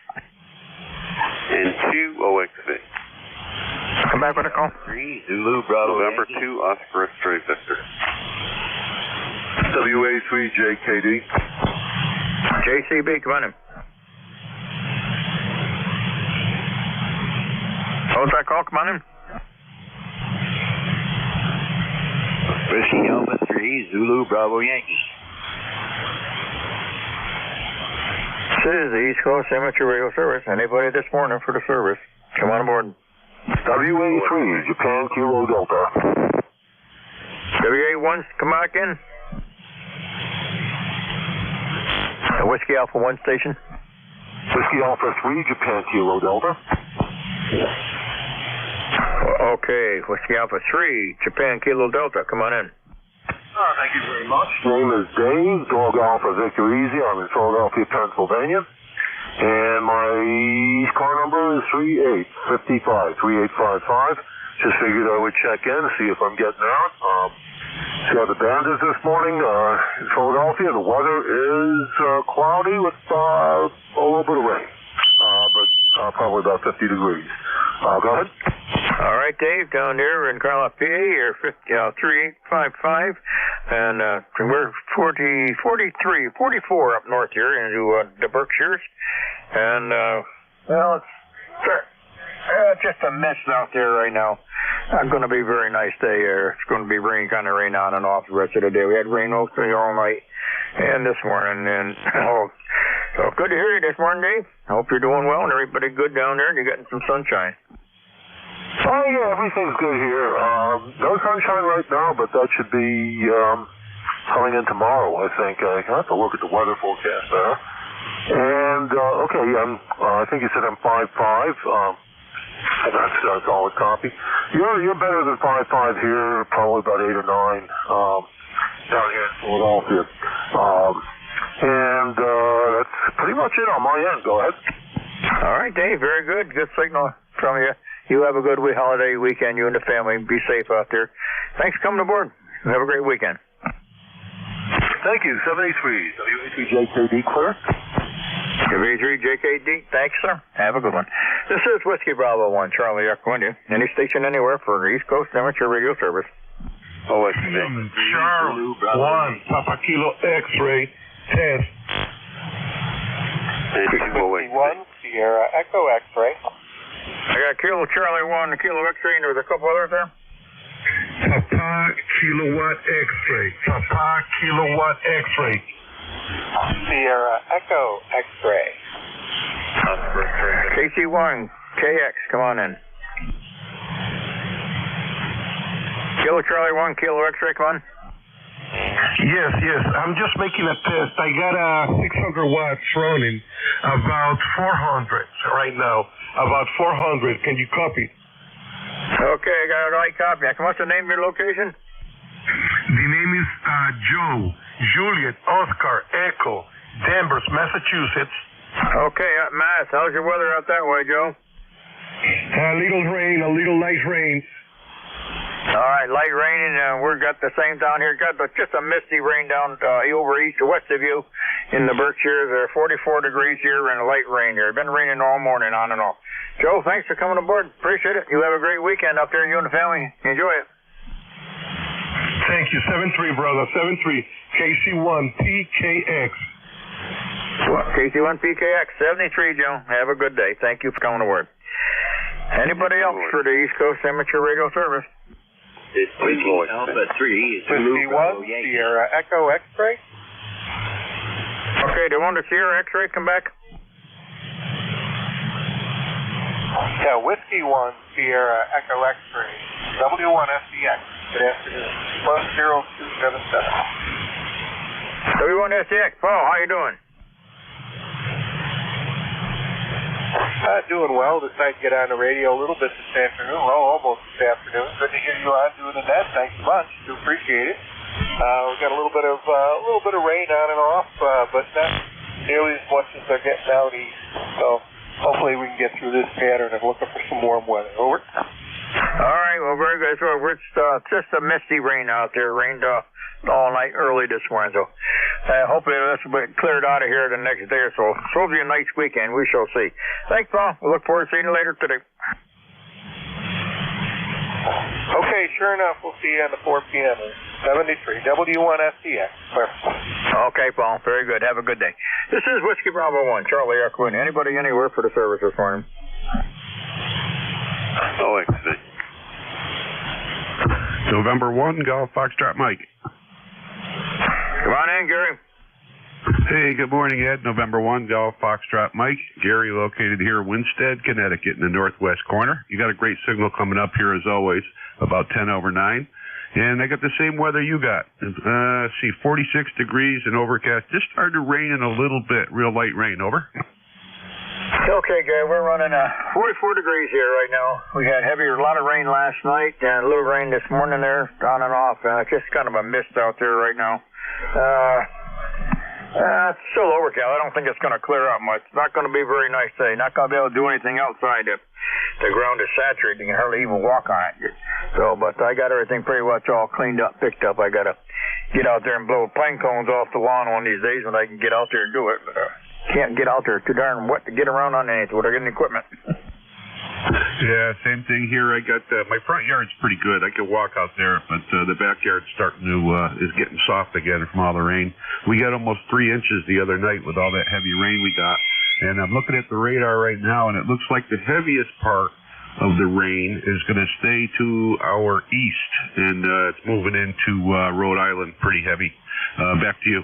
And 2 OXV. Come back with a call. 3 Zulu Bravo November 2 Oscar X-Ray Victor. WA3 JKD. JCB, come on in. Hold that call, come on in. Whiskey Alpha 3 Zulu Bravo Yankee. This is the East Coast Amateur Radio Service. Anybody this morning for the service, come on aboard. WA3 Japan Kilo Delta. WA1, come back in. Whiskey Alpha 1 station. Whiskey Alpha 3 Japan Kilo Delta. Okay, Whiskey Alpha 3 Japan Kilo Delta, come on in. Thank you very much. Name is Dave, Dog Alpha Victor Easy. I'm in Philadelphia, Pennsylvania. And my car number is 3855. Just figured I would check in, see if I'm getting out. See how the band is this morning in Philadelphia. The weather is cloudy with a little bit of rain, but probably about 50 degrees. Go ahead. All right, Dave, down there in Carlisle, PA, you're 3855, and we're 44 up north here into the Berkshires, and it's just a mist out there right now. It's going to be a very nice day here. It's going to be rain on and off the rest of the day. We had rain all night and this morning, and so good to hear you this morning, Dave. I hope you're doing well and everybody good down there and you're getting some sunshine. Oh, yeah, everything's good here. No sunshine right now, but that should be coming in tomorrow, I think. I have to look at the weather forecast there. And, okay, I think you said I'm 5'5". That's a solid copy. You're better than 5'5" here, probably about 8 or 9 down here in Philadelphia. And that's pretty much it on my end. Go ahead. All right, Dave, very good. Good signal from you. You have a good holiday weekend, you and the family. Be safe out there. Thanks for coming aboard. Have a great weekend. Thank you. 73. WA3JKD clear. WA3JKD, thanks, sir. Have a good one. This is Whiskey Bravo 1, Charlie Echo, any station anywhere for East Coast Amateur Radio Service. Oh, it's Charlie 1, Papa Kilo X-ray, test. 51, Sierra Echo X-ray. I got Kilo Charlie 1, Kilo X-ray, and there's a couple others there. Papa Kilowatt X-ray. Papa Kilowatt X-ray. Sierra Echo X-ray. KC1, KX, come on in. Kilo Charlie 1, Kilo X-ray, come on. Yes. I'm just making a test. I got 600 watts running, about 400 right now. About 400. Can you copy? Okay, I got a right copy. What's the name of your location? The name is Joe, Juliet, Oscar, Echo, Danvers, Massachusetts. Okay, Mass. How's your weather out that way, Joe? A little rain, a little nice rain. All right, light raining. We've got the same down here. Got just a misty rain down over east or west of you in the Berkshires. 44 degrees here and a light rain here. Been raining all morning on and off. Joe, thanks for coming aboard. Appreciate it. You have a great weekend up there, you and the family. Enjoy it. Thank you. 7-3, brother. 7-3. KC1PKX. KC1PKX. 73, Joe. Have a good day. Thank you for coming aboard. Anybody else for the East Coast Amateur Radio Service? It's Alpha 3. Whiskey 1, Sierra Echo X-ray. Okay, do you want the Sierra X-ray come back? Yeah, Whiskey 1, Sierra Echo X-ray. W1SDX. Good afternoon. 10277. W1SDX. Paul, how you doing? Doing well. Decided to get on the radio a little bit this afternoon. Well, almost this afternoon. Good to hear you on doing the net. Thanks so much. Do appreciate it. We've got a little bit of rain on and off, but not nearly as much as they're getting out east. So hopefully we can get through this pattern and looking for some warm weather. Over. All right. Well, very good. So it's just a misty rain out there. Rained all night early this morning. So hopefully this will be cleared out of here the next day or so. So it'll be a nice weekend. We shall see. Thanks, Paul. We look forward to seeing you later today. Okay, sure enough, we'll see you on the 4 p.m. 73 W1SDX. Okay, Paul. Very good. Have a good day. This is Whiskey Bravo 1, Charlie Echo. Anybody anywhere for the service this morning? Oh, excellent. November 1, Golf Foxtrot Mike. Come on in, Gary. Hey, good morning, Ed. November 1, Golf Foxtrot Mike. Gary, located here in Winstead, Connecticut, in the northwest corner. You got a great signal coming up here, as always, about 10 over 9. And I got the same weather you got. 46 degrees and overcast. Just started raining a little bit. Real light rain. Over. Okay, Gary, we're running 44 degrees here right now. We had a lot of rain last night and a little rain this morning there, on and off. Just kind of a mist out there right now. It's still overcast. I don't think it's going to clear up much. It's not going to be a very nice day. Not going to be able to do anything outside. The ground is saturated. You can hardly even walk on it. So, but I got everything pretty much all cleaned up, picked up. I got to get out there and blow pine cones off the lawn one of these days when I can get out there and do it. But can't get out there. Too darn wet to get around on anything without getting equipment. Yeah, same thing here. I got my front yard's pretty good. I can walk out there, but the backyard's starting to is getting soft again from all the rain. We got almost 3 inches the other night with all that heavy rain we got, and I'm looking at the radar right now, and it looks like the heaviest part of the rain is going to stay to our east, and it's moving into Rhode Island pretty heavy. Back to you.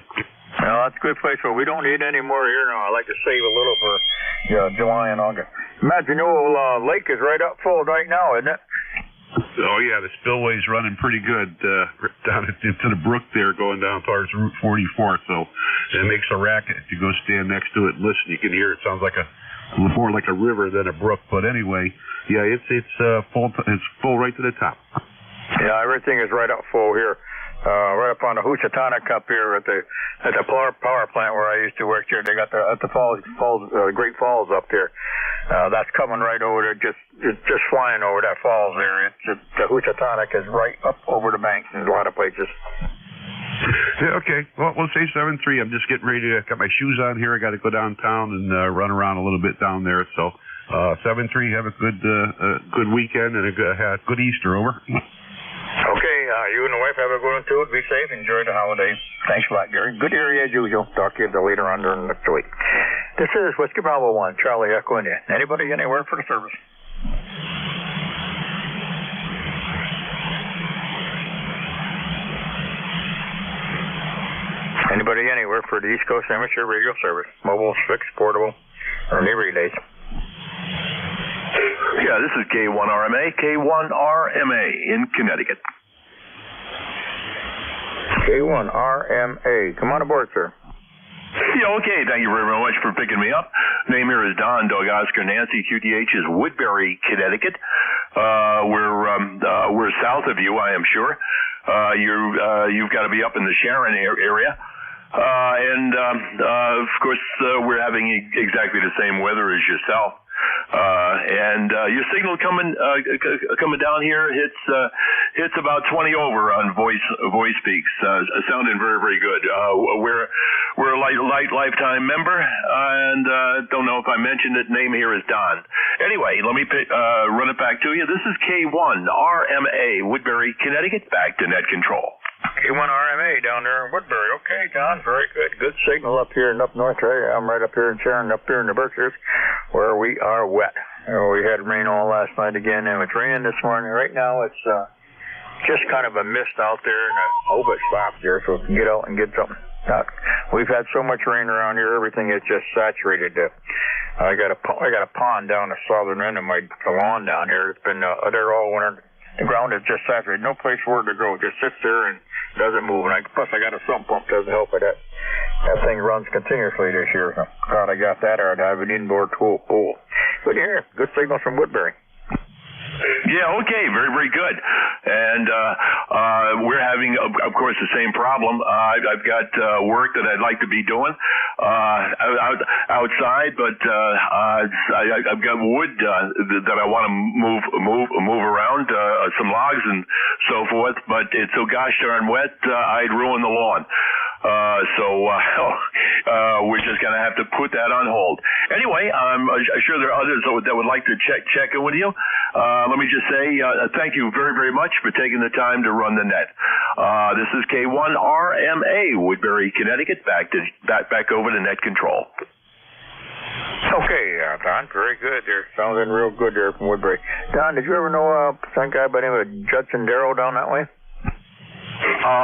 Well, that's a good place. Well, we don't need any more here now. I like to save a little for July and August. Imagine your old lake is right up full right now, isn't it? Oh, yeah, the spillway's running pretty good down into the brook there going down towards Route 44, so it makes a racket. If you go stand next to it and listen, you can hear it. Sounds like more like a river than a brook, but anyway, yeah, it's full right to the top. Yeah, everything is right up full here. Right up on the Housatonic up here at the power plant where I used to work here. They got the Great Falls up there. That's coming right over there, just flying over that falls there. The Housatonic is right up over the banks in a lot of places. Yeah, okay. Well, we'll say 7-3. I'm just getting ready to got my shoes on here. I got to go downtown and run around a little bit down there. So 7-3. Have a good weekend and a good Easter. Over. Okay, you and the wife have a good one too. Be safe. Enjoy the holidays. Thanks a lot, Gary. Good area as usual. Talk to you later on during the week. This is Whiskey Bravo 1, Charlie Echo India. Anybody anywhere for the service? Anybody anywhere for the East Coast Amateur Radio Service? Mobile, fixed, portable, or any relays? Yeah, this is K1RMA in Connecticut. K1RMA. Come on aboard, sir. Yeah, okay. Thank you very much for picking me up. Name here is Don Dog Oscar Nancy. QTH is Woodbury, Connecticut. We're south of you, I am sure. You've got to be up in the Sharon area. Of course, we're having exactly the same weather as yourself. And your signal coming down here hits about 20 over on voice peaks, sounding very, very good. We're a light lifetime member, and don't know if I mentioned it. Name here is Don. Anyway, let me run it back to you. This is K1 RMA, Woodbury, Connecticut. Back to net control. K1 RMA down there in Woodbury. Okay, Don, very good. Good signal up here and up north. I'm right up here in Sharon, up here in the Berkshires, where we are wet. We had rain all last night again, and it's raining this morning. Right now, it's just kind of a mist out there, and I hope it stops here so we can get out and get something. We've had so much rain around here, everything is just saturated. I got a pond down the southern end of my lawn down here. It's been there all winter. The ground is just saturated. No place for it to go. It just sits there and doesn't move. And plus, I got a sump pump. Doesn't help with that. That thing runs continuously this year. So glad I got that, or I'd have an indoor pool. Good to hear. Good signal from Woodbury. Yeah, okay, very, very good. And we're having, of course, the same problem. I've got work that I'd like to be doing outside, but I've got wood that I want to move around, some logs and so forth. But it's so gosh darn wet, I'd ruin the lawn. So we're just going to have to put that on hold. Anyway, I'm sure there are others that would like to check in with you. Let me just say thank you very, very much for taking the time to run the net. This is K1 RMA, Woodbury, Connecticut. Back over to net control. Okay, Don, very good. They're sounding real good there from Woodbury. Don, did you ever know some guy by the name of Judson Darrow down that way?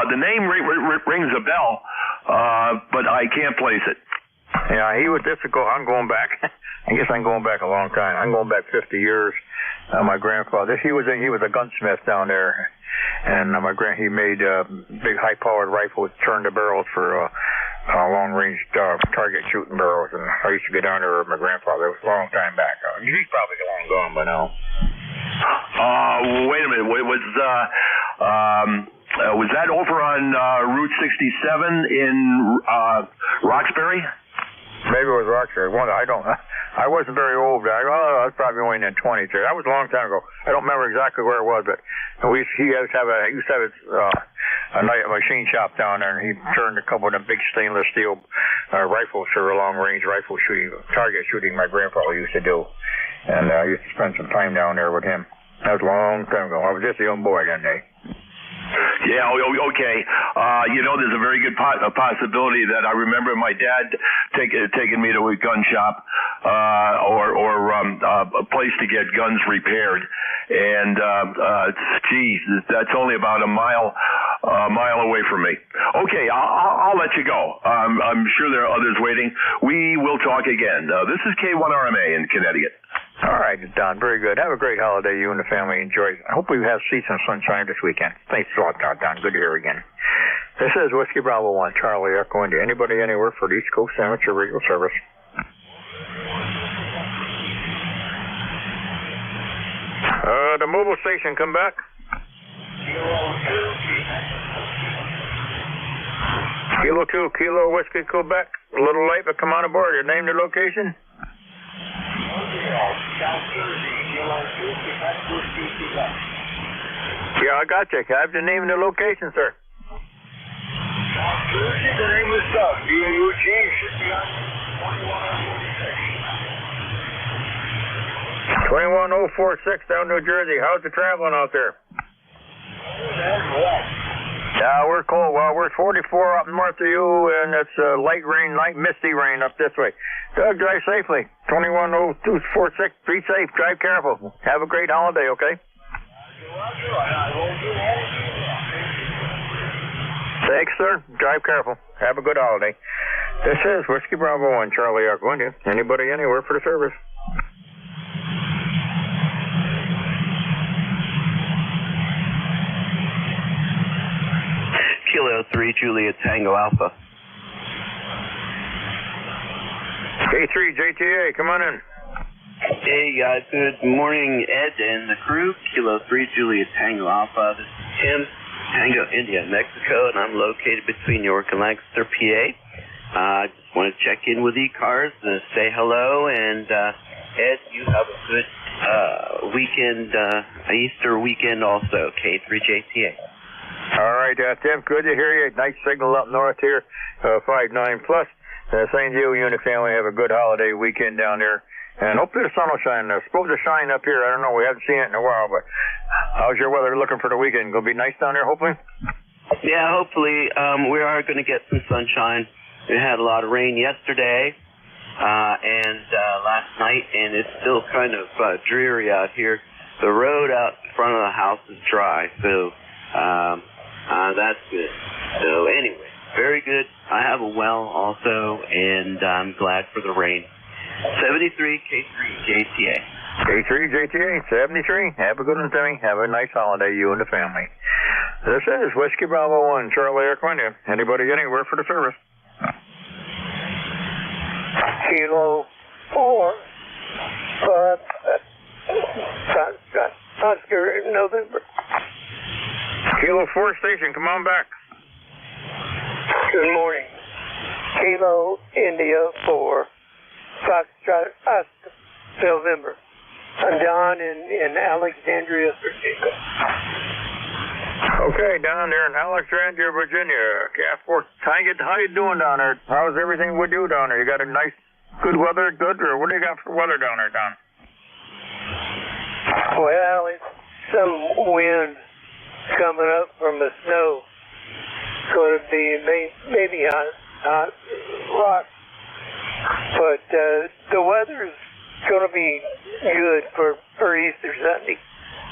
The name rings a bell, but I can't place it. Yeah, he was difficult. I'm going back. I guess I'm going back a long time. I'm going back 50 years. My grandfather, he was a gunsmith down there, and he made big high-powered rifles, turned the barrels for long-range target shooting barrels. And I used to get down there with my grandfather. It was a long time back. He's probably long gone by now. Wait a minute. Was that over on Route 67 in Roxbury? Maybe it was Roxbury. I wasn't very old. I was probably only in 20s. That was a long time ago. I don't remember exactly where it was, but he used to have a machine shop down there, and he turned a couple of the big stainless steel rifles for long-range rifle shooting, target shooting. My grandfather used to do, and I used to spend some time down there with him. That was a long time ago. I was just a young boy that day. Yeah, okay. There's a very good possibility that I remember my dad taking me to a gun shop or a place to get guns repaired. And, geez, that's only about a mile away from me. Okay, I'll let you go. I'm sure there are others waiting. We will talk again. This is K1RMA in Connecticut. All right, Don, very good. Have a great holiday, you and the family. Enjoy. I hope we see some sunshine this weekend. Thanks a lot, Don. Good to hear again. This is Whiskey Bravo 1, Charlie Echo India. Anybody anywhere for the East Coast Amateur Radio Service? The mobile station, come back. Kilo 2, Kilo Whiskey, Quebec. A little late, but come on aboard. Your name, your location? Yeah, I got you. I have the name and the location, sir. The name is B-U-G. 21046 down New Jersey. How's the traveling out there? We're cold. Well, we're 44 up north of you, and it's light rain, light misty rain up this way. Doug, drive safely. 21046. Be safe. Drive careful. Have a great holiday, okay? Thanks, sir. Drive careful. Have a good holiday. This is Whiskey Bravo 1, Charlie Echo India. Anybody anywhere for the service? Kilo 3, Juliet Tango Alpha. K3, JTA, come on in. Hey guys, good morning, Ed and the crew. Kilo 3, Juliet Tango Alpha. This is Tim, Tango India, Mexico, and I'm located between York and Lancaster, PA. I just want to check in with ECARS, say hello, and Ed, you have a good weekend, Easter weekend also, K3JTA. All right, Tim, good to hear you. Nice signal up north here, 5-9 plus. Same to you and the family. Have a good holiday weekend down there. And hopefully the sun will shine. It's supposed to shine up here. I don't know. We haven't seen it in a while, but how's your weather looking for the weekend? Going to be nice down there, hopefully? Yeah, hopefully. We are going to get some sunshine. We had a lot of rain yesterday and last night, and it's still kind of dreary out here. The road out in front of the house is dry, so that's good. So anyway, very good. I have a well also, and I'm glad for the rain. 73 K3JTA. K3JTA, 73. Have a good one, Timmy. Have a nice holiday, you and the family. This is Whiskey Bravo 1, Charlie Equina. Anybody anywhere for the service? Kilo 4, Oscar, November. Kilo 4 station, come on back. Good morning. Kilo India 4, Foxtrot, Oscar, November. I'm Don in Alexandria, Virginia. Okay, down there in Alexandria, Virginia. Cat4, how you doing down there? How's everything with you down there? You got a nice, good weather, or what do you got for weather down there, Don? Well, it's some wind coming up from the snow. It's going to be maybe hot rock. But the weather's going to be good for Easter Sunday.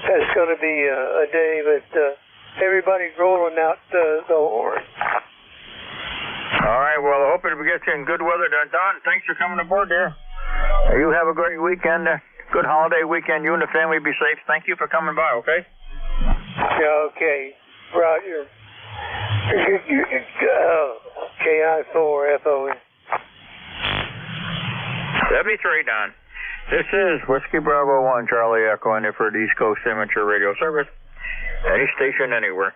That's going to be a day that everybody's rolling out the horn. All right, well, I hope it gets you in good weather there. Don, thanks for coming aboard there. You have a great weekend, good holiday weekend. You and the family be safe. Thank you for coming by, okay? Okay, Roger. KI4FON. 73, Don. This is Whiskey Bravo 1, Charlie Echo, and for the East Coast Amateur Radio Service. Any station, anywhere.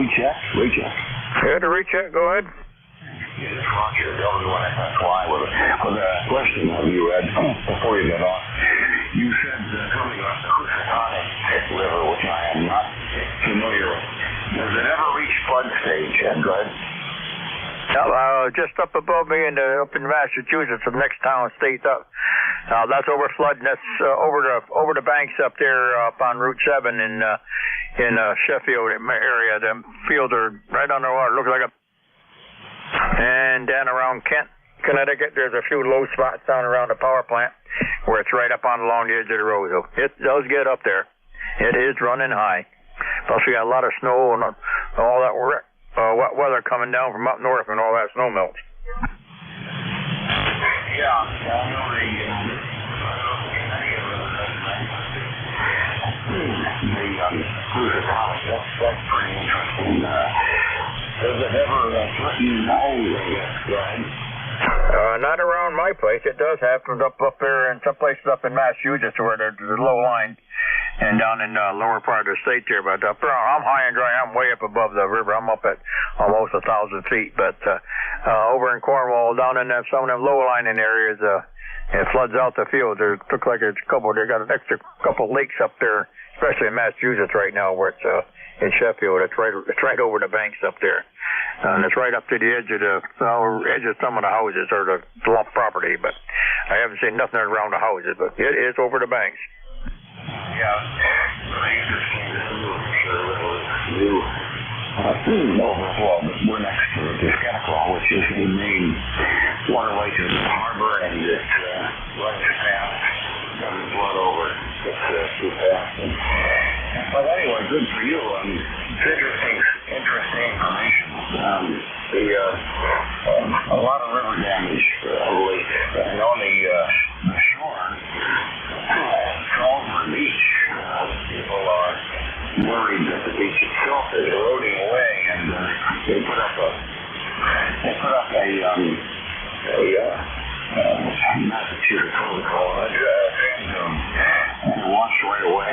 Recheck. Yeah, to recheck, go ahead. Yeah, this Roger, W1FY with a question of you, Ed, before you get off. You said coming off the Housatonic River, which I am not familiar with. Does it ever reach flood stage, Ed? Go ahead. Just up above me up in Massachusetts, the next town state up. That's over flooding. That's over the banks up there up on Route 7 in Sheffield area. Them fields are right underwater. Looks like a. And then around Kent, Connecticut, there's a few low spots down around the power plant where it's right up along the edge of the road. So it does get up there. It is running high. Plus we got a lot of snow and all that wet weather coming down from up north and all that snow melts. Yeah, I know that's pretty interesting. Does it ever threaten homes, I guess, Brian? Not around my place. It does happen up there in some places up in Massachusetts where there's low line and down in the lower part of the state there. But up there, I'm high and dry. I'm way up above the river. I'm up at almost 1,000 feet. But over in Cornwall, down in some of them low lining areas, it floods out the fields. There looks like there's a couple. They got an extra couple lakes up there, especially in Massachusetts right now, where it's in Sheffield. It's right over the banks up there, and it's right up to the edge of some of the houses or the lump property. But I haven't seen nothing around the houses, but it is over the banks. Yeah. Overflow, but we're next to Piscataqua, which is the main waterway to the harbor, and it runs fast, doesn't flood over, it's too fast. But anyway, good for you. Interesting information. A lot of river damage lately, and on the shore, Salisbury Beach, people are worried that the beach itself is eroding away, and they put up a Massachusetts protocol and washed right away.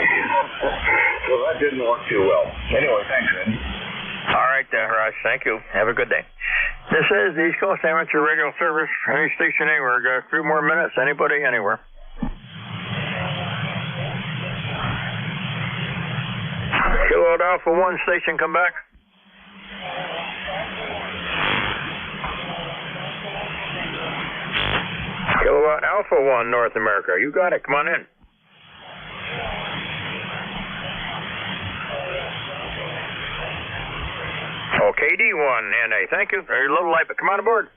So that didn't work too well. Anyway, thanks, Ed. All right, Russ. Thank you. Have a good day. This is the East Coast Amateur Radio Service. Any station anywhere. Got a few more minutes. Anybody, anywhere. Kilowatt Alpha 1 station, come back. Kilowatt Alpha 1 North America. You got it. Come on in. Oh, KD1 NA. Thank you. You're a little light, but come on aboard.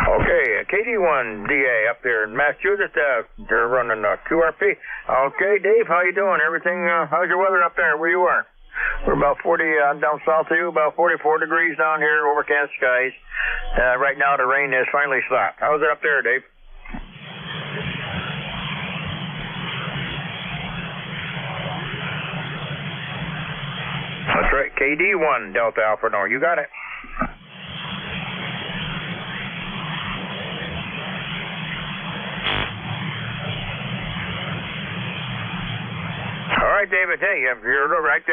Okay, KD1 DA up there in Massachusetts, they're running QRP. Okay, Dave, how you doing? Everything, how's your weather up there where you are? We're about 40, down south of you, about 44 degrees down here, overcast skies. Right now the rain is finally stopped. How's it up there, Dave? That's right, KD1 Delta Alpha North, you got it. All right, David. Hey, you're right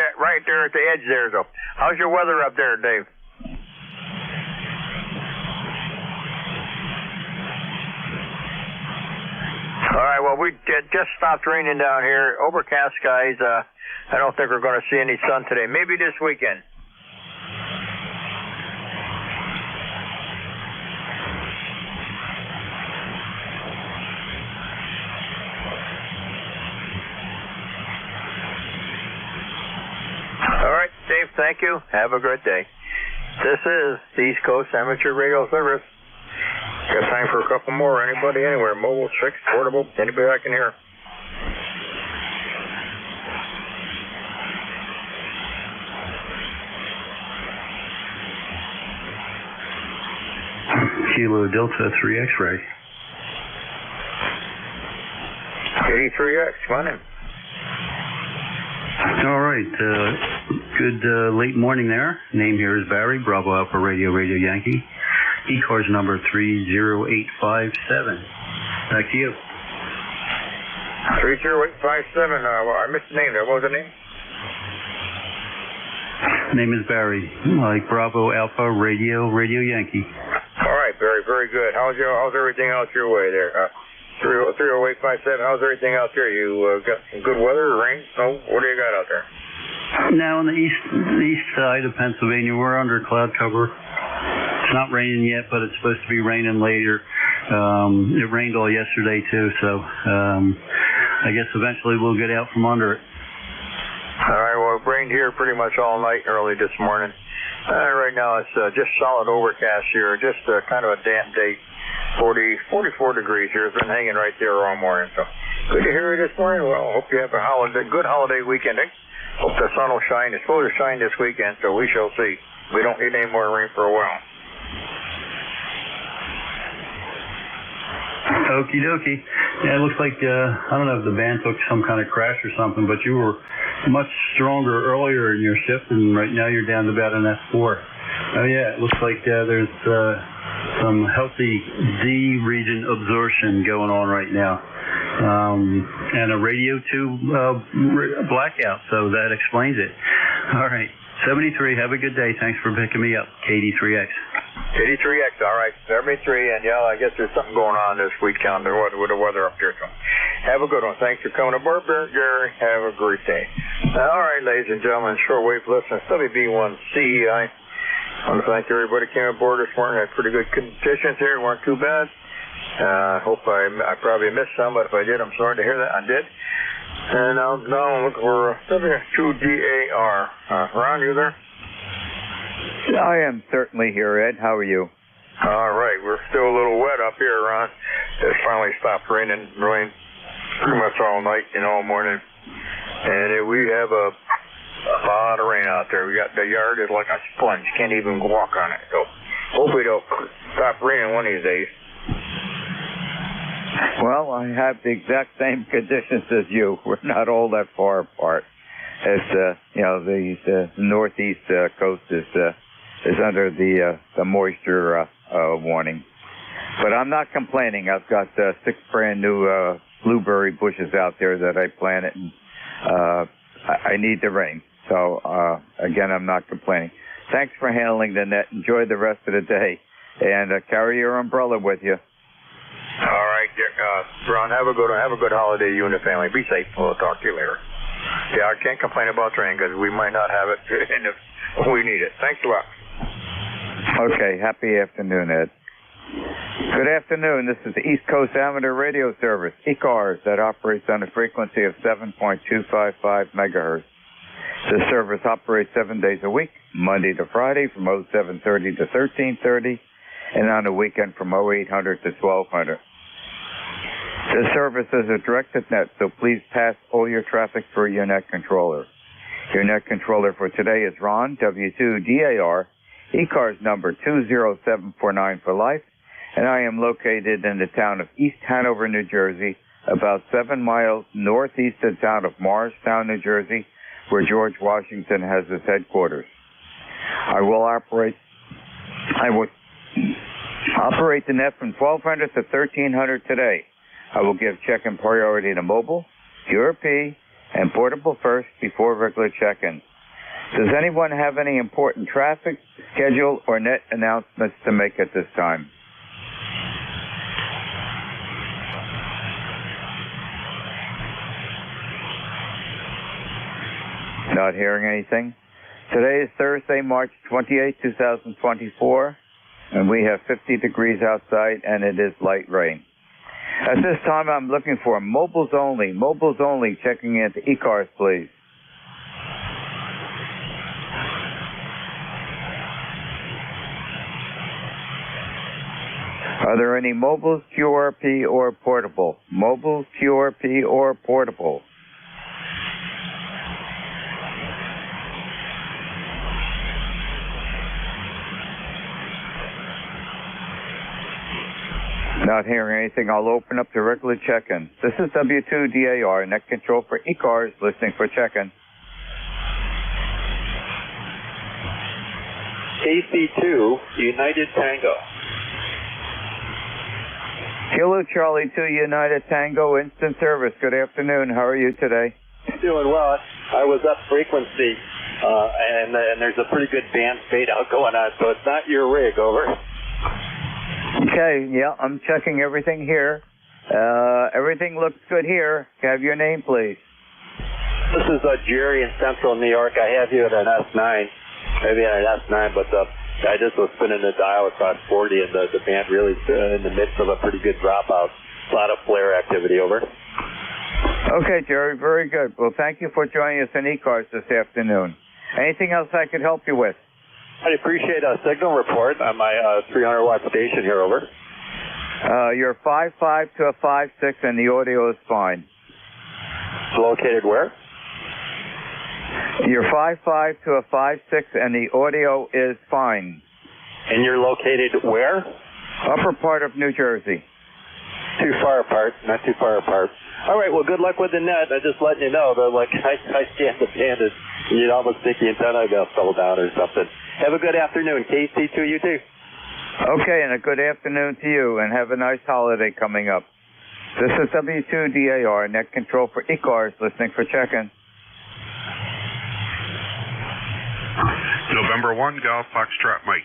there at the edge there. So, how's your weather up there, Dave? All right. Well, we just stopped raining down here. Overcast skies. I don't think we're going to see any sun today. Maybe this weekend. Dave, thank you. Have a great day. This is the East Coast Amateur Radio Service. Got time for a couple more. Anybody, anywhere. Mobile, fixed, portable, anybody I can hear. Kilo Delta 3 X-ray. 83X, come on in. All right. Good late morning there. Name here is Barry, Bravo Alpha Radio, Radio Yankee. ECARS number 30857. Back to you. 30857. I missed the name there. What was the name? Name is Barry, like Bravo Alpha Radio, Radio Yankee. All right, Barry. Very good. How's everything else your way there? 30857. How's everything out there? You got some good weather, rain, snow? What do you got out there? Now on the east side of Pennsylvania, we're under cloud cover. It's not raining yet, but it's supposed to be raining later. It rained all yesterday too, so I guess eventually we'll get out from under it. All right. Well, it rained here pretty much all night early this morning. Right now it's just solid overcast here, just kind of a damp day. 44 degrees here. It's been hanging right there all morning. So good to hear you this morning. Well, hope you have a good holiday weekend. Hope the sun will shine. It's supposed to shine this weekend, so we shall see. We don't need any more rain for a while. Okie dokie. Yeah, it looks like, I don't know if the band took some kind of crash or something, but you were much stronger earlier in your shift, and right now you're down to about an S4. Oh, yeah, it looks like there's some healthy D region absorption going on right now. And a radio tube blackout, so that explains it. All right, 73, have a good day. Thanks for picking me up. KD3X. KD3X, all right, 73, and yeah, I guess there's something going on this week down there with the weather up there. So a good one. Thanks for coming aboard, Gary. Have a great day. All right, ladies and gentlemen, shortwave listeners, WB1CEI. I want to thank everybody who came aboard this morning. Had pretty good conditions here. Weren't too bad. I hope I probably missed some, but if I did, I'm sorry to hear that. I did. And now I'm looking for W2DAR. Ron, you there? I am certainly here, Ed. How are you? All right. We're still a little wet up here, Ron. It finally stopped raining. Rain pretty much all night and all morning. And we have a lot of rain out there. We got the yard is like a sponge. Can't even walk on it. So hopefully they'll stop raining one of these days. Well, I have the exact same conditions as you. We're not all that far apart. As the northeast coast is under the moisture warning. But I'm not complaining. I've got 6 brand new blueberry bushes out there that I planted, and I need the rain. So again, I'm not complaining. Thanks for handling the net. Enjoy the rest of the day, and carry your umbrella with you. All right, Ron, have a good holiday, you and the family. Be safe. We'll talk to you later. Yeah, I can't complain about rain because we might not have it, and if we need it. Thanks a lot. Okay, happy afternoon, Ed. Good afternoon. This is the East Coast Amateur Radio Service, ECARS, that operates on a frequency of 7.255 megahertz. This service operates 7 days a week, Monday to Friday from 0730 to 1330, and on the weekend from 0800 to 1200. This service is a directed net, so please pass all your traffic through your net controller. Your net controller for today is Ron, W2DAR, ECARS number 20749 for life, and I am located in the town of East Hanover, New Jersey, about 7 miles northeast of the town of Morristown, New Jersey, where George Washington has his headquarters. I will operate the net from 1200 to 1300 today. I will give check-in priority to mobile, QRP, and portable first before regular check-in. Does anyone have any important traffic, schedule, or net announcements to make at this time? Not hearing anything. Today is Thursday, March 28, 2024, and we have 50 degrees outside, and it is light rain. At this time, I'm looking for mobiles only, checking into ECARS, please. Are there any mobiles, QRP, or portable? Mobiles, QRP, or portable? Not hearing anything, I'll open up the regular check-in. This is W2DAR, net control for ECARS, listening for check-in. KC2, United Tango. Kilo Charlie 2, United Tango, instant service. Good afternoon. How are you today? Doing well. I was up frequency, and there's a pretty good band fade out going on, so it's not your rig, over. Okay, yeah, I'm checking everything here. Everything looks good here. Can I have your name, please? This is Jerry in Central New York. I have you at an S9, maybe at an S9, but I just was spinning the dial across 40, and the band really in the midst of a pretty good dropout. A lot of flare activity, over. Okay, Jerry, very good. Well, thank you for joining us in ECARS this afternoon. Anything else I could help you with? I appreciate a signal report on my 300-watt station here, over. You're 5.5 to a 5.6, and the audio is fine. It's located where? You're 5.5 to a 5.6, and the audio is fine. And you're located where? Upper part of New Jersey. Too far apart, not too far apart. All right, well, good luck with the net. I'm just letting you know that, like, I scanned the band, and you'd almost think the antenna got fell down or something. Have a good afternoon. KC2, you too. Okay, and a good afternoon to you, and have a nice holiday coming up. This is W2DAR, net control for ECARS, listening for check-in. November 1, Golf Foxtrot Mike.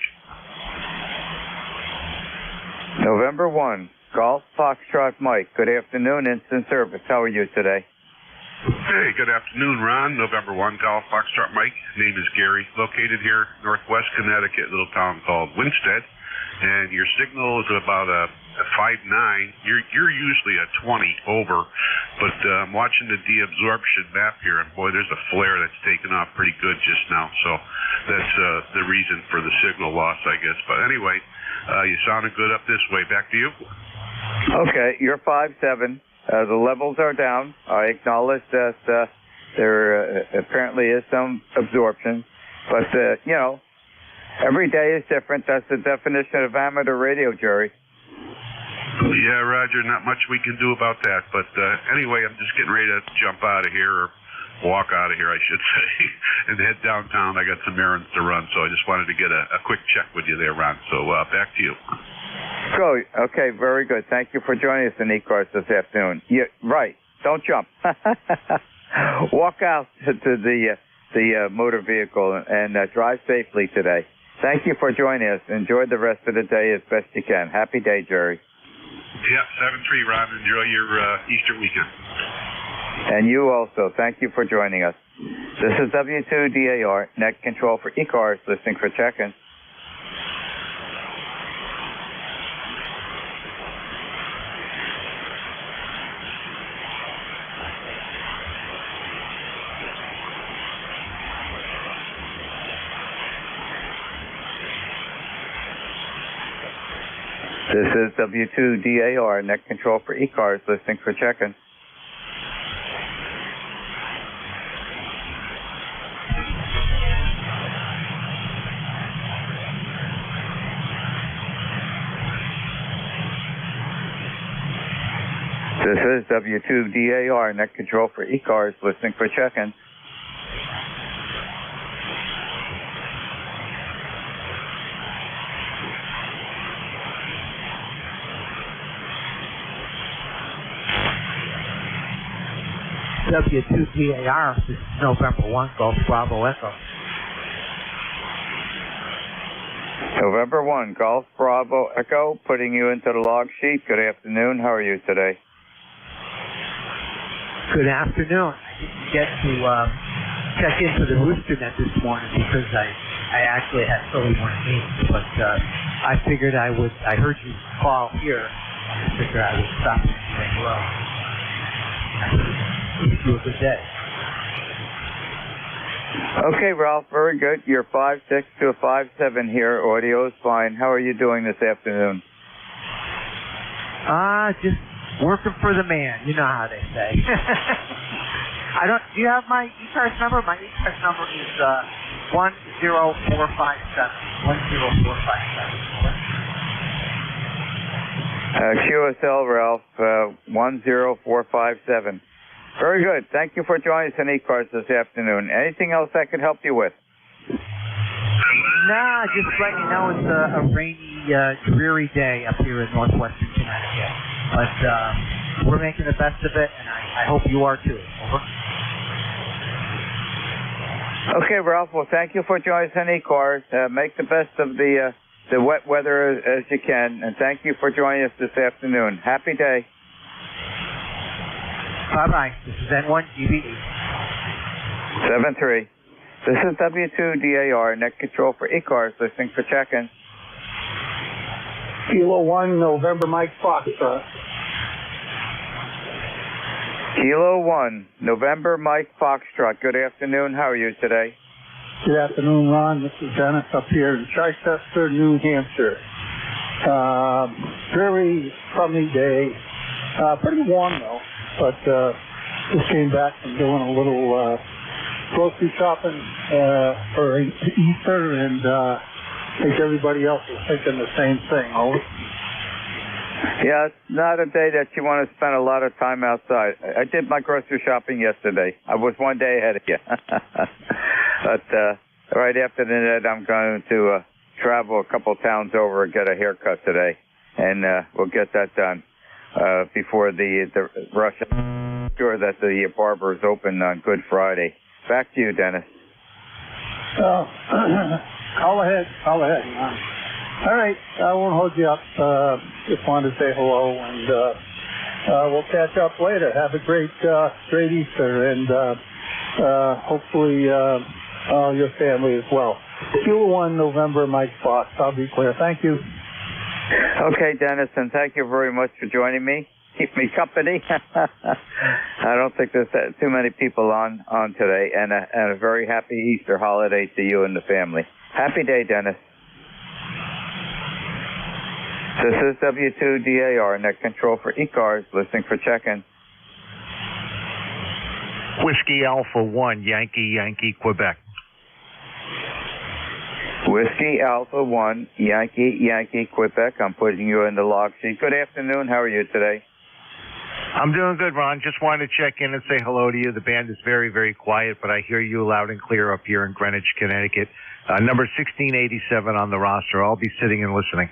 November 1, Golf Foxtrot Mike. Good afternoon, Instant Service. How are you today? Hey, good afternoon, Ron. November 1, Golf Foxtrot Mike. Name is Gary. Located here, northwest Connecticut, little town called Winstead. And your signal is about a 5.9. You're usually a 20 over, but I'm watching the deabsorption map here, and boy, there's a flare that's taken off pretty good just now. So that's the reason for the signal loss, I guess. But anyway, you sounded good up this way. Back to you. Okay, you're 5.7. The levels are down. I acknowledge that there apparently is some absorption, but you know, every day is different. That's the definition of amateur radio, Jerry. Yeah, Roger, not much we can do about that. But anyway, I'm just getting ready to jump out of here, or walk out of here, I should say, and head downtown. I got some errands to run, so I just wanted to get a quick check with you there, Ron. So back to you. Go. Okay, very good. Thank you for joining us in ECARS this afternoon. Yeah, right. Don't jump. Walk out to the motor vehicle and drive safely today. Thank you for joining us. Enjoy the rest of the day as best you can. Happy day, Jerry. Yeah, 7-3, Ron. Enjoy your Easter weekend. And you also. Thank you for joining us. This is W2DAR, net control for ECARS, listening for check-in. This is W2DAR, net control for ECARS, listening for check-in. This is W2DAR, net control for ECARS, listening for check-in. W2DAR, this is November 1, Golf Bravo Echo. November 1, Golf Bravo Echo, putting you into the log sheet. Good afternoon. How are you today? Good afternoon. I didn't get to check into the Rooster Net this morning because I actually had early morning meetings, but I figured I heard you call here. I figured I would stop and say hello. Wish you a good day. Okay, Ralph, very good. You're 5.6 to a 5.7 here. Audio is fine. How are you doing this afternoon? Just working for the man. You know how they say. Do you have my ECARS number? My ECARS number is 10457. 10457. QSL, Ralph, 10457. Very good. Thank you for joining us in ECARS this afternoon. Anything else I could help you with? Nah, just let you know it's a rainy, dreary day up here in northwestern Connecticut. But we're making the best of it, and I hope you are too. Over. Okay, Ralph. Well, thank you for joining us in ECARS. Make the best of the wet weather as you can, and thank you for joining us this afternoon. Happy day. Bye-bye. This is N1GBE. 7-3. This is W2DAR, net control for ECARS, listening for check-in. Kilo 1, November Mike Foxtrot. Kilo 1, November Mike Foxtrot. Good afternoon. How are you today? Good afternoon, Ron. This is Dennis up here in Chichester, New Hampshire. Very sunny day. Pretty warm, though. But just came back from doing a little grocery shopping for Easter, and I think everybody else is thinking the same thing. Yeah, it's not a day that you want to spend a lot of time outside. I did my grocery shopping yesterday. I was one day ahead of you. But right after that, I'm going to travel a couple towns over and get a haircut today, and we'll get that done before the rush. Sure that the barber is open on Good Friday. Back to you, Dennis. Call ahead, Ron. All right, I won't hold you up. Just wanted to say hello, and we'll catch up later. Have a great Easter, and hopefully your family as well. Q1 November, Mike Fox. I'll be clear. Thank you. Okay, Dennis, and thank you very much for joining me. Keep me company. I don't think there's too many people on today, and a very happy Easter holiday to you and the family. Happy day, Dennis. This is W2DAR, net control for ECARS, listening for check-in. Whiskey Alpha 1, Yankee, Quebec. Whiskey Alpha 1, Yankee, Quebec. I'm putting you in the log sheet. Good afternoon. How are you today? I'm doing good, Ron. Just wanted to check in and say hello to you. The band is very, very quiet, but I hear you loud and clear up here in Greenwich, Connecticut. Number 1687 on the roster. I'll be sitting and listening.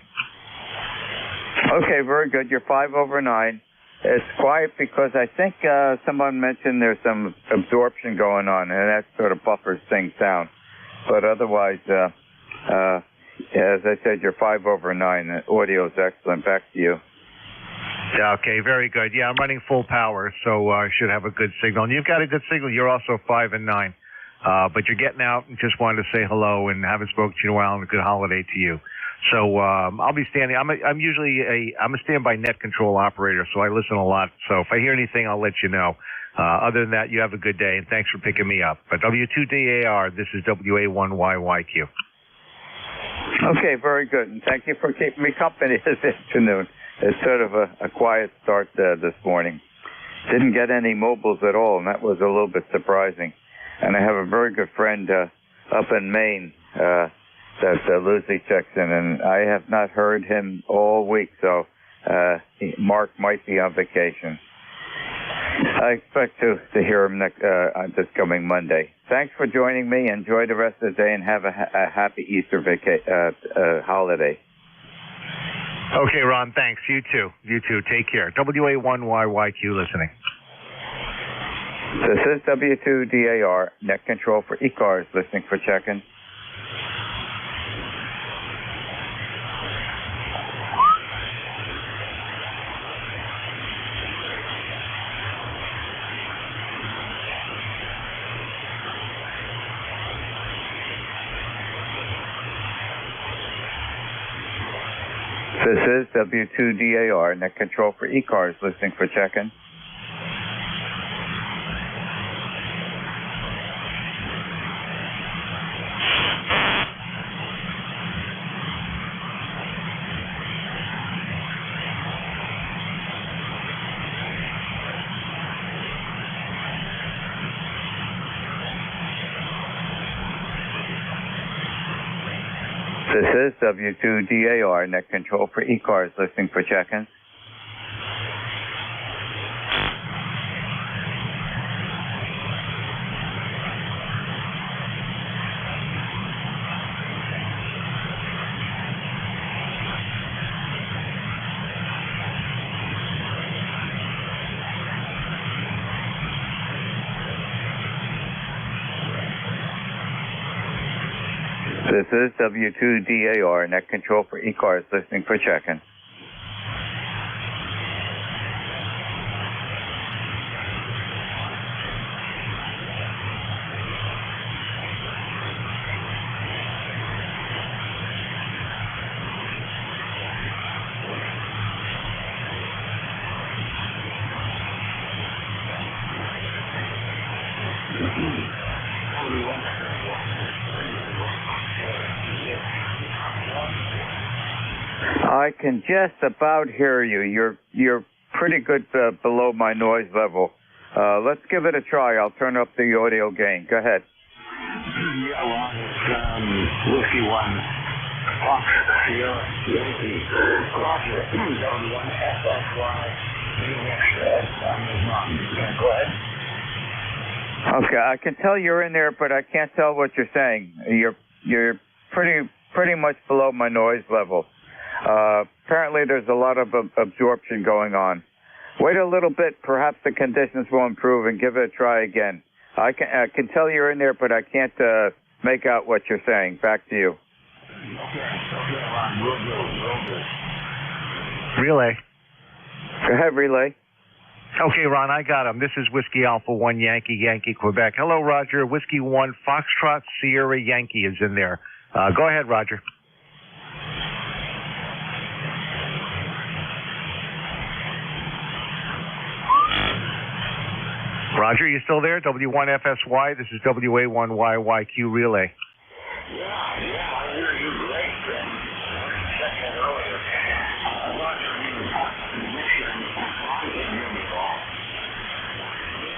Okay, very good. You're 5 over 9. It's quiet because I think someone mentioned there's some absorption going on, and that sort of buffers things down. But otherwise, as I said, you're 5 over 9. The audio is excellent. Back to you. Yeah, okay, very good. Yeah, I'm running full power, so I should have a good signal. And you've got a good signal. You're also 5 and 9. But you're getting out and just wanted to say hello and haven't spoken to you in a while, and a good holiday to you. So I'll be standing. I'm a standby net control operator, so I listen a lot. So if I hear anything, I'll let you know. Other than that, you have a good day, and thanks for picking me up. But W2DAR, this is WA1YYQ. Okay, very good, and thank you for keeping me company this afternoon. It's sort of a quiet start this morning. Didn't get any mobiles at all, and that was a little bit surprising. And I have a very good friend up in Maine that Lucy checks in, and I have not heard him all week, so Mark might be on vacation. I expect to hear him this coming Monday. Thanks for joining me. Enjoy the rest of the day, and have a happy Easter holiday. Okay, Ron, thanks. You too. You too. Take care. WA1YYQ listening. This is W2DAR, net control for ECARS, listening for check-in. This is W2DAR, net control for ECARS, listening for check-in. This is W2DAR, net control for ECARS, listening for check-in. This is W2DAR, net control for ECARS, listening for check-in. I can just about hear you. You're pretty good below my noise level. Let's give it a try. I'll turn up the audio gain. Go ahead. Yeah, well, it's Whiskey 1, Fox, Sierra, Yankee, Roger, W1, FFY, Go ahead. Okay, I can tell you're in there, but I can't tell what you're saying. You're pretty much below my noise level. Apparently there's a lot of absorption going on. Wait a little bit, perhaps the conditions will improve, and give it a try again. I can tell you're in there, but I can't make out what you're saying. Back to you. Okay, Relay. Go ahead, relay. Okay, Ron, I got him. This is Whiskey Alpha 1 Yankee, Quebec. Hello, Roger. Whiskey 1 Foxtrot Sierra Yankee is in there. Go ahead, Roger. Roger, you still there? W1FSY. This is WA1YYQ relay. Yeah, I hear you great. Second earlier.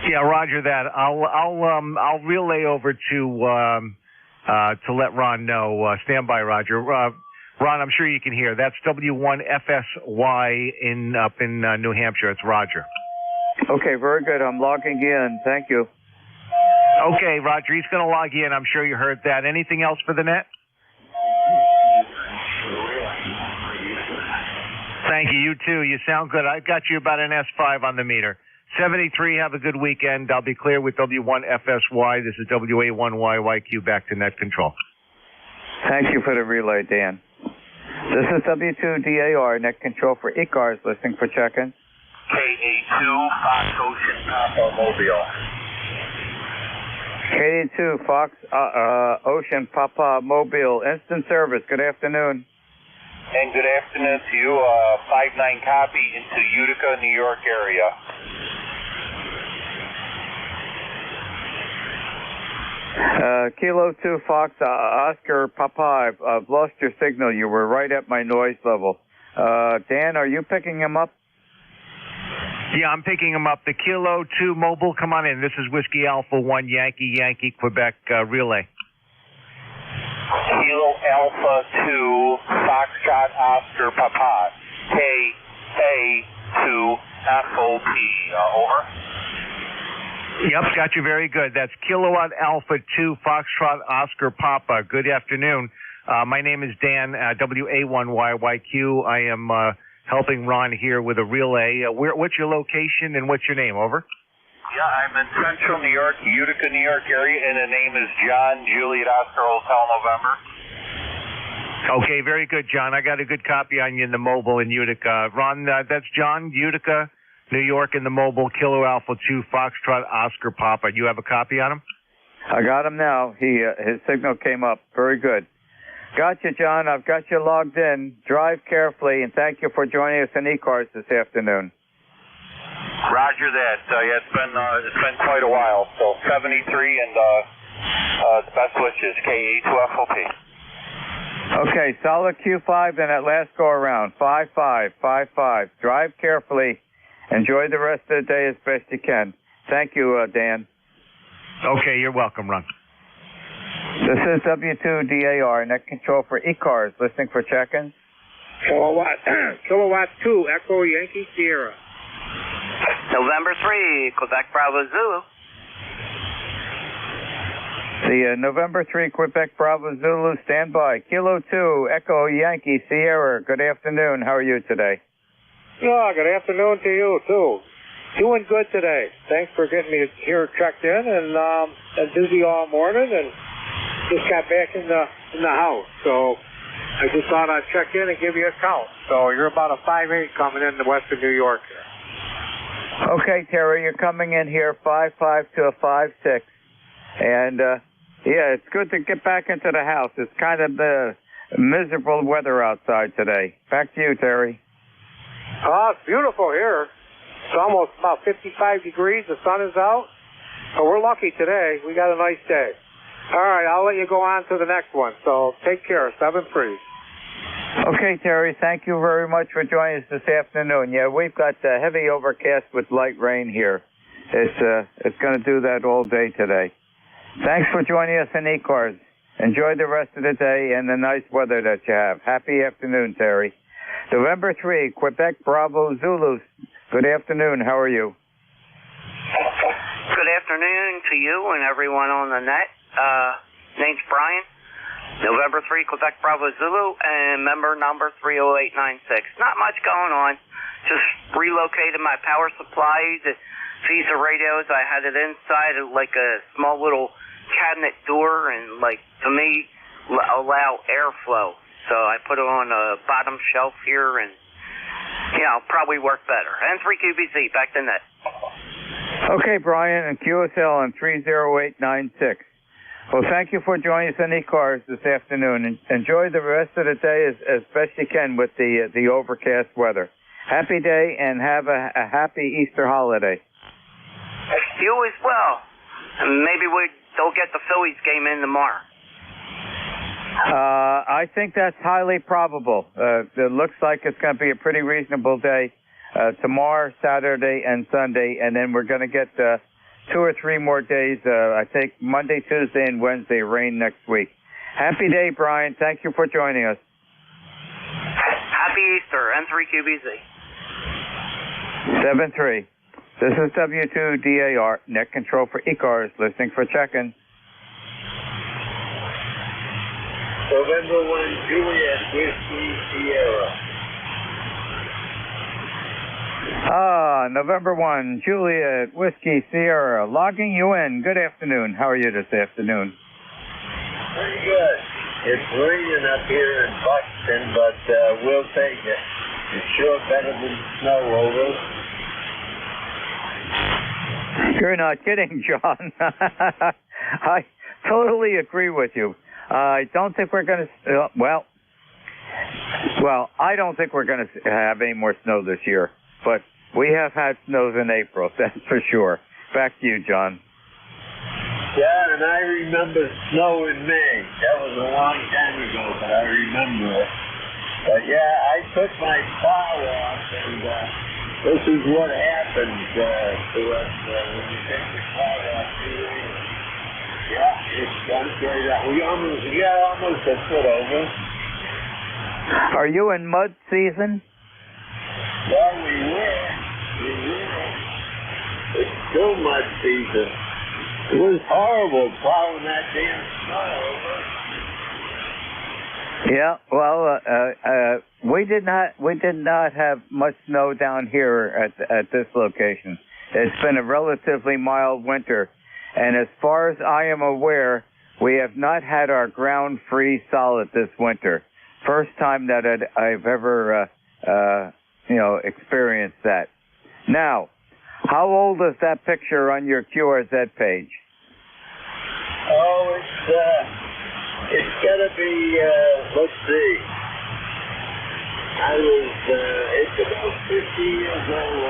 Yeah, Roger that. I'll relay over to let Ron know. Stand by, Roger. Ron, I'm sure you can hear. That's W1FSY up in New Hampshire. It's Roger. Okay, very good. I'm logging in. Thank you. Okay, Roger. He's going to log in. I'm sure you heard that. Anything else for the net? Thank you. You too. You sound good. I've got you about an S5 on the meter. 73, have a good weekend. I'll be clear with W1FSY. This is WA1YYQ back to net control. Thank you for the relay, Dan. This is W2DAR, net control for ECARS, listening for check-in. KA2, Fox Ocean Papa Mobile. KA2, Fox Ocean Papa Mobile, instant service. Good afternoon. And good afternoon to you. 5-9 copy into Utica, New York area. Kilo 2 Fox Oscar Papa, I've lost your signal. You were right at my noise level. Dan, are you picking him up? Yeah, I'm picking him up. The Kilo 2 mobile, come on in. This is Whiskey Alpha 1 Yankee, Quebec relay. Kilo Alpha 2 Foxtrot Oscar Papa. KA2 FOP. Over. Yep, got you very good. That's Kilowatt Alpha 2 Foxtrot Oscar Papa. Good afternoon. My name is Dan, WA1YYQ. I am helping Ron here with a relay. What's your location and what's your name? Over. Yeah, I'm in Central New York, Utica, New York area, and the name is John Juliet Oscar Hotel November. Okay, very good, John. I got a good copy on you in the mobile in Utica. Ron, that's John, Utica, New York, in the mobile, Kilo Alpha 2 Foxtrot Oscar Papa. You have a copy on him? I got him now. His signal came up. Very good. Gotcha, John. I've got you logged in. Drive carefully, and thank you for joining us in ECARS this afternoon. Roger that. Yeah, it's been quite a while. So 73 and the best wishes, KA2FOP. Okay, solid Q5 and that last go around. 5555. Drive carefully. Enjoy the rest of the day as best you can. Thank you, Dan. Okay, you're welcome, Ron. This is W2DAR, net control for ECARS, listening for check-ins. Kilowatt 2, Echo Yankee Sierra. November 3, Quebec Bravo Zulu. The November 3 Quebec Bravo Zulu, standby. Kilo 2, Echo Yankee Sierra. Good afternoon. How are you today? Yeah, good afternoon to you, too. Doing good today. Thanks for getting me here checked in, and I'm busy all morning, and just got back in the house. So I just thought I'd check in and give you a count. So you're about a 5.8 coming in the western New York here. Okay, Terry, you're coming in here 5.5 to a 5.6. And, yeah, it's good to get back into the house. It's kind of miserable weather outside today. Back to you, Terry. Oh, it's beautiful here. It's almost about 55 degrees. The sun is out. So we're lucky today. We got a nice day. All right, I'll let you go on to the next one. So take care. 7-3. Okay, Terry, thank you very much for joining us this afternoon. Yeah, we've got heavy overcast with light rain here. It's going to do that all day today. Thanks for joining us in ECARS. Enjoy the rest of the day and the nice weather that you have. Happy afternoon, Terry. November 3, Quebec Bravo Zulu. Good afternoon. How are you? Good afternoon to you and everyone on the net. Name's Brian. November 3, Quebec Bravo Zulu, and member number 30896. Not much going on. Just relocated my power supply. The Visa radios, I had it inside of like a small little cabinet door, and like to me, allow airflow. So I put it on the bottom shelf here and, probably work better. N3QBZ, back to net. Okay, Brian, and QSL on 30896. Well, thank you for joining us on ECARS this afternoon. And enjoy the rest of the day as best you can with the overcast weather. Happy day and have a happy Easter holiday. You as well. And maybe they'll get the Phillies game in tomorrow. I think that's highly probable. It looks like it's going to be a pretty reasonable day tomorrow, Saturday, and Sunday, and then we're going to get 2 or 3 more days, I think Monday, Tuesday, and Wednesday, rain next week. Happy day, Brian. Thank you for joining us. Happy Easter, N3QBZ. 7-3. This is W2DAR, net control for ECARS, listening for check-in. November 1, Juliet, Whiskey, Sierra. November 1, Juliet, Whiskey, Sierra, logging you in. Good afternoon. How are you this afternoon? Pretty good. It's raining up here in Buxton, but we'll take it. It's sure better than snow, over. You're not kidding, John. I totally agree with you. I don't think we're going to, well, I don't think we're going to have any more snow this year, but we have had snows in April, that's for sure. Back to you, John. Yeah, and I remember snow in May. That was a long time ago, but I remember it. But yeah, I took my plow off, and this is what happens to us when you take the plow off. Yeah, it's done straight out. We got almost a foot over. Are you in mud season? Well, we were. It's still mud season. It was horrible plowing that damn snow over. Yeah, well, we did not have much snow down here at this location. It's been a relatively mild winter, and as far as I am aware, we have not had our ground freeze solid this winter. First time that I've ever, experienced that. Now, how old is that picture on your QRZ page? Oh, it's gotta be, let's see. It's about 50 years old,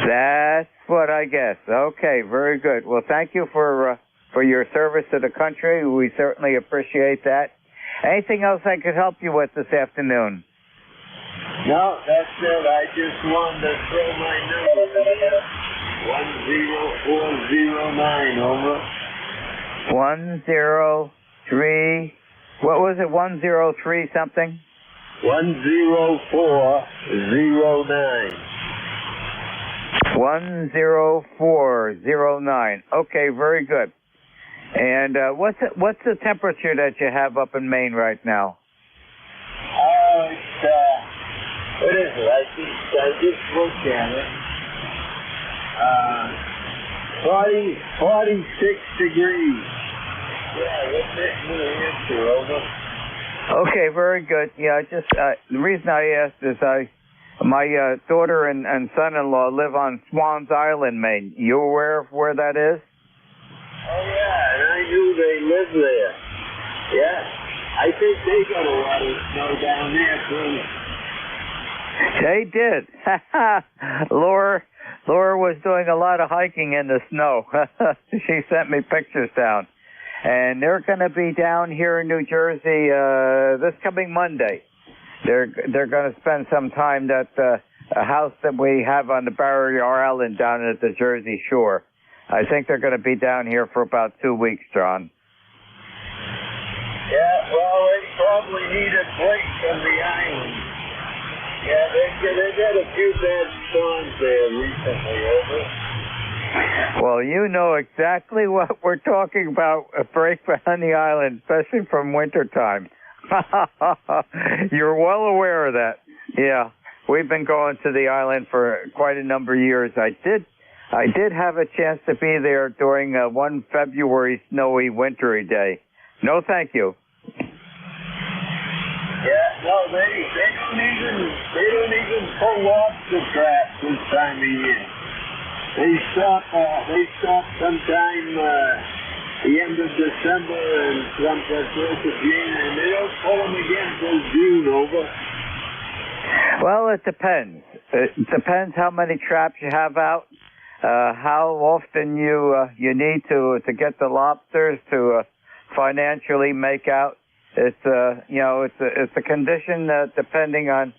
That's what I guess. Okay, very good. Well, thank you for your service to the country. We certainly appreciate that. Anything else I could help you with this afternoon? No, that's it. I just wanted to throw my number there. 10409, over. 103, what was it, 103 something? 10409. 10409. Okay, very good. And what's the temperature that you have up in Maine right now? What is it? I just looked at it. 46 degrees. Yeah, that's it. New Hampshire, over. Okay, very good. Yeah, the reason I asked is my daughter and son-in-law live on Swans Island, Maine. You aware of where that is? Oh yeah, and I knew they lived there. Yeah, I think they got a lot of snow down there too. They did. Laura was doing a lot of hiking in the snow. She sent me pictures down. And they're going to be down here in New Jersey this coming Monday. They're going to spend some time at a house that we have on the Barrier Island down at the Jersey Shore. I think they're going to be down here for about 2 weeks, John. Yeah, well, they probably need a break from the island. Yeah, they got a few bad storms there recently, over. Well, you know exactly what we're talking about, a break on the island, especially from wintertime. You're well aware of that. Yeah, we've been going to the island for quite a number of years. I did have a chance to be there during one February snowy, wintry day. No, thank you. they don't even pull lobster traps this time of year. They stop sometime the end of December and some the first of June, and they don't pull them again till June. Over. Well, it depends. It depends how many traps you have out, how often you need to get the lobsters to financially make out. It's it's a condition depending on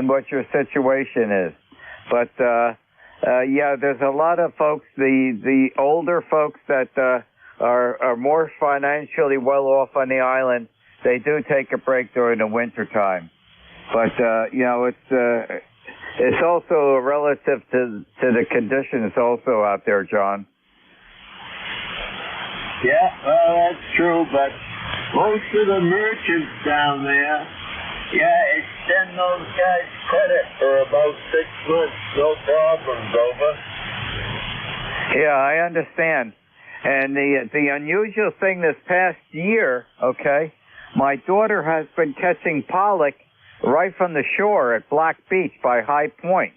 what your situation is. But there's a lot of folks, the older folks that are more financially well off on the island. They do take a break during the winter time. But it's also relative to the conditions also out there, John. Yeah, well, that's true, but most of the merchants down there, extend those guys credit for about 6 months, no problems, over. Yeah, I understand. And the unusual thing this past year, okay, my daughter has been catching pollock right from the shore at Black Beach by High Point.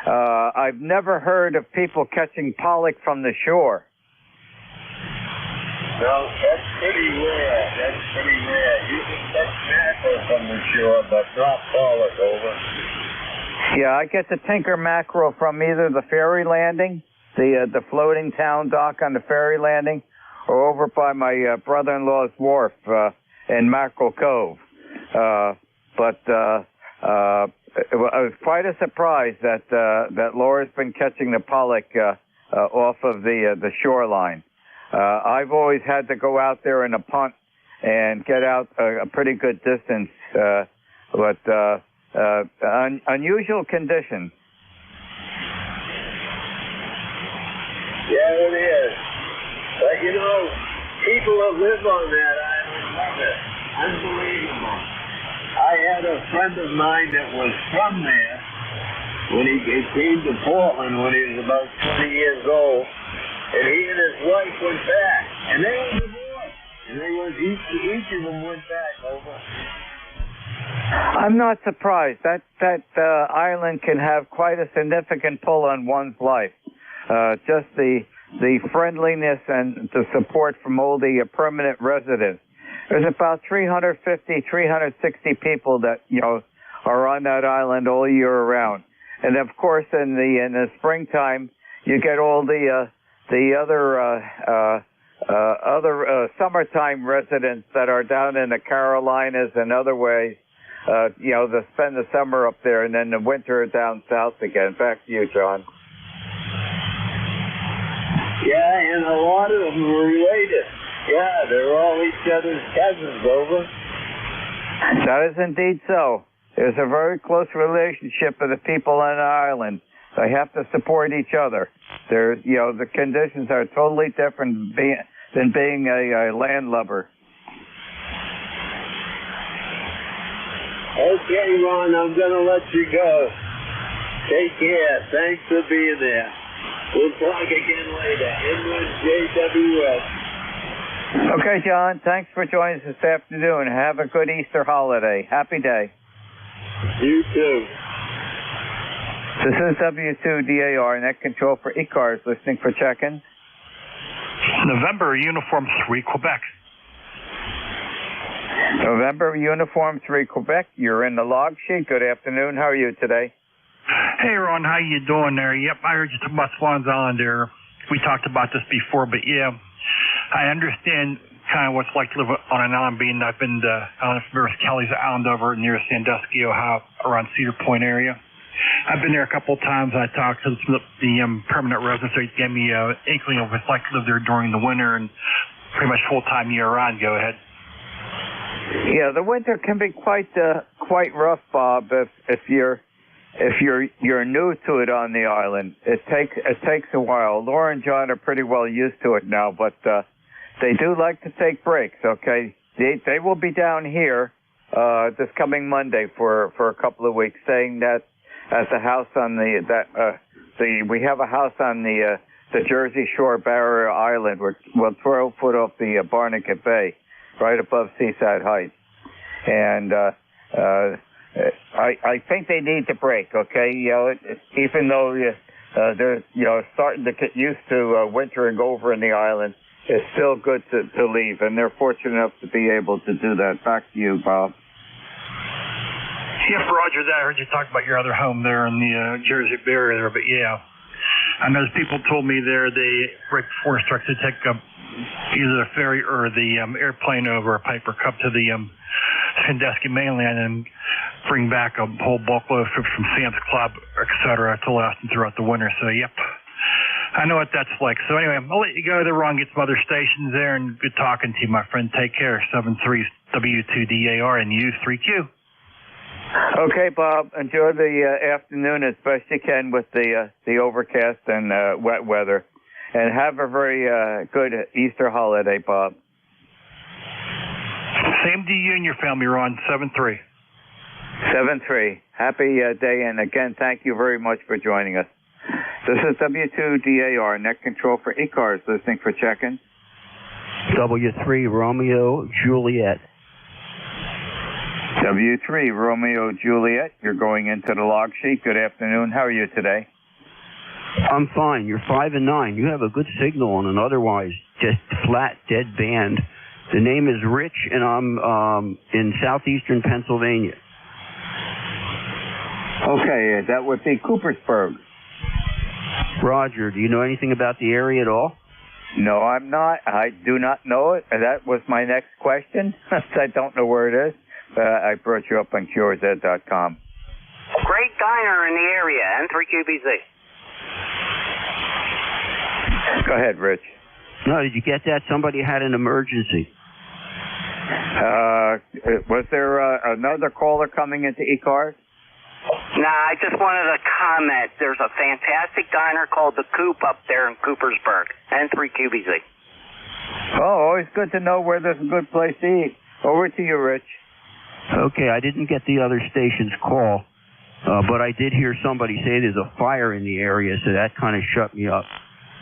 I've never heard of people catching pollock from the shore. No, that's pretty rare. You can catch mackerel from the shore, but not pollock, over. Yeah, I get the tinker mackerel from either the ferry landing, the floating town dock on the ferry landing, or over by my brother-in-law's wharf in Mackerel Cove. But I was quite a surprise that Laura's been catching the pollock off of the shoreline. I've always had to go out there in a punt and get out a pretty good distance, but unusual conditions. Yeah, it is. But people that live on that island love it. Unbelievable. I had a friend of mine that was from there when he came to Portland when he was about 20 years old, and he and his wife went back, and they were divorced, and each of them went back, over. I'm not surprised. That island can have quite a significant pull on one's life. Just the friendliness and the support from all the permanent residents. There's about 350, 360 people that are on that island all year around, and of course in the springtime you get all the other summertime residents that are down in the Carolinas and other ways. They spend the summer up there and then the winter down south again. Back to you, John. Yeah, and a lot of them were related. Yeah, they're all each other's cousins, over. That is indeed so. There's a very close relationship with the people on the island. They have to support each other. The conditions are totally different than being a landlubber. Okay, Ron, I'm going to let you go. Take care. Thanks for being there. We'll talk again later. Inland JWS. Okay, John. Thanks for joining us this afternoon. Have a good Easter holiday. Happy day. You too. This is W2DAR, Net Control for ECARS, listening for check-ins. November, Uniform 3, Quebec. November, Uniform 3, Quebec. You're in the log sheet. Good afternoon. How are you today? Hey, Ron. How you doing there? Yep, I heard you talk about Swans Island there. We talked about this before, but yeah, I understand kind of what's like to live on an island, being I've been to, I don't know if there's Kelly's Island over near Sandusky, Ohio, around Cedar Point area. I've been there a couple of times. I talked to the permanent residents. They gave me an inkling of what it's like to live there during the winter and pretty much full-time year-round. Go ahead. Yeah, the winter can be quite rough, Bob. If you're new to it on the island, it takes a while. Laura and John are pretty well used to it now, but they do like to take breaks. Okay, they will be down here this coming Monday for a couple of weeks, staying at the house on we have a house on the Jersey Shore Barrier Island. We're 12 foot off the Barnegat Bay, right above Seaside Heights, and I think they need to break, okay? Even though they're starting to get used to winter and go over in the island, it's still good to leave, and they're fortunate enough to be able to do that. Back to you, Bob. Yep, Roger that. I heard you talk about your other home there in the Jersey Bay area there, but yeah. I know people told me there right before it starts to take either the ferry or the airplane over a Piper Cup to the Sandusky mainland and bring back a whole bulk load from Sam's Club, et cetera, to last them throughout the winter. So, yep, I know what that's like. So, anyway, I'll let you go there, Ron, get some other stations there, and good talking to you, my friend. Take care. 73 W2DAR and U3Q. Okay, Bob. Enjoy the afternoon as best you can with the overcast and wet weather. And have a very good Easter holiday, Bob. Same to you and your family, Ron. 7-3. 7-3. Happy day, and again, thank you very much for joining us. This is W2DAR, net control for ECARS, listening for check-in. W3 Romeo Juliet. W3 Romeo Juliet, you're going into the log sheet. Good afternoon. How are you today? I'm fine. You're 5 and 9. You have a good signal on an otherwise just flat, dead band. The name is Rich, and I'm in southeastern Pennsylvania. Okay, that would be Coopersburg. Roger. Do you know anything about the area at all? No, I'm not. I do not know it. That was my next question. I don't know where it is. I brought you up on CureZ.com. Great diner in the area, N3QBZ. Go ahead, Rich. No, did you get that? Somebody had an emergency. Was there another caller coming into ECARS? Nah, I just wanted to comment. There's a fantastic diner called The Coop up there in Coopersburg, N3QBZ. Oh, always good to know where there's a good place to eat. Over to you, Rich. Okay, I didn't get the other station's call, but I did hear somebody say there's a fire in the area, so that kind of shut me up.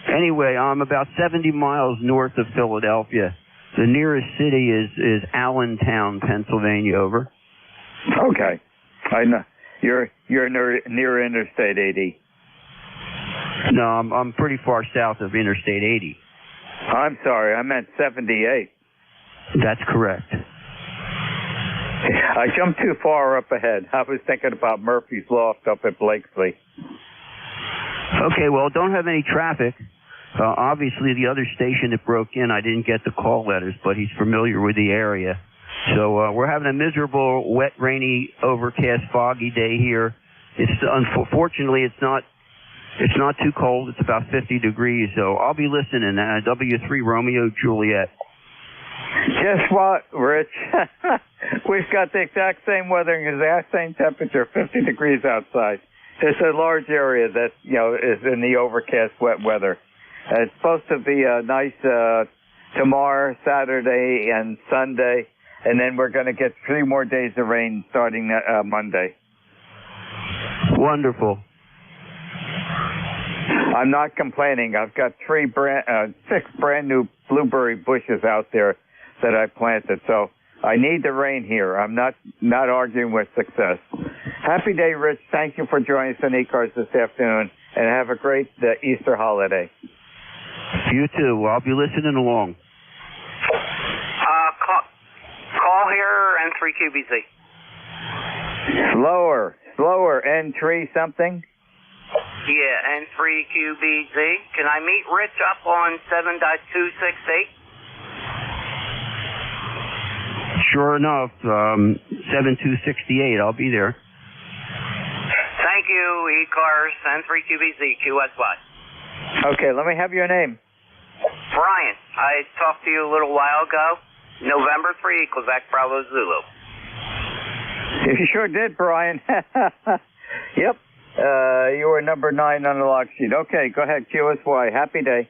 Anyway, I'm about 70 miles north of Philadelphia. The nearest city is Allentown, Pennsylvania. Over. Okay, I know you're near Interstate 80. No, I'm pretty far south of Interstate 80. I'm sorry, I meant 78. That's correct. I jumped too far up ahead. I was thinking about Murphy's Loft up at Blakesley. Okay, well, don't have any traffic. Obviously, the other station that broke in, I didn't get the call letters, but he's familiar with the area. So we're having a miserable, wet, rainy, overcast, foggy day here. Unfortunately, it's not too cold. It's about 50 degrees. So I'll be listening. W3 Romeo Juliet. Guess what, Rich? We've got the exact same weather and the exact same temperature, 50 degrees outside. It's a large area that, is in the overcast, wet weather. It's supposed to be nice tomorrow, Saturday, and Sunday, and then we're going to get 3 more days of rain starting Monday. Wonderful. I'm not complaining. I've got 6 brand new blueberry bushes out there that I planted, so I need the rain here. I'm not arguing with success. Happy day, Rich. Thank you for joining us on ECARS this afternoon, and have a great Easter holiday. You too. I'll be listening along. Call here, N3QBZ. Slower, N3 something? Yeah, N3QBZ. Can I meet Rich up on 7.268? Sure enough, 7268. I'll be there. Thank you, ECARS, N3QBZ, QSY. Okay, let me have your name. Brian, I talked to you a little while ago. November 3, Quebec Bravo Zulu. You sure did, Brian. Yep. You were number 9 on the log sheet. Okay, go ahead, QSY. Happy day.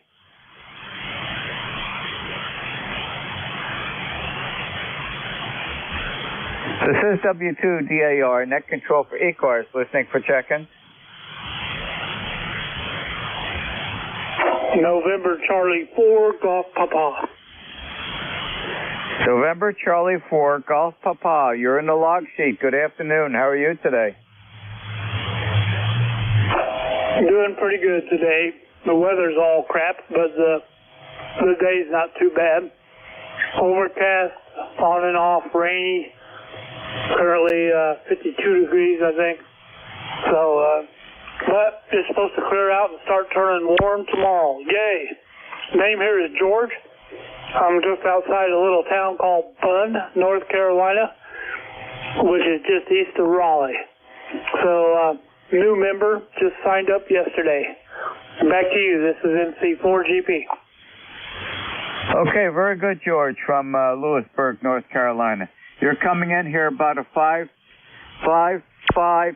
This is W2DAR, net control for ECARS, listening for check-in. November Charlie 4, Golf Papa. November Charlie 4, Golf Papa. You're in the log sheet. Good afternoon. How are you today? Doing pretty good today. The weather's all crap, but the day's not too bad. Overcast, on and off, rainy. Currently 52 degrees, I think. So, but it's supposed to clear out and start turning warm tomorrow. Yay! Name here is George. I'm just outside a little town called Bunn, North Carolina, which is just east of Raleigh. So, new member, just signed up yesterday. Back to you. This is NC4GP. Okay, very good, George, from Lewisburg, North Carolina. You're coming in here about a 5.5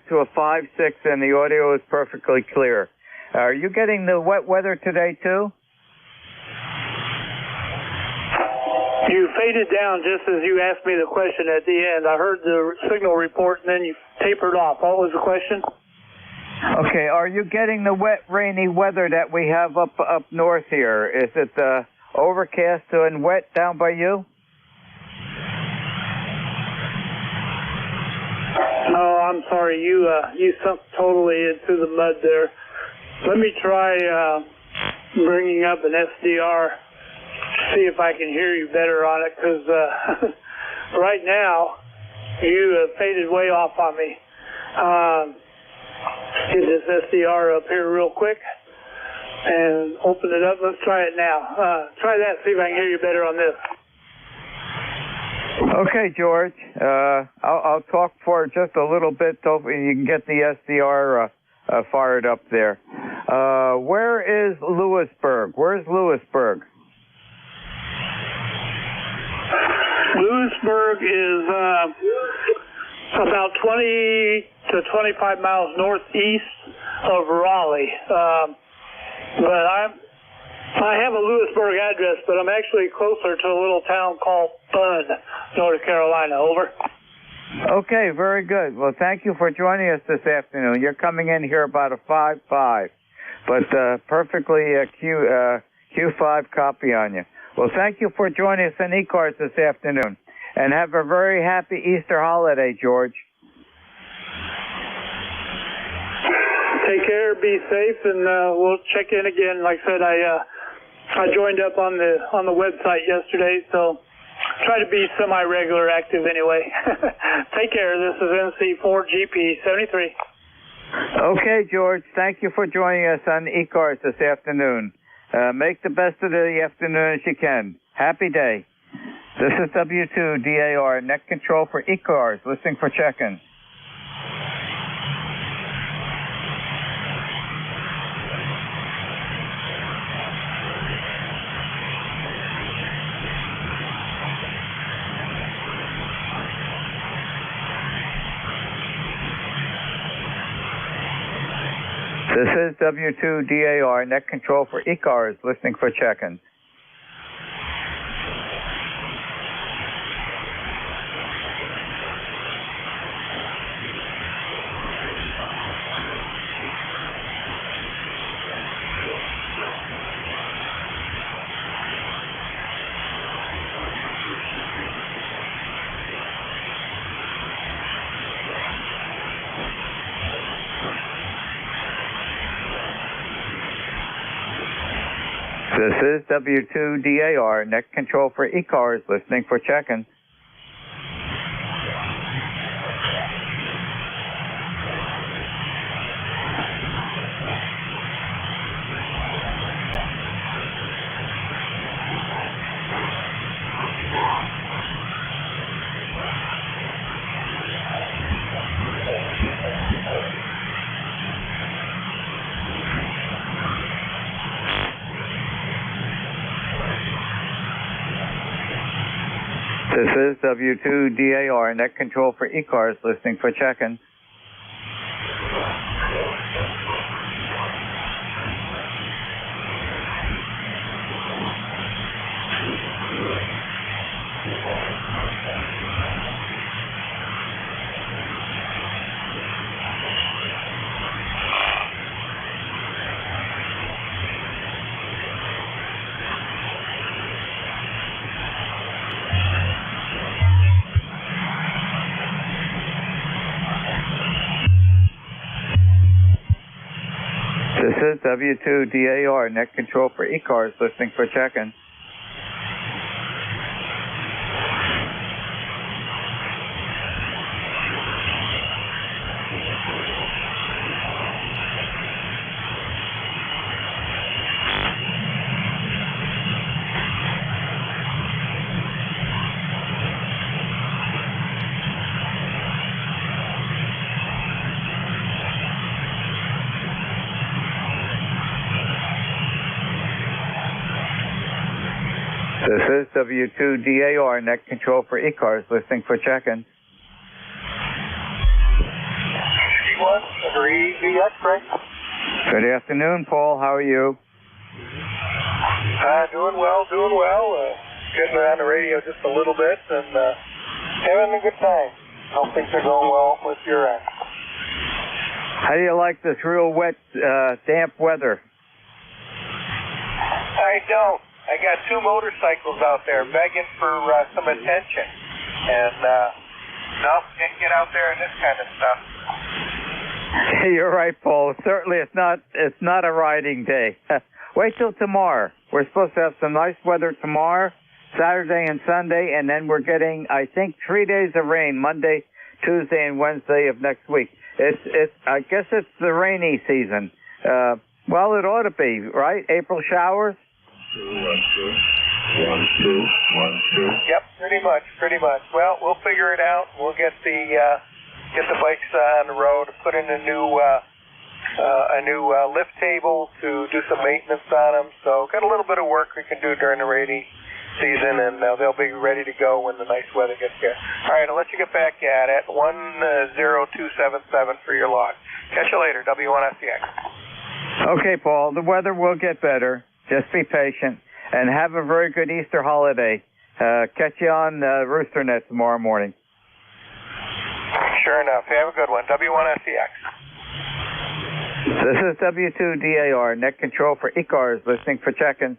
to a 5.6, and the audio is perfectly clear. Are you getting the wet weather today, too? You faded down just as you asked me the question at the end. I heard the signal report, and then you tapered off. What was the question? Okay, are you getting the wet, rainy weather that we have up north here? Is it overcast and wet down by you? No, I'm sorry. You sunk totally into the mud there. Let me try bringing up an SDR, see if I can hear you better on it, because right now you faded way off on me. Get this SDR up here real quick and open it up. Let's try it now. Try that, see if I can hear you better on this. Okay, George. I'll talk for just a little bit. Hopefully you can get the SDR fired up there. Where is Lewisburg? Where's Lewisburg? Lewisburg is about 20 to 25 miles northeast of Raleigh. But I have a Lewisburg address, but I'm actually closer to a little town called Bunn, North Carolina. Over. Okay, very good. Well, thank you for joining us this afternoon. You're coming in here about a 5.5, but perfectly Q5 copy on you. Well, thank you for joining us on ECARS this afternoon, and have a very happy Easter holiday, George. Take care, be safe, and we'll check in again. Like I said, I joined up on the website yesterday, so try to be semi-regular active anyway. Take care. This is NC4GP 73. Okay, George. Thank you for joining us on ECARS this afternoon. Make the best of the afternoon as you can. Happy day. This is W2DAR, net control for ECARS, listening for check-in. This is W2DAR, net control for ECARS, listening for check-in. This is W2DAR, net control for ECARS, listening for check-in. This is W2DAR, net control for ECARS, listening for check-in. W2DAR, net control for ECARS, listening for check-in. This is W2DAR, net control for ECARS, listening for check-in. One, agree, X-ray. Good afternoon, Paul. How are you? Doing well. Getting around the radio just a little bit and having a good time. Hope things are going well with your end. How do you like this real wet, damp weather? I don't. I got two motorcycles out there begging for some attention. And, no, can't get out there in this kind of stuff. You're right, Paul. Certainly it's not a riding day. Wait till tomorrow. We're supposed to have some nice weather tomorrow, Saturday and Sunday, and then we're getting, I think, 3 days of rain, Monday, Tuesday, and Wednesday of next week. I guess it's the rainy season. Well, it ought to be, right? April showers? 1, 2. Yep, pretty much. Well, we'll figure it out. We'll get the bikes on the road, put in a new lift table to do some maintenance on them. So got a little bit of work we can do during the rainy season, and they'll be ready to go when the nice weather gets here. All right, I'll let you get back at it. 10277 for your log. Catch you later, W1SCX. Okay, Paul. The weather will get better. Just be patient and have a very good Easter holiday. Catch you on RoosterNet tomorrow morning. Sure enough. Have a good one. W1SCX. This is W2DAR, net control for ECARS, listening for check-in.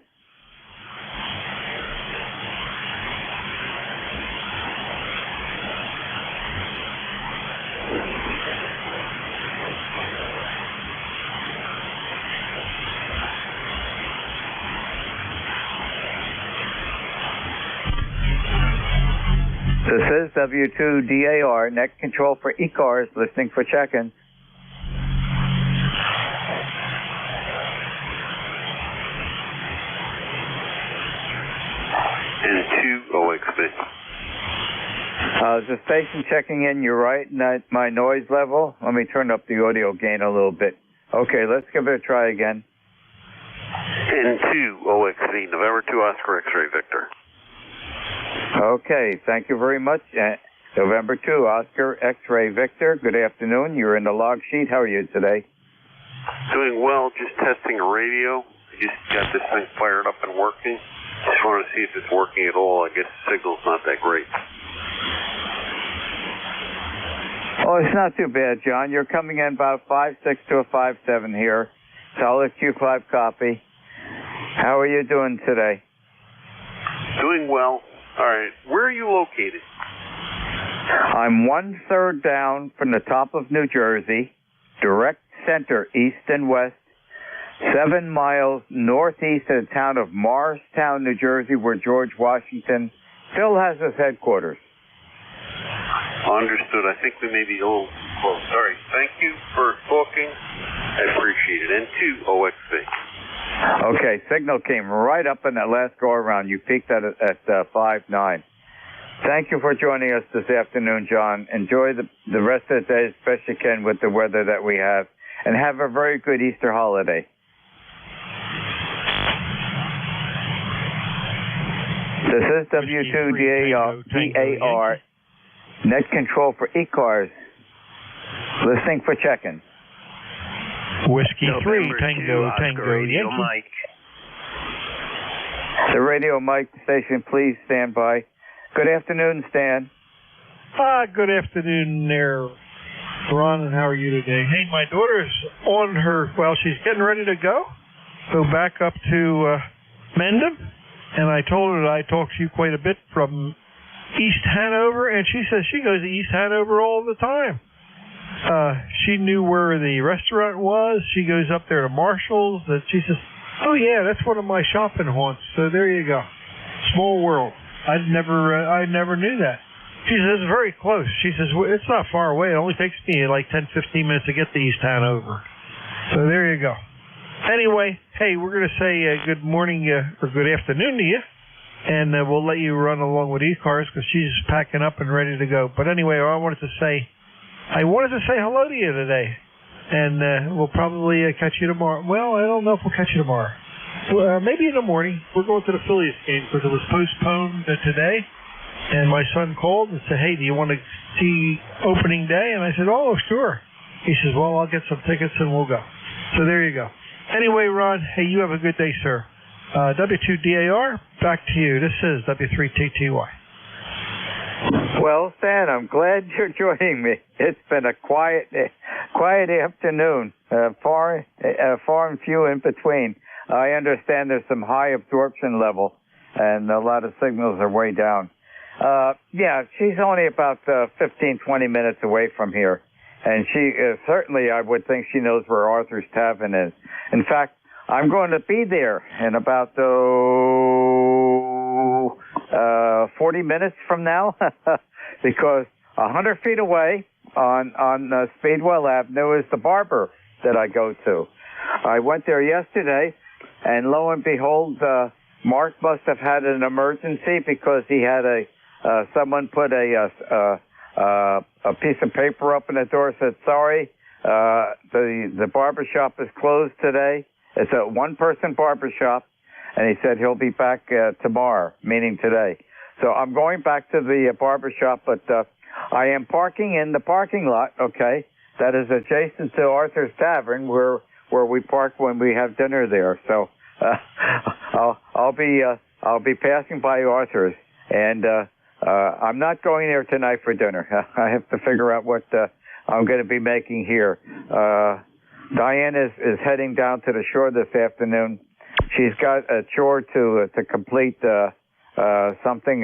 This is W2DAR, net control for ECARS, listening for check-in. And 2 OXB. The station checking in, you're right, my noise level. Let me turn up the audio gain a little bit. Okay, let's give it a try again. And 2 OXB, November 2 Oscar X-ray Victor. Okay, thank you very much. November 2, Oscar X-ray Victor. Good afternoon. You're in the log sheet. How are you today? Doing well, just testing a radio. I just got this thing fired up and working. Just wanted to see if it's working at all. I guess the signal's not that great. Oh, it's not too bad, John. You're coming in about 5.6 to a 5.7 here. Solid Q5 copy. How are you doing today? Doing well. All right. Where are you located? I'm 1/3 down from the top of New Jersey, direct center, east and west, 7 miles northeast of the town of Morristown, New Jersey, where George Washington still has his headquarters. Understood. I think we may be a little close. All right. Thank you for talking. I appreciate it. And 2 OXB. Okay, signal came right up in that last go-around. You peaked at 5.9. Thank you for joining us this afternoon, John. Enjoy the rest of the day as best you can with the weather that we have, and have a very good Easter holiday. This is W2DAR, net control for ECARS, listening for check-in. Whiskey 3, Tango, Yankee. Mike. The radio mic station, please stand by. Good afternoon, Stan. Good afternoon there, Ron, and how are you today? Hey, my daughter's on her, she's getting ready to go back up to Mendham, and I told her that I talked to you quite a bit from East Hanover, and she says she goes to East Hanover all the time. she knew where the restaurant was. She goes up there to Marshall's. And she says, "Oh yeah, that's one of my shopping haunts." So there you go. Small world. I never knew that. She says, "It's very close." She says, "Well, it's not far away. It only takes me like 10, 15 minutes to get to East Hanover." So there you go. Anyway, hey, we're going to say good morning or good afternoon to you. And we'll let you run along with ECARS because she's packing up and ready to go. But anyway, I wanted to say hello to you today. And we'll probably catch you tomorrow. Well, I don't know if we'll catch you tomorrow. Maybe in the morning. We're going to the Phillies game because it was postponed today. And my son called and said, "Hey, do you want to see opening day?" And I said, "Oh, sure." He says, "Well, I'll get some tickets and we'll go." So there you go. Anyway, Ron, hey, you have a good day, sir. W2DAR, back to you. This is W3TTY. Well, Stan, I'm glad you're joining me. It's been a quiet afternoon, far and few in between. I understand there's some high absorption level, and a lot of signals are way down. Yeah, she's only about 15, 20 minutes away from here. And she certainly, I would think she knows where Arthur's Tavern is. In fact, I'm going to be there in about 40 minutes from now because 100 feet away on Speedwell Avenue is the barber that I go to. I went there yesterday, and lo and behold, Mark must have had an emergency because he had someone put a piece of paper up in the door, said, "Sorry, the barber shop is closed today." It's a one-person barber shop, and he said he'll be back tomorrow, meaning today. So I'm going back to the barber shop, but I am parking in the parking lot. Okay, that is adjacent to Arthur's Tavern, where we park when we have dinner there. So I'll be passing by Arthur's, and I'm not going there tonight for dinner. I have to figure out what I'm going to be making here. Diane is heading down to the shore this afternoon. She's got a chore to complete something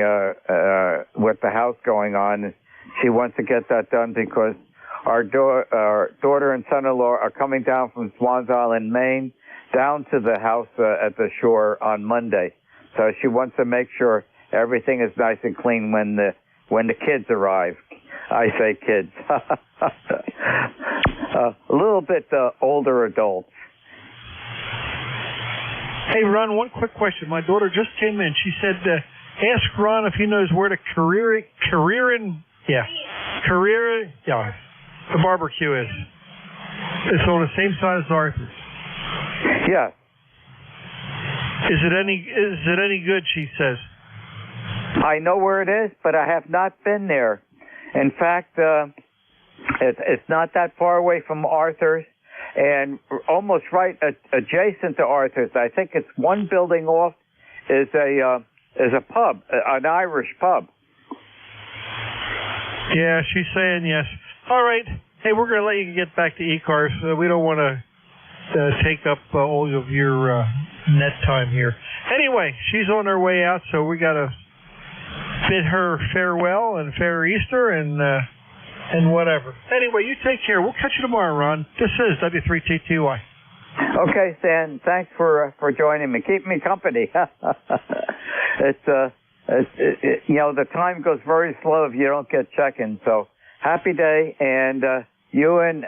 with the house going on. She wants to get that done because our daughter and son-in-law are coming down from Swans Island, Maine, down to the house at the shore on Monday. So she wants to make sure everything is nice and clean when the kids arrive. I say kids. A little bit older adults. Hey, Ron, one quick question. My daughter just came in. She said, ask Ron if he knows where the the barbecue is. It's on the same side as Arthur's. Yeah. Is it any good, she says? I know where it is, but I have not been there. In fact, it's not that far away from Arthur's, and almost right adjacent to Arthur's. I think it's one building off is a pub, an Irish pub. Yeah, she's saying yes. All right. Hey, we're going to let you get back to ECARS. We don't want to take up all of your net time here. Anyway, she's on her way out, so we got to bid her farewell and fair Easter and whatever. Anyway, you take care. We'll catch you tomorrow, Ron. This is W3TTY. Okay, Stan. Thanks for joining me. Keep me company. It's the time goes very slow if you don't get check-in. So happy day, and you and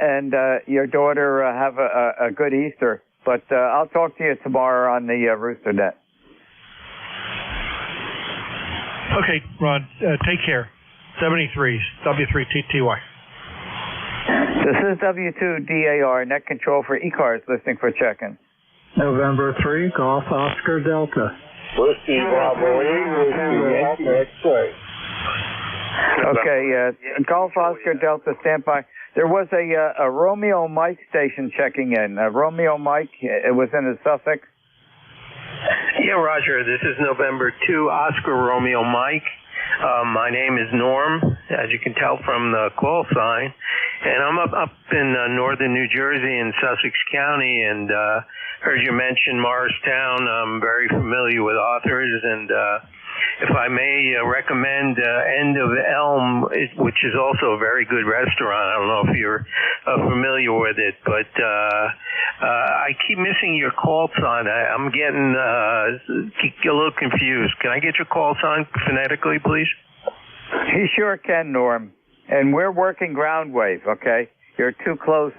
your daughter have a good Easter. But I'll talk to you tomorrow on the Rooster Net. Okay, Ron. Take care. 73's W3TTY. This is W2DAR, net control for ECARS, listening for check-in. November 3, Golf Oscar Delta. Whiskey Bravo X-ray. Okay, Golf Oscar Delta, stand by. There was a Romeo Mike station checking in. Romeo Mike, it was in the Sussex. Yeah, Roger, this is November 2, Oscar Romeo Mike. My name is Norm, as you can tell from the call sign, and I'm up in northern New Jersey in Sussex County, and heard you mention Morristown. I'm very familiar with Arthur's, and if I may recommend End of Elm, which is also a very good restaurant. I don't know if you're familiar with it, but I keep missing your call sign. I'm getting a little confused. Can I get your call sign phonetically, please? He sure can, Norm. And we're working ground wave, okay? You're too close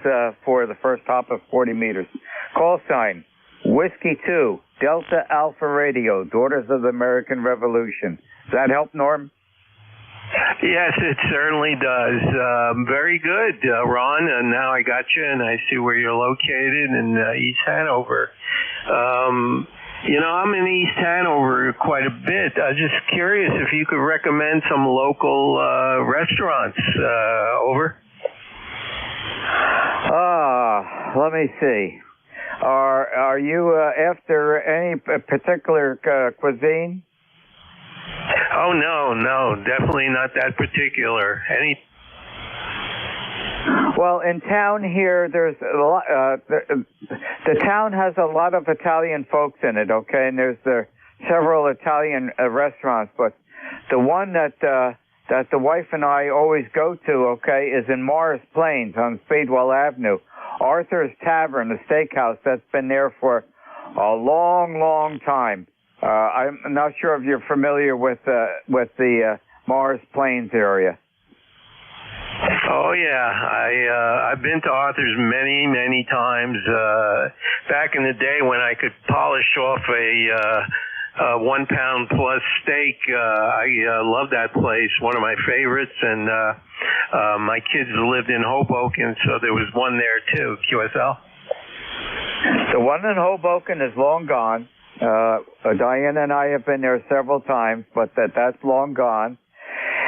for the first hop of 40 meters. Call sign, Whiskey 2, Delta Alpha Radio, Daughters of the American Revolution. Does that help, Norm? Yes, it certainly does. Very good, Ron. And now I got you, and I see where you're located in East Hanover. I'm in East Hanover quite a bit. I was just curious if you could recommend some local restaurants. Over. Let me see. Are you after any particular cuisine? Oh, no, definitely not that particular. Well, in town here, there's a lot. The town has a lot of Italian folks in it, okay, and there's several Italian restaurants, but the one that the wife and I always go to, okay, is in Morris Plains on Speedwell Avenue. Arthur's Tavern, a steakhouse that's been there for a long, long time. I'm not sure if you're familiar with the Morris Plains area. Oh yeah, I've been to Arthur's many, many times. Back in the day when I could polish off a 1 pound plus steak, I loved that place. One of my favorites, and my kids lived in Hoboken, so there was one there too. QSL. The one in Hoboken is long gone. Diana and I have been there several times, but that's long gone.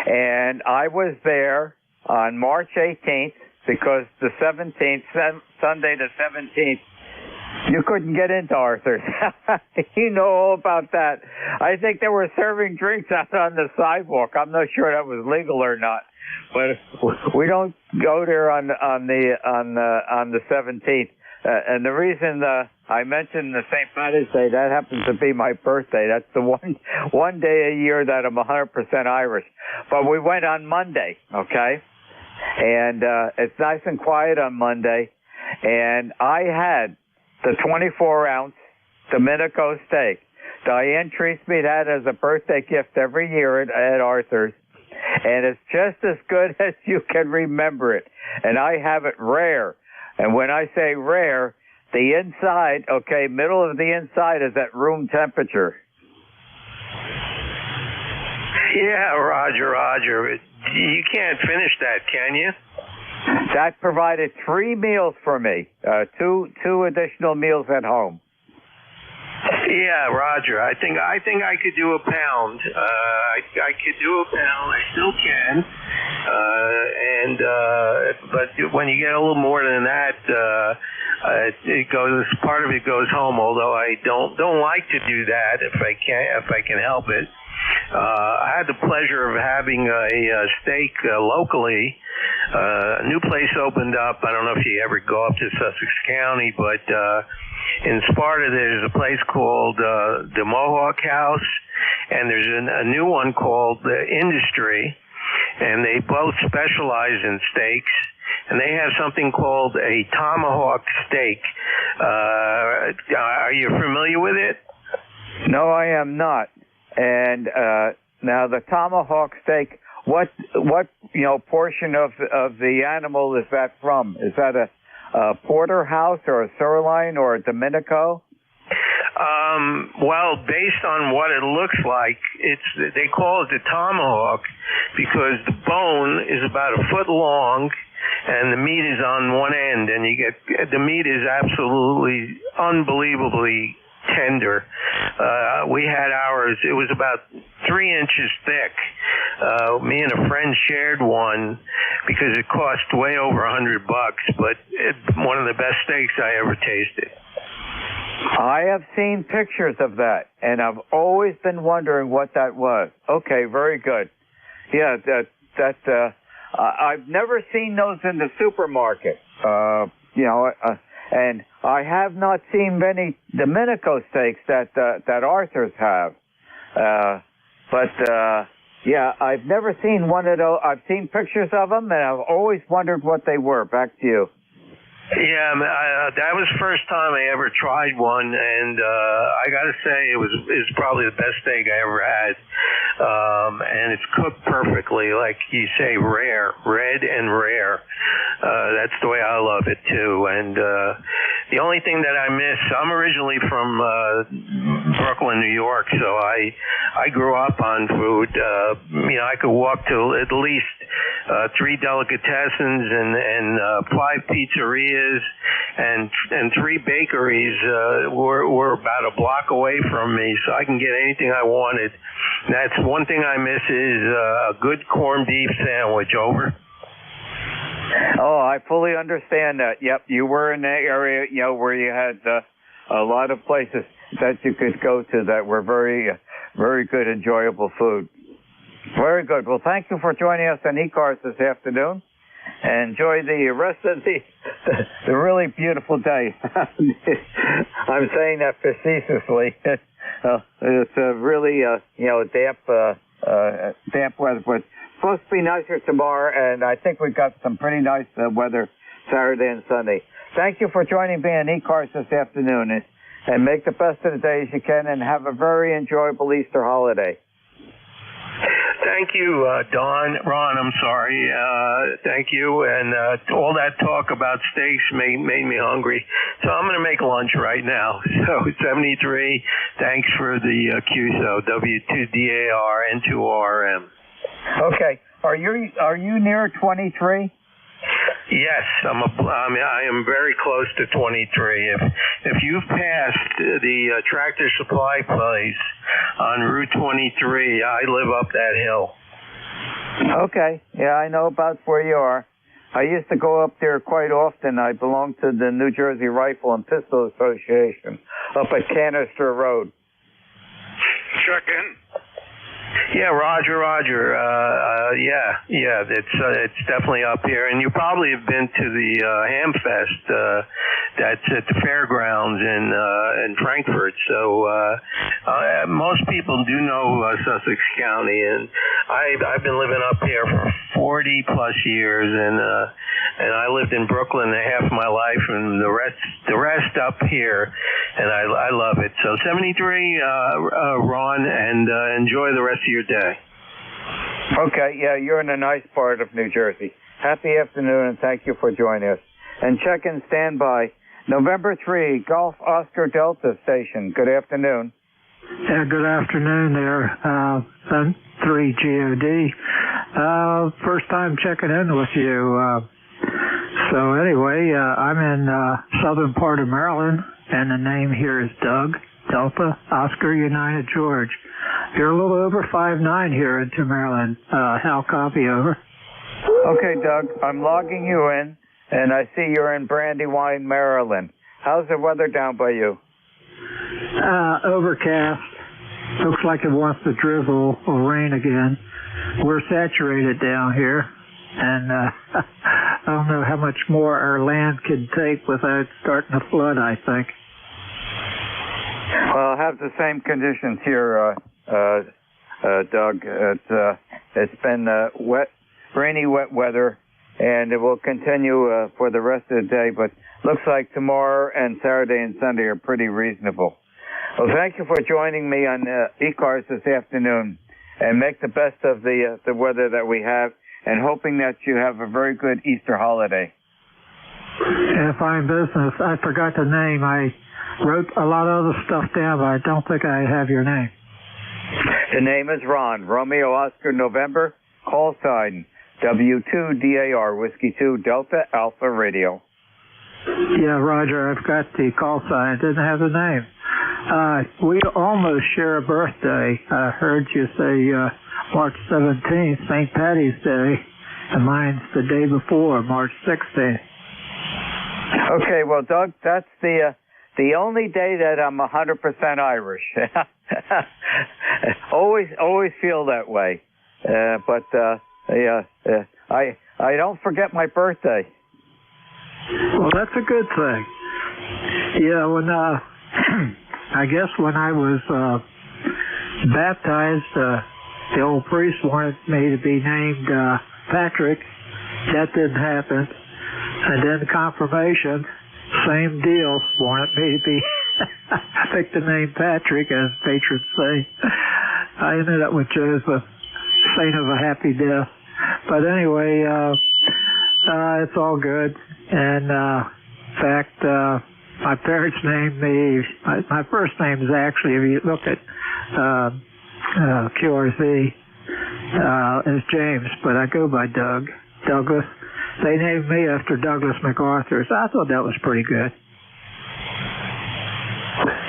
And I was there on March 18th because the 17th, Sunday the 17th, you couldn't get into Arthur's. You know all about that. I think they were serving drinks out on the sidewalk. I'm not sure that was legal or not, but we don't go there on the 17th. And the reason I mentioned the St. Patty's Day, that happens to be my birthday. That's the one day a year that I'm 100% Irish. But we went on Monday, okay? And it's nice and quiet on Monday. And I had the 24-ounce Domenico steak. Diane treats me that as a birthday gift every year at Arthur's. And it's just as good as you can remember it. And I have it rare. And when I say rare, the inside, okay, middle of the inside is at room temperature. Yeah, Roger. You can't finish that, can you? That provided 3 meals for me, two additional meals at home. Yeah, Roger. I think I could do a pound. I could do a pound. I still can. But when you get a little more than that, part of it goes home. Although I don't like to do that if I can help it. I had the pleasure of having a steak locally. A new place opened up. I don't know if you ever go up to Sussex County, but in Sparta there's a place called the Mohawk House, and there's a new one called the Industry, and they both specialize in steaks. And they have something called a tomahawk steak. Are you familiar with it? No, I am not. And now the tomahawk steak, what portion of the animal is that from? Is that a porterhouse or a sirloin or a Domenico? Well, based on what it looks like, they call it the tomahawk because the bone is about a foot long and the meat is on one end, and the meat is absolutely unbelievably tender. We had ours, it was about 3 inches thick. Me and a friend shared one because it cost way over $100, but one of the best steaks I ever tasted. I have seen pictures of that, and I've always been wondering what that was. Okay, very good. Yeah, I've never seen those in the supermarket. And I have not seen many Domenico steaks that Arthur's have. But yeah, I've never seen one of those. I've seen pictures of them, and I've always wondered what they were. Back to you. Yeah, that was the first time I ever tried one, and I got to say it's probably the best steak I ever had. And it's cooked perfectly, like you say, rare, red and rare. That's the way I love it too. And the only thing that I miss, I'm originally from Brooklyn, New York, so I grew up on food. I could walk to at least 3 delicatessens and 5 pizzerias and 3 bakeries were about a block away from me, so I can get anything I wanted. That's one thing I miss is a good corned beef sandwich. Over. Oh, I fully understand that. Yep, you were in that area, where you had a lot of places that you could go to that were very, very good, enjoyable food. Very good. Well, thank you for joining us on ECARS this afternoon. And enjoy the rest of the really beautiful day. I'm saying that facetiously. It's really, damp weather, but it's supposed to be nicer tomorrow, and I think we've got some pretty nice weather Saturday and Sunday. Thank you for joining me on ECARS this afternoon, and make the best of the day as you can, and have a very enjoyable Easter holiday. Thank you, Ron, I'm sorry. Thank you. And all that talk about steaks made me hungry. So I'm going to make lunch right now. So 73, thanks for the QSO, W2DAR, N2RM. Okay. Are you near 23? Yes, I am very close to 23. If you've passed the Tractor Supply place on Route 23, I live up that hill. Okay. Yeah, I know about where you are. I used to go up there quite often. I belong to the New Jersey Rifle and Pistol Association up at Canister Road. Check in. Yeah, Roger. Yeah, it's definitely up here, and you probably have been to the Ham Fest that's at the fairgrounds in Frankfurt. So most people do know Sussex County, and I've been living up here for 40 plus years, and I lived in Brooklyn half my life, and the rest up here, and I love it. So 73, Ron, and enjoy the rest of your day. Okay, yeah, you're in a nice part of New Jersey. Happy afternoon, and thank you for joining us. And check in standby. November 3, Golf Oscar Delta Station. Good afternoon. Yeah, good afternoon there, 3 GOD. First time checking in with you. So anyway, I'm in southern part of Maryland, and the name here is Doug, Delta, Oscar, United, George. You're a little over 5'9" here into Maryland. Hal, copy, over. Okay, Doug, I'm logging you in, and I see you're in Brandywine, Maryland. How's the weather down by you? Overcast. Looks like it wants to drizzle or rain again. We're saturated down here, and I don't know how much more our land can take without starting to flood, I think. Well, I have the same conditions here, Doug. It's been rainy, wet weather, and it will continue for the rest of the day, but looks like tomorrow and Saturday and Sunday are pretty reasonable. Well, thank you for joining me on ECARS this afternoon, and make the best of the weather that we have, and hoping that you have a very good Easter holiday. Yeah, fine business. I forgot the name. I wrote a lot of other stuff down, but I don't think I have your name. The name is Ron, Romeo Oscar November, call sign W2DAR, Whiskey 2 Delta Alpha Radio. Yeah, Roger, I've got the call sign. Didn't have the name. We almost share a birthday. I heard you say March 17th, St. Patty's Day, and mine's the day before, March 16th. Okay, well, Doug, that's the only day that I'm 100% Irish. always feel that way. But I don't forget my birthday. Well, that's a good thing. Yeah, when I guess when I was baptized the old priest wanted me to be named Patrick. That didn't happen. And then confirmation, same deal, wanted me to be pick the name Patrick as patron saint. I ended up with Joseph, saint of a happy death. But anyway, it's all good. And in fact, my parents named me, my first name is actually, if you look at QRZ, is James, but I go by Douglas. They named me after Douglas MacArthur, so I thought that was pretty good.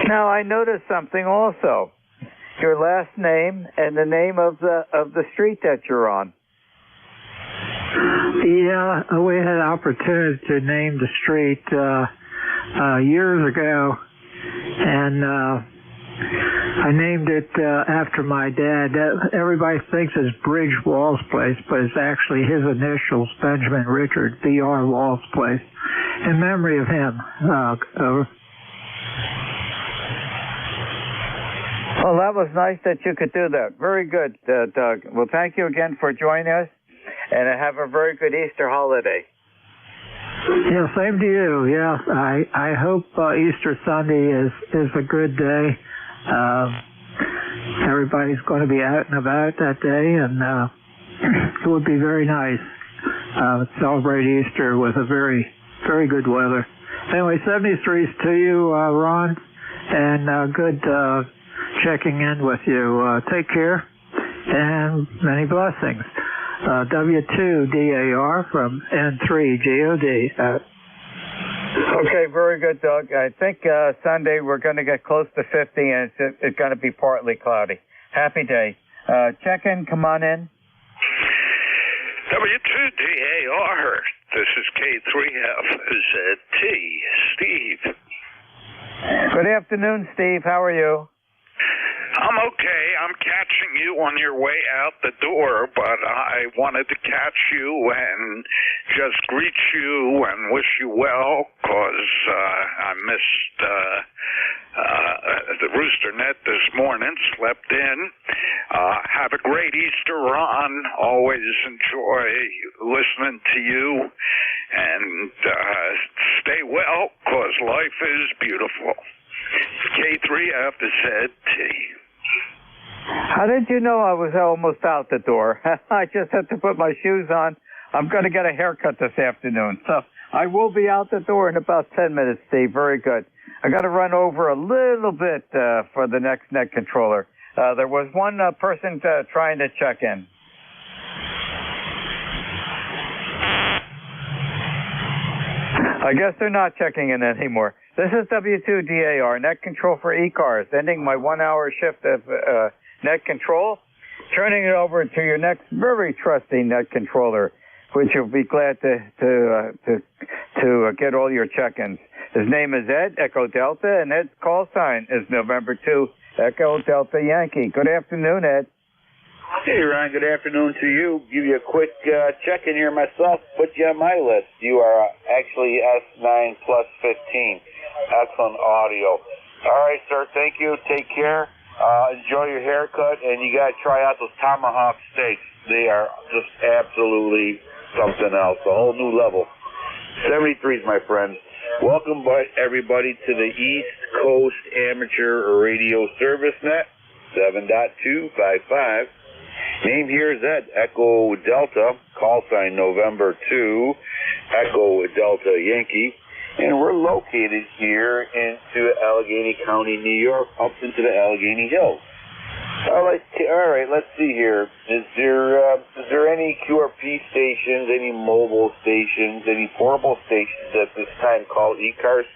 Now I noticed something also. Your last name and the name of the street that you're on. Yeah, we had an opportunity to name the street years ago, and I named it after my dad. Everybody thinks it's Bridge Wall's Place, but it's actually his initials, Benjamin Richard, B.R. Wall's Place, in memory of him. Well, that was nice that you could do that. Very good, Doug. Well, thank you again for joining us, and have a very good Easter holiday. Yeah, same to you. Yeah, I hope Easter Sunday is a good day. Everybody's going to be out and about that day, and it would be very nice to celebrate Easter with a very, very good weather. Anyway, 73s to you, Ron, and good checking in with you. Take care, and many blessings. W2DAR from N3GOD. Okay, very good, Doug. I think Sunday we're going to get close to 50, and it's going to be partly cloudy. Happy day. Check in. Come on in. W2DAR. This is K3FZT. Steve. Good afternoon, Steve. How are you? I'm okay. I'm catching you on your way out the door, but I wanted to catch you and just greet you and wish you well, because I missed the Rooster Net this morning, slept in. Have a great Easter, Ron. Always enjoy listening to you, and stay well, because life is beautiful. K3FZT. How did you know I was almost out the door? I just had to put my shoes on. I'm going to get a haircut this afternoon. So I will be out the door in about 10 minutes, Steve. Very good. I got to run over a little bit for the next net controller. There was one person trying to check in. I guess they're not checking in anymore. This is W2DAR, net control for ECARS, ending my 1 hour shift of net control, turning it over to your next very trusty net controller, which you'll be glad to get all your check-ins. His name is Ed, Echo Delta, and Ed's call sign is November 2, Echo Delta Yankee. Good afternoon, Ed. Hey, Ron, good afternoon to you. Give you a quick check-in here myself, put you on my list. You are actually S9 plus 15. Excellent audio. All right, sir, thank you. Take care. Enjoy your haircut, and you got to try out those tomahawk steaks. They are just absolutely something else, a whole new level. 73s, my friend. Welcome, everybody, to the East Coast Amateur Radio Service Net, 7.255. Name here is Ed, Echo Delta, call sign November 2, Echo Delta Yankee. And we're located here into Allegheny County, New York, up into the Allegheny Hills. All right, let's see here. Is there any QRP stations, any mobile stations, any portable stations at this time called ECARS?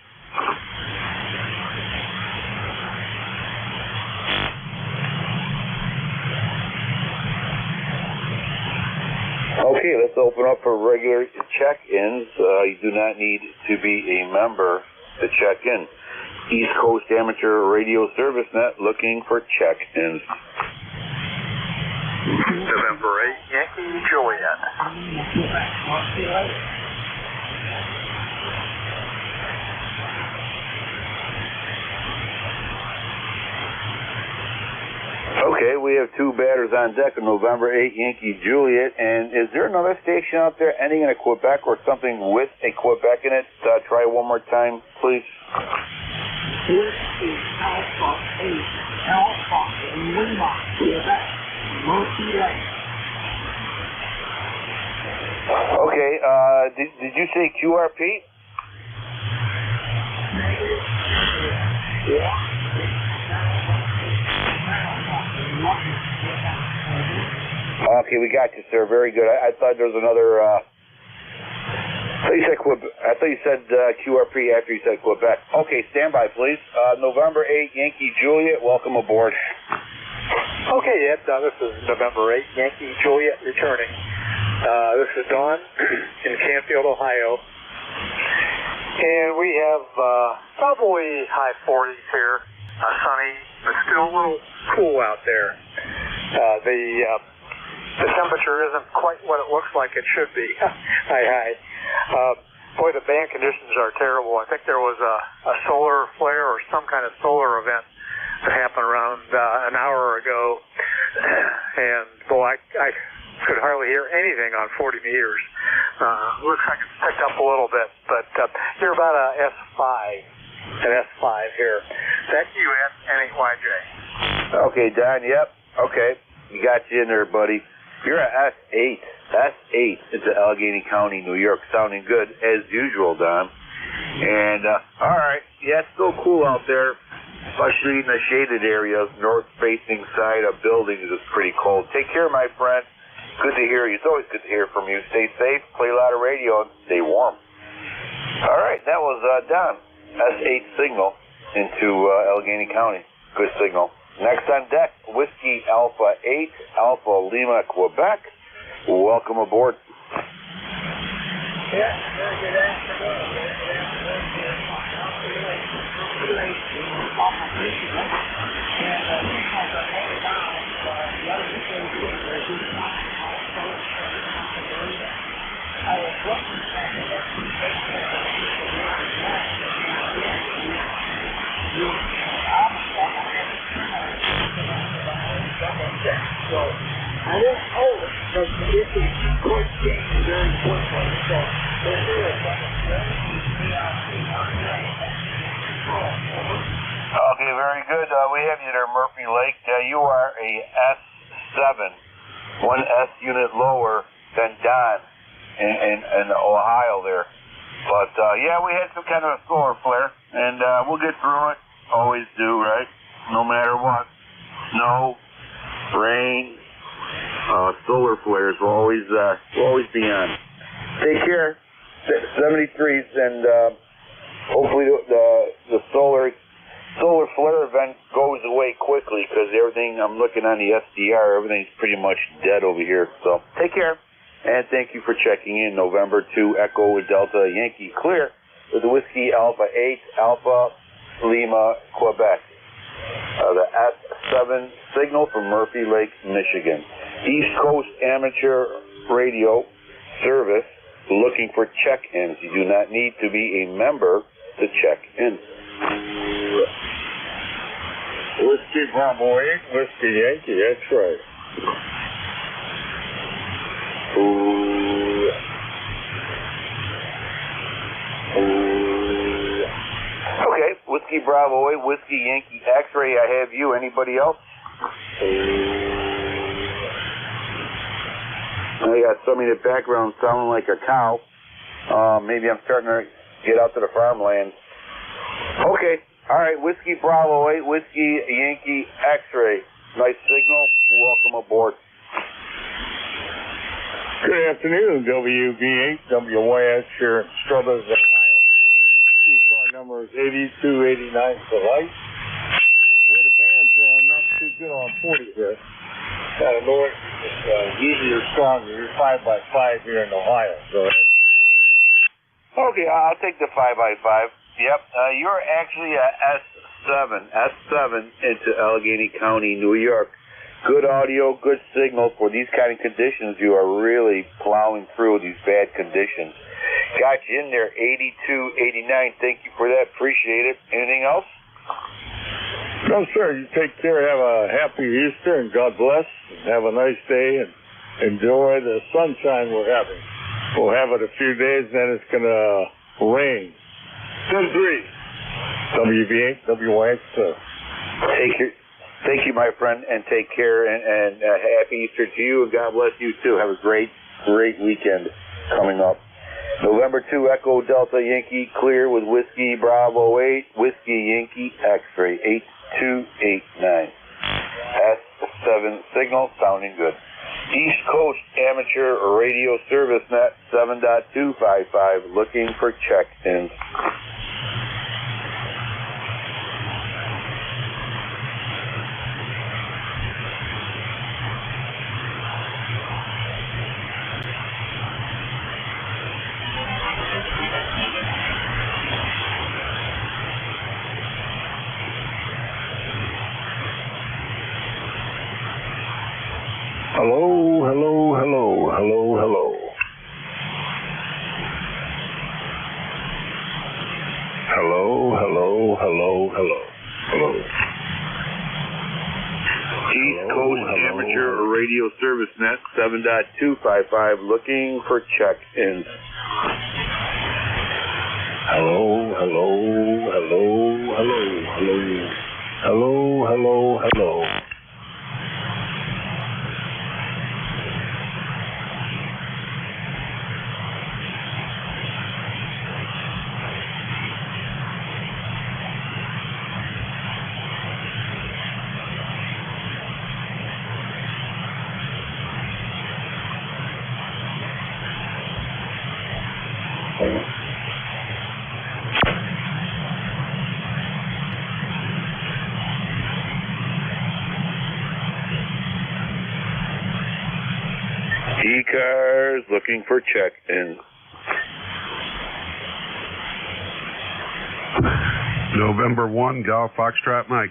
Okay, let's open up for regular check-ins. You do not need to be a member to check in. East Coast Amateur Radio Service Net looking for check-ins. November 8, Yankee Juliet. Okay, Okay, we have two batters on deck of November 8, Yankee Juliet. And is there another station out there ending in a Quebec or something with a Quebec in it? Try it one more time, please. Whiskey Alpha 8, Alpha Lima, Quebec, Murphy Lake. Okay, did you say QRP? Okay, we got you, sir. Very good. I thought there was another. I thought you said QRP after you said Quebec. Okay, stand by, please. November 8, Yankee Juliet. Welcome aboard. Okay, Ed. This is November 8, Yankee Juliet returning. This is Dawn in Canfield, Ohio. And we have probably high 40s here. Sunny, but still a little cool out there. The temperature isn't quite what it looks like it should be. Hi. Boy, the band conditions are terrible. I think there was a solar flare or some kind of solar event that happened around an hour ago. And, boy, I could hardly hear anything on 40 meters. Looks like it's picked up a little bit, but you're about an S5 here. Thank you, N8YJ. Okay, Don, yep. Okay, you got you in there, buddy. You're at S8. S8 into Allegheny County, New York. Sounding good, as usual, Don. And, all right. Yeah, it's still cool out there, especially in the shaded areas. North-facing side of buildings is pretty cold. Take care, my friend. Good to hear you. It's always good to hear from you. Stay safe, play a lot of radio, and stay warm. All right, that was Don. S8 signal into Allegheny County. Good signal. Next on deck, Whiskey Alpha 8, Alpha Lima, Quebec. Welcome aboard. Yeah, good afternoon. So I won't hold it because this is quick game very quickly. So this is Okay, very good. We have you there, Murphy Lake. You are a S7, one S unit lower than Don in Ohio there. But, yeah, we had some kind of a solar flare, and we'll get through it. Always do, right? No matter what. Snow, rain, solar flares will always be on. Take care. 73s, and hopefully the solar flare event goes away quickly, because everything, I'm looking on the SDR, everything's pretty much dead over here. So take care, and thank you for checking in. November 2 Echo Delta Yankee clear with the Whiskey Alpha 8 Alpha Lima, Quebec. The S7 signal from Murphy Lake, Michigan. East Coast Amateur Radio Service looking for check-ins. You do not need to be a member to check in. Whiskey Bravo 8, Whiskey Yankee, that's right. Okay, Whiskey Bravo 8, Whiskey Yankee X-Ray, I have you. Anybody else? I got somebody in the background sounding like a cow. Maybe I'm starting to get out to the farmland. Okay, all right, Whiskey Bravo 8, Whiskey Yankee X-Ray. Nice signal. Welcome aboard. Good afternoon, WB8, WYS here in Struthers, Ohio. ECAR number is 8289 for light. Boy, the band's not too good on 40 here. Kind of lower, it's easier, stronger. You're 5x5 here in Ohio. Go ahead. Okay, I'll take the 5x5. Yep, you're actually a S7 into Allegheny County, New York. Good audio, good signal for these kind of conditions. You are really plowing through these bad conditions. Got you in there, 8289. Thank you for that. Appreciate it. Anything else? No, sir. You take care. Have a happy Easter, and God bless. Have a nice day, and enjoy the sunshine we're having. We'll have it a few days, then it's going to rain. 10-3. WYX. Thank you, my friend, and take care, and happy Easter to you, and God bless you, too. Have a great weekend coming up. November 2, Echo Delta Yankee, clear with Whiskey Bravo 8, Whiskey Yankee X-ray 8289. S7 signal, sounding good. East Coast Amateur Radio Service Net 7.255, looking for check-ins. Hello, hello, hello, hello, hello. Hello, hello, hello, hello, hello. East Coast Amateur Radio Service Net 7.255, looking for check-ins. Hello, hello, hello, hello, hello. Hello, hello, hello. ECARS looking for check-in. November 1, Golf Foxtrot Mike.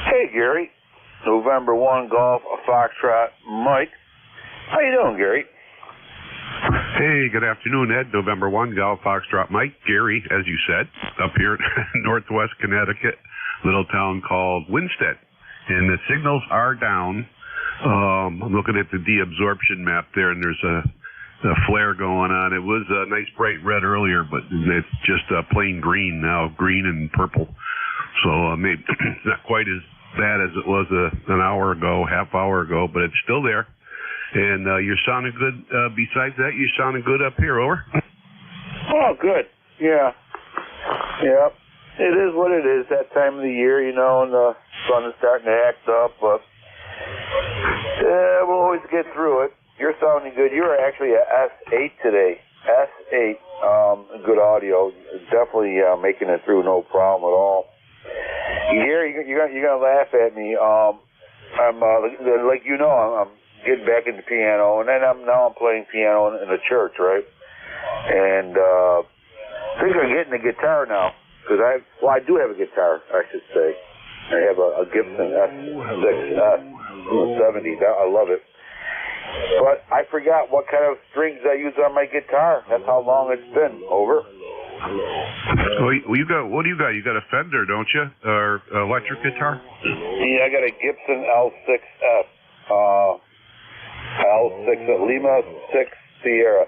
Hey, Gary. November 1, Golf Foxtrot Mike. How you doing, Gary? Hey, good afternoon, Ed. November 1, Golf Foxtrot Mike. Gary, as you said, up here in northwest Connecticut, little town called Winstead. And the signals are down. I'm looking at the deabsorption map there, and there's a flare going on. It was a nice bright red earlier, but it's just plain green now, green and purple. So maybe it's not quite as bad as it was an hour ago, half hour ago, but it's still there. And you're sounding good. Besides that, you're sounding good up here. Over. Oh, good. Yeah. Yeah. It is what it is. That time of the year, you know, and the sun is starting to act up. But we'll always get through it. You're sounding good. You are actually at S8 today. S8. Good audio. Definitely making it through, no problem at all. Gary, you're gonna laugh at me. I'm like you know, I'm getting back into piano, and then I'm playing piano in the church, right? And I think I'm getting a guitar now, because I do have a guitar, I should say. I have a Gibson S6S 70. I love it. But I forgot what kind of strings I use on my guitar. That's how long it's been. Over. Well, what do you got? You got a Fender, don't you? Or electric guitar? Yeah, I got a Gibson L6S. L6 Lima 6 Sierra.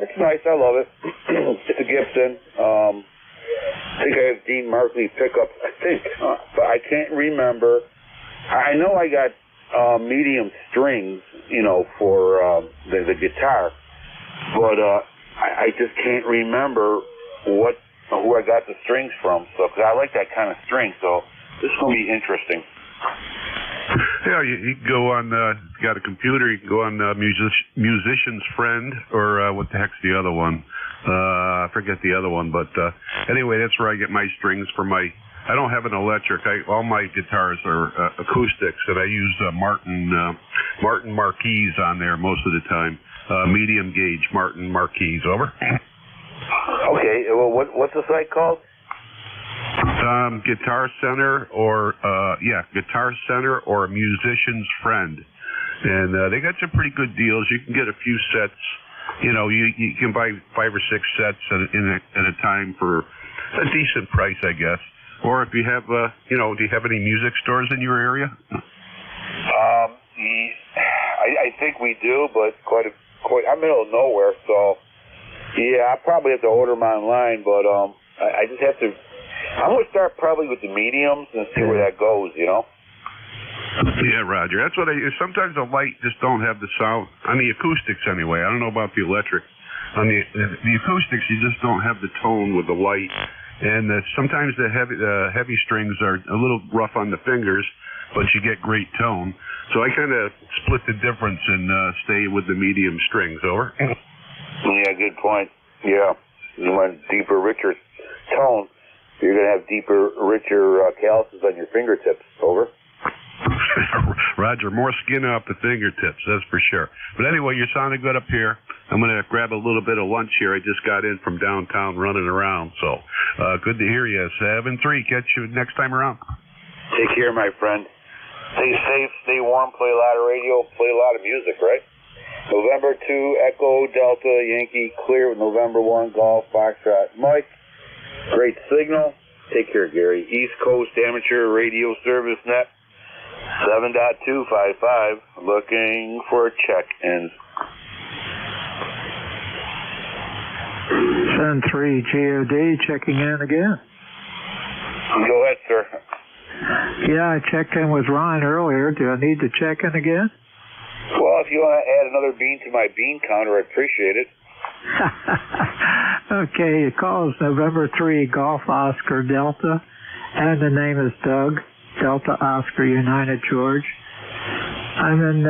It's nice. I love it. It's a Gibson. I think I have Dean Markley pickups. I think, but I can't remember. I know I got medium strings, you know, for the guitar, but I just can't remember who I got the strings from. So, because I like that kind of string, so this is gonna be interesting. Yeah, you can go on. Got a computer? You can go on Musician's Friend, or what the heck's the other one? I forget the other one, but anyway, that's where I get my strings for my. I don't have an electric. All my guitars are acoustics, and I use Martin Marquis on there most of the time. Medium gauge Martin Marquis. Over. Okay. Well, what's the site called? Guitar Center or Guitar Center or Musician's Friend, and they got some pretty good deals. You can get a few sets you can buy 5 or 6 sets at a time for a decent price, I guess. Or if you have, do you have any music stores in your area? I think we do, but I'm middle of nowhere, so yeah, I probably have to order them online. But I just have to. I'm gonna start probably with the mediums and see where that goes. Yeah, Roger. That's what sometimes the light just don't have the sound on the acoustics anyway. I don't know about the electric. On the acoustics, you just don't have the tone with the light, and sometimes the heavy strings are a little rough on the fingers, but you get great tone. So I kind of split the difference and stay with the medium strings. Over. Yeah, good point. Yeah, you want deeper, richer tone. You're gonna have deeper, richer calluses on your fingertips. Over. Roger, more skin off the fingertips, that's for sure. But anyway, you're sounding good up here. I'm going to grab a little bit of lunch here. I just got in from downtown running around, so good to hear you. 7-3, catch you next time around. Take care, my friend. Stay safe, stay warm, play a lot of radio, play a lot of music, right? November 2, Echo, Delta, Yankee, clear with November 1, Golf, Foxtrot, Mike. Great signal. Take care, Gary. East Coast Amateur Radio Service Net. 7.255, looking for check-ins. 7-3 GOD, checking in again. Go ahead, sir. Yeah, I checked in with Ron earlier. Do I need to check in again? Well, if you want to add another bean to my bean counter, I'd appreciate it. Okay, the call is November 3, Golf Oscar Delta, and the name is Doug. Delta Oscar United George. I'm in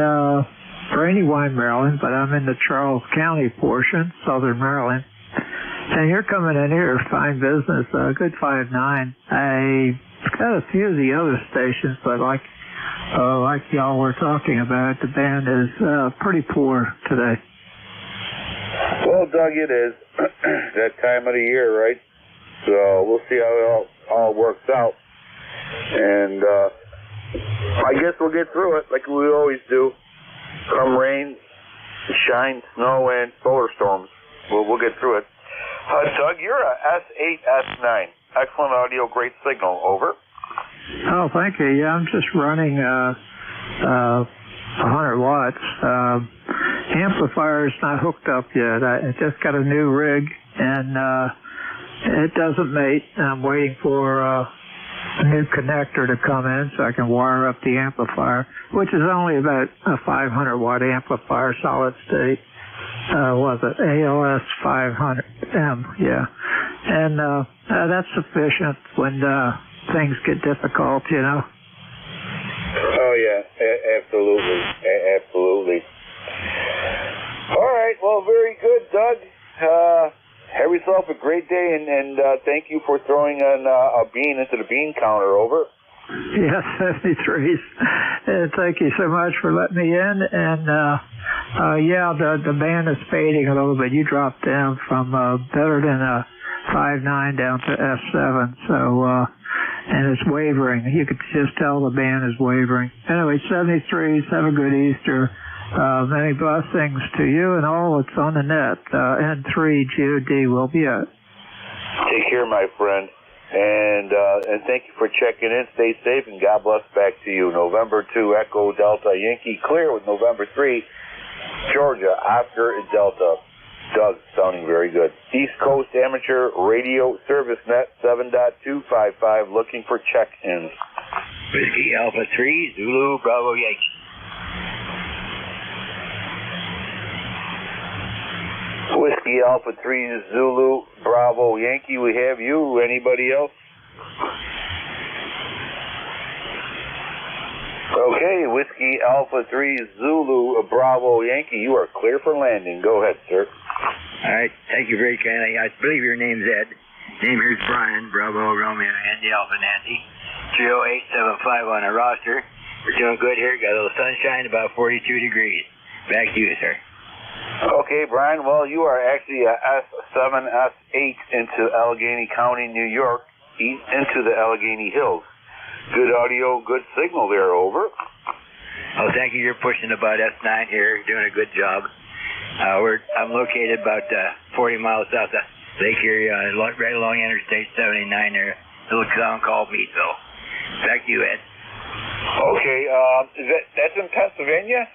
Brandywine, Maryland, but I'm in the Charles County portion, southern Maryland. And you're coming in here, fine business, good 5-9. I got a few of the other stations, but like y'all were talking about, the band is pretty poor today. Well, Doug, it is that time of the year, right? So we'll see how it all works out. And I guess we'll get through it like we always do. Come rain, shine, snow, and solar storms. We'll get through it. Doug, you're a S8, S9. Excellent audio, great signal. Over. Oh, thank you. Yeah, I'm just running 100 watts. Amplifier's not hooked up yet. I just got a new rig, and it doesn't mate. I'm waiting for a new connector to come in so I can wire up the amplifier, which is only about a 500 watt amplifier, solid state. Was it ALS 500M? Yeah, and that's sufficient when things get difficult, Oh yeah, absolutely, absolutely. All right, well, very good, Doug. Have yourself a great day, and thank you for throwing a bean into the bean counter. Over. Yes, 73s. Thank you so much for letting me in. And yeah, the band is fading a little bit. You dropped down from better than a 5-9 down to F7. So and it's wavering. You could just tell the band is wavering. Anyway, 73s. Have a good Easter. Many blessings to you and all that's on the net. N3 GOD will be out. Take care, my friend. And thank you for checking in. Stay safe, and God bless back to you. November 2, Echo Delta Yankee, clear with November 3, Georgia, Oscar Delta. Doug, sounding very good. East Coast Amateur Radio Service Net, 7.255, looking for check-ins. Whiskey Alpha 3, Zulu, Bravo, Yankee. Whiskey Alpha 3, Zulu, Bravo, Yankee. We have you. Anybody else? Okay, Whiskey Alpha 3, Zulu, Bravo, Yankee. You are clear for landing. Go ahead, sir. All right. Thank you very kindly. I believe your name's Ed. Name here's Brian, Bravo, Romeo, Andy, Alpha, Nancy. 30875 on the roster. We're doing good here. Got a little sunshine, about 42 degrees. Back to you, sir. Okay, Brian. Well, you are actually a S7, S8 into Allegheny County, New York, east into the Allegheny Hills. Good audio, good signal there. Over. Oh, thank you. You're pushing about S9 here. Doing a good job. I'm located about 40 miles south of Lake Erie, right along Interstate 79 there, a little town called Meadville. Back to you, Ed. Okay, that's in Pennsylvania?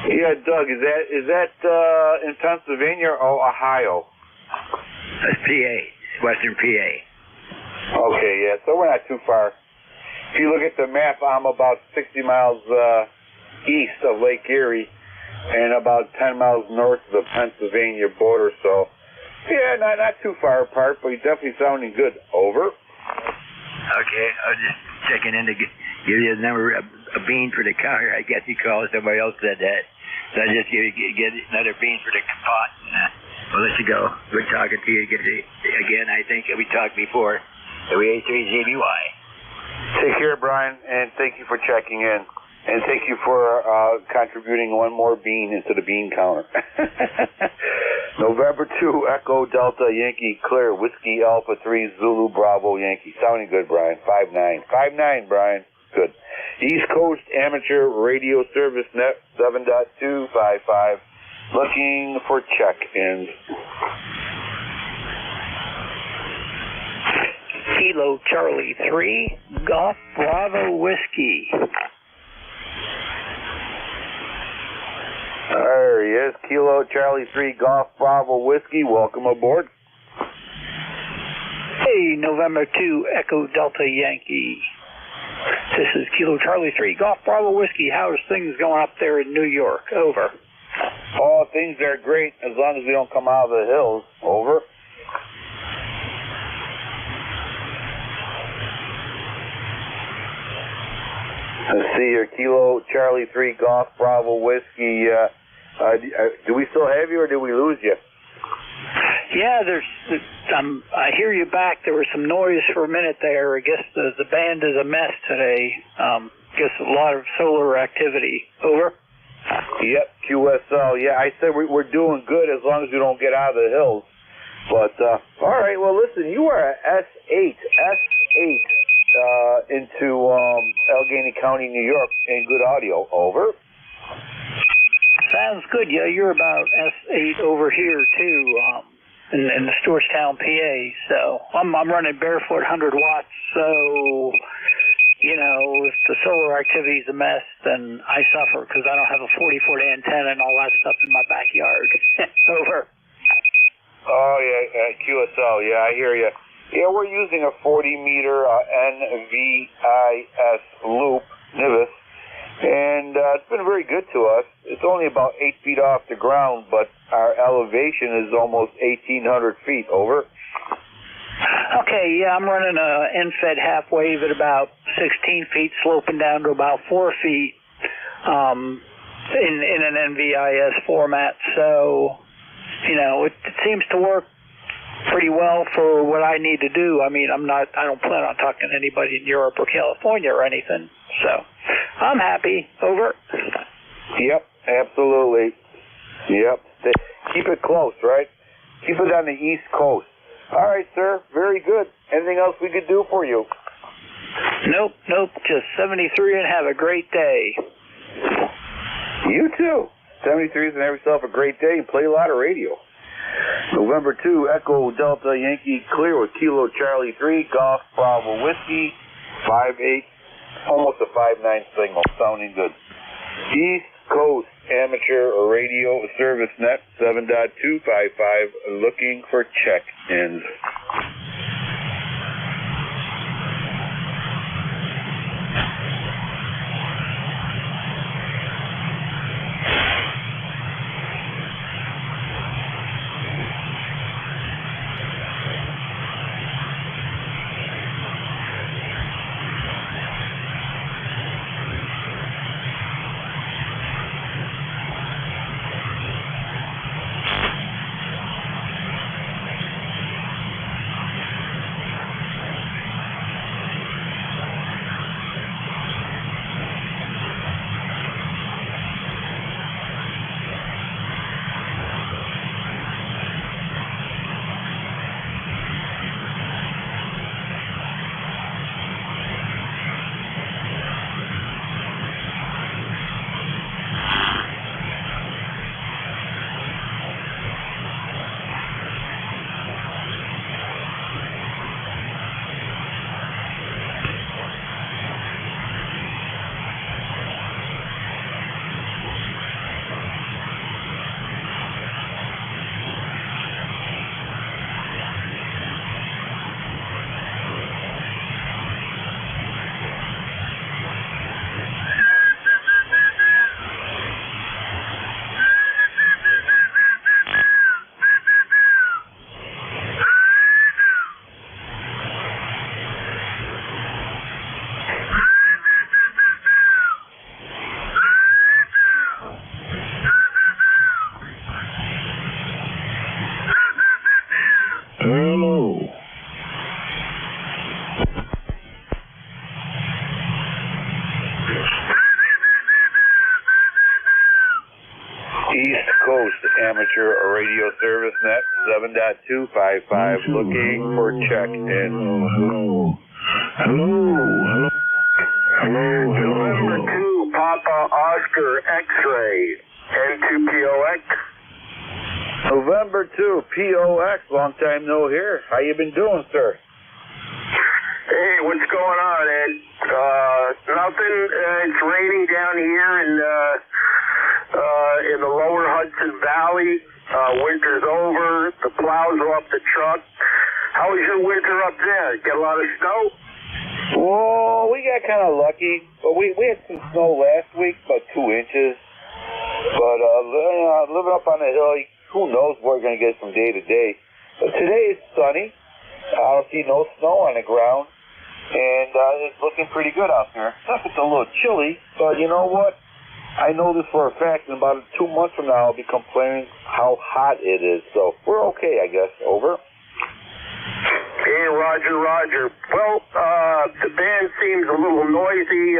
Yeah, Doug, is that in Pennsylvania or Ohio? That's PA, Western PA. Okay, yeah, so we're not too far. If you look at the map, I'm about 60 miles east of Lake Erie and about 10 miles north of the Pennsylvania border, so yeah, not too far apart, but you're definitely sounding good. Over. Okay, I was just checking in to give you the number, a bean for the counter, I guess you call it. Somebody else said that. So I just get another bean for the pot, and we'll let you go. Good talking to you again. I think we talked before. WA3ZBY. Take care, Brian, and thank you for checking in. And thank you for contributing one more bean into the bean counter. November 2, Echo Delta Yankee Clear, Whiskey Alpha 3 Zulu Bravo Yankee. Sounding good, Brian. 5-9. 5-9, Brian. Good. East Coast Amateur Radio Service Net 7.255. Looking for check-ins. Kilo Charlie 3, Golf Bravo Whiskey. There he is, Kilo Charlie 3, Golf Bravo Whiskey. Welcome aboard. Hey, November 2, Echo Delta Yankee. This is Kilo Charlie 3, Golf Bravo Whiskey. How's things going up there in New York? Over. Oh, things are great as long as we don't come out of the hills. Over. Let's see here, Kilo Charlie 3 Golf Bravo Whiskey. Do we still have you or did we lose you? Yeah, I hear you back. There was some noise for a minute there. I guess the band is a mess today. Guess a lot of solar activity. Over. Yep, QSL. Yeah, I said we're doing good as long as we don't get out of the hills. But, all right, well, listen, you are at S8 into Allegheny County, New York, in good audio. Over. Sounds good. Yeah, you're about S8 over here, too, in Stewartstown, PA. So I'm running barefoot 100 watts, so, you know, if the solar activity is a mess, then I suffer because I don't have a 40-foot antenna and all that stuff in my backyard. Over. Oh, yeah, QSL. Yeah, I hear you. Yeah, we're using a 40-meter NVIS loop, Nivis, and it's been very good to us. It's only about 8 feet off the ground, but our elevation is almost 1,800 feet. Over. Okay, yeah, I'm running a NFED half wave at about 16 feet, sloping down to about 4 feet in an NVIS format. So, you know, it seems to work pretty well for what I need to do. I mean, I don't plan on talking to anybody in Europe or California or anything. So, I'm happy. Over. Yep, absolutely. Yep. Keep it close, right? Keep it on the East Coast. All right, sir. Very good. Anything else we could do for you? Nope. Just 73 and have a great day. You too. 73s and have yourself a great day and play a lot of radio. November 2, Echo Delta Yankee Clear with Kilo Charlie 3, Golf Bravo Whiskey, 5-8, almost a 5-9 signal, sounding good. East Coast Amateur Radio Service Net 7.255, looking for check-ins. Hello. East Coast Amateur Radio Service Net 7.255 looking for check-in. November 2, Papa Oscar X-Ray, N2POX. November 2, POX, long time no hear. How you been doing, sir? Hey, what's going on, Ed? Nothing. It's raining down here in the lower Hudson Valley. Winter's over. The plows are off the truck. How was your winter up there? Get a lot of snow? Well, we got kind of lucky, but we had some snow last week, about 2 inches. But living up on the hill, who knows what we're going to get from day to day. But today is sunny. I don't see no snow on the ground, and it's looking pretty good out there. Except it's a little chilly, but you know what? I know this for a fact, in about 2 months from now, I'll be complaining how hot it is. So we're okay, I guess. Over. Hey, Roger. Well, the band seems a little noisy.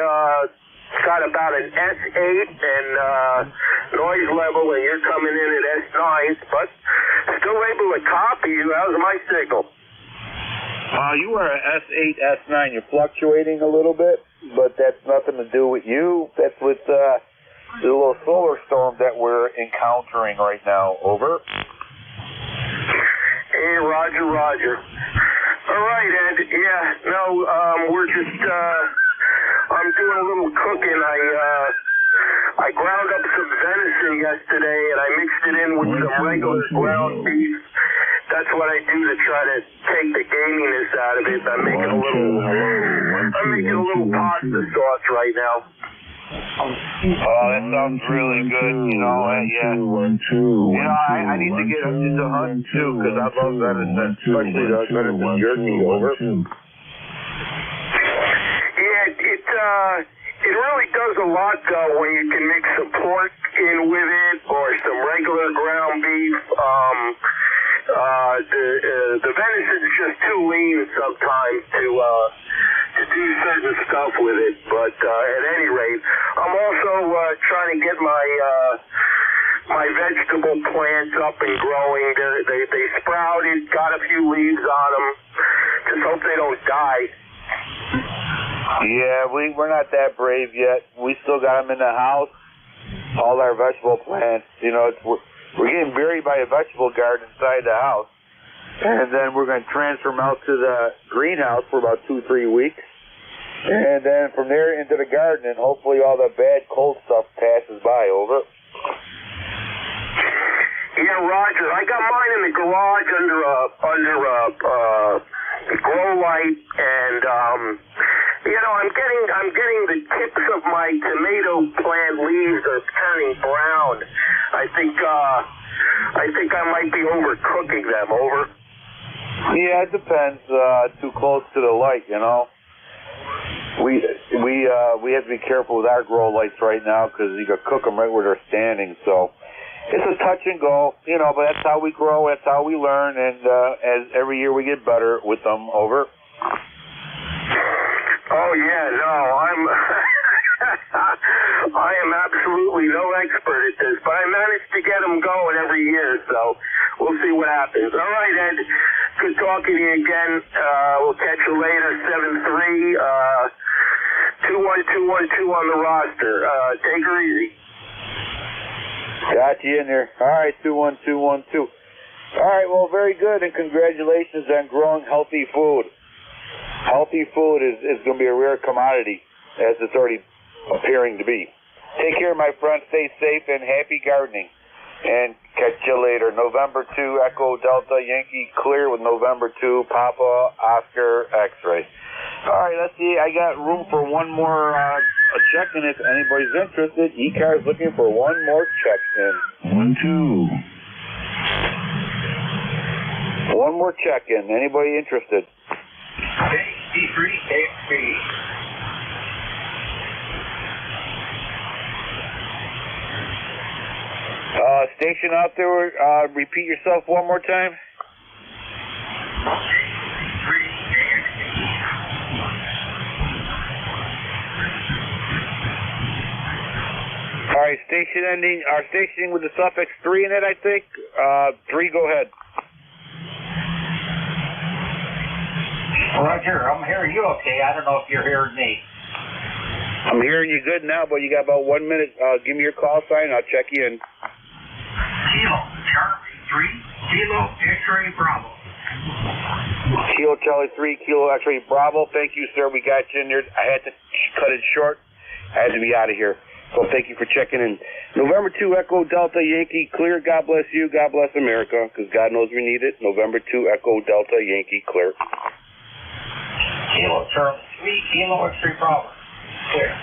Got about an S8 and noise level, and you're coming in at S9, but still able to copy you. How's my signal? You are an S8, S9. You're fluctuating a little bit, but that's nothing to do with you. That's with the little solar storm that we're encountering right now. Over. Hey, Roger. All right, Ed. Yeah, no, we're just, I'm doing a little cooking. I ground up some venison yesterday, and I mixed it in with some regular ground beef. That's what I do to try to take the gaminess out of it. I'm making a little pasta sauce right now. Oh, that sounds really good. You know, yeah. You know, I need to get into hunt too, because I love venison, especially the venison jerky. Over. Yeah, it really does a lot though when you can mix some pork in with it or some regular ground beef. The venison's just too lean sometimes to do certain stuff with it. But at any rate, I'm also trying to get my vegetable plants up and growing. They sprouted, got a few leaves on them. Just hope they don't die. Yeah, we're not that brave yet. We still got them in the house. All our vegetable plants, you know, we're getting buried by a vegetable garden inside the house. And then we're going to transfer them out to the greenhouse for about 2-3 weeks. And then from there into the garden, and hopefully all the bad cold stuff passes by. Over. Yeah, Roger. I got mine in the garage under a grow light, and you know, I'm getting the tips of my tomato plant leaves are turning brown. I think I might be overcooking them. Over. Yeah, it depends. Too close to the light, you know. We have to be careful with our grow lights right now because you can cook them right where they're standing. So it's a touch and go, you know. But that's how we grow. That's how we learn. And as every year we get better with them. Over. Oh yeah, no, I am absolutely no expert at this, but I managed to get them going every year. So we'll see what happens. All right, Ed. Good talking to you again. We'll catch you later. 7-3, 21212 on the roster. Take her easy. Got you in there. All right, 21212. All right, well, very good, and congratulations on growing healthy food. Healthy food is going to be a rare commodity, as it's already appearing to be. Take care, my friend. Stay safe and happy gardening. And catch you later. November 2, Echo Delta Yankee clear with November 2, Papa Oscar X-ray. All right, let's see. I got room for one more check-in if anybody's interested. ECARS looking for one more check-in. 1-2. One more check-in. Anybody interested? D3XB. Station out there, repeat yourself one more time. All right, our stationing with the suffix 3 in it, I think. 3, go ahead. Roger, I'm hearing you okay. I don't know if you're hearing me. I'm hearing you good now, but you got about 1 minute. Give me your call sign, I'll check you in. Kilo, Charlie 3, Kilo, X-ray, Bravo. Kilo Charlie 3, Kilo X-ray, Bravo. Thank you, sir. We got you in there. I had to cut it short. I had to be out of here. So thank you for checking in. November 2, Echo Delta Yankee, clear. God bless you. God bless America, because God knows we need it. November 2, Echo Delta Yankee, clear. Kilo, Charlie 3, Kilo, X-ray, Bravo. Clear.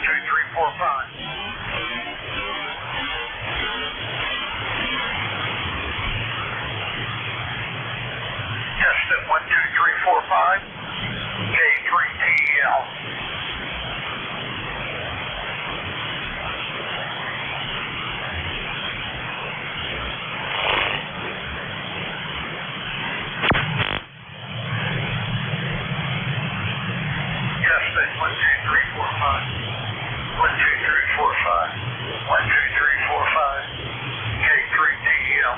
12345. Houston 12345. K3TL. Houston 12345. 12345. 12345. K3TL.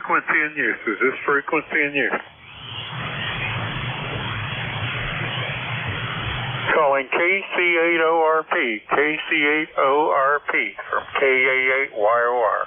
frequency in use? Is this frequency in use? Calling KC8ORP, KC8ORP from KA8YOR.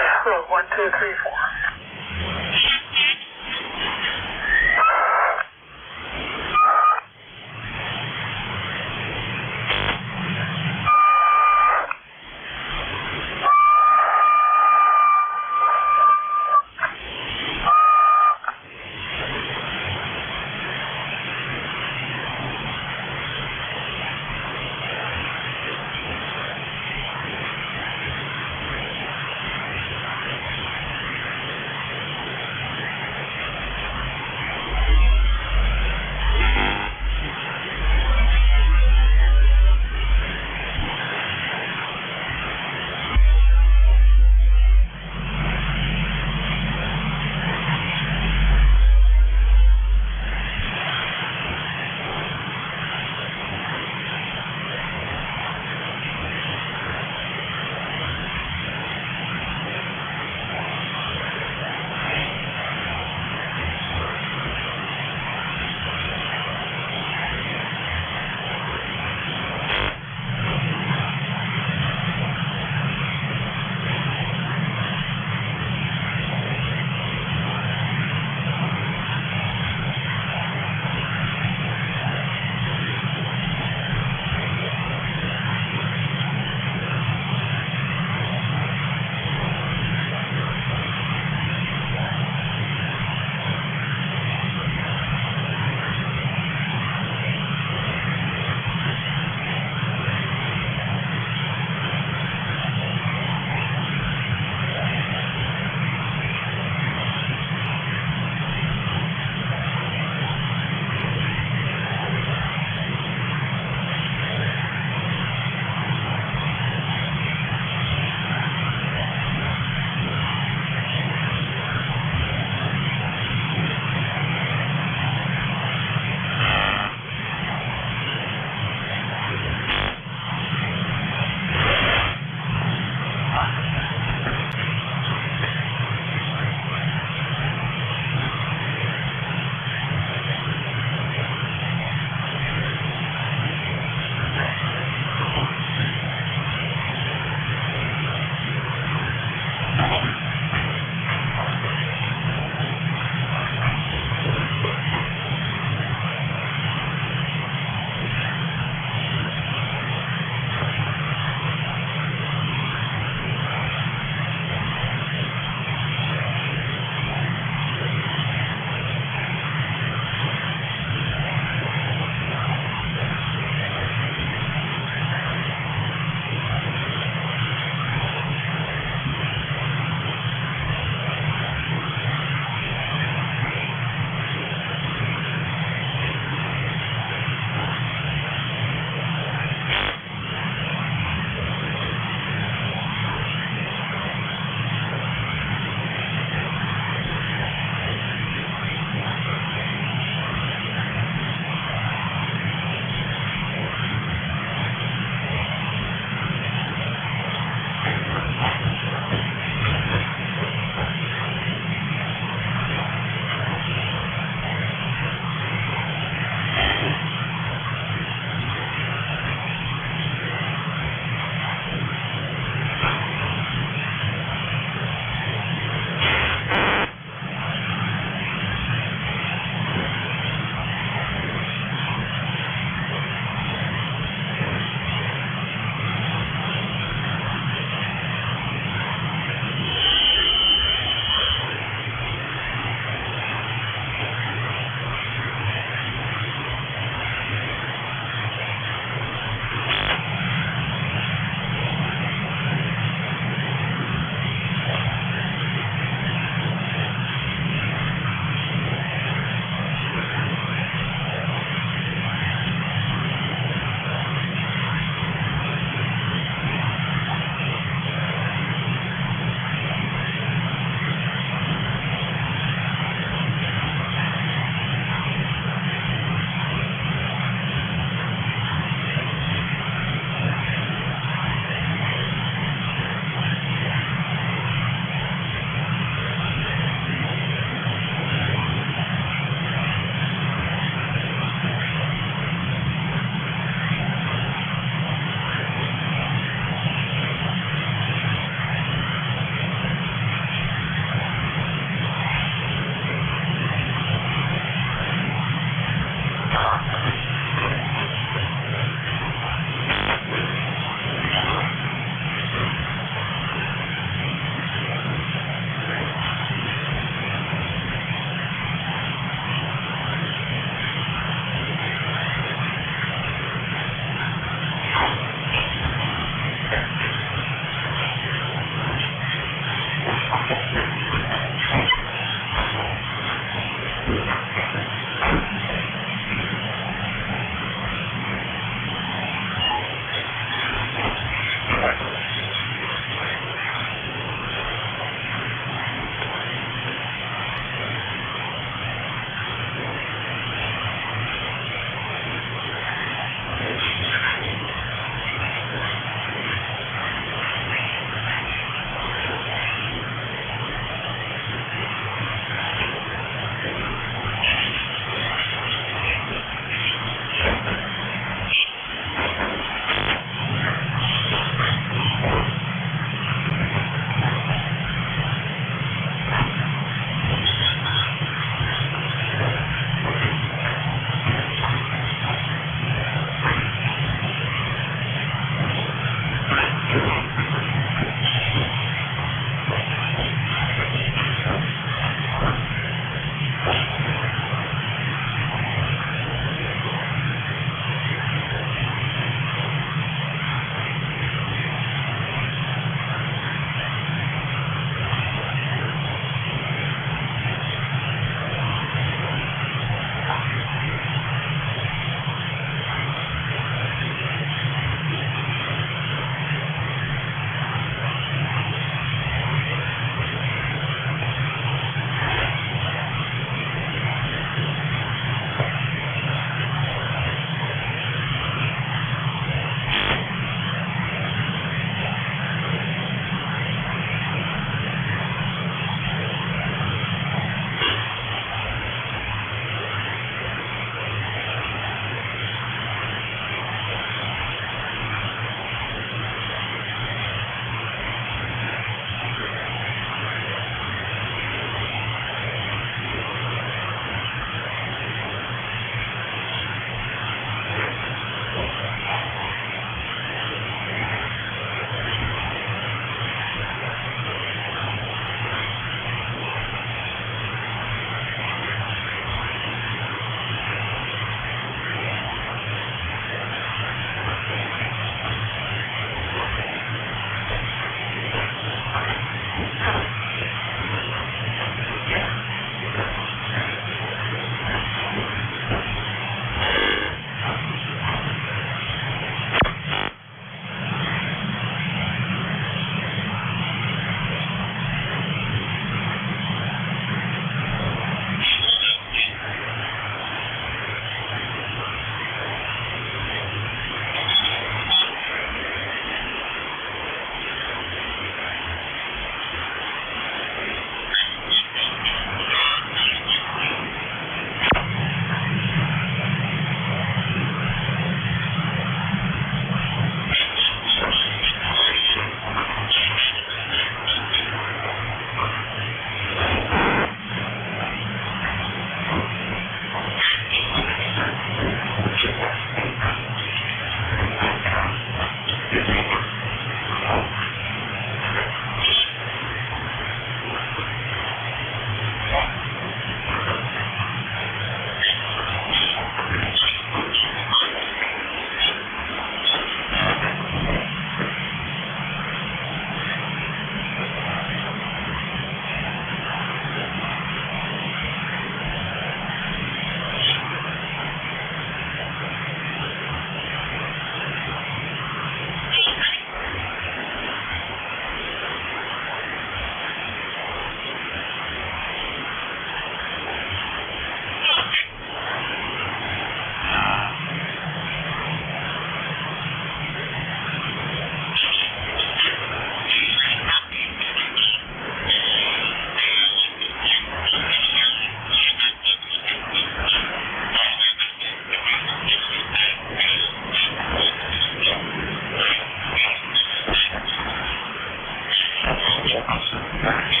much.